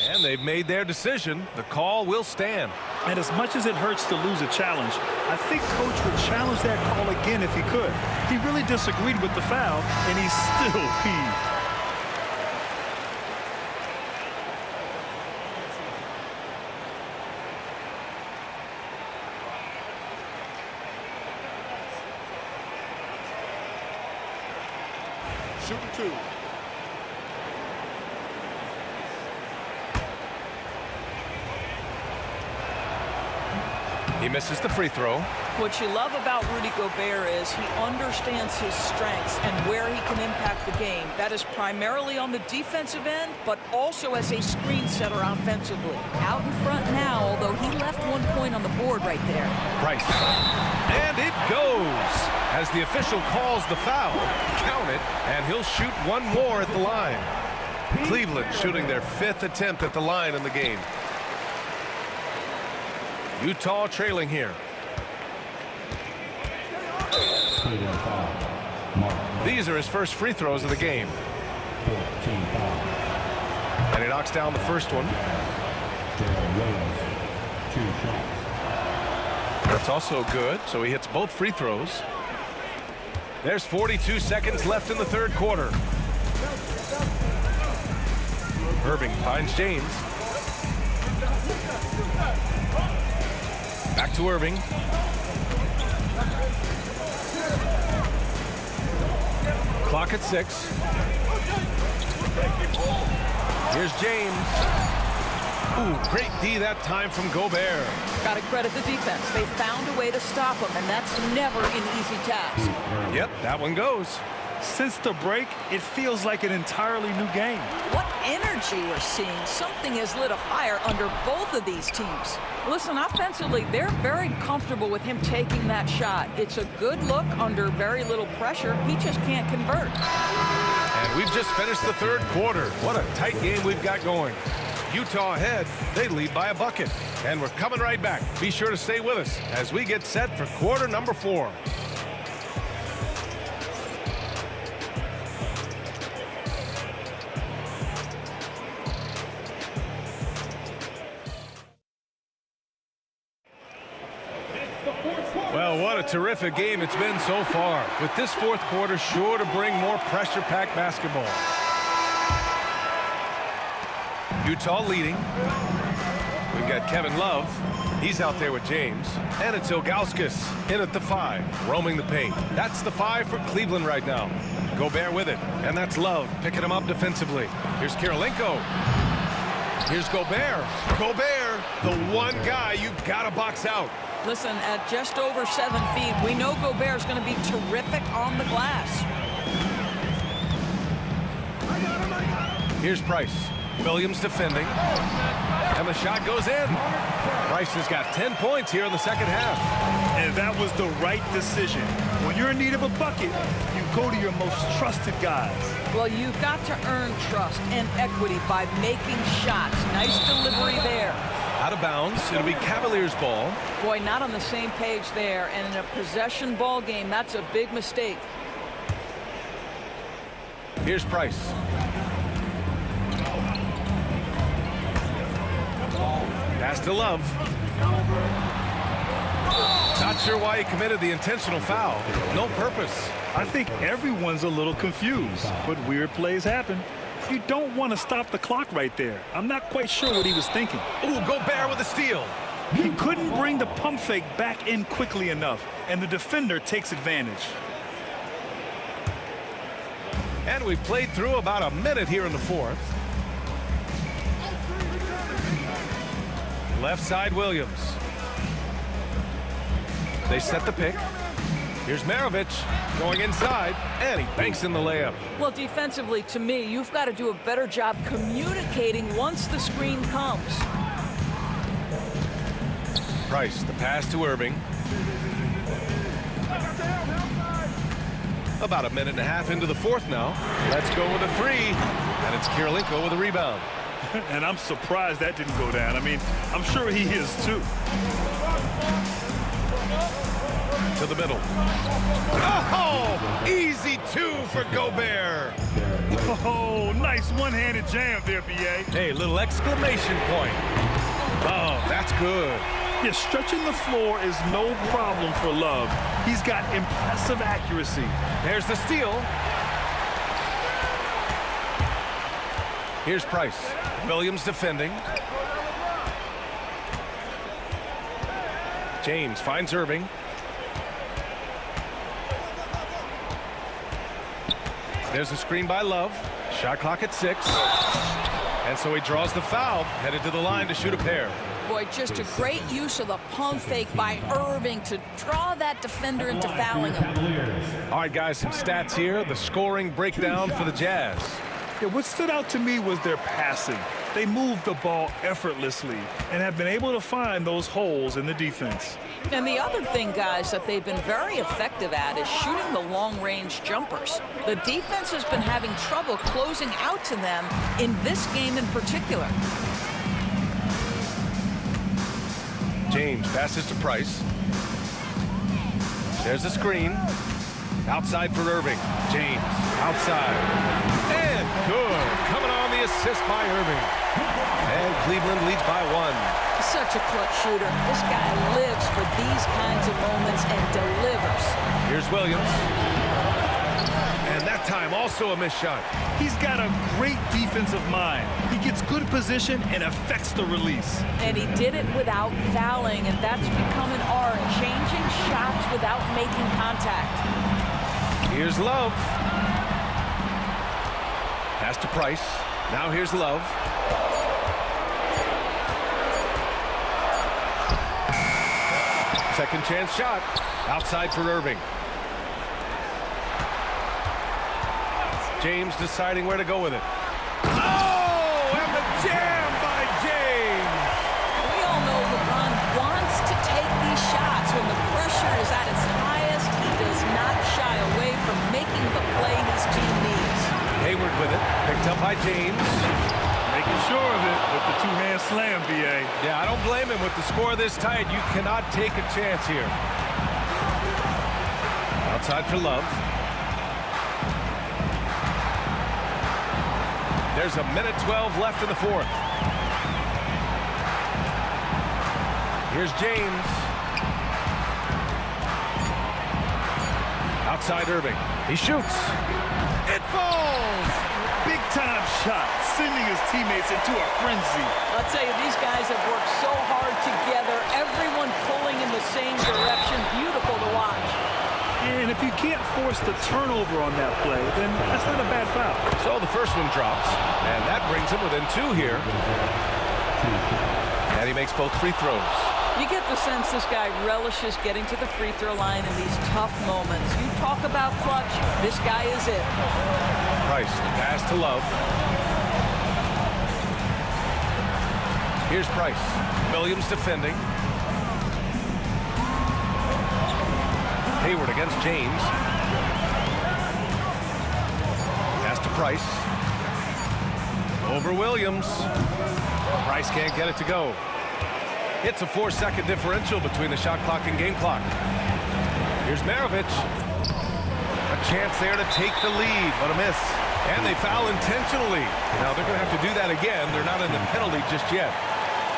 And they've made their decision. The call will stand. And as much as it hurts to lose a challenge, I think Coach would challenge that call again if he could. He really disagreed with the foul, and he's still peeved. Shooting 2. He misses the free throw. What you love about Rudy Gobert is he understands his strengths and where he can impact the game. That is primarily on the defensive end, but also as a screen setter offensively. Out in front now, although he left 1 point on the board right there. Price. And it goes. As the official calls the foul, count it, and he'll shoot one more at the line. Cleveland shooting their 5th attempt at the line in the game. Utah trailing here. These are his first free throws of the game. And he knocks down the first one. That's also good, so he hits both free throws. There's 42 seconds left in the third quarter. Irving finds James. Back to Irving. Clock at 6. Here's James. Ooh, great D that time from Gobert. Got to credit the defense. They found a way to stop him, and that's never an easy task. Yep, that one goes. Since the break, it feels like an entirely new game. What energy we're seeing. Something has lit a fire under both of these teams. Listen, offensively, they're very comfortable with him taking that shot. It's a good look under very little pressure. He just can't convert. And we've just finished the third quarter. What a tight game we've got going. Utah ahead. They lead by a bucket. And we're coming right back. Be sure to stay with us as we get set for quarter number 4. Well, what a terrific game it's been so far. With this fourth quarter sure to bring more pressure-packed basketball. Utah leading. We've got Kevin Love. He's out there with James. And it's Ilgauskas in at the 5, roaming the paint. That's the 5 for Cleveland right now. Gobert with it. And that's Love picking him up defensively. Here's Kirilenko. Here's Gobert. Gobert, the one guy you've got to box out. Listen, at just over 7 feet, we know Gobert's going to be terrific on the glass. Here's Price. Williams defending. And the shot goes in. Price has got 10 points here in the second half. And that was the right decision. When you're in need of a bucket, you go to your most trusted guys. Well, you've got to earn trust and equity by making shots. Nice delivery there. Out of bounds. It'll be Cavaliers ball. Boy, not on the same page there. And in a possession ball game, that's a big mistake. Here's Price. Pass to Love. Not sure why he committed the intentional foul. No purpose. I think everyone's a little confused, but weird plays happen. You don't want to stop the clock right there. I'm not quite sure what he was thinking. Ooh, Gobert with a steal. He couldn't bring the pump fake back in quickly enough, and the defender takes advantage. And we've played through about a minute here in the fourth. Left side, Williams. They set the pick. Here's Maravich going inside, and he banks in the layup. Well, defensively, to me, you've got to do a better job communicating once the screen comes. Price, the pass to Irving. About a minute and a half into the fourth now. Let's go with a 3, and it's Kirilenko with a rebound. And I'm surprised that didn't go down. I mean, I'm sure he is too. To the middle. Oh, easy 2 for Gobert. Oh, nice one-handed jam there, B.A. Hey, little exclamation point. Oh, that's good. Yeah, stretching the floor is no problem for Love. He's got impressive accuracy. There's the steal. Here's Price. Williams defending. James finds Irving. There's a screen by Love. Shot clock at 6. And so he draws the foul, headed to the line to shoot a pair. Boy, just a great use of the pump fake by Irving to draw that defender into fouling him. All right, guys, some stats here. The scoring breakdown for the Jazz. Yeah, what stood out to me was their passing. They moved the ball effortlessly and have been able to find those holes in the defense. And the other thing, guys, that they've been very effective at is shooting the long-range jumpers. The defense has been having trouble closing out to them in this game in particular. James passes to Price. There's the screen. Outside for Irving. James outside. And good. Coming on the assist by Irving. And Cleveland leads by 1. Such a clutch shooter. This guy lives for these kinds of moments and delivers. Here's Williams. And that time also a missed shot. He's got a great defensive mind. He gets good position and affects the release. And he did it without fouling, and that's become an art, changing shots without making contact. Here's Love. Pass to Price. Now here's Love. Second chance shot. Outside for Irving. James deciding where to go with it. Oh, and the jam by James. We all know LeBron wants to take these shots. When the pressure is at its highest, he does not shy away from making the play his team needs. Hayward with it. Picked up by James. Making sure of it with the two-hand slam, B.A. Yeah, I don't blame him. With the score this tight, you cannot take a chance here. Outside for Love. There's a minute 12 left in the fourth. Here's James. Outside Irving. He shoots. It falls! Big-time shot, sending his teammates into a frenzy. I'll tell you, these guys have worked so hard together, everyone pulling in the same direction. Beautiful to watch. And if you can't force the turnover on that play, then that's not a bad foul. So the first one drops, and that brings him within 2 here. And he makes both free throws. You get the sense this guy relishes getting to the free throw line in these tough moments. You talk about clutch, this guy is it. Price, the pass to Love. Here's Price. Williams defending. Hayward against James. Pass to Price. Over Williams. Price can't get it to go. It's a 4-second differential between the shot clock and game clock. Here's Maravich. A chance there to take the lead, but a miss. And they foul intentionally. Now they're going to have to do that again. They're not in the penalty just yet.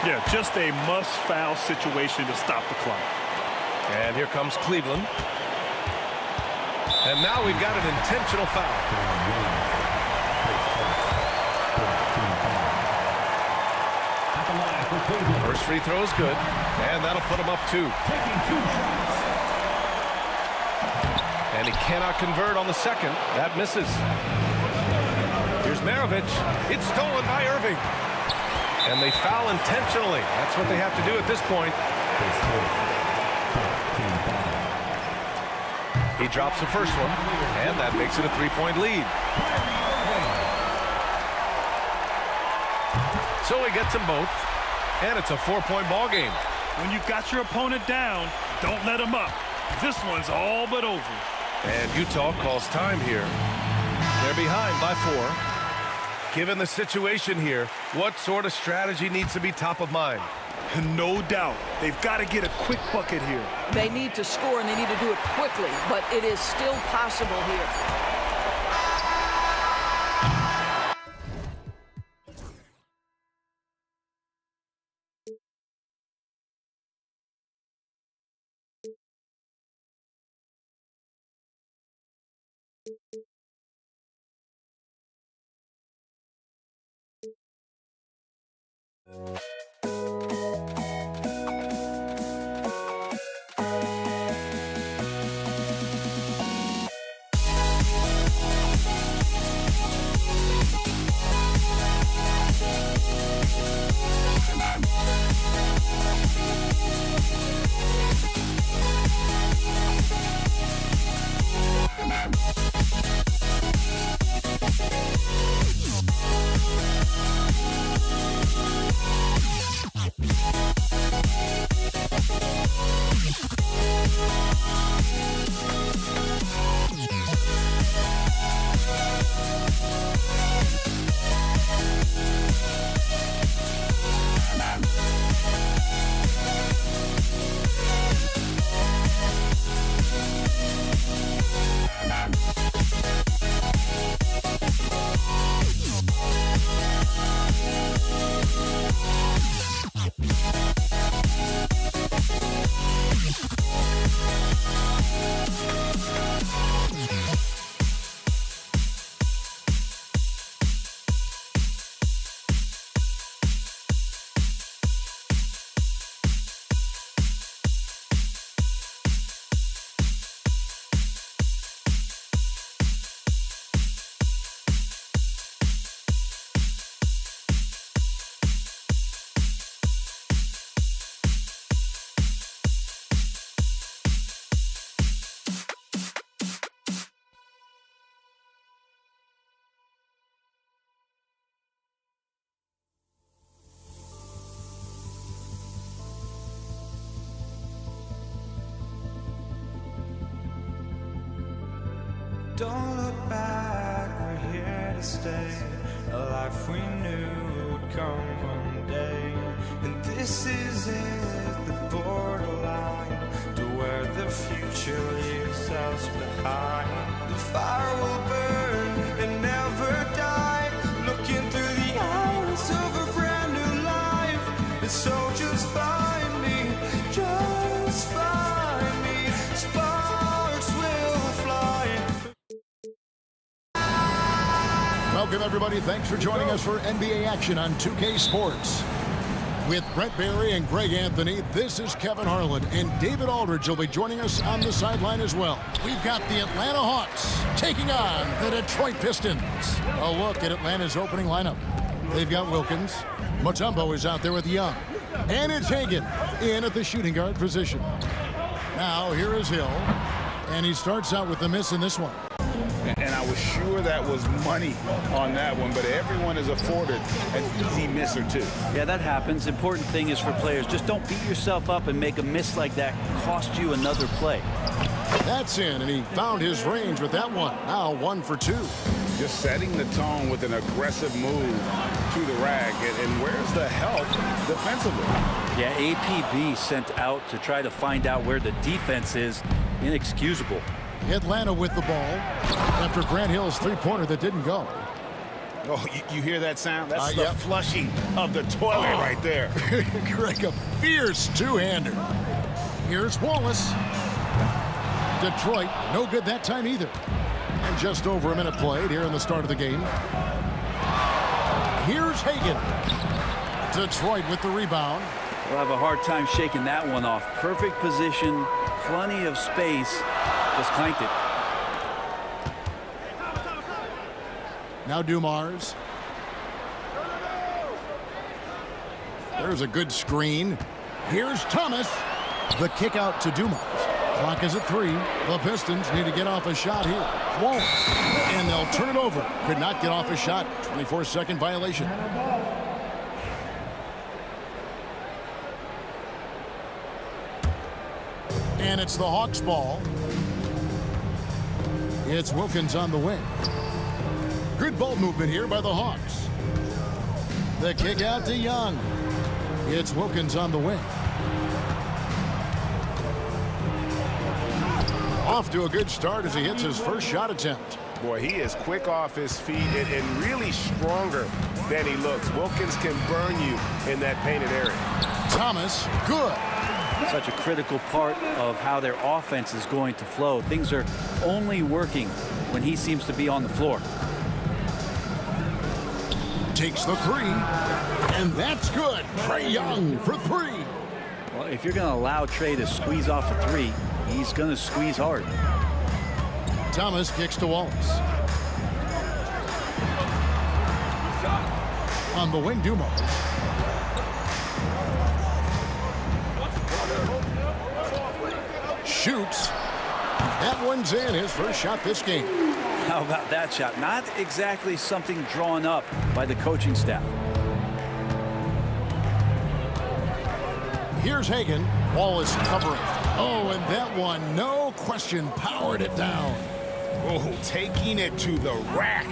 Yeah, just a must-foul situation to stop the clock. And here comes Cleveland. And now we've got an intentional foul. First free throw is good, and that'll put him up 2. And he cannot convert on the second. That misses. Here's Maravich. It's stolen by Irving. And they foul intentionally. That's what they have to do at this point. He drops the first one, and that makes it a 3-point lead. So he gets them both, and it's a 4-point ball game. When you've got your opponent down, don't let him up. This one's all but over. And Utah calls time here. They're behind by 4. Given the situation here, what sort of strategy needs to be top of mind? No doubt. They've got to get a quick bucket here. They need to score, and they need to do it quickly, but it is still possible here. Don't look back, we're here to stay. A life we knew would come one day. And this is it, the borderline to where the future leaves us behind. The fire will burn and never die, looking through the eyes of a brand new life. And so just find me, just find me. Sparks will fly. Welcome, everybody. Thanks for joining us for NBA action on 2K Sports. With Brett Barry and Greg Anthony, this is Kevin Harlan, and David Aldridge will be joining us on the sideline as well. We've got the Atlanta Hawks taking on the Detroit Pistons. A look at Atlanta's opening lineup. They've got Wilkins. Mutombo is out there with Young. And it's Hagan in at the shooting guard position. Now, here is Hill. And he starts out with the miss in this one. And I was sure that was money on that one, but everyone is afforded an easy miss or two. Yeah, that happens. Important thing is for players, just don't beat yourself up and make a miss like that cost you another play. That's in, and he found his range with that one. Now 1 for 2. Just setting the tone with an aggressive move to the rack. And where's the help defensively? Yeah, APB sent out to try to find out where the defense is. Inexcusable. Atlanta with the ball after Grant Hill's three-pointer that didn't go. Oh, you hear that sound? That's the flushing of the toilet right there. Greg, a fierce two-hander. Here's Wallace. Detroit, no good that time either. And just over a minute played here in the start of the game. Here's Hagan. Detroit with the rebound. We'll have a hard time shaking that one off. Perfect position, plenty of space. Just clanked it. Now Dumars. There's a good screen. Here's Thomas. The kick out to Dumars. Clock is at 3. The Pistons need to get off a shot here. Won't. And they'll turn it over. Could not get off a shot. 24-second violation. And it's the Hawks ball. It's Wilkins on the wing. Good ball movement here by the Hawks. The kick out to Young. It's Wilkins on the wing. Off to a good start as he hits his first shot attempt. Boy, he is quick off his feet and really stronger than he looks. Wilkins can burn you in that painted area. Thomas, good. Such a critical part of how their offense is going to flow. Things are only working when he seems to be on the floor. Takes the 3, and that's good. Trae Young for 3. Well, if you're going to allow Trae to squeeze off a 3, he's going to squeeze hard. Thomas kicks to Wallace. On the wing, Dumars. Shoots. That one's in. His first shot this game. How about that shot? Not exactly something drawn up by the coaching staff. Here's Hagan. Wallace covering. Oh, and that one, no question, powered it down. Oh, taking it to the rack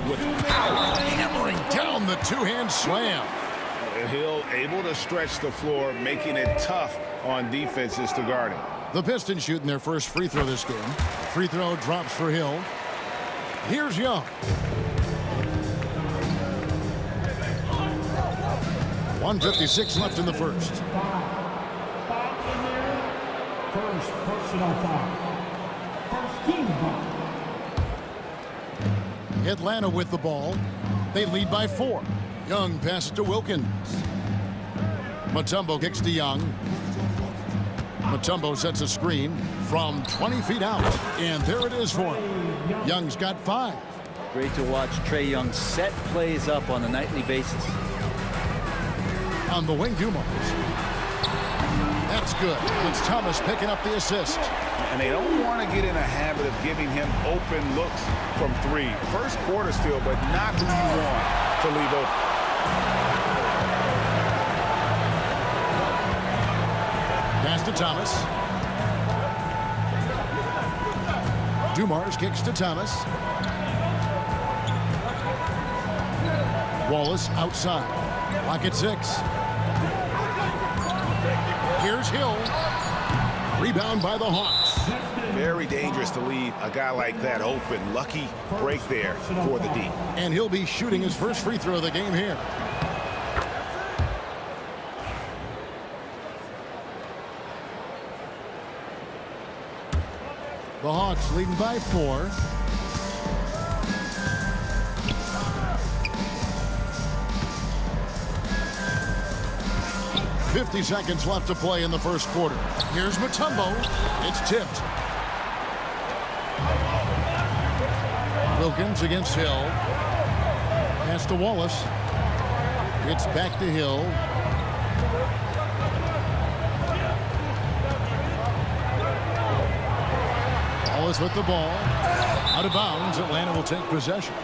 with power. Hammering down the two-hand slam. Hill able to stretch the floor, making it tough on defenses to guard him. The Pistons shooting their first free throw this game. Free throw drops for Hill. Here's Young. .156 left in the first. First personal foul. First team foul. Atlanta with the ball. They lead by 4. Young passes to Wilkins. Mutombo kicks to Young. Mutombo sets a screen from 20 feet out. And there it is for him. Young's got 5. Great to watch Trae Young set plays up on a nightly basis. On the wing, Dumars. That's good. It's Thomas picking up the assist. And they don't want to get in a habit of giving him open looks from 3. First quarter still, but not who you want to leave open. Pass to Thomas. Dumars kicks to Thomas. Wallace outside. Lock at 6. Here's Hill. Rebound by the Hawks. Very dangerous to leave a guy like that open. Lucky break there for the D. And he'll be shooting his first free throw of the game here. The Hawks leading by 4. .50 seconds left to play in the first quarter. Here's Mutombo. It's tipped. Wilkins against Hill. Pass to Wallace. It's back to Hill. Wallace with the ball. Out of bounds. Atlanta will take possession.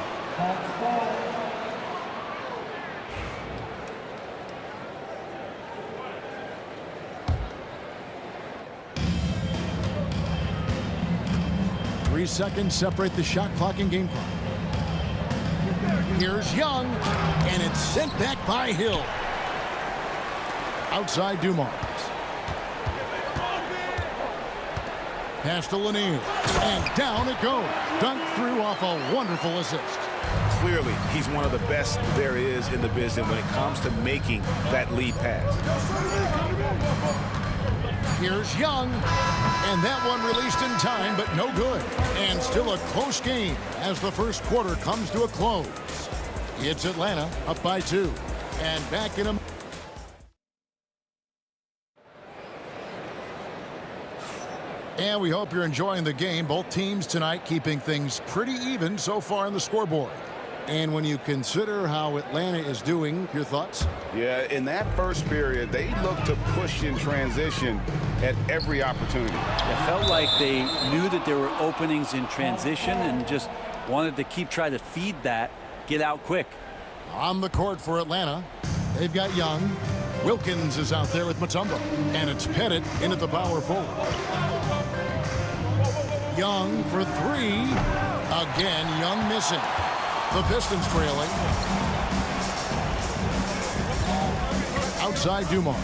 Seconds separate the shot clock and game clock. Here's Young, and it's sent back by Hill. Outside Dumars. Pass to Lanier, and down it goes. Dunked through off a wonderful assist. Clearly, he's one of the best there is in the business when it comes to making that lead pass. Here's Young, and that one released in time, but no good. And still a close game as the first quarter comes to a close. It's Atlanta up by 2. And back in a... And we hope you're enjoying the game. Both teams tonight keeping things pretty even so far on the scoreboard. And when you consider how Atlanta is doing, your thoughts? Yeah, in that first period, they looked to push in transition at every opportunity. It felt like they knew that there were openings in transition and just wanted to keep trying to feed that, get out quick. On the court for Atlanta, they've got Young. Wilkins is out there with Mutombo. And it's Pettit into the power forward. Young for 3. Again, Young missing. The Pistons trailing. Outside Dumars.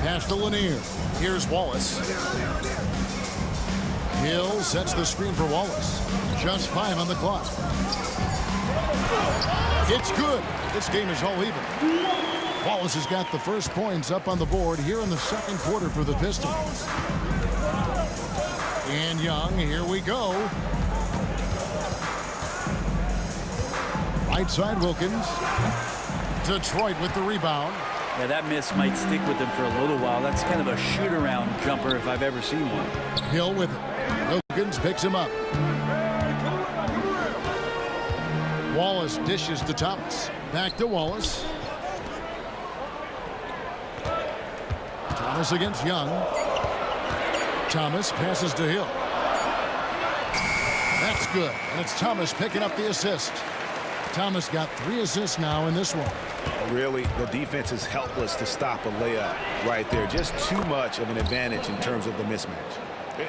Pass to Lanier. Here's Wallace. Hill sets the screen for Wallace. Just 5 on the clock. It's good. This game is all even. Wallace has got the first points up on the board here in the second quarter for the Pistons. And Young, here we go. Right side Wilkins. Detroit with the rebound. Yeah, that miss might stick with him for a little while. That's kind of a shoot-around jumper if I've ever seen one. Hill with it. Wilkins picks him up. Wallace dishes to Thomas. Back to Wallace. Thomas against Young. Thomas passes to Hill. That's good. And it's Thomas picking up the assist. Thomas got 3 assists now in this one. Really, the defense is helpless to stop a layup right there. Just too much of an advantage in terms of the mismatch.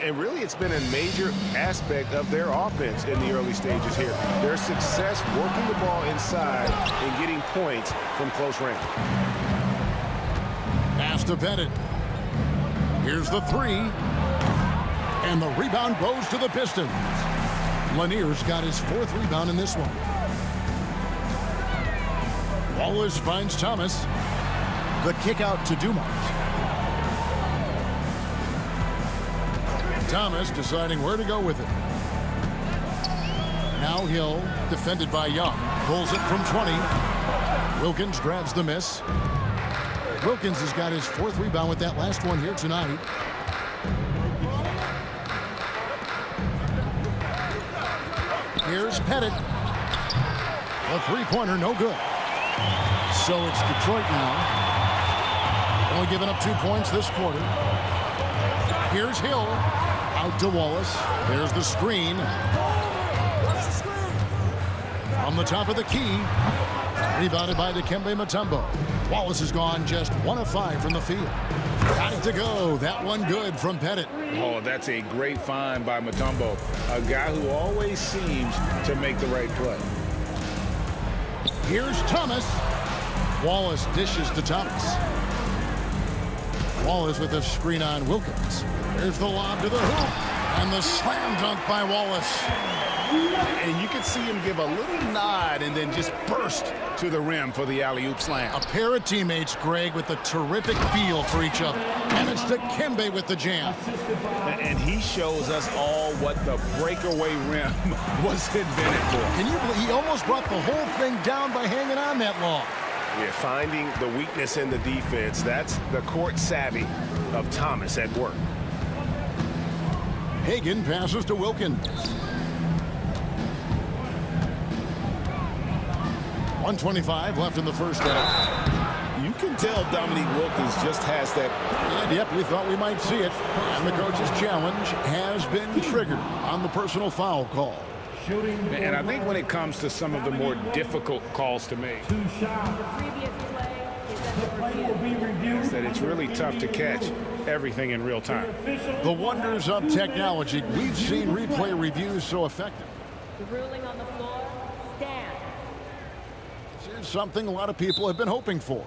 And really, it's been a major aspect of their offense in the early stages here. Their success working the ball inside and getting points from close range. Pass to Pettit. Here's the 3. And the rebound goes to the Pistons. Lanier's got his 4th rebound in this one. Wallace finds Thomas. The kick out to Dumars. Thomas deciding where to go with it. Now Hill, defended by Young, pulls it from 20. Wilkins grabs the miss. Wilkins has got his 4th rebound with that last one here tonight. Here's Pettit. A 3-pointer, no good. So it's Detroit now. Only giving up 2 points this quarter. Here's Hill. Out to Wallace. There's the screen. From the top of the key. Rebounded by Dikembe Mutombo. Wallace has gone just 1 of 5 from the field. Got it to go. That one good from Pettit. Oh, that's a great find by Mutombo, a guy who always seems to make the right play. Here's Thomas. Wallace dishes to Thomas. Wallace with a screen on Wilkins. There's the lob to the hoop. And the slam dunk by Wallace. And you can see him give a little nod and then just burst to the rim for the alley-oop slam. A pair of teammates, Greg, with a terrific feel for each other. And it's Dikembe with the jam. And he shows us all what the breakaway rim was invented for. Can you believe he almost brought the whole thing down by hanging on that long? Yeah, finding the weakness in the defense. That's the court savvy of Thomas at work. Hagan passes to Wilkins. 1:25 left in the first half. You can tell Dominique Wilkins just has that. And yep, we thought we might see it. And the coach's challenge has been triggered on the personal foul call. And I think when it comes to some of the more difficult calls to make, is that it's really tough to catch everything in real time. The wonders of technology. We've seen replay reviews so effective. The ruling on the floor stands. This is something a lot of people have been hoping for.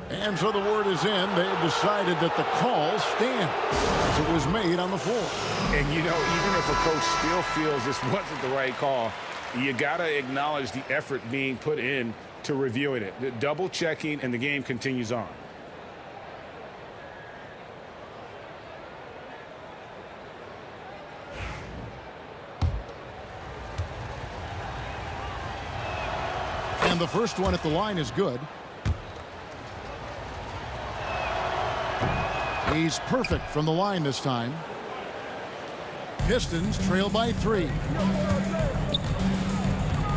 And so the word is in. They've decided that the call stands as it was made on the floor. And, you know, even if a coach still feels this wasn't the right call, you got to acknowledge the effort being put in to reviewing it. The double checking, and the game continues on. And the first one at the line is good. He's perfect from the line this time. Pistons trail by 3.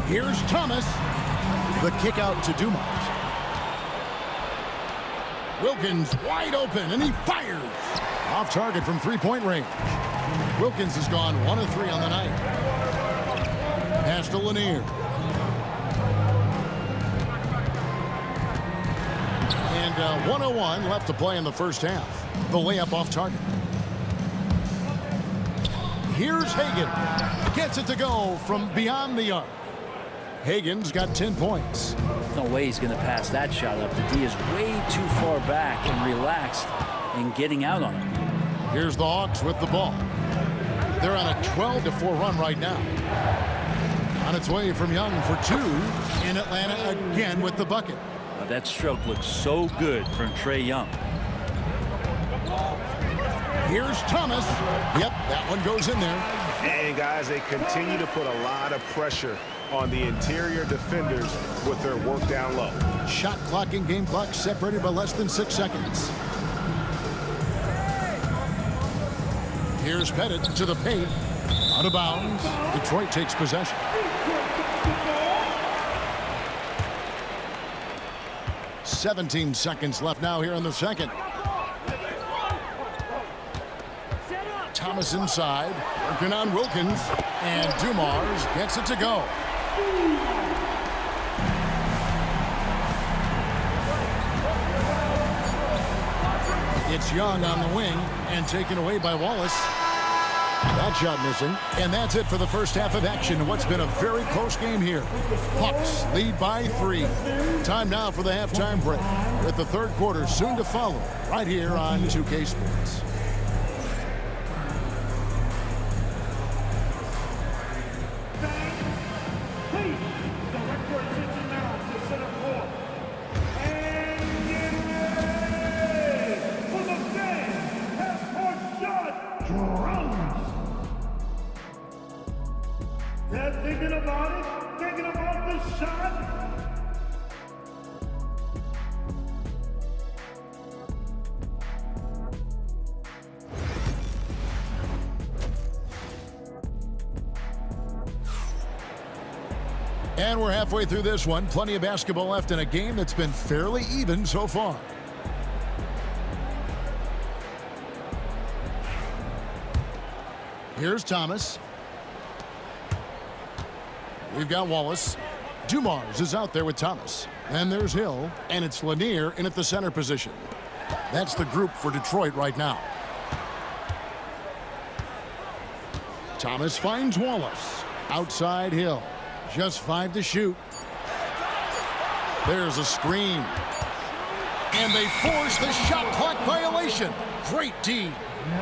Here's Thomas. The kick out to Dumars. Wilkins wide open, and he fires. Off target from three-point range. Wilkins has gone 1 of 3 on the night. Pass to Lanier. And 1:01 left to play in the first half. The layup off target. Here's Hagan. Gets it to go from beyond the arc. Hagan's got 10 points. No way he's going to pass that shot up. The D is way too far back and relaxed in getting out on him. Here's the Hawks with the ball. They're on a 12-4 run right now. On its way from Young for 2. In Atlanta again with the bucket. Now that stroke looks so good from Trae Young. Here's Thomas. Yep, that one goes in there. And guys, they continue to put a lot of pressure on the interior defenders with their work down low. Shot clock and game clock separated by less than 6 seconds. Here's Pettit to the paint. Out of bounds. Detroit takes possession. .17 seconds left now here in the second. Thomas inside, working on Wilkins, and Dumars gets it to go. It's Young on the wing and taken away by Wallace. That shot missing, and that's it for the first half of action in what's been a very close game here. Hawks lead by 3. Time now for the halftime break, with the third quarter soon to follow right here on 2K Sports. Thinking about the shot. And we're halfway through this one. Plenty of basketball left in a game that's been fairly even so far. Here's Thomas. We've got Wallace. Dumars is out there with Thomas. Then there's Hill, and it's Lanier in at the center position. That's the group for Detroit right now. Thomas finds Wallace. Outside Hill. Just 5 to shoot. There's a screen. And they force the shot clock violation. Great D.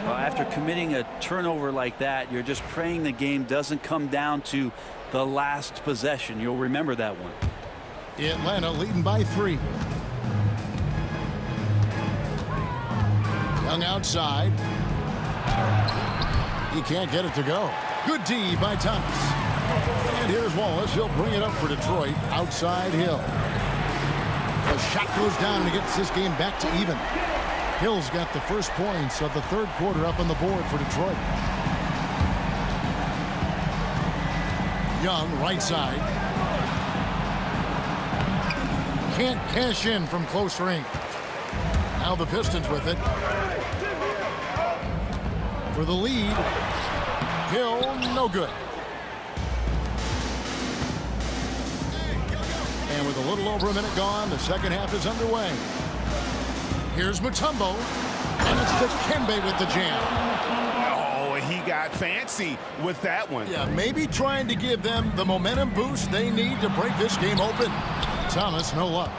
Well, after committing a turnover like that, you're just praying the game doesn't come down to the last possession. You'll remember that one. Atlanta leading by 3. Young outside. He can't get it to go. Good D by Thomas. And here's Wallace. He'll bring it up for Detroit. Outside Hill. The shot goes down and he gets this game back to even. Hill's got the first points of the third quarter up on the board for Detroit. Young, right side. Can't cash in from close range. Now the Pistons with it. For the lead. Hill, no good. And with a little over a minute gone, the second half is underway. Here's Mutombo, and it's Dikembe with the jam. Oh, he got fancy with that one. Yeah, maybe trying to give them the momentum boost they need to break this game open. Thomas, no luck.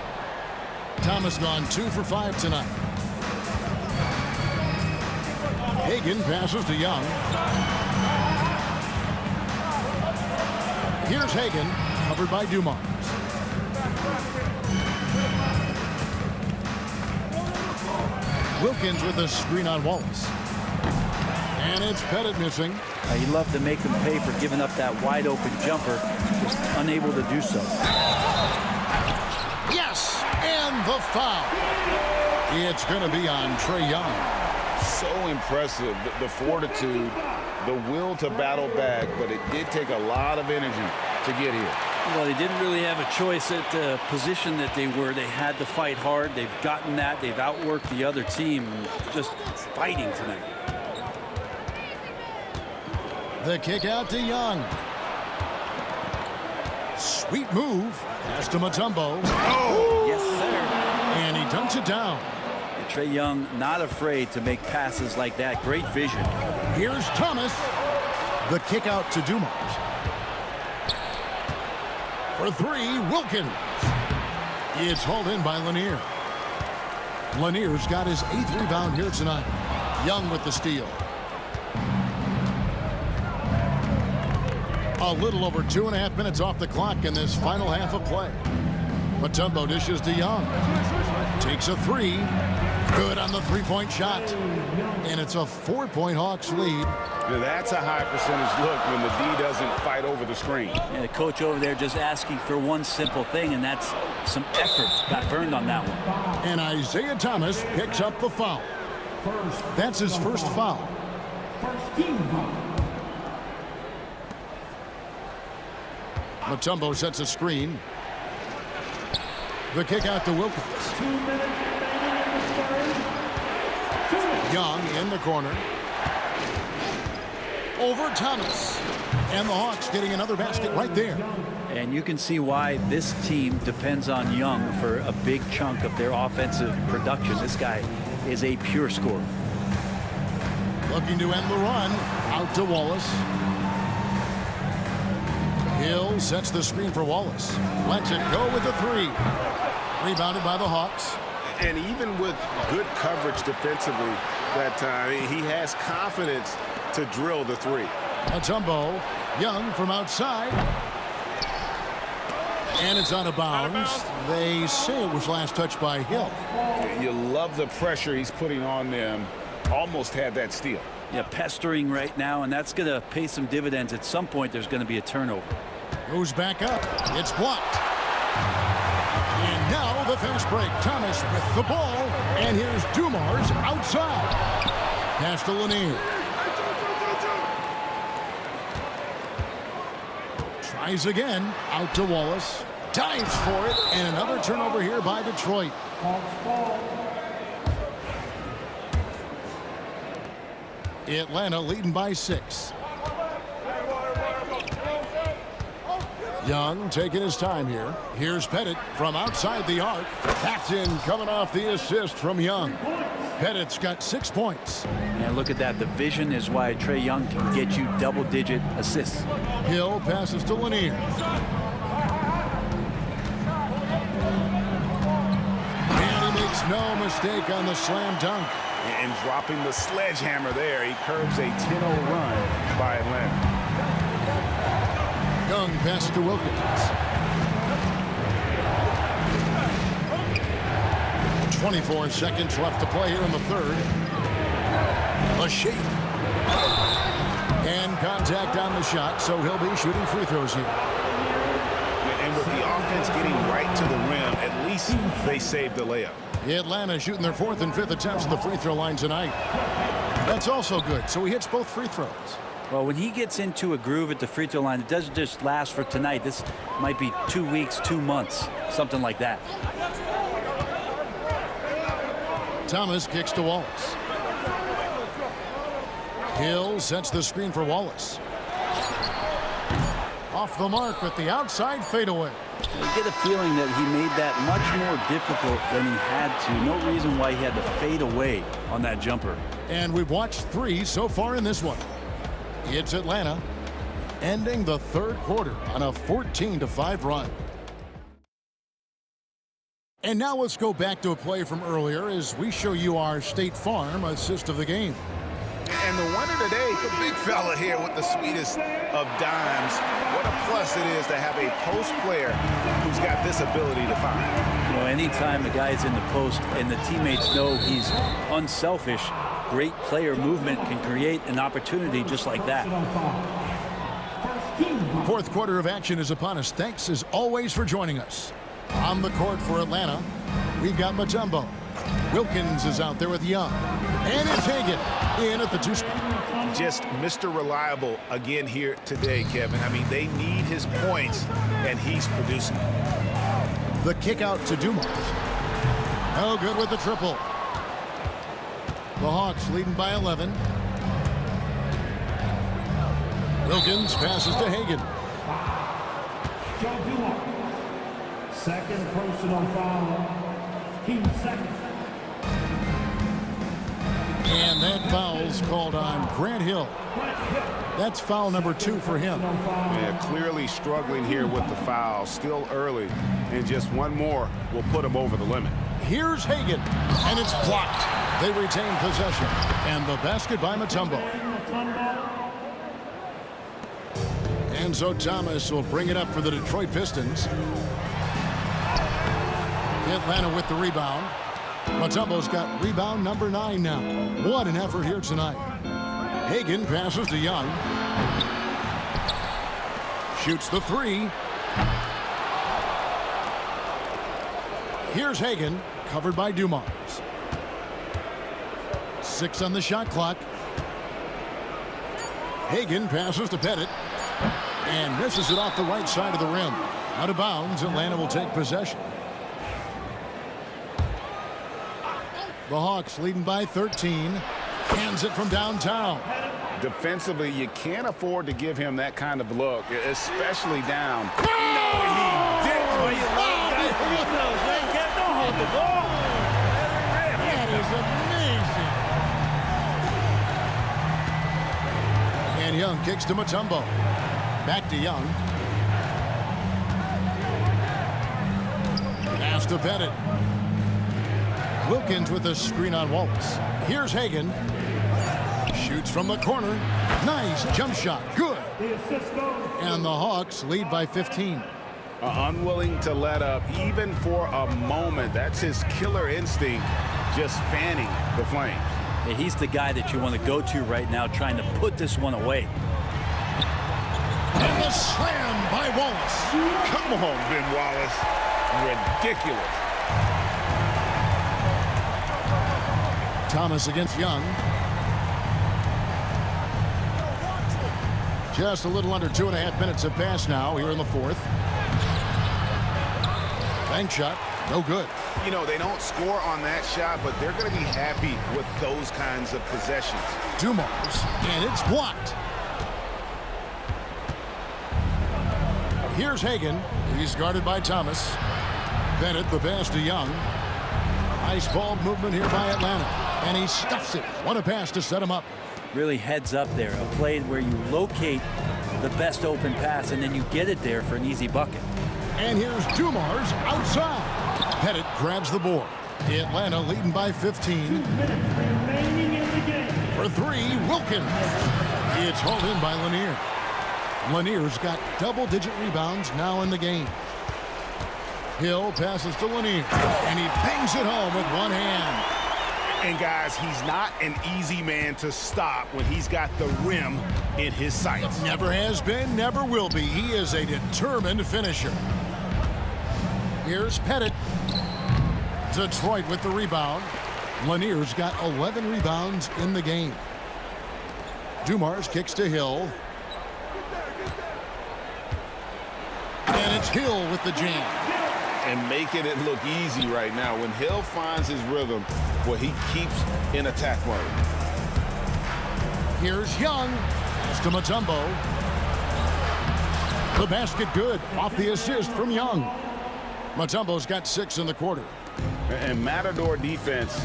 Thomas gone 2 for 5 tonight. Hagan passes to Young. Here's Hagan, covered by Dumars. Wilkins with a screen on Wallace. And it's Pettit missing. You love to make them pay for giving up that wide open jumper, just unable to do so. Yes, and the foul. It's going to be on Trae Young. So impressive, the fortitude, the will to battle back, but it did take a lot of energy to get here. Well, they didn't really have a choice at the position that they were. They had to fight hard. They've gotten that. They've outworked the other team. Just fighting tonight. The kick out to Young. Sweet move. Pass to Mutombo. Oh, yes, sir. And he dunks it down. And Trae Young not afraid to make passes like that. Great vision. Here's Thomas. The kick out to Dumars. For 3, Wilkins. It's hauled in by Lanier. Lanier's got his 8th rebound here tonight. Young with the steal. A little over 2.5 minutes off the clock in this final half of play. Mutombo dishes to Young. Takes a 3. Good on the 3-point shot. And it's a 4-point Hawks lead. Now that's a high percentage look when the D doesn't fight over the screen. And the coach over there just asking for one simple thing, and that's some effort. Got burned on that one. And Isaiah Thomas picks up the foul. That's his first foul. Mutombo sets a screen. The kick out to Wilkins. Young in the corner. Over Thomas. And the Hawks getting another basket right there. And you can see why this team depends on Young for a big chunk of their offensive production. This guy is a pure scorer. Looking to end the run. Out to Wallace. Hill sets the screen for Wallace. Lets it go with a 3. Rebounded by the Hawks. And even with good coverage defensively that time, he has confidence to drill the 3. Mutombo. Young from outside. And it's out of bounds. They say it was last touched by Hill. You love the pressure he's putting on them. Almost had that steal. Yeah, pestering right now, and that's going to pay some dividends. At some point, there's going to be a turnover. Goes back up. It's blocked. And now the fast break. Thomas with the ball. And here's Dumars outside. Pass to Lanier. Tries again. Out to Wallace. Dives for it. And another turnover here by Detroit. Atlanta leading by 6. Young taking his time here. Here's Pettit from outside the arc. That's in, coming off the assist from Young. Pettit's got 6 points. And look at that. The vision is why Trae Young can get you double-digit assists. Hill passes to Lanier. And he makes no mistake on the slam dunk. And dropping the sledgehammer there, he curbs a 10-0 run by Atlanta. Young pass to Wilkins. 24 seconds left to play here in the third. A shake. And contact on the shot, so he'll be shooting free throws here. And with the offense getting right to the rim, at least they saved the layup. Atlanta shooting their 4th and 5th attempts at the free throw line tonight. That's also good, so he hits both free throws. Well, when he gets into a groove at the free throw line, it doesn't just last for tonight. This might be 2 weeks, 2 months, something like that. Thomas kicks to Wallace. Hill sets the screen for Wallace. Off the mark with the outside fadeaway. I get a feeling that he made that much more difficult than he had to. No reason why he had to fade away on that jumper. And we've watched 3 so far in this one. It's Atlanta ending the third quarter on a 14-5 run. And now let's go back to a play from earlier as we show you our State Farm assist of the game. And the winner today, the big fella here with the sweetest of dimes. What a plus it is to have a post player who's got this ability to find. You know, anytime a guy's in the post and the teammates know he's unselfish, great player movement can create an opportunity just like that. Fourth quarter of action is upon us. Thanks as always for joining us. On the court for Atlanta, we've got Mutombo. Wilkins is out there with Young. And it's Hagan in at the 2 spot. Just Mr. Reliable again here today, Kevin. I mean, they need his points, and he's producing. The kick out to Dumars. No good with the triple. The Hawks leading by 11. Wilkins passes to Hagan. Joe Dumars. Second personal foul. Team second. And that foul's called on Grant Hill. That's foul number 2 for him. Yeah, clearly struggling here with the foul. Still early. And just one more will put him over the limit. Here's Hagan. And it's blocked. They retain possession. And the basket by Mutombo. And so Thomas will bring it up for the Detroit Pistons. Atlanta with the rebound. Mutombo's got rebound number 9 now. What an effort here tonight. Hagan passes to Young. Shoots the 3. Here's Hagan, covered by Dumars. 6 on the shot clock. Hagan passes to Pettit and misses it off the right side of the rim. Out of bounds, Atlanta will take possession. The Hawks leading by 13. Hands it from downtown. Defensively, you can't afford to give him that kind of look, especially down. No, he didn't. Don't hold the ball. That is amazing. And Young kicks to Mutombo. Back to Young. Pass to Pettit. Wilkins with a screen on Wallace. Here's Hagan. Shoots from the corner. Nice jump shot. Good. And the Hawks lead by 15. Unwilling to let up even for a moment. That's his killer instinct, just fanning the flames. Yeah, he's the guy that you want to go to right now, trying to put this one away. And the slam by Wallace. Come on, Ben Wallace. Ridiculous. Thomas against Young. Just a little under 2.5 minutes have passed now here in the fourth. Bank shot, no good. You know, they don't score on that shot, but they're going to be happy with those kinds of possessions. Dumars, and it's blocked. Here's Hagan. He's guarded by Thomas. Bennett, the pass to Young. Nice ball movement here by Atlanta. And he stuffs it. What a pass to set him up. Really heads up there. A play where you locate the best open pass and then you get it there for an easy bucket. And here's Dumars outside. Pettit grabs the board. Atlanta leading by 15. 2 minutes remaining in the game. For three, Wilkins. It's hauled in by Lanier. Lanier's got double-digit rebounds now in the game. Hill passes to Lanier, and he bangs it home with one hand. And guys, he's not an easy man to stop when he's got the rim in his sights. Never has been, never will be. He is a determined finisher. Here's Pettit. Detroit with the rebound. Lanier's got 11 rebounds in the game. Dumars kicks to Hill. And it's Hill with the jam. And making it look easy right now. When Hill finds his rhythm, well, he keeps in attack mode. Here's Young. Pass to Mutombo. The basket good. Off the assist from Young. Mutombo's got 6 in the quarter. And Matador defense,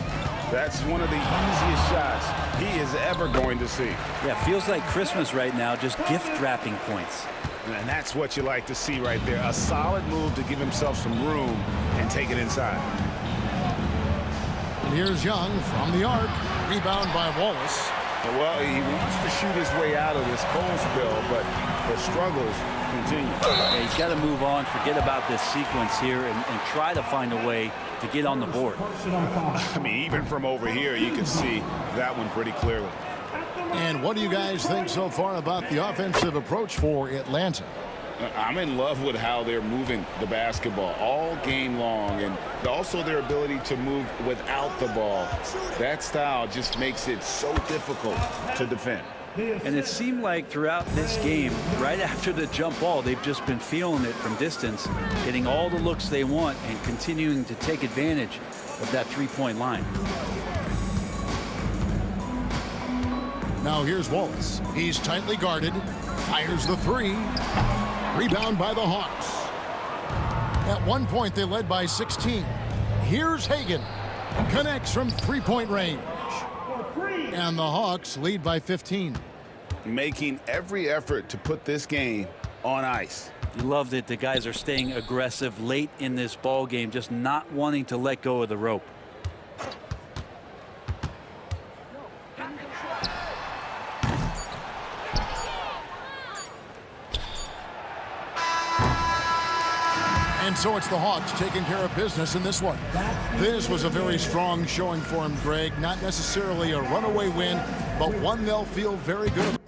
that's one of the easiest shots he is ever going to see. Yeah, feels like Christmas right now, just gift wrapping points. And that's what you like to see right there. A solid move to give himself some room and take it inside. And here's Young from the arc. Rebound by Wallace. Well, he wants to shoot his way out of this cold spell, but the struggles continue. Yeah, he's got to move on, forget about this sequence here, and try to find a way to get on the board. I mean, even from over here, you can see that one pretty clearly. And what do you guys think so far about the offensive approach for Atlanta? I'm in love with how they're moving the basketball all game long, and also their ability to move without the ball. That style just makes it so difficult to defend. And it seemed like throughout this game, right after the jump ball, they've just been feeling it from distance, getting all the looks they want and continuing to take advantage of that three-point line. Now here's Wallace. He's tightly guarded. Fires the three. Rebound by the Hawks. At one point, they led by 16. Here's Hagan. Connects from three-point range. And the Hawks lead by 15. Making every effort to put this game on ice. You love that the guys are staying aggressive late in this ball game, just not wanting to let go of the rope. And so it's the Hawks taking care of business in this one. This was a very strong showing for him, Greg. Not necessarily a runaway win, but one they'll feel very good about.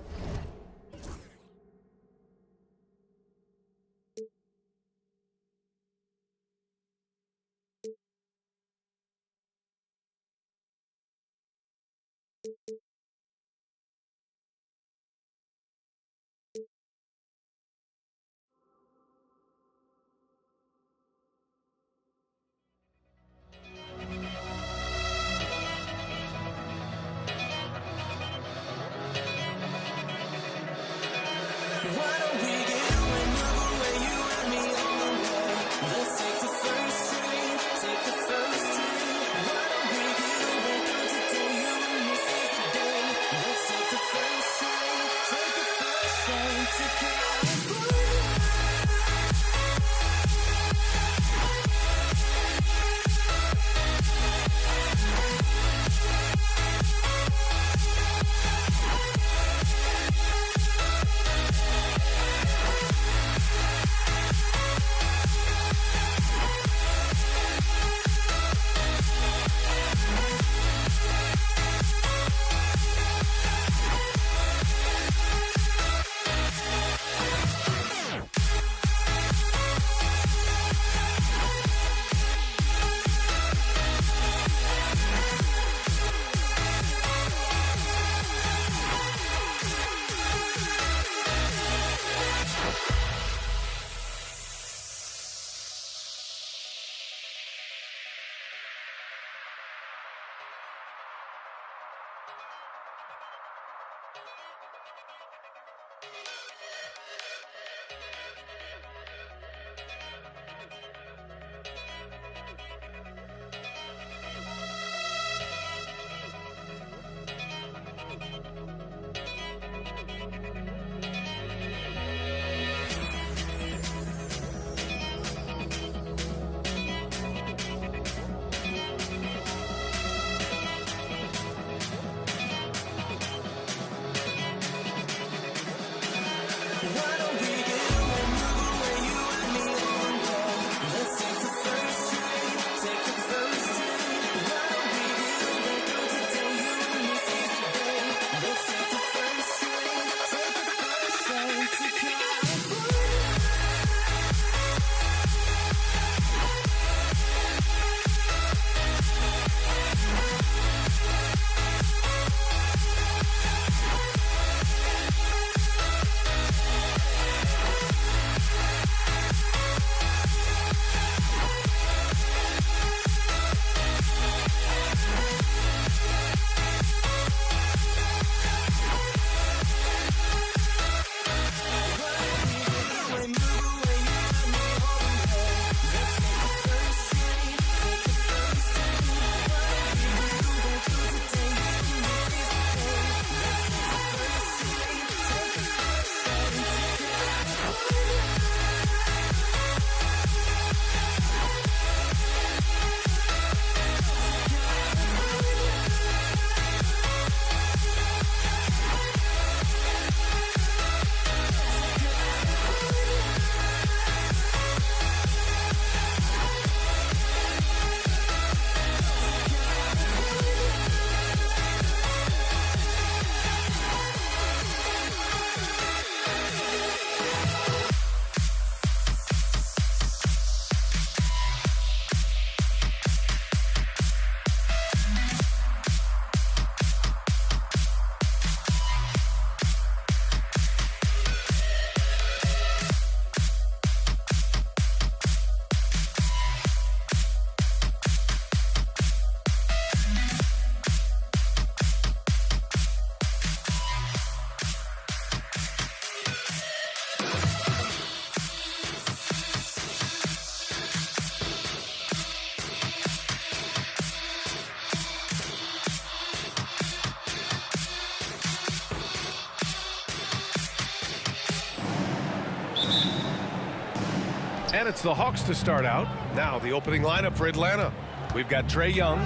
And it's the Hawks to start out. Now the opening lineup for Atlanta. We've got Trae Young,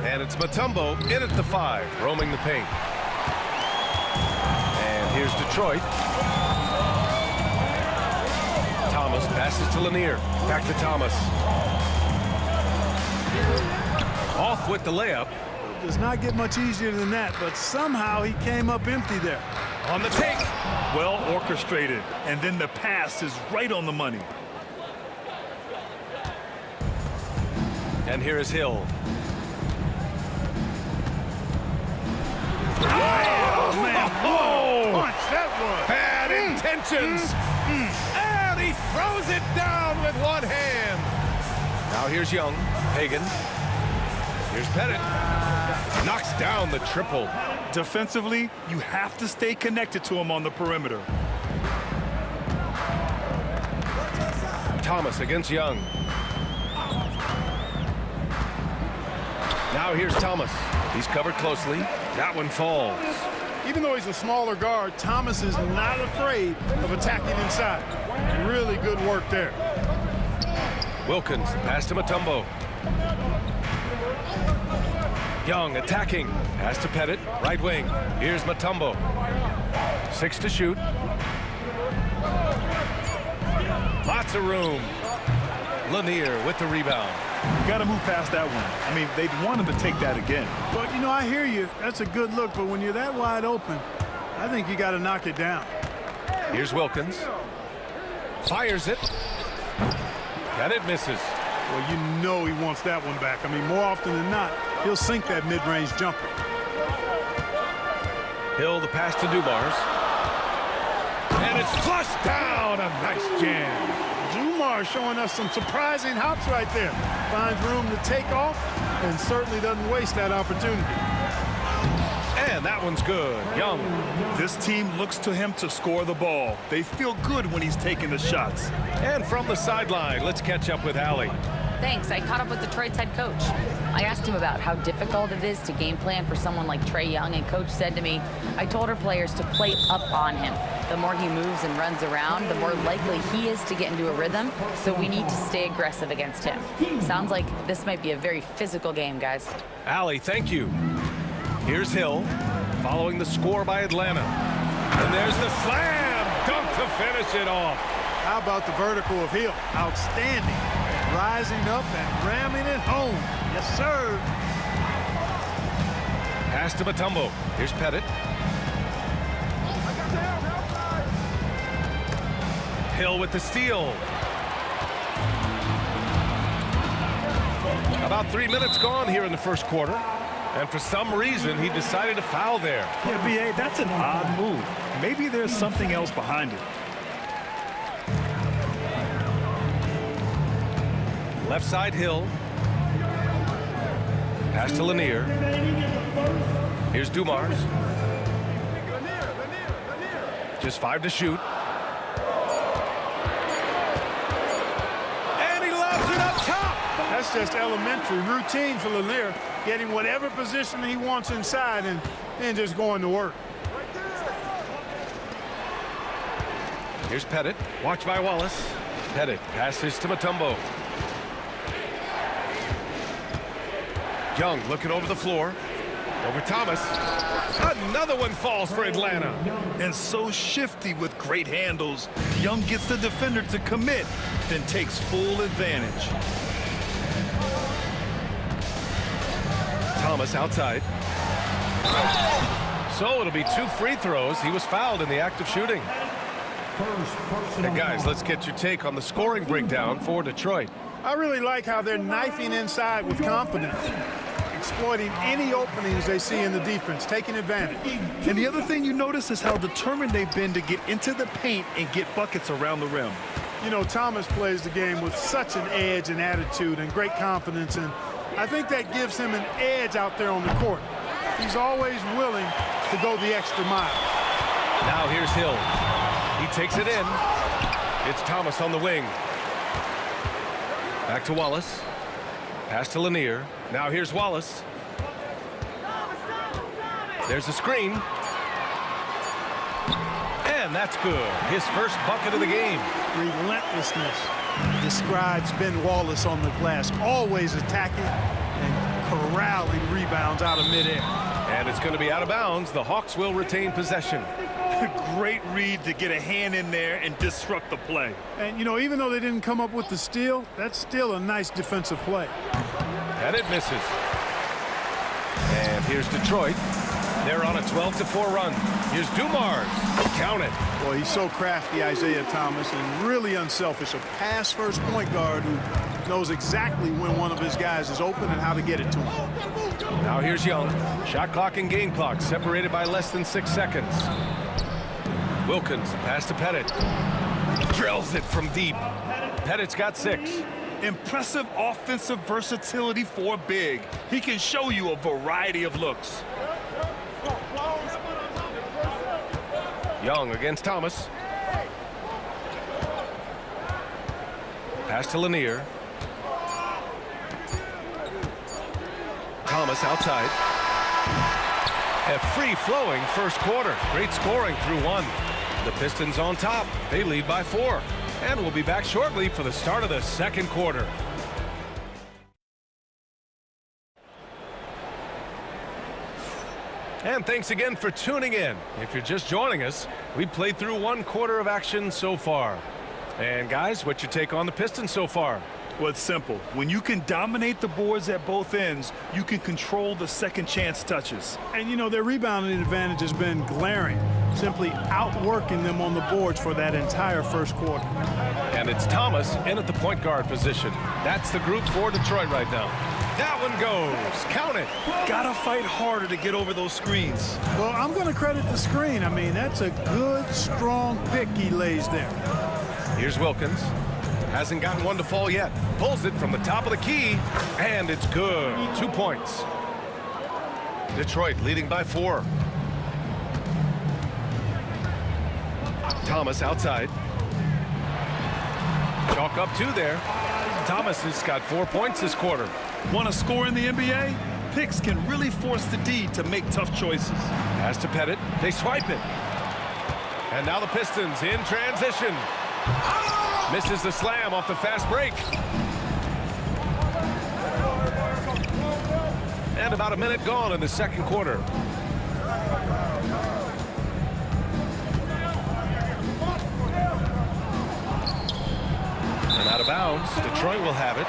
and it's Mutombo in at the 5, roaming the paint. And here's Detroit. Thomas passes to Lanier. Back to Thomas. Off with the layup. Does not get much easier than that, but somehow he came up empty there. On the take. Well orchestrated, and then the pass is right on the money. And here is Hill. Oh, man. Whoa. Punch, that was. Bad intentions. And he throws it down with one hand. Now here's Young. Hagan. Here's Pettit. Knocks down the triple. Defensively, you have to stay connected to him on the perimeter. Thomas against Young. Now here's Thomas. He's covered closely. That one falls. Even though he's a smaller guard, Thomas is not afraid of attacking inside. Really good work there. Wilkins, pass to Mutombo. Young attacking. Pass to Pettit, right wing. Here's Mutombo. 6 to shoot. Lots of room. Lanier with the rebound. You got to move past that one. I mean, they'd want him to take that again. But, you know, I hear you. That's a good look. But when you're that wide open, I think you got to knock it down. Here's Wilkins. Fires it. And it misses. Well, you know he wants that one back. I mean, more often than not, he'll sink that mid-range jumper. Hill, the pass to Dumars. And it's flushed down. A nice jam. Dumars showing us some surprising hops right there. Finds room to take off and certainly doesn't waste that opportunity. And that one's good. Young. This team looks to him to score the ball. They feel good when he's taking the shots. And from the sideline, let's catch up with Allie. Thanks. I caught up with Detroit's head coach. I asked him about how difficult it is to game plan for someone like Trae Young, and coach said to me, I told our players to play up on him. The more he moves and runs around, the more likely he is to get into a rhythm, so we need to stay aggressive against him. Sounds like this might be a very physical game, guys. Allie, thank you. Here's Hill, following the score by Atlanta. And there's the slam dunk to finish it off. How about the vertical of Hill? Outstanding. Rising up and ramming it home. Yes, sir. Pass to Mutombo. Here's Pettit. Hill with the steal. About 3 minutes gone here in the first quarter. And for some reason, he decided to foul there. Yeah, B.A., that's an odd move. Maybe there's something else behind it. Left side, Hill. Pass to Lanier. Here's Dumars. Just 5 to shoot. And he lobs it up top. That's just elementary routine for Lanier, getting whatever position he wants inside and then just going to work. Here's Pettit. Watch by Wallace. Pettit passes to Mutombo. Young looking over the floor. Over Thomas. Another one falls for Atlanta. And so shifty with great handles. Young gets the defender to commit, then takes full advantage. Thomas outside. So it'll be 2 free throws. He was fouled in the act of shooting. And guys, let's get your take on the scoring breakdown for Detroit. I really like how they're knifing inside with confidence, exploiting any openings they see in the defense, taking advantage. And the other thing you notice is how determined they've been to get into the paint and get buckets around the rim. You know, Thomas plays the game with such an edge and attitude and great confidence, and I think that gives him an edge out there on the court. He's always willing to go the extra mile. Now here's Hill. He takes it in. It's Thomas on the wing. Back to Wallace. Pass to Lanier. Now here's Wallace. There's a screen. And that's good. His first bucket of the game. Relentlessness describes Ben Wallace on the glass. Always attacking and corralling rebounds out of midair. And it's going to be out of bounds. The Hawks will retain possession. Great read to get a hand in there and disrupt the play. And, you know, even though they didn't come up with the steal, that's still a nice defensive play. And it misses. And here's Detroit. They're on a 12-4 run. Here's Dumars. Count it. Boy, he's so crafty, Isaiah Thomas, and really unselfish. A pass-first point guard who knows exactly when one of his guys is open and how to get it to him. Now here's Young. Shot clock and game clock separated by less than 6 seconds. Wilkins, pass to Pettit. Drills it from deep. Pettit's got 6. Impressive offensive versatility for big. He can show you a variety of looks. Young against Thomas. Pass to Lanier. Thomas outside. A free-flowing first quarter. Great scoring through 1. The Pistons on top. They lead by 4. And we'll be back shortly for the start of the second quarter. And thanks again for tuning in. If you're just joining us, we played through 1 quarter of action so far. And guys, what's your take on the Pistons so far? Well, it's simple. When you can dominate the boards at both ends, you can control the second chance touches. And, you know, their rebounding advantage has been glaring, simply outworking them on the boards for that entire first quarter. And it's Thomas in at the point guard position. That's the group for Detroit right now. That one goes. Count it. Gotta fight harder to get over those screens. Well, I'm going to credit the screen. I mean, that's a good, strong pick he lays there. Here's Wilkins. Hasn't gotten one to fall yet. Pulls it from the top of the key, and it's good. 2 points. Detroit leading by 4. Thomas outside. Chalk up 2 there. Thomas has got 4 points this quarter. Want to score in the NBA? Picks can really force the D to make tough choices. Pass to Pettit. They swipe it. And now the Pistons in transition. Misses the slam off the fast break. And about a minute gone in the second quarter. And out of bounds. Detroit will have it.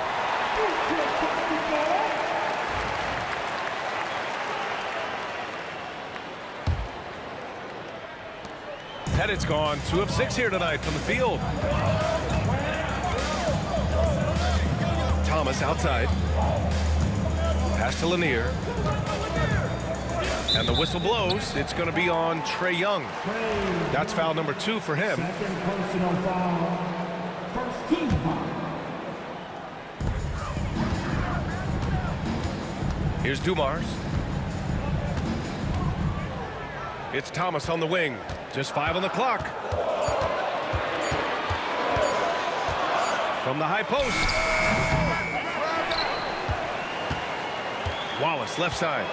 Pettit's gone 2 of 6 here tonight from the field. Thomas outside. Pass to Lanier. And the whistle blows. It's going to be on Trae Young. That's foul number 2 for him. Second personal foul. First team foul. Here's Dumars. It's Thomas on the wing. Just 5 on the clock. From the high post. Wallace left side.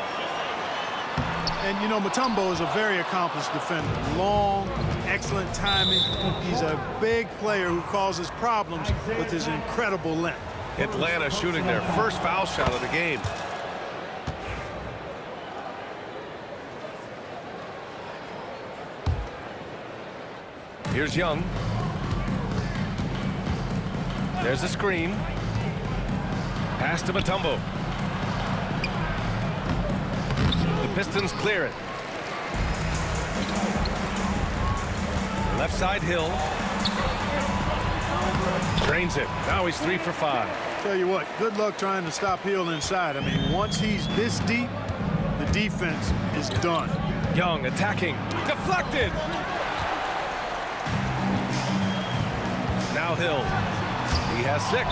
And, you know, Mutombo is a very accomplished defender. Long, excellent timing. He's a big player who causes problems with his incredible length. Atlanta shooting their first foul shot of the game. Here's Young. There's a screen. Pass to Mutombo. The Pistons clear it. Left side Hill. Drains it. Now he's 3 for 5. Tell you what, good luck trying to stop Hill inside. I mean, once he's this deep, the defense is done. Young attacking. Deflected. Now Hill. He has 6.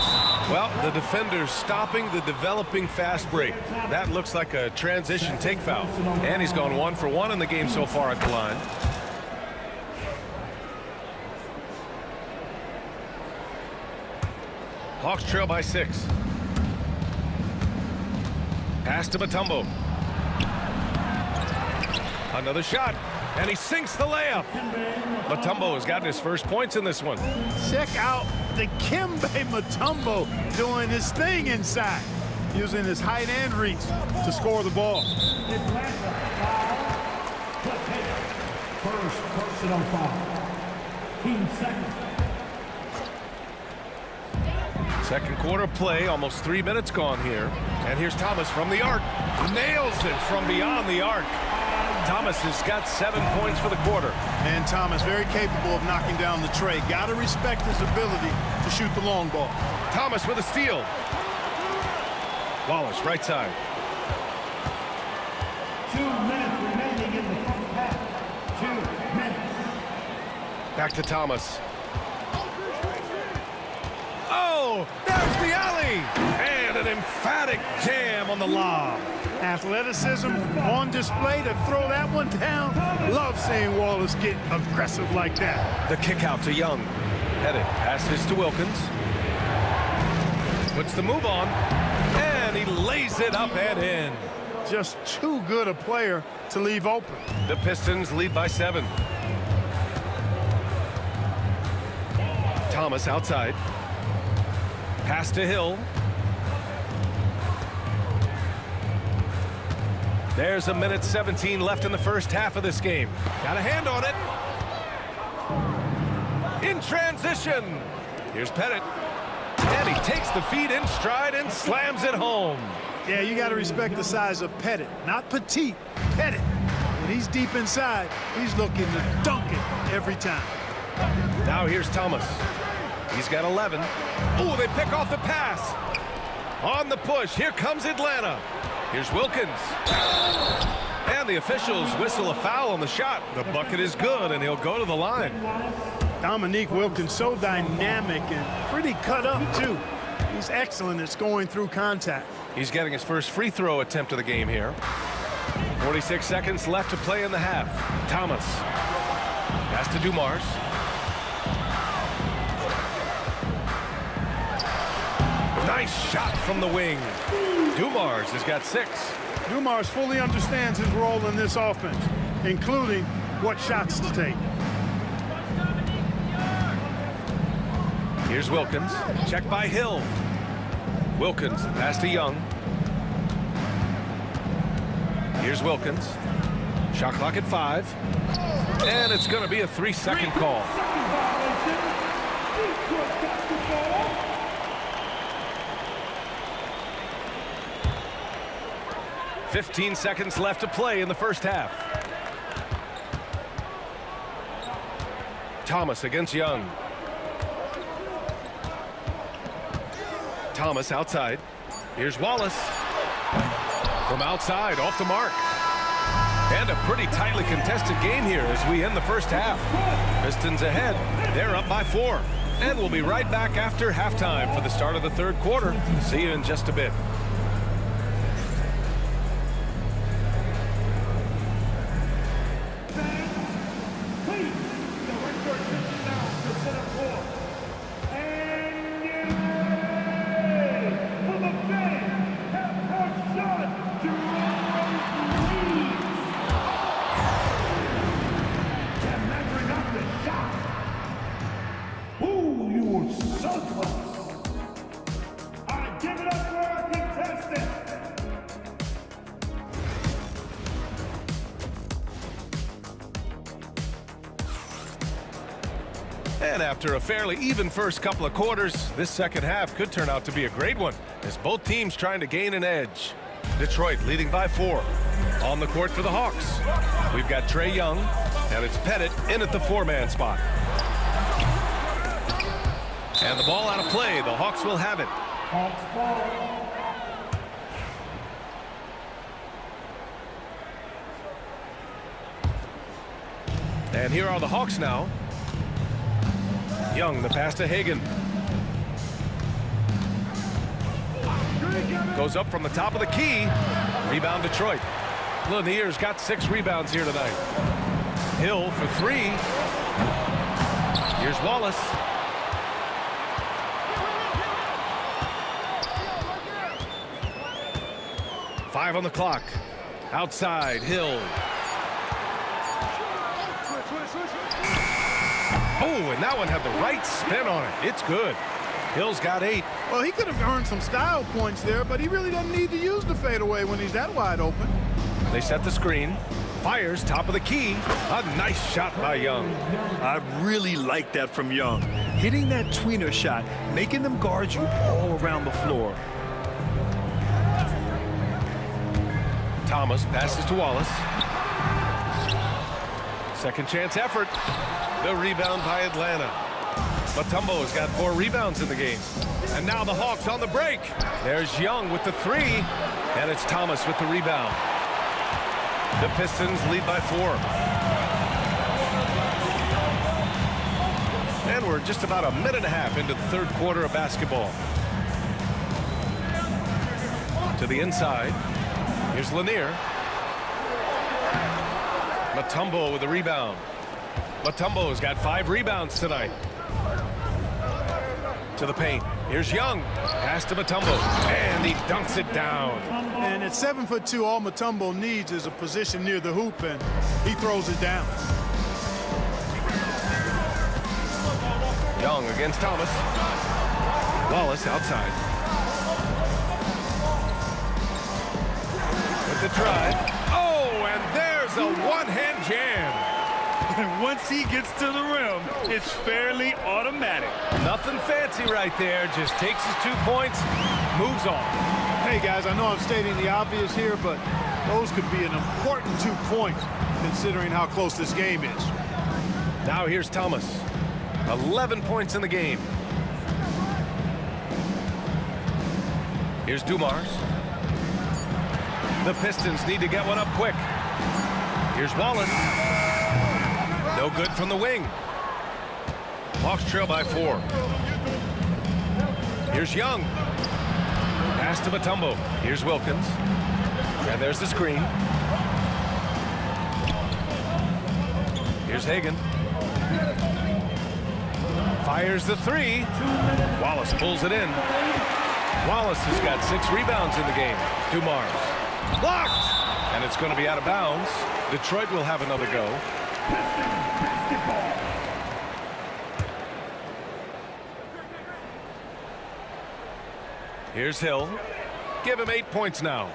Well, the defender's stopping the developing fast break. That looks like a transition take foul. And he's gone 1 for 1 in the game so far at the line. Hawks trail by 6. Pass to Mutombo. Another shot. And he sinks the layup. Mutombo has gotten his first points in this one. Check out the Dikembe Mutombo doing his thing inside, using his height and reach to score the ball. First personal foul. Team second. Second quarter play, almost 3 minutes gone here. And here's Thomas from the arc. Nails it from beyond the arc. Thomas has got 7 points for the quarter. And Thomas very capable of knocking down the tray. Got to respect his ability to shoot the long ball. Thomas with a steal. Wallace, right side. 2 minutes remaining in the first half. 2 minutes. Back to Thomas. Oh, there's the alley. And an emphatic jam on the lob. Athleticism on display to throw that one down. Love seeing Wallace get aggressive like that. The kick out to Young. Pettit passes to Wilkins. Puts the move on. And he lays it up and in. Just too good a player to leave open. The Pistons lead by 7. Thomas outside. Pass to Hill. There's a minute 17 left in the first half of this game. Got a hand on it. In transition. Here's Pettit. And he takes the feed in stride and slams it home. Yeah, you got to respect the size of Pettit. Not petite, Pettit. When he's deep inside, he's looking to dunk it every time. Now here's Thomas. He's got 11. Oh, they pick off the pass. On the push, here comes Atlanta. Here's Wilkins. And the officials whistle a foul on the shot. The bucket is good, and he'll go to the line. Dominique Wilkins, so dynamic and pretty cut up, too. He's excellent at scoring through contact. He's getting his first free throw attempt of the game here. 46 seconds left to play in the half. Thomas. Pass to Dumars. Nice shot from the wing. Dumars has got 6. Dumars fully understands his role in this offense, including what shots to take. Here's Wilkins. Check by Hill. Wilkins, pass to Young. Here's Wilkins. Shot clock at 5. And it's going to be a 3-second call. $15 seconds left to play in the first half. Thomas against Young. Thomas outside. Here's Wallace. From outside, off the mark. And a pretty tightly contested game here as we end the first half. Pistons ahead. They're up by 4. And we'll be right back after halftime for the start of the third quarter. See you in just a bit. And after a fairly even first couple of quarters, this second half could turn out to be a great one as both teams trying to gain an edge. Detroit leading by 4. On the court for the Hawks, we've got Trae Young, and it's Pettit in at the 4-man spot. And the ball out of play. The Hawks will have it. Hawks ball. And here are the Hawks now. Young, the pass to Hagan. Goes up from the top of the key. Rebound Detroit. Lanier's got 6 rebounds here tonight. Hill for 3. Here's Wallace. $5 on the clock. Outside, Hill. and that one had the right spin on it. It's good. Hill's got 8. Well, he could have earned some style points there, but he really doesn't need to use the fadeaway when he's that wide open. They set the screen. Fires top of the key. A nice shot by Young. I really like that from Young. Hitting that tweener shot, making them guard you all around the floor. Thomas passes to Wallace. Second chance effort. The rebound by Atlanta. Mutombo's got 4 rebounds in the game. And now the Hawks on the break. There's Young with the 3. And it's Thomas with the rebound. The Pistons lead by 4. And we're just about a minute and a half into the third quarter of basketball. To the inside. Here's Lanier. Mutombo with the rebound. Mutombo's got 5 rebounds tonight. To the paint. Here's Young. Pass to Mutombo. And he dunks it down. And at 7'2", all Mutombo needs is a position near the hoop, and he throws it down. Young against Thomas. Wallace outside. With the drive. Oh, and there's a one-hand jam. And once he gets to the rim, it's fairly automatic. Nothing fancy right there. Just takes his 2 points, moves on. Hey, guys, I know I'm stating the obvious here, but those could be an important 2 points considering how close this game is. Now here's Thomas. 11 points in the game. Here's Dumars. The Pistons need to get one up quick. Here's Wallace. No good from the wing. Hawks trail by 4. Here's Young. Pass to Mutombo. Here's Wilkins. And there's the screen. Here's Hagan. Fires the 3. Wallace pulls it in. Wallace has got 6 rebounds in the game. Dumars. Blocked! And it's going to be out of bounds. Detroit will have another go. Here's Hill. Give him 8 points now.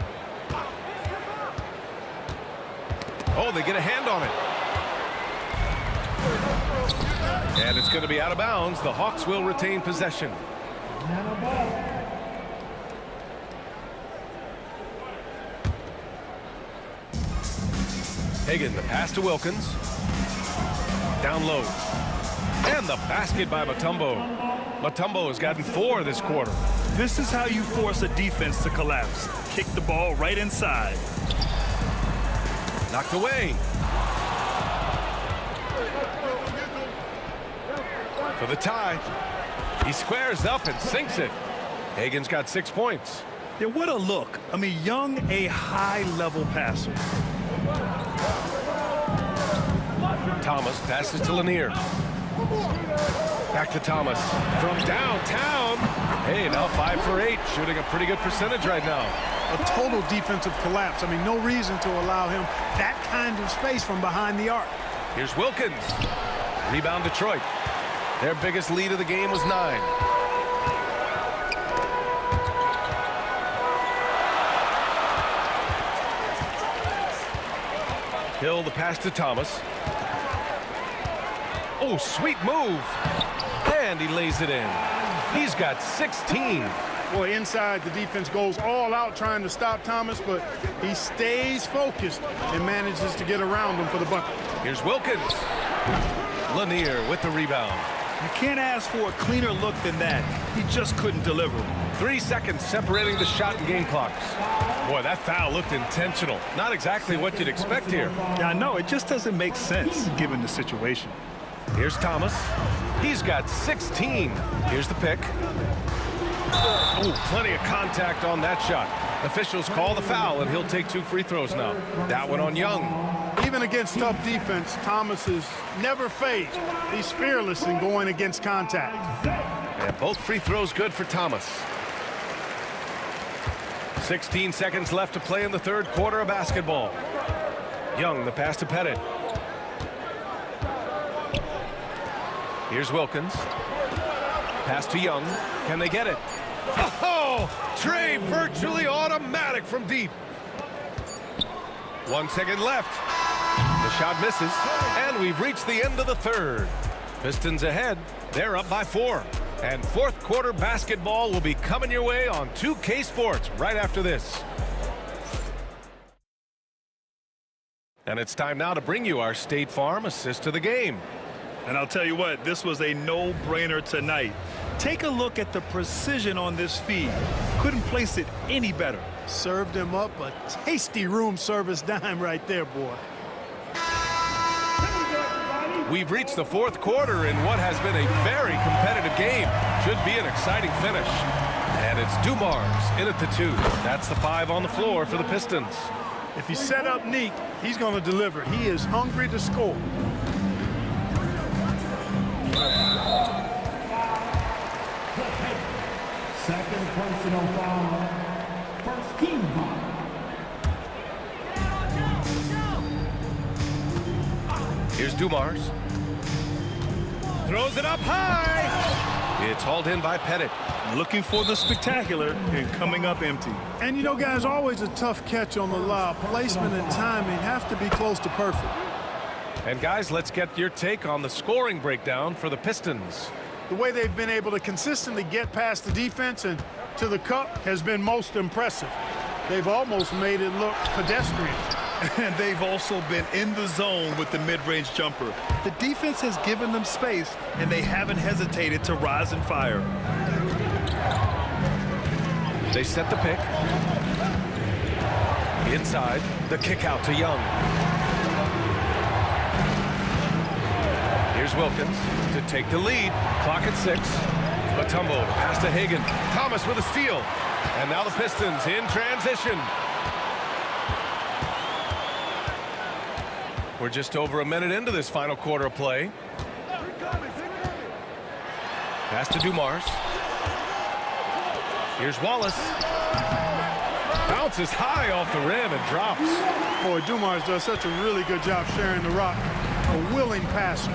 Oh, they get a hand on it. And it's going to be out of bounds. The Hawks will retain possession. Hagan, the pass to Wilkins. Down low. And the basket by Mutombo. Mutombo has gotten 4 this quarter. This is how you force a defense to collapse. Kick the ball right inside. Knocked away. For the tie. He squares up and sinks it. Hagan's got 6 points. Yeah, what a look. I mean, Young, a high-level passer. Thomas passes to Lanier. Back to Thomas from downtown. Hey, now 5 for 8, shooting a pretty good percentage right now. A total defensive collapse. I mean, no reason to allow him that kind of space from behind the arc. Here's Wilkins. Rebound Detroit. Their biggest lead of the game was 9. Hill, the pass to Thomas. Oh, sweet move. And he lays it in. He's got 16. Boy, inside, the defense goes all out trying to stop Thomas, but he stays focused and manages to get around him for the bucket. Here's Wilkins. Lanier with the rebound. You can't ask for a cleaner look than that. He just couldn't deliver. 3 seconds separating the shot and game clocks. Boy, that foul looked intentional. Not exactly what you'd expect here. Yeah, I know. It just doesn't make sense given the situation. Here's Thomas. He's got 16. Here's the pick. Oh, plenty of contact on that shot. Officials call the foul, and he'll take 2 free throws now. That one on Young. Even against tough defense, Thomas is never phased. He's fearless in going against contact. And both free throws good for Thomas. 16 seconds left to play in the third quarter of basketball. Young, the pass to Pettit. Here's Wilkins. Pass to Young. Can they get it? Oh! Trey virtually automatic from deep. 1 second left. The shot misses, and we've reached the end of the third. Pistons ahead. They're up by 4. And fourth quarter basketball will be coming your way on 2K Sports right after this. And it's time now to bring you our State Farm assist to the game. And I'll tell you what, this was a no-brainer tonight. Take a look at the precision on this feed. Couldn't place it any better. Served him up a tasty room service dime right there, boy. We've reached the fourth quarter in what has been a very competitive game. Should be an exciting finish. And it's Dumars in at the 2. That's the 5 on the floor for the Pistons. If he's set up neat, he's going to deliver. He is hungry to score. Second personal foul. First team foul. Here's Dumars. Throws it up high. It's hauled in by Pettit. Looking for the spectacular and coming up empty. And you know, guys, always a tough catch on the lob. Placement and timing have to be close to perfect. And guys, let's get your take on the scoring breakdown for the Pistons. The way they've been able to consistently get past the defense and to the cup has been most impressive. They've almost made it look pedestrian. And they've also been in the zone with the mid-range jumper. The defense has given them space, and they haven't hesitated to rise and fire. They set the pick. Inside, the kick out to Young. Here's Wilkins to take the lead. Clock at 6. Mutombo pass to Hagan. Thomas with a steal. And now the Pistons in transition. We're just over a minute into this final quarter of play. Pass to Dumars. Here's Wallace. Bounces high off the rim and drops. Boy, Dumars does such a really good job sharing the rock. A willing passer.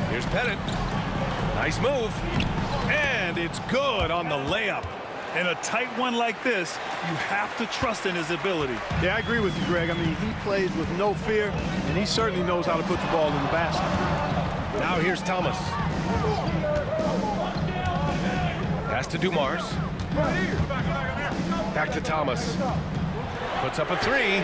Here's Pettit. Nice move. And it's good on the layup. In a tight one like this, you have to trust in his ability. Yeah, I agree with you, Greg. I mean, he plays with no fear, and he certainly knows how to put the ball in the basket. Now here's Thomas. Pass to Dumars. Back to Thomas. Puts up a 3.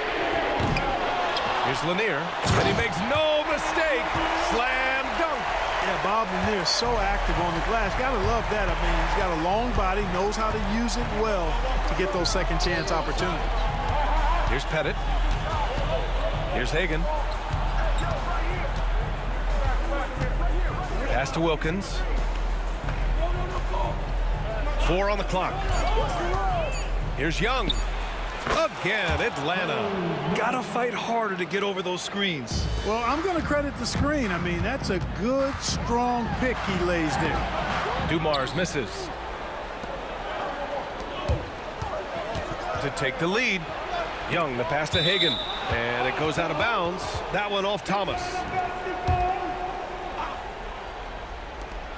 Here's Lanier. And he makes no mistake. Slam dunk. Yeah, Bob Lanier is so active on the glass. Gotta love that. I mean, he's got a long body, knows how to use it well to get those second chance opportunities. Here's Pettit. Here's Hagan. Pass to Wilkins. 4 on the clock. Here's Young. Again, Atlanta. Gotta fight harder to get over those screens. Well, I'm going to credit the screen. I mean, that's a good, strong pick he lays there. Dumars misses. To take the lead. Young, the pass to Hagan. And it goes out of bounds. That one off Thomas.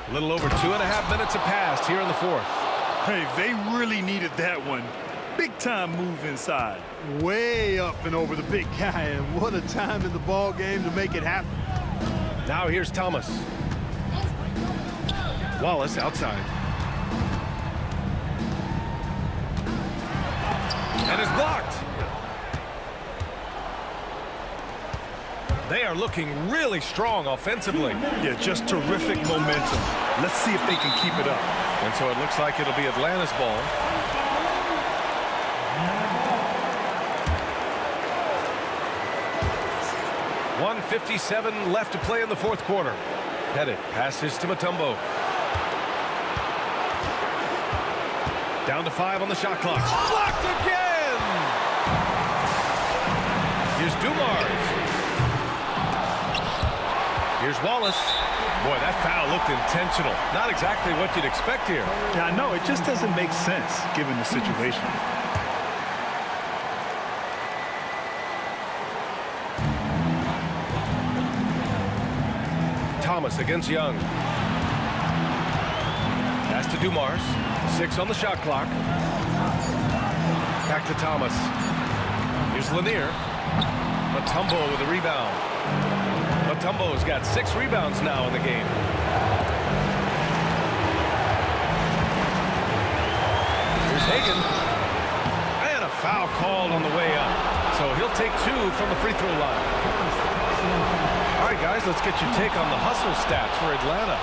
A little over 2.5 minutes have passed here in the fourth. Hey, they really needed that one. Big time move inside. Way up and over the big guy, and what a time in the ball game to make it happen. Now here's Thomas. Wallace outside. And it's blocked. They are looking really strong offensively. Yeah, just terrific momentum. Let's see if they can keep it up. And so it looks like it'll be Atlanta's ball. .157 left to play in the fourth quarter. Pettit passes to Mutombo. Down to 5 on the shot clock. Blocked again! Here's Dumars. Here's Wallace. Boy, that foul looked intentional. Not exactly what you'd expect here. Yeah, I know. It just doesn't make sense given the situation. Thomas against Young. to Dumars. 6 on the shot clock. Back to Thomas. Here's Lanier. Mutombo with a rebound. Mutombo's got 6 rebounds now in the game. Here's Hagan. And a foul called on the way up. So he'll take 2 from the free throw line. All right, guys, let's get your take on the hustle stats for Atlanta.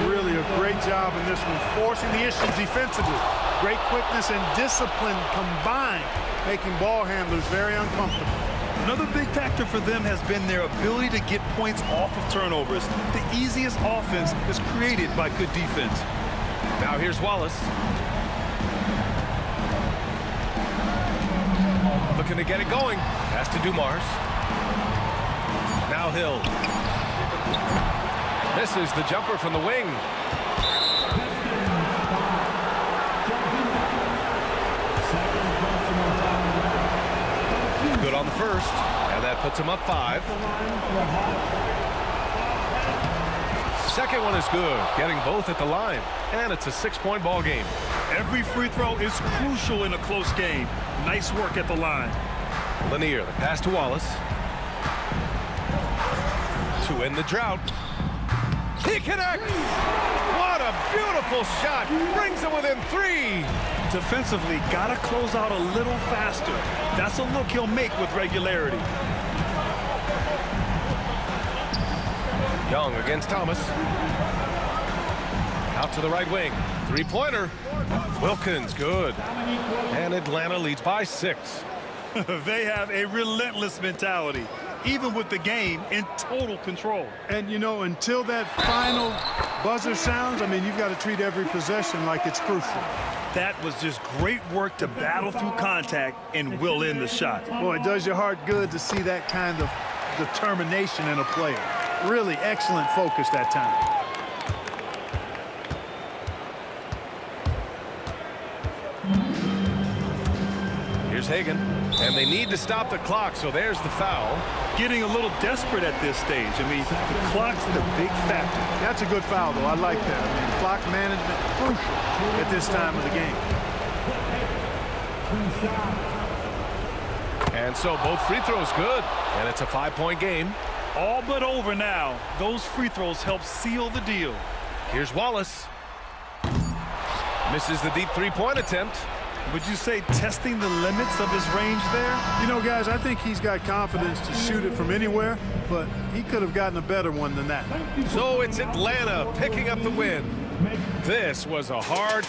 Really a great job in this one, forcing the issues defensively. Great quickness and discipline combined, making ball handlers very uncomfortable. Another big factor for them has been their ability to get points off of turnovers. The easiest offense is created by good defense. Now here's Wallace. Looking to get it going. Pass to Dumars. Now Hill. Misses the jumper from the wing. Good on the first, and that puts him up 5. Second one is good, getting both at the line, and it's a 6-point ball game. Every free throw is crucial in a close game. Nice work at the line. Lanier, the pass to Wallace. To end the drought. He connects! What a beautiful shot! Brings it within 3! Defensively, gotta close out a little faster. That's a look he'll make with regularity. Young against Thomas. Out to the right wing. 3-pointer. Wilkins, good. And Atlanta leads by 6. They have a relentless mentality, even with the game in total control. And, you know, until that final buzzer sounds, I mean, you've got to treat every possession like it's crucial. That was just great work to battle through contact and will in the shot. Boy, it does your heart good to see that kind of determination in a player. Really excellent focus that time. Here's Hagan, and they need to stop the clock, so there's the foul. Getting a little desperate at this stage. I mean, the clock's the big factor. That's a good foul, though. I like that. I mean, clock management crucial at this time of the game. And so both free throws good, and it's a 5-point game. All but over now. Those free throws help seal the deal. Here's Wallace. Misses the deep 3-point attempt. Would you say testing the limits of his range there? You know, guys, I think he's got confidence to shoot it from anywhere, but he could have gotten a better one than that. So it's Atlanta picking up the win. This was a hard...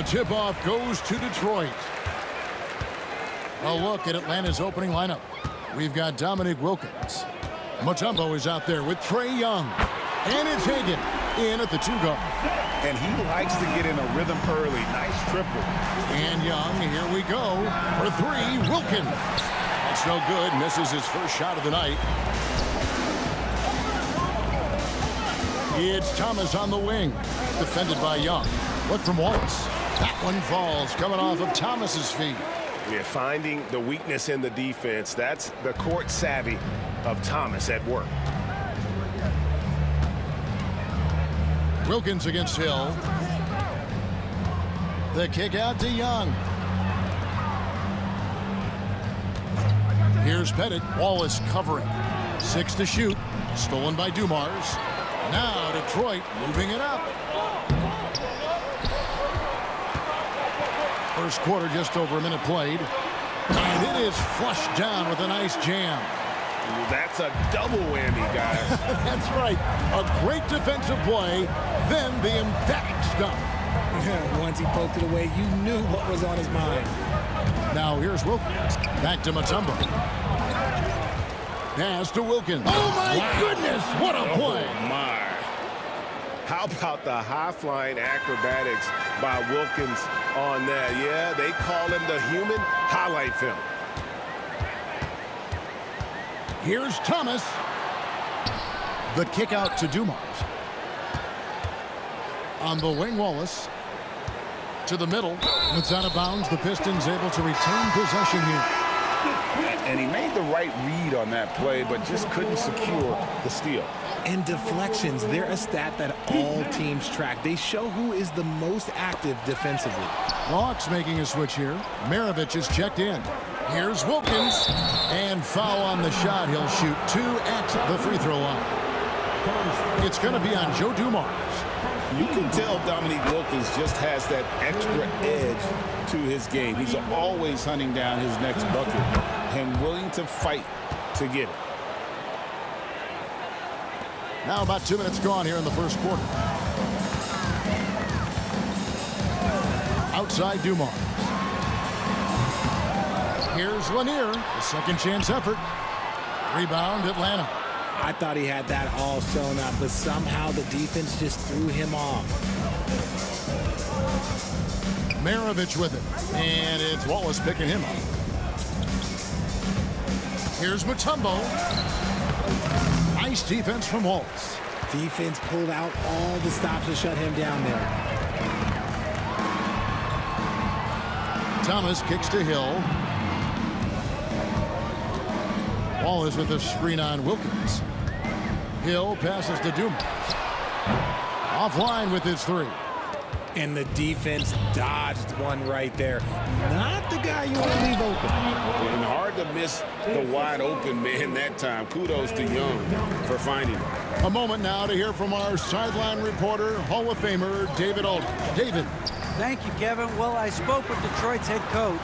tip-off goes to Detroit. A look at Atlanta's opening lineup. We've got Dominique Wilkins. Mutombo is out there with Trae Young. And it's Hagan in at the 2-guard. And he likes to get in a rhythm early. Nice triple. And Young, here we go. For 3, Wilkins. That's no good. Misses his first shot of the night. It's Thomas on the wing. Defended by Young. Look from Wallace. That one falls, coming off of Thomas's feet. Yeah, finding the weakness in the defense. That's the court savvy of Thomas at work. Wilkins against Hill. The kick out to Young. Here's Pettit. Wallace covering. 6 to shoot. Stolen by Dumars. Now Detroit moving it up. First quarter, just over a minute played. And it is flushed down with a nice jam. That's a double whammy, guys. That's right. A great defensive play, then the emphatic stuff. Once he poked it away, you knew what was on his mind. Now here's Wilkins. Back to Mutombo. Pass to Wilkins. Oh, my goodness. What a play. Oh, my. How about the high-flying acrobatics by Wilkins on that? Yeah, they call him the human highlight film. Here's Thomas. The kick out to Dumars. On the wing, Wallace. To the middle. It's out of bounds. The Pistons able to retain possession here. And he made the right read on that play, but just couldn't secure the steal. And deflections, they're a stat that all teams track. They show who is the most active defensively. The Hawks making a switch here. Maravich is checked in. Here's Wilkins. And foul on the shot. He'll shoot 2 at the free throw line. It's going to be on Joe Dumars. You can tell Dominique Wilkins just has that extra edge to his game. He's always hunting down his next bucket and willing to fight to get it. Now about 2 minutes gone here in the first quarter. Outside Dumars. Here's Lanier, the second chance effort. Rebound Atlanta. I thought he had that all sewn up, but somehow the defense just threw him off. Maravich with it. And it's Wallace picking him up. Here's Mutombo. Nice defense from Wallace. Defense pulled out all the stops to shut him down there. Thomas kicks to Hill. Wallace with a screen on Wilkins. Hill passes to Dumars. Offline with his 3. And the defense dodged one right there. Not the guy you want to leave open. And hard to miss the wide open man that time. Kudos to Young for finding him. A moment now to hear from our sideline reporter, Hall of Famer David Aldridge. David. Thank you, Kevin. Well, I spoke with Detroit's head coach.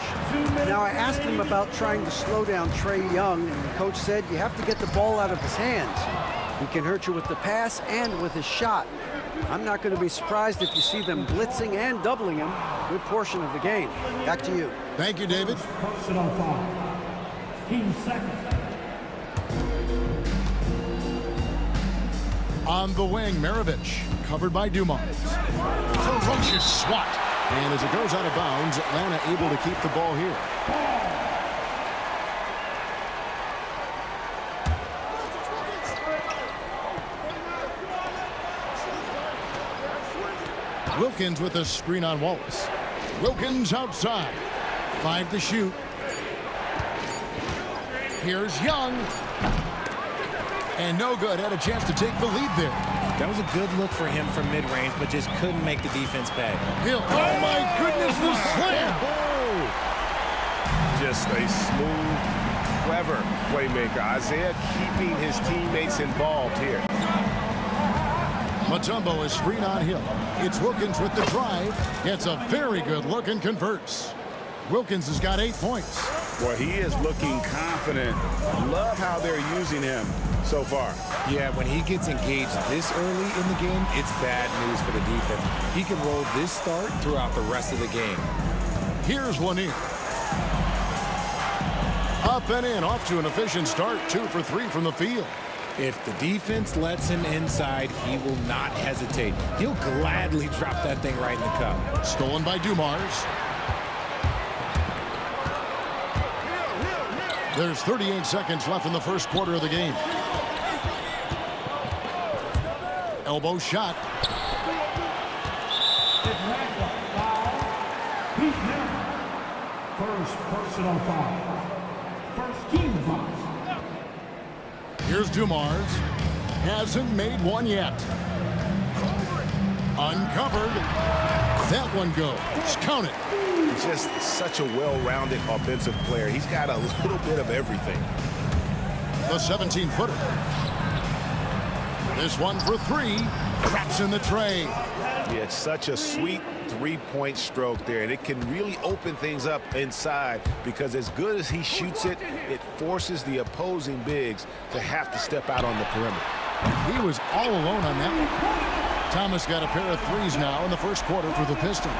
Now, I asked him about trying to slow down Trae Young, and the coach said you have to get the ball out of his hands. He can hurt you with the pass and with his shot. I'm not going to be surprised if you see them blitzing and doubling him a good portion of the game. Back to you. Thank you, David. Personal foul. Team second. On the wing, Maravich, covered by Dumars. Ferocious swat. And as it goes out of bounds, Atlanta able to keep the ball here. Wilkins with a screen on Wallace. Wilkins outside. 5 to shoot. Here's Young. And no good. Had a chance to take the lead there. That was a good look for him from mid-range, but just couldn't make the defense pay. Hill. Oh, my goodness, the slam. Just a smooth, clever playmaker. Isaiah keeping his teammates involved here. Mutombo is screen on Hill. It's Wilkins with the drive. Gets a very good look and converts. Wilkins has got 8 points. Boy, he is looking confident. Love how they're using him so far. Yeah, when he gets engaged this early in the game, it's bad news for the defense. He can roll this start throughout the rest of the game. Here's Lanier. Up and in, off to an efficient start, 2 for 3 from the field. If the defense lets him inside, he will not hesitate. He'll gladly drop that thing right in the cup. Stolen by Dumars. There's 38 seconds left in the first quarter of the game. Elbow shot. First personal foul. First team foul. Here's Dumars. Hasn't made one yet. Uncovered. That one goes. Count it. Just such a well-rounded offensive player. He's got a little bit of everything. The 17-footer. This one for 3. Traps in the tray. Yeah, it's such a sweet three-point stroke there, and it can really open things up inside because as good as he shoots it, it forces the opposing bigs to have to step out on the perimeter. He was all alone on that one. Thomas got a pair of 3s now in the first quarter for the Pistons.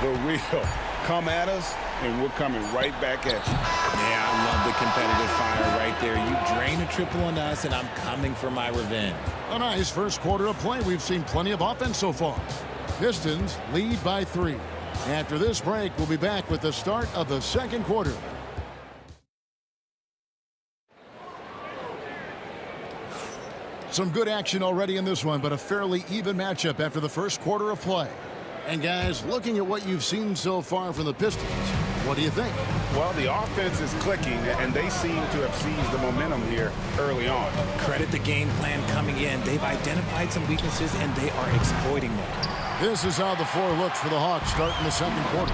The real come at us, and we're coming right back at you. Yeah, I love the competitive fire right there. You drain a triple on us, and I'm coming for my revenge. A nice first quarter of play. We've seen plenty of offense so far. Pistons lead by 3. After this break, we'll be back with the start of the second quarter. Some good action already in this one, but a fairly even matchup after the first quarter of play. And guys, looking at what you've seen so far from the Pistons, what do you think? Well, the offense is clicking, and they seem to have seized the momentum here early on. Credit the game plan coming in. They've identified some weaknesses, and they are exploiting them. This is how the floor looks for the Hawks starting the second quarter.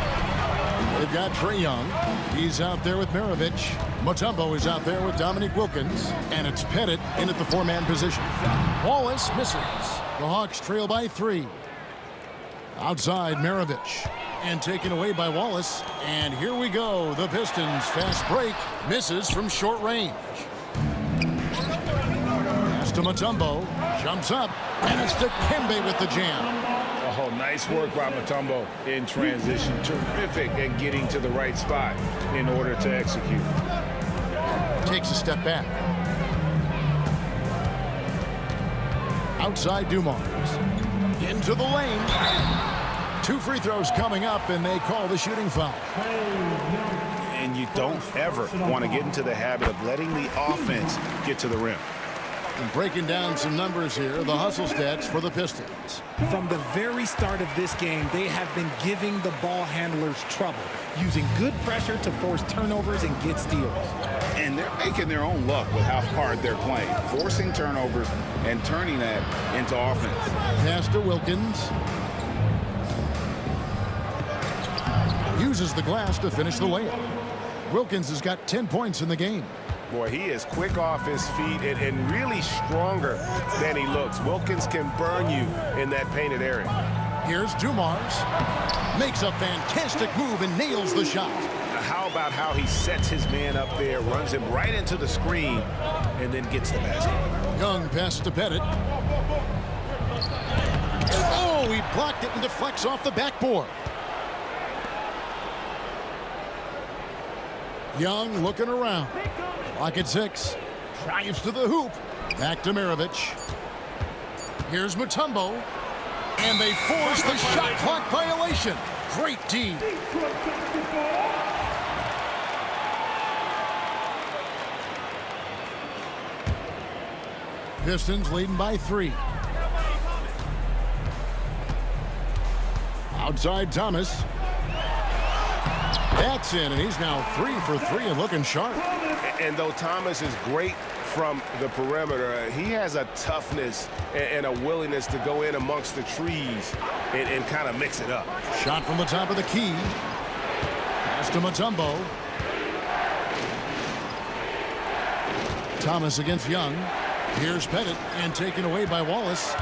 They've got Trae Young. He's out there with Maravich. Mutombo is out there with Dominique Wilkins. And it's Pettit in at the 4-man position. Wallace misses. The Hawks trail by 3. Outside Maravich. And taken away by Wallace. And here we go. The Pistons fast break. Misses from short range. Pass to Mutombo. Jumps up. And it's to Kembe with the jam. Oh, nice work by Mutombo in transition. Terrific at getting to the right spot in order to execute. Takes a step back. Outside Dumars. Into the lane. 2 free throws coming up, and they call the shooting foul. And you don't ever want to get into the habit of letting the offense get to the rim. And breaking down some numbers here, the hustle stats for the Pistons. From the very start of this game, they have been giving the ball handlers trouble, using good pressure to force turnovers and get steals. And they're making their own luck with how hard they're playing, forcing turnovers and turning that into offense. Pass to Wilkins. Uses the glass to finish the layup. Wilkins has got 10 points in the game. Boy, he is quick off his feet and really stronger than he looks. Wilkins can burn you in that painted area. Here's Dumars. Makes a fantastic move and nails the shot. How about how he sets his man up there, runs him right into the screen, and then gets the basket. Young pass to Pettit. Oh, he blocked it and deflects off the backboard. Young looking around. Clock at 6. Drives to the hoop. Back to Maravich. Here's Mutombo. And they force the shot clock violation. Great D. Pistons leading by 3. Outside Thomas. That's in, and he's now 3 for 3 and looking sharp. And though Thomas is great from the perimeter, he has a toughness and a willingness to go in amongst the trees and kind of mix it up. Shot from the top of the key. Pass to Mutombo. Thomas against Young. Here's Pettit and taken away by Wallace.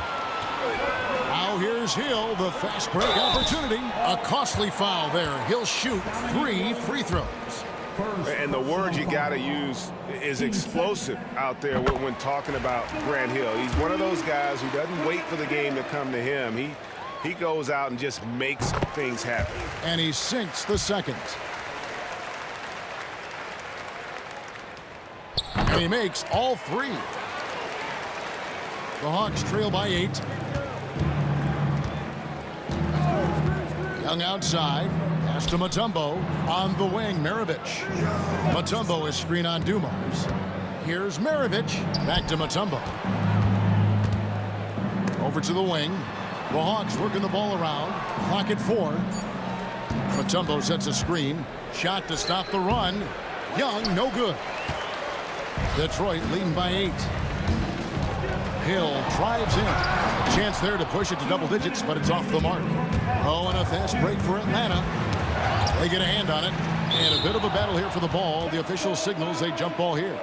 Now here's Hill, the fast break opportunity. A costly foul there. He'll shoot 3 free throws. And the word you got to use is explosive out there when talking about Grant Hill. He's one of those guys who doesn't wait for the game to come to him. He goes out and just makes things happen. And he sinks the second. And he makes all three. The Hawks trail by 8. Young outside. Pass to Mutombo. On the wing, Maravich. Mutombo is screen on Dumars. Here's Maravich. Back to Mutombo. Over to the wing. The Hawks working the ball around. Clock at 4. Mutombo sets a screen. Shot to stop the run. Young, no good. Detroit leading by 8. Hill drives in. A chance there to push it to double digits, but it's off the mark. Oh, and a fast break for Atlanta. They get a hand on it. And a bit of a battle here for the ball. The official signals a jump ball here.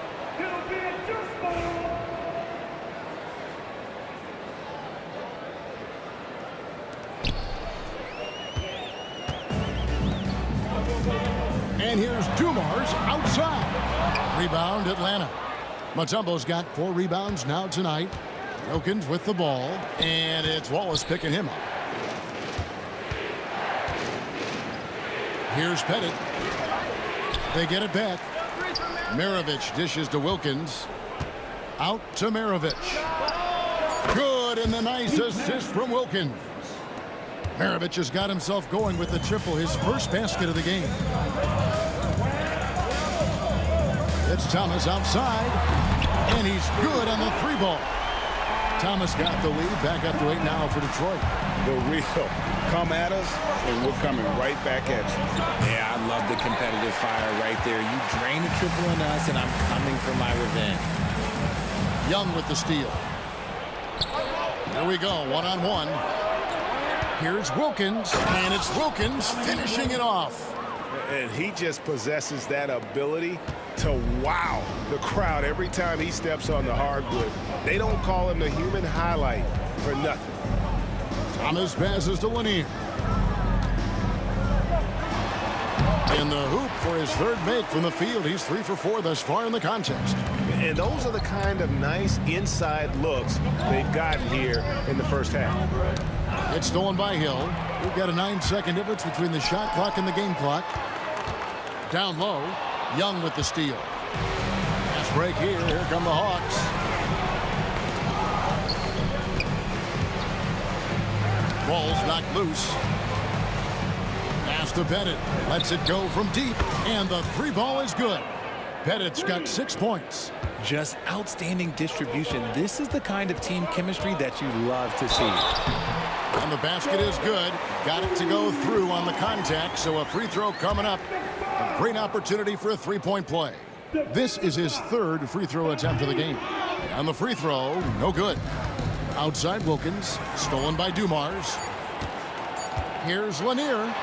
And here's Dumars outside. Rebound, Atlanta. Mutombo's got 4 rebounds now tonight. Wilkins with the ball, and it's Wallace picking him up. Here's Pettit. They get it back. Maravich dishes to Wilkins. Out to Maravich. Good, and the nice assist from Wilkins. Maravich has got himself going with the triple, his first basket of the game. It's Thomas outside, and he's good on the 3-ball. Thomas got the lead, back up to 8 now for Detroit. The real come at us, and we're coming right back at you. Yeah, I love the competitive fire right there. You drain a triple on us, and I'm coming for my revenge. Young with the steal. Here we go, one-on-one. Here's Wilkins, and it's Wilkins finishing it off. And he just possesses that ability to wow the crowd every time he steps on the hardwood. They don't call him the human highlight for nothing. Thomas passes to Lanier. In the hoop for his 3rd make from the field. He's 3 for 4 thus far in the contest. And those are the kind of nice inside looks they've gotten here in the first half. It's stolen by Hill. We've got a 9-second difference between the shot clock and the game clock. Down low, Young with the steal. Fast break here. Here come the Hawks. Ball's knocked loose. Pass to Pettit. Lets it go from deep, and the 3-ball is good. Pettit's got 6 points. Just outstanding distribution. This is the kind of team chemistry that you love to see. And the basket is good. Got it to go through on the contact, so a free throw coming up. A great opportunity for a 3-point play. This is his 3rd free throw attempt of the game. And the free throw, no good. Outside Wilkins, stolen by Dumars. Here's Lanier.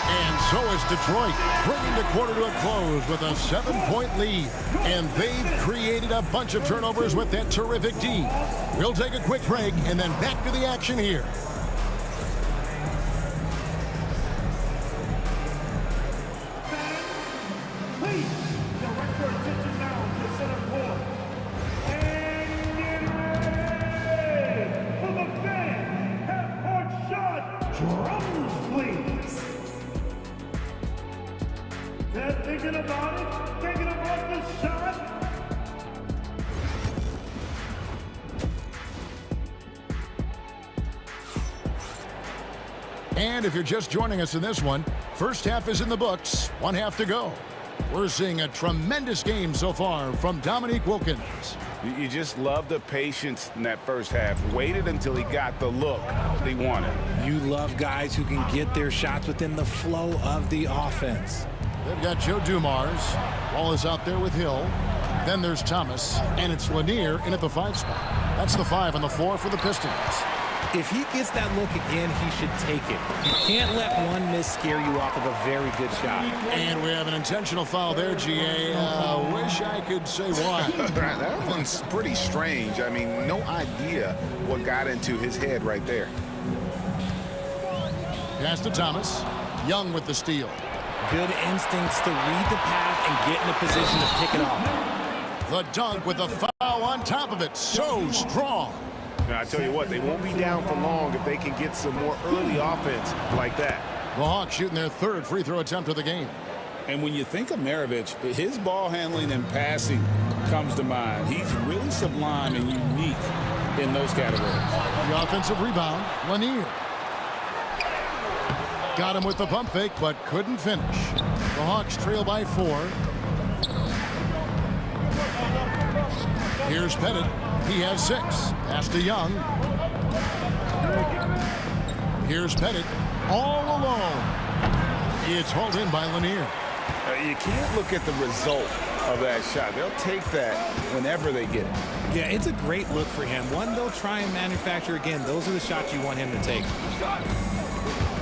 And so is Detroit, bringing the quarter to a close with a 7-point lead. And they've created a bunch of turnovers with that terrific D. We'll take a quick break and then back to the action here. Please, direct your attention now to center court. And get ready for the fan half-court shot. Drums, please. They're thinking about the shot. And if you're just joining us in this one, first half is in the books, 1 half to go. We're seeing a tremendous game so far from Dominique Wilkins. You just love the patience in that first half. Waited until he got the look he wanted. You love guys who can get their shots within the flow of the offense. They've got Joe Dumars. Ball is out there with Hill. Then there's Thomas, and it's Lanier in at the 5 spot. That's the 5 on the floor for the Pistons. If he gets that look again, he should take it. You can't let one miss scare you off of a very good shot. And we have an intentional foul there, GA. Wish I could say why. That one's pretty strange. I mean, no idea what got into his head right there. Pass to Thomas. Young with the steal. Good instincts to read the path and get in a position to pick it off. The dunk with the foul on top of it. So strong. Now, I tell you what, they won't be down for long if they can get some more early offense like that. The Hawks shooting their third free throw attempt of the game. And when you think of Maravich, his ball handling and passing comes to mind. He's really sublime and unique in those categories. The offensive rebound, Lanier. Got him with the pump fake, but couldn't finish. The Hawks trail by 4. Here's Pettit. He has 6. Pass to Young. Here's Pettit. All alone. It's hauled in by Lanier. You can't look at the result of that shot. They'll take that whenever they get it. Yeah, it's a great look for him. One they'll try and manufacture again. Those are the shots you want him to take.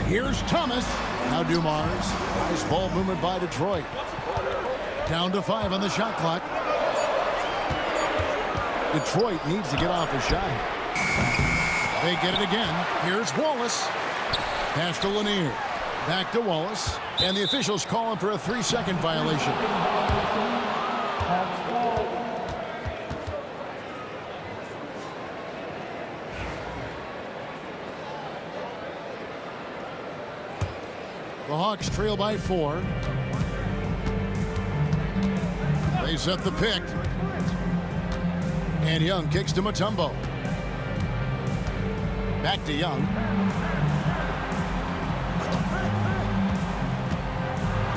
Here's Thomas. Now Dumars. Nice ball movement by Detroit. Down to 5 on the shot clock. Detroit needs to get off a shot. They get it again. Here's Wallace. Pass to Lanier. Back to Wallace. And the officials calling for a 3-second violation. The Hawks trail by 4. They set the pick. And Young kicks to Mutombo. Back to Young.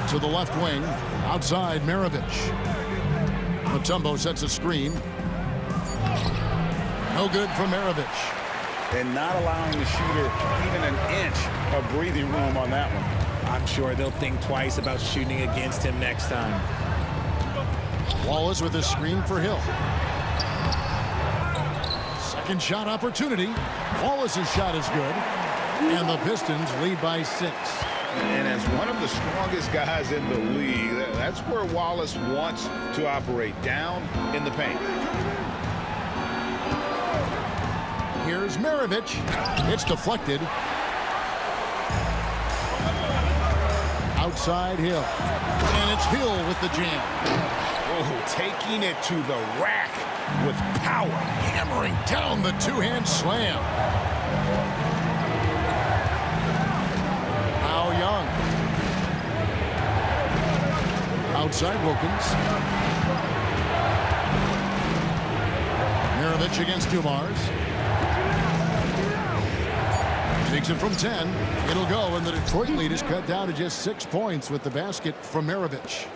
To the left wing. Outside Maravich. Mutombo sets a screen. No good for Maravich. And not allowing the shooter even an inch of breathing room on that one. I'm sure they'll think twice about shooting against him next time. Wallace with a screen for Hill. Second shot opportunity. Wallace's shot is good. And the Pistons lead by 6. And as one of the strongest guys in the league, that's where Wallace wants to operate, down in the paint. Here's Maravich. It's deflected. Outside Hill. And it's Hill with the jam. Oh, taking it to the rack with power. Hammering down the two-hand slam. Now Young. Outside Wilkins. Maravich against Dumars. Takes it from 10. It'll go, and the Detroit lead is cut down to just 6 points with the basket from Maravich.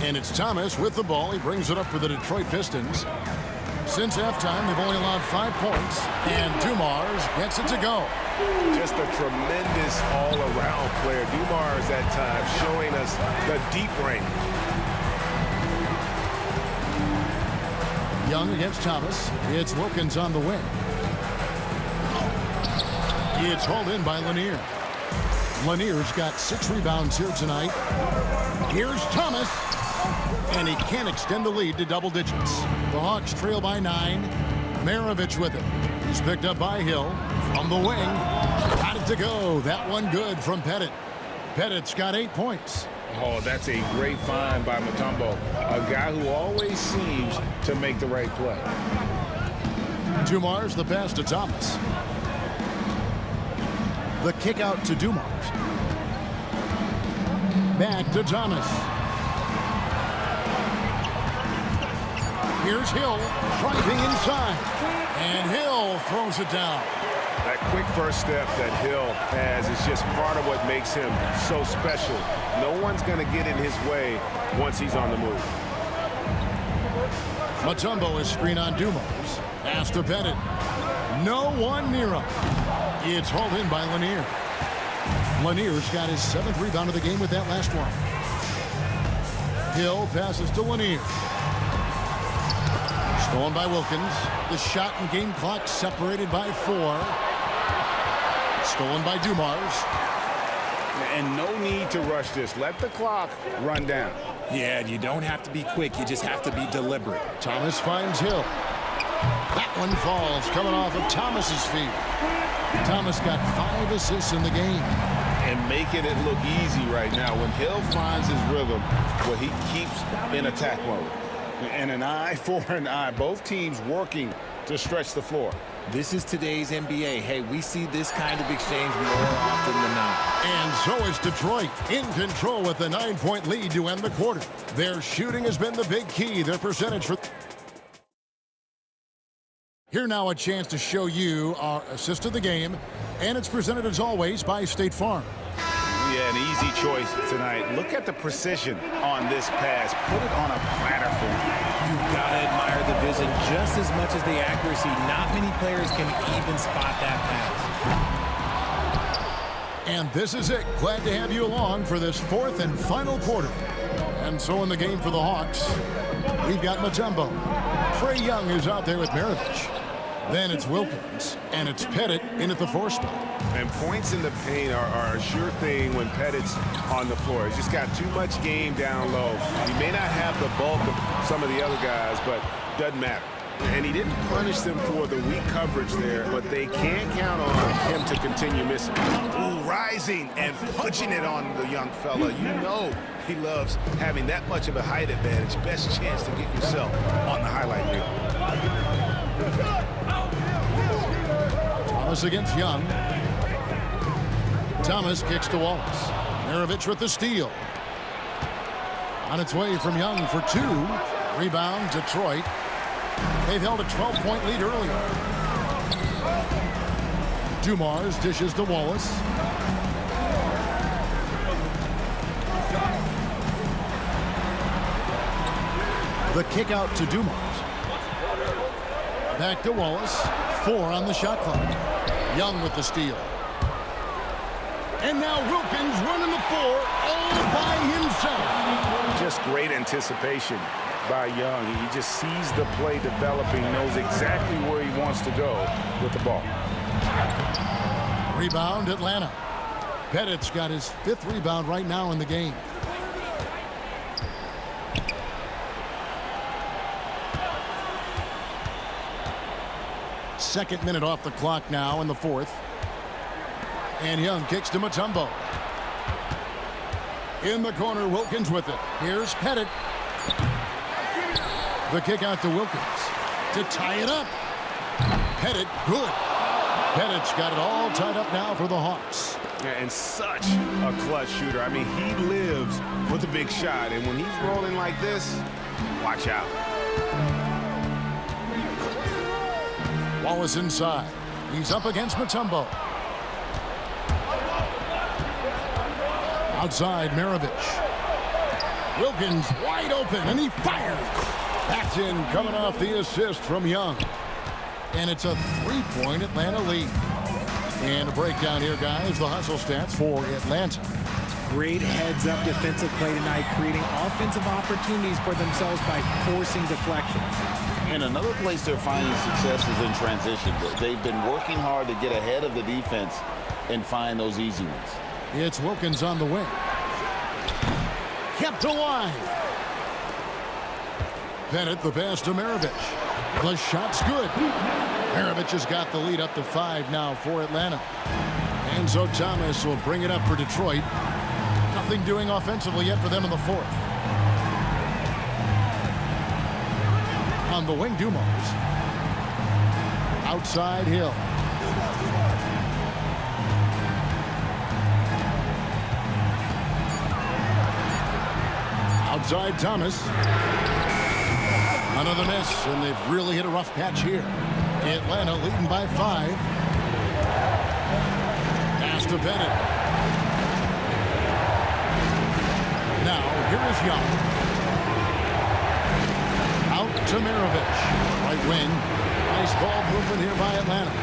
And it's Thomas with the ball. He brings it up for the Detroit Pistons. Since halftime, they've only allowed 5 points, and Dumars gets it to go. Just a tremendous all-around player. Dumars at times showing us the deep range. Young against Thomas. It's Wilkins on the wing. It's hauled in by Lanier. Lanier's got 6 rebounds here tonight. Here's Thomas. And he can't extend the lead to double digits. The Hawks trail by 9. Maravich with it. He's picked up by Hill. From the wing. Got it to go. That one good from Pettit. Pettit's got 8 points. Oh, that's a great find by Mutombo. A guy who always seems to make the right play. Dumars the pass to Thomas. The kick out to Dumars. Back to Thomas. Here's Hill driving inside. And Hill throws it down. That quick first step that Hill has is just part of what makes him so special. No one's going to get in his way once he's on the move. Mutombo is screen on Dumars. Pass to Pettit. No one near him. It's hauled in by Lanier. Lanier's got his 7th rebound of the game with that last one. Hill passes to Lanier. Stolen by Wilkins. The shot and game clock separated by 4. Stolen by Dumars. And no need to rush this. Let the clock run down. Yeah, you don't have to be quick. You just have to be deliberate. Thomas finds Hill. That one falls, coming off of Thomas's feet. Thomas got 5 assists in the game. and making it look easy right now. When Hill finds his rhythm, well, he keeps in attack mode. And an eye for an eye. Both teams working to stretch the floor. This is today's NBA. Hey, we see this kind of exchange more often than not. And so is Detroit in control with a 9-point lead to end the quarter. Their shooting has been the big key. Their percentage for... Here now a chance to show you our assist of the game. And it's presented as always by State Farm. Yeah, an easy choice tonight. Look at the precision on this pass. Put it on a platter for him. You've got to admire the vision just as much as the accuracy. Not many players can even spot that pass. And this is it. Glad to have you along for this fourth and final quarter. And so in the game for the Hawks, we've got Mutombo. Trae Young is out there with Maravich. Then it's Wilkins, and it's Pettit in at the 4 spot. And points in the paint are a sure thing when Pettit's on the floor. He's just got too much game down low. He may not have the bulk of some of the other guys, but doesn't matter. And he didn't punish them for the weak coverage there, but they can't count on him to continue missing. Ooh, rising and punching it on the young fella. You know he loves having that much of a height advantage. Best chance to get yourself on the highlight reel. Thomas against Young. Thomas kicks to Wallace. Maravich with the steal. On its way from Young for 2. Rebound, Detroit. They've held a 12-point lead earlier. Dumars dishes to Wallace. The kick out to Dumars. Back to Wallace. 4 on the shot clock. Young with the steal. And now Wilkins running the floor all by himself. Just great anticipation by Young. He just sees the play developing, knows exactly where he wants to go with the ball. Rebound, Atlanta. Pettit's got his 5th rebound right now in the game. Second minute off the clock now in the 4th. And Young kicks to Mutombo. In the corner, Wilkins with it. Here's Pettit. The kick out to Wilkins to tie it up. Pettit, good. Pettit's got it all tied up now for the Hawks. Yeah, and such a clutch shooter. I mean, he lives with a big shot. And when he's rolling like this, watch out. Wallace inside. He's up against Mutombo. Outside, Maravich. Wilkins wide open, and he fires. That's in, coming off the assist from Young. And it's a 3-point Atlanta lead. And a breakdown here, guys. The hustle stats for Atlanta. Great heads-up defensive play tonight, creating offensive opportunities for themselves by forcing deflections. And another place they're finding success is in transition. They've been working hard to get ahead of the defense and find those easy ones. It's Wilkins on the wing. Kept alive. Pettit the pass to Maravich. The shot's good. Maravich has got the lead up to 5 now for Atlanta. And so Thomas will bring it up for Detroit. Nothing doing offensively yet for them in the 4th. On the wing, Dumars. Outside, Hill. Outside, Thomas. Another miss, and they've really hit a rough patch here. Atlanta leading by 5. Pass to Pettit. Now, here is Young. Out to Maravich. Right wing. Nice ball movement here by Atlanta.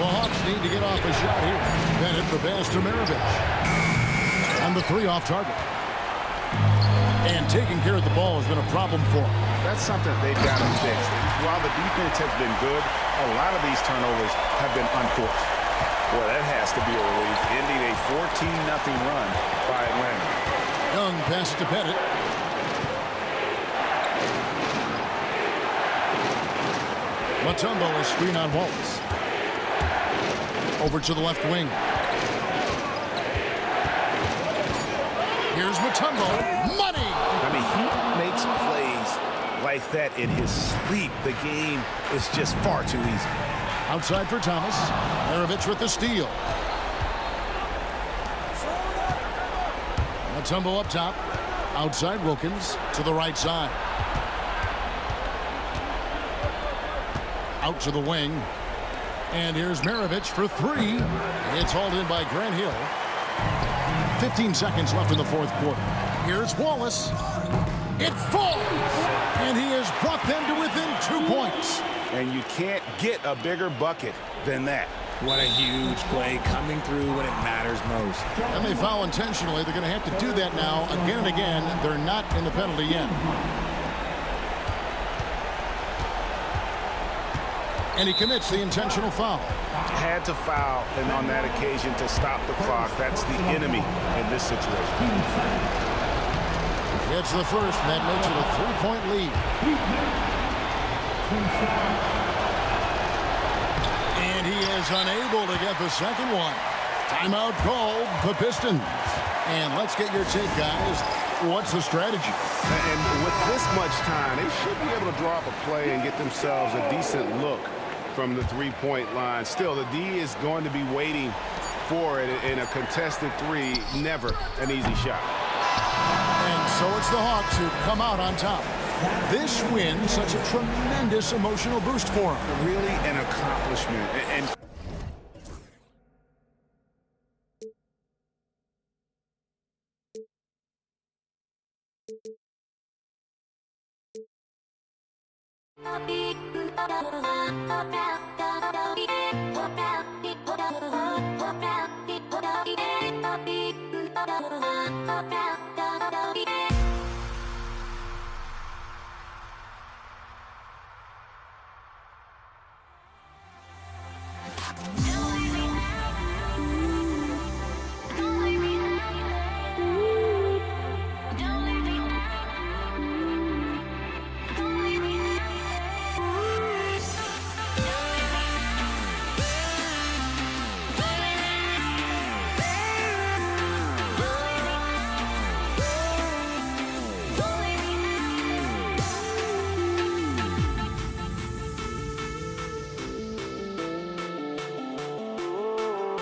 The Hawks need to get off a shot here. Pettit the pass to Maravich. And the 3 off target. And taking care of the ball has been a problem for them. That's something they've got to fix. While the defense has been good, a lot of these turnovers have been unforced. Boy, that has to be a relief, ending a 14-0 run by Atlanta. Young pass to Pettit. Mutombo is screen on Wallace. Over to the left wing. Here's Mutombo. Money! I mean, he makes plays like that in his sleep. The game is just far too easy. Outside for Thomas. Maravich with the steal. Mutombo up top. Outside Wilkins to the right side. Out to the wing. And here's Maravich for three. It's hauled in by Grant Hill. 15 seconds left in the fourth quarter. Here's Wallace. It falls! And he has brought them to within 2 points. And you can't get a bigger bucket than that. What a huge play coming through when it matters most. And they foul intentionally. They're going to have to do that now again and again. They're not in the penalty yet. And he commits the intentional foul. Had to foul, and on that occasion to stop the clock. That's the enemy in this situation. It's the first, and that makes it a 3-point lead. And he is unable to get the second one. Timeout called the Pistons. And let's get your take, guys. What's the strategy? And with this much time, they should be able to draw up a play and get themselves a decent look from the three-point line. Still, the D is going to be waiting for it in a contested three. Never an easy shot. And so it's the Hawks who come out on top. This win, such a tremendous emotional boost for them. Really an accomplishment. And Hope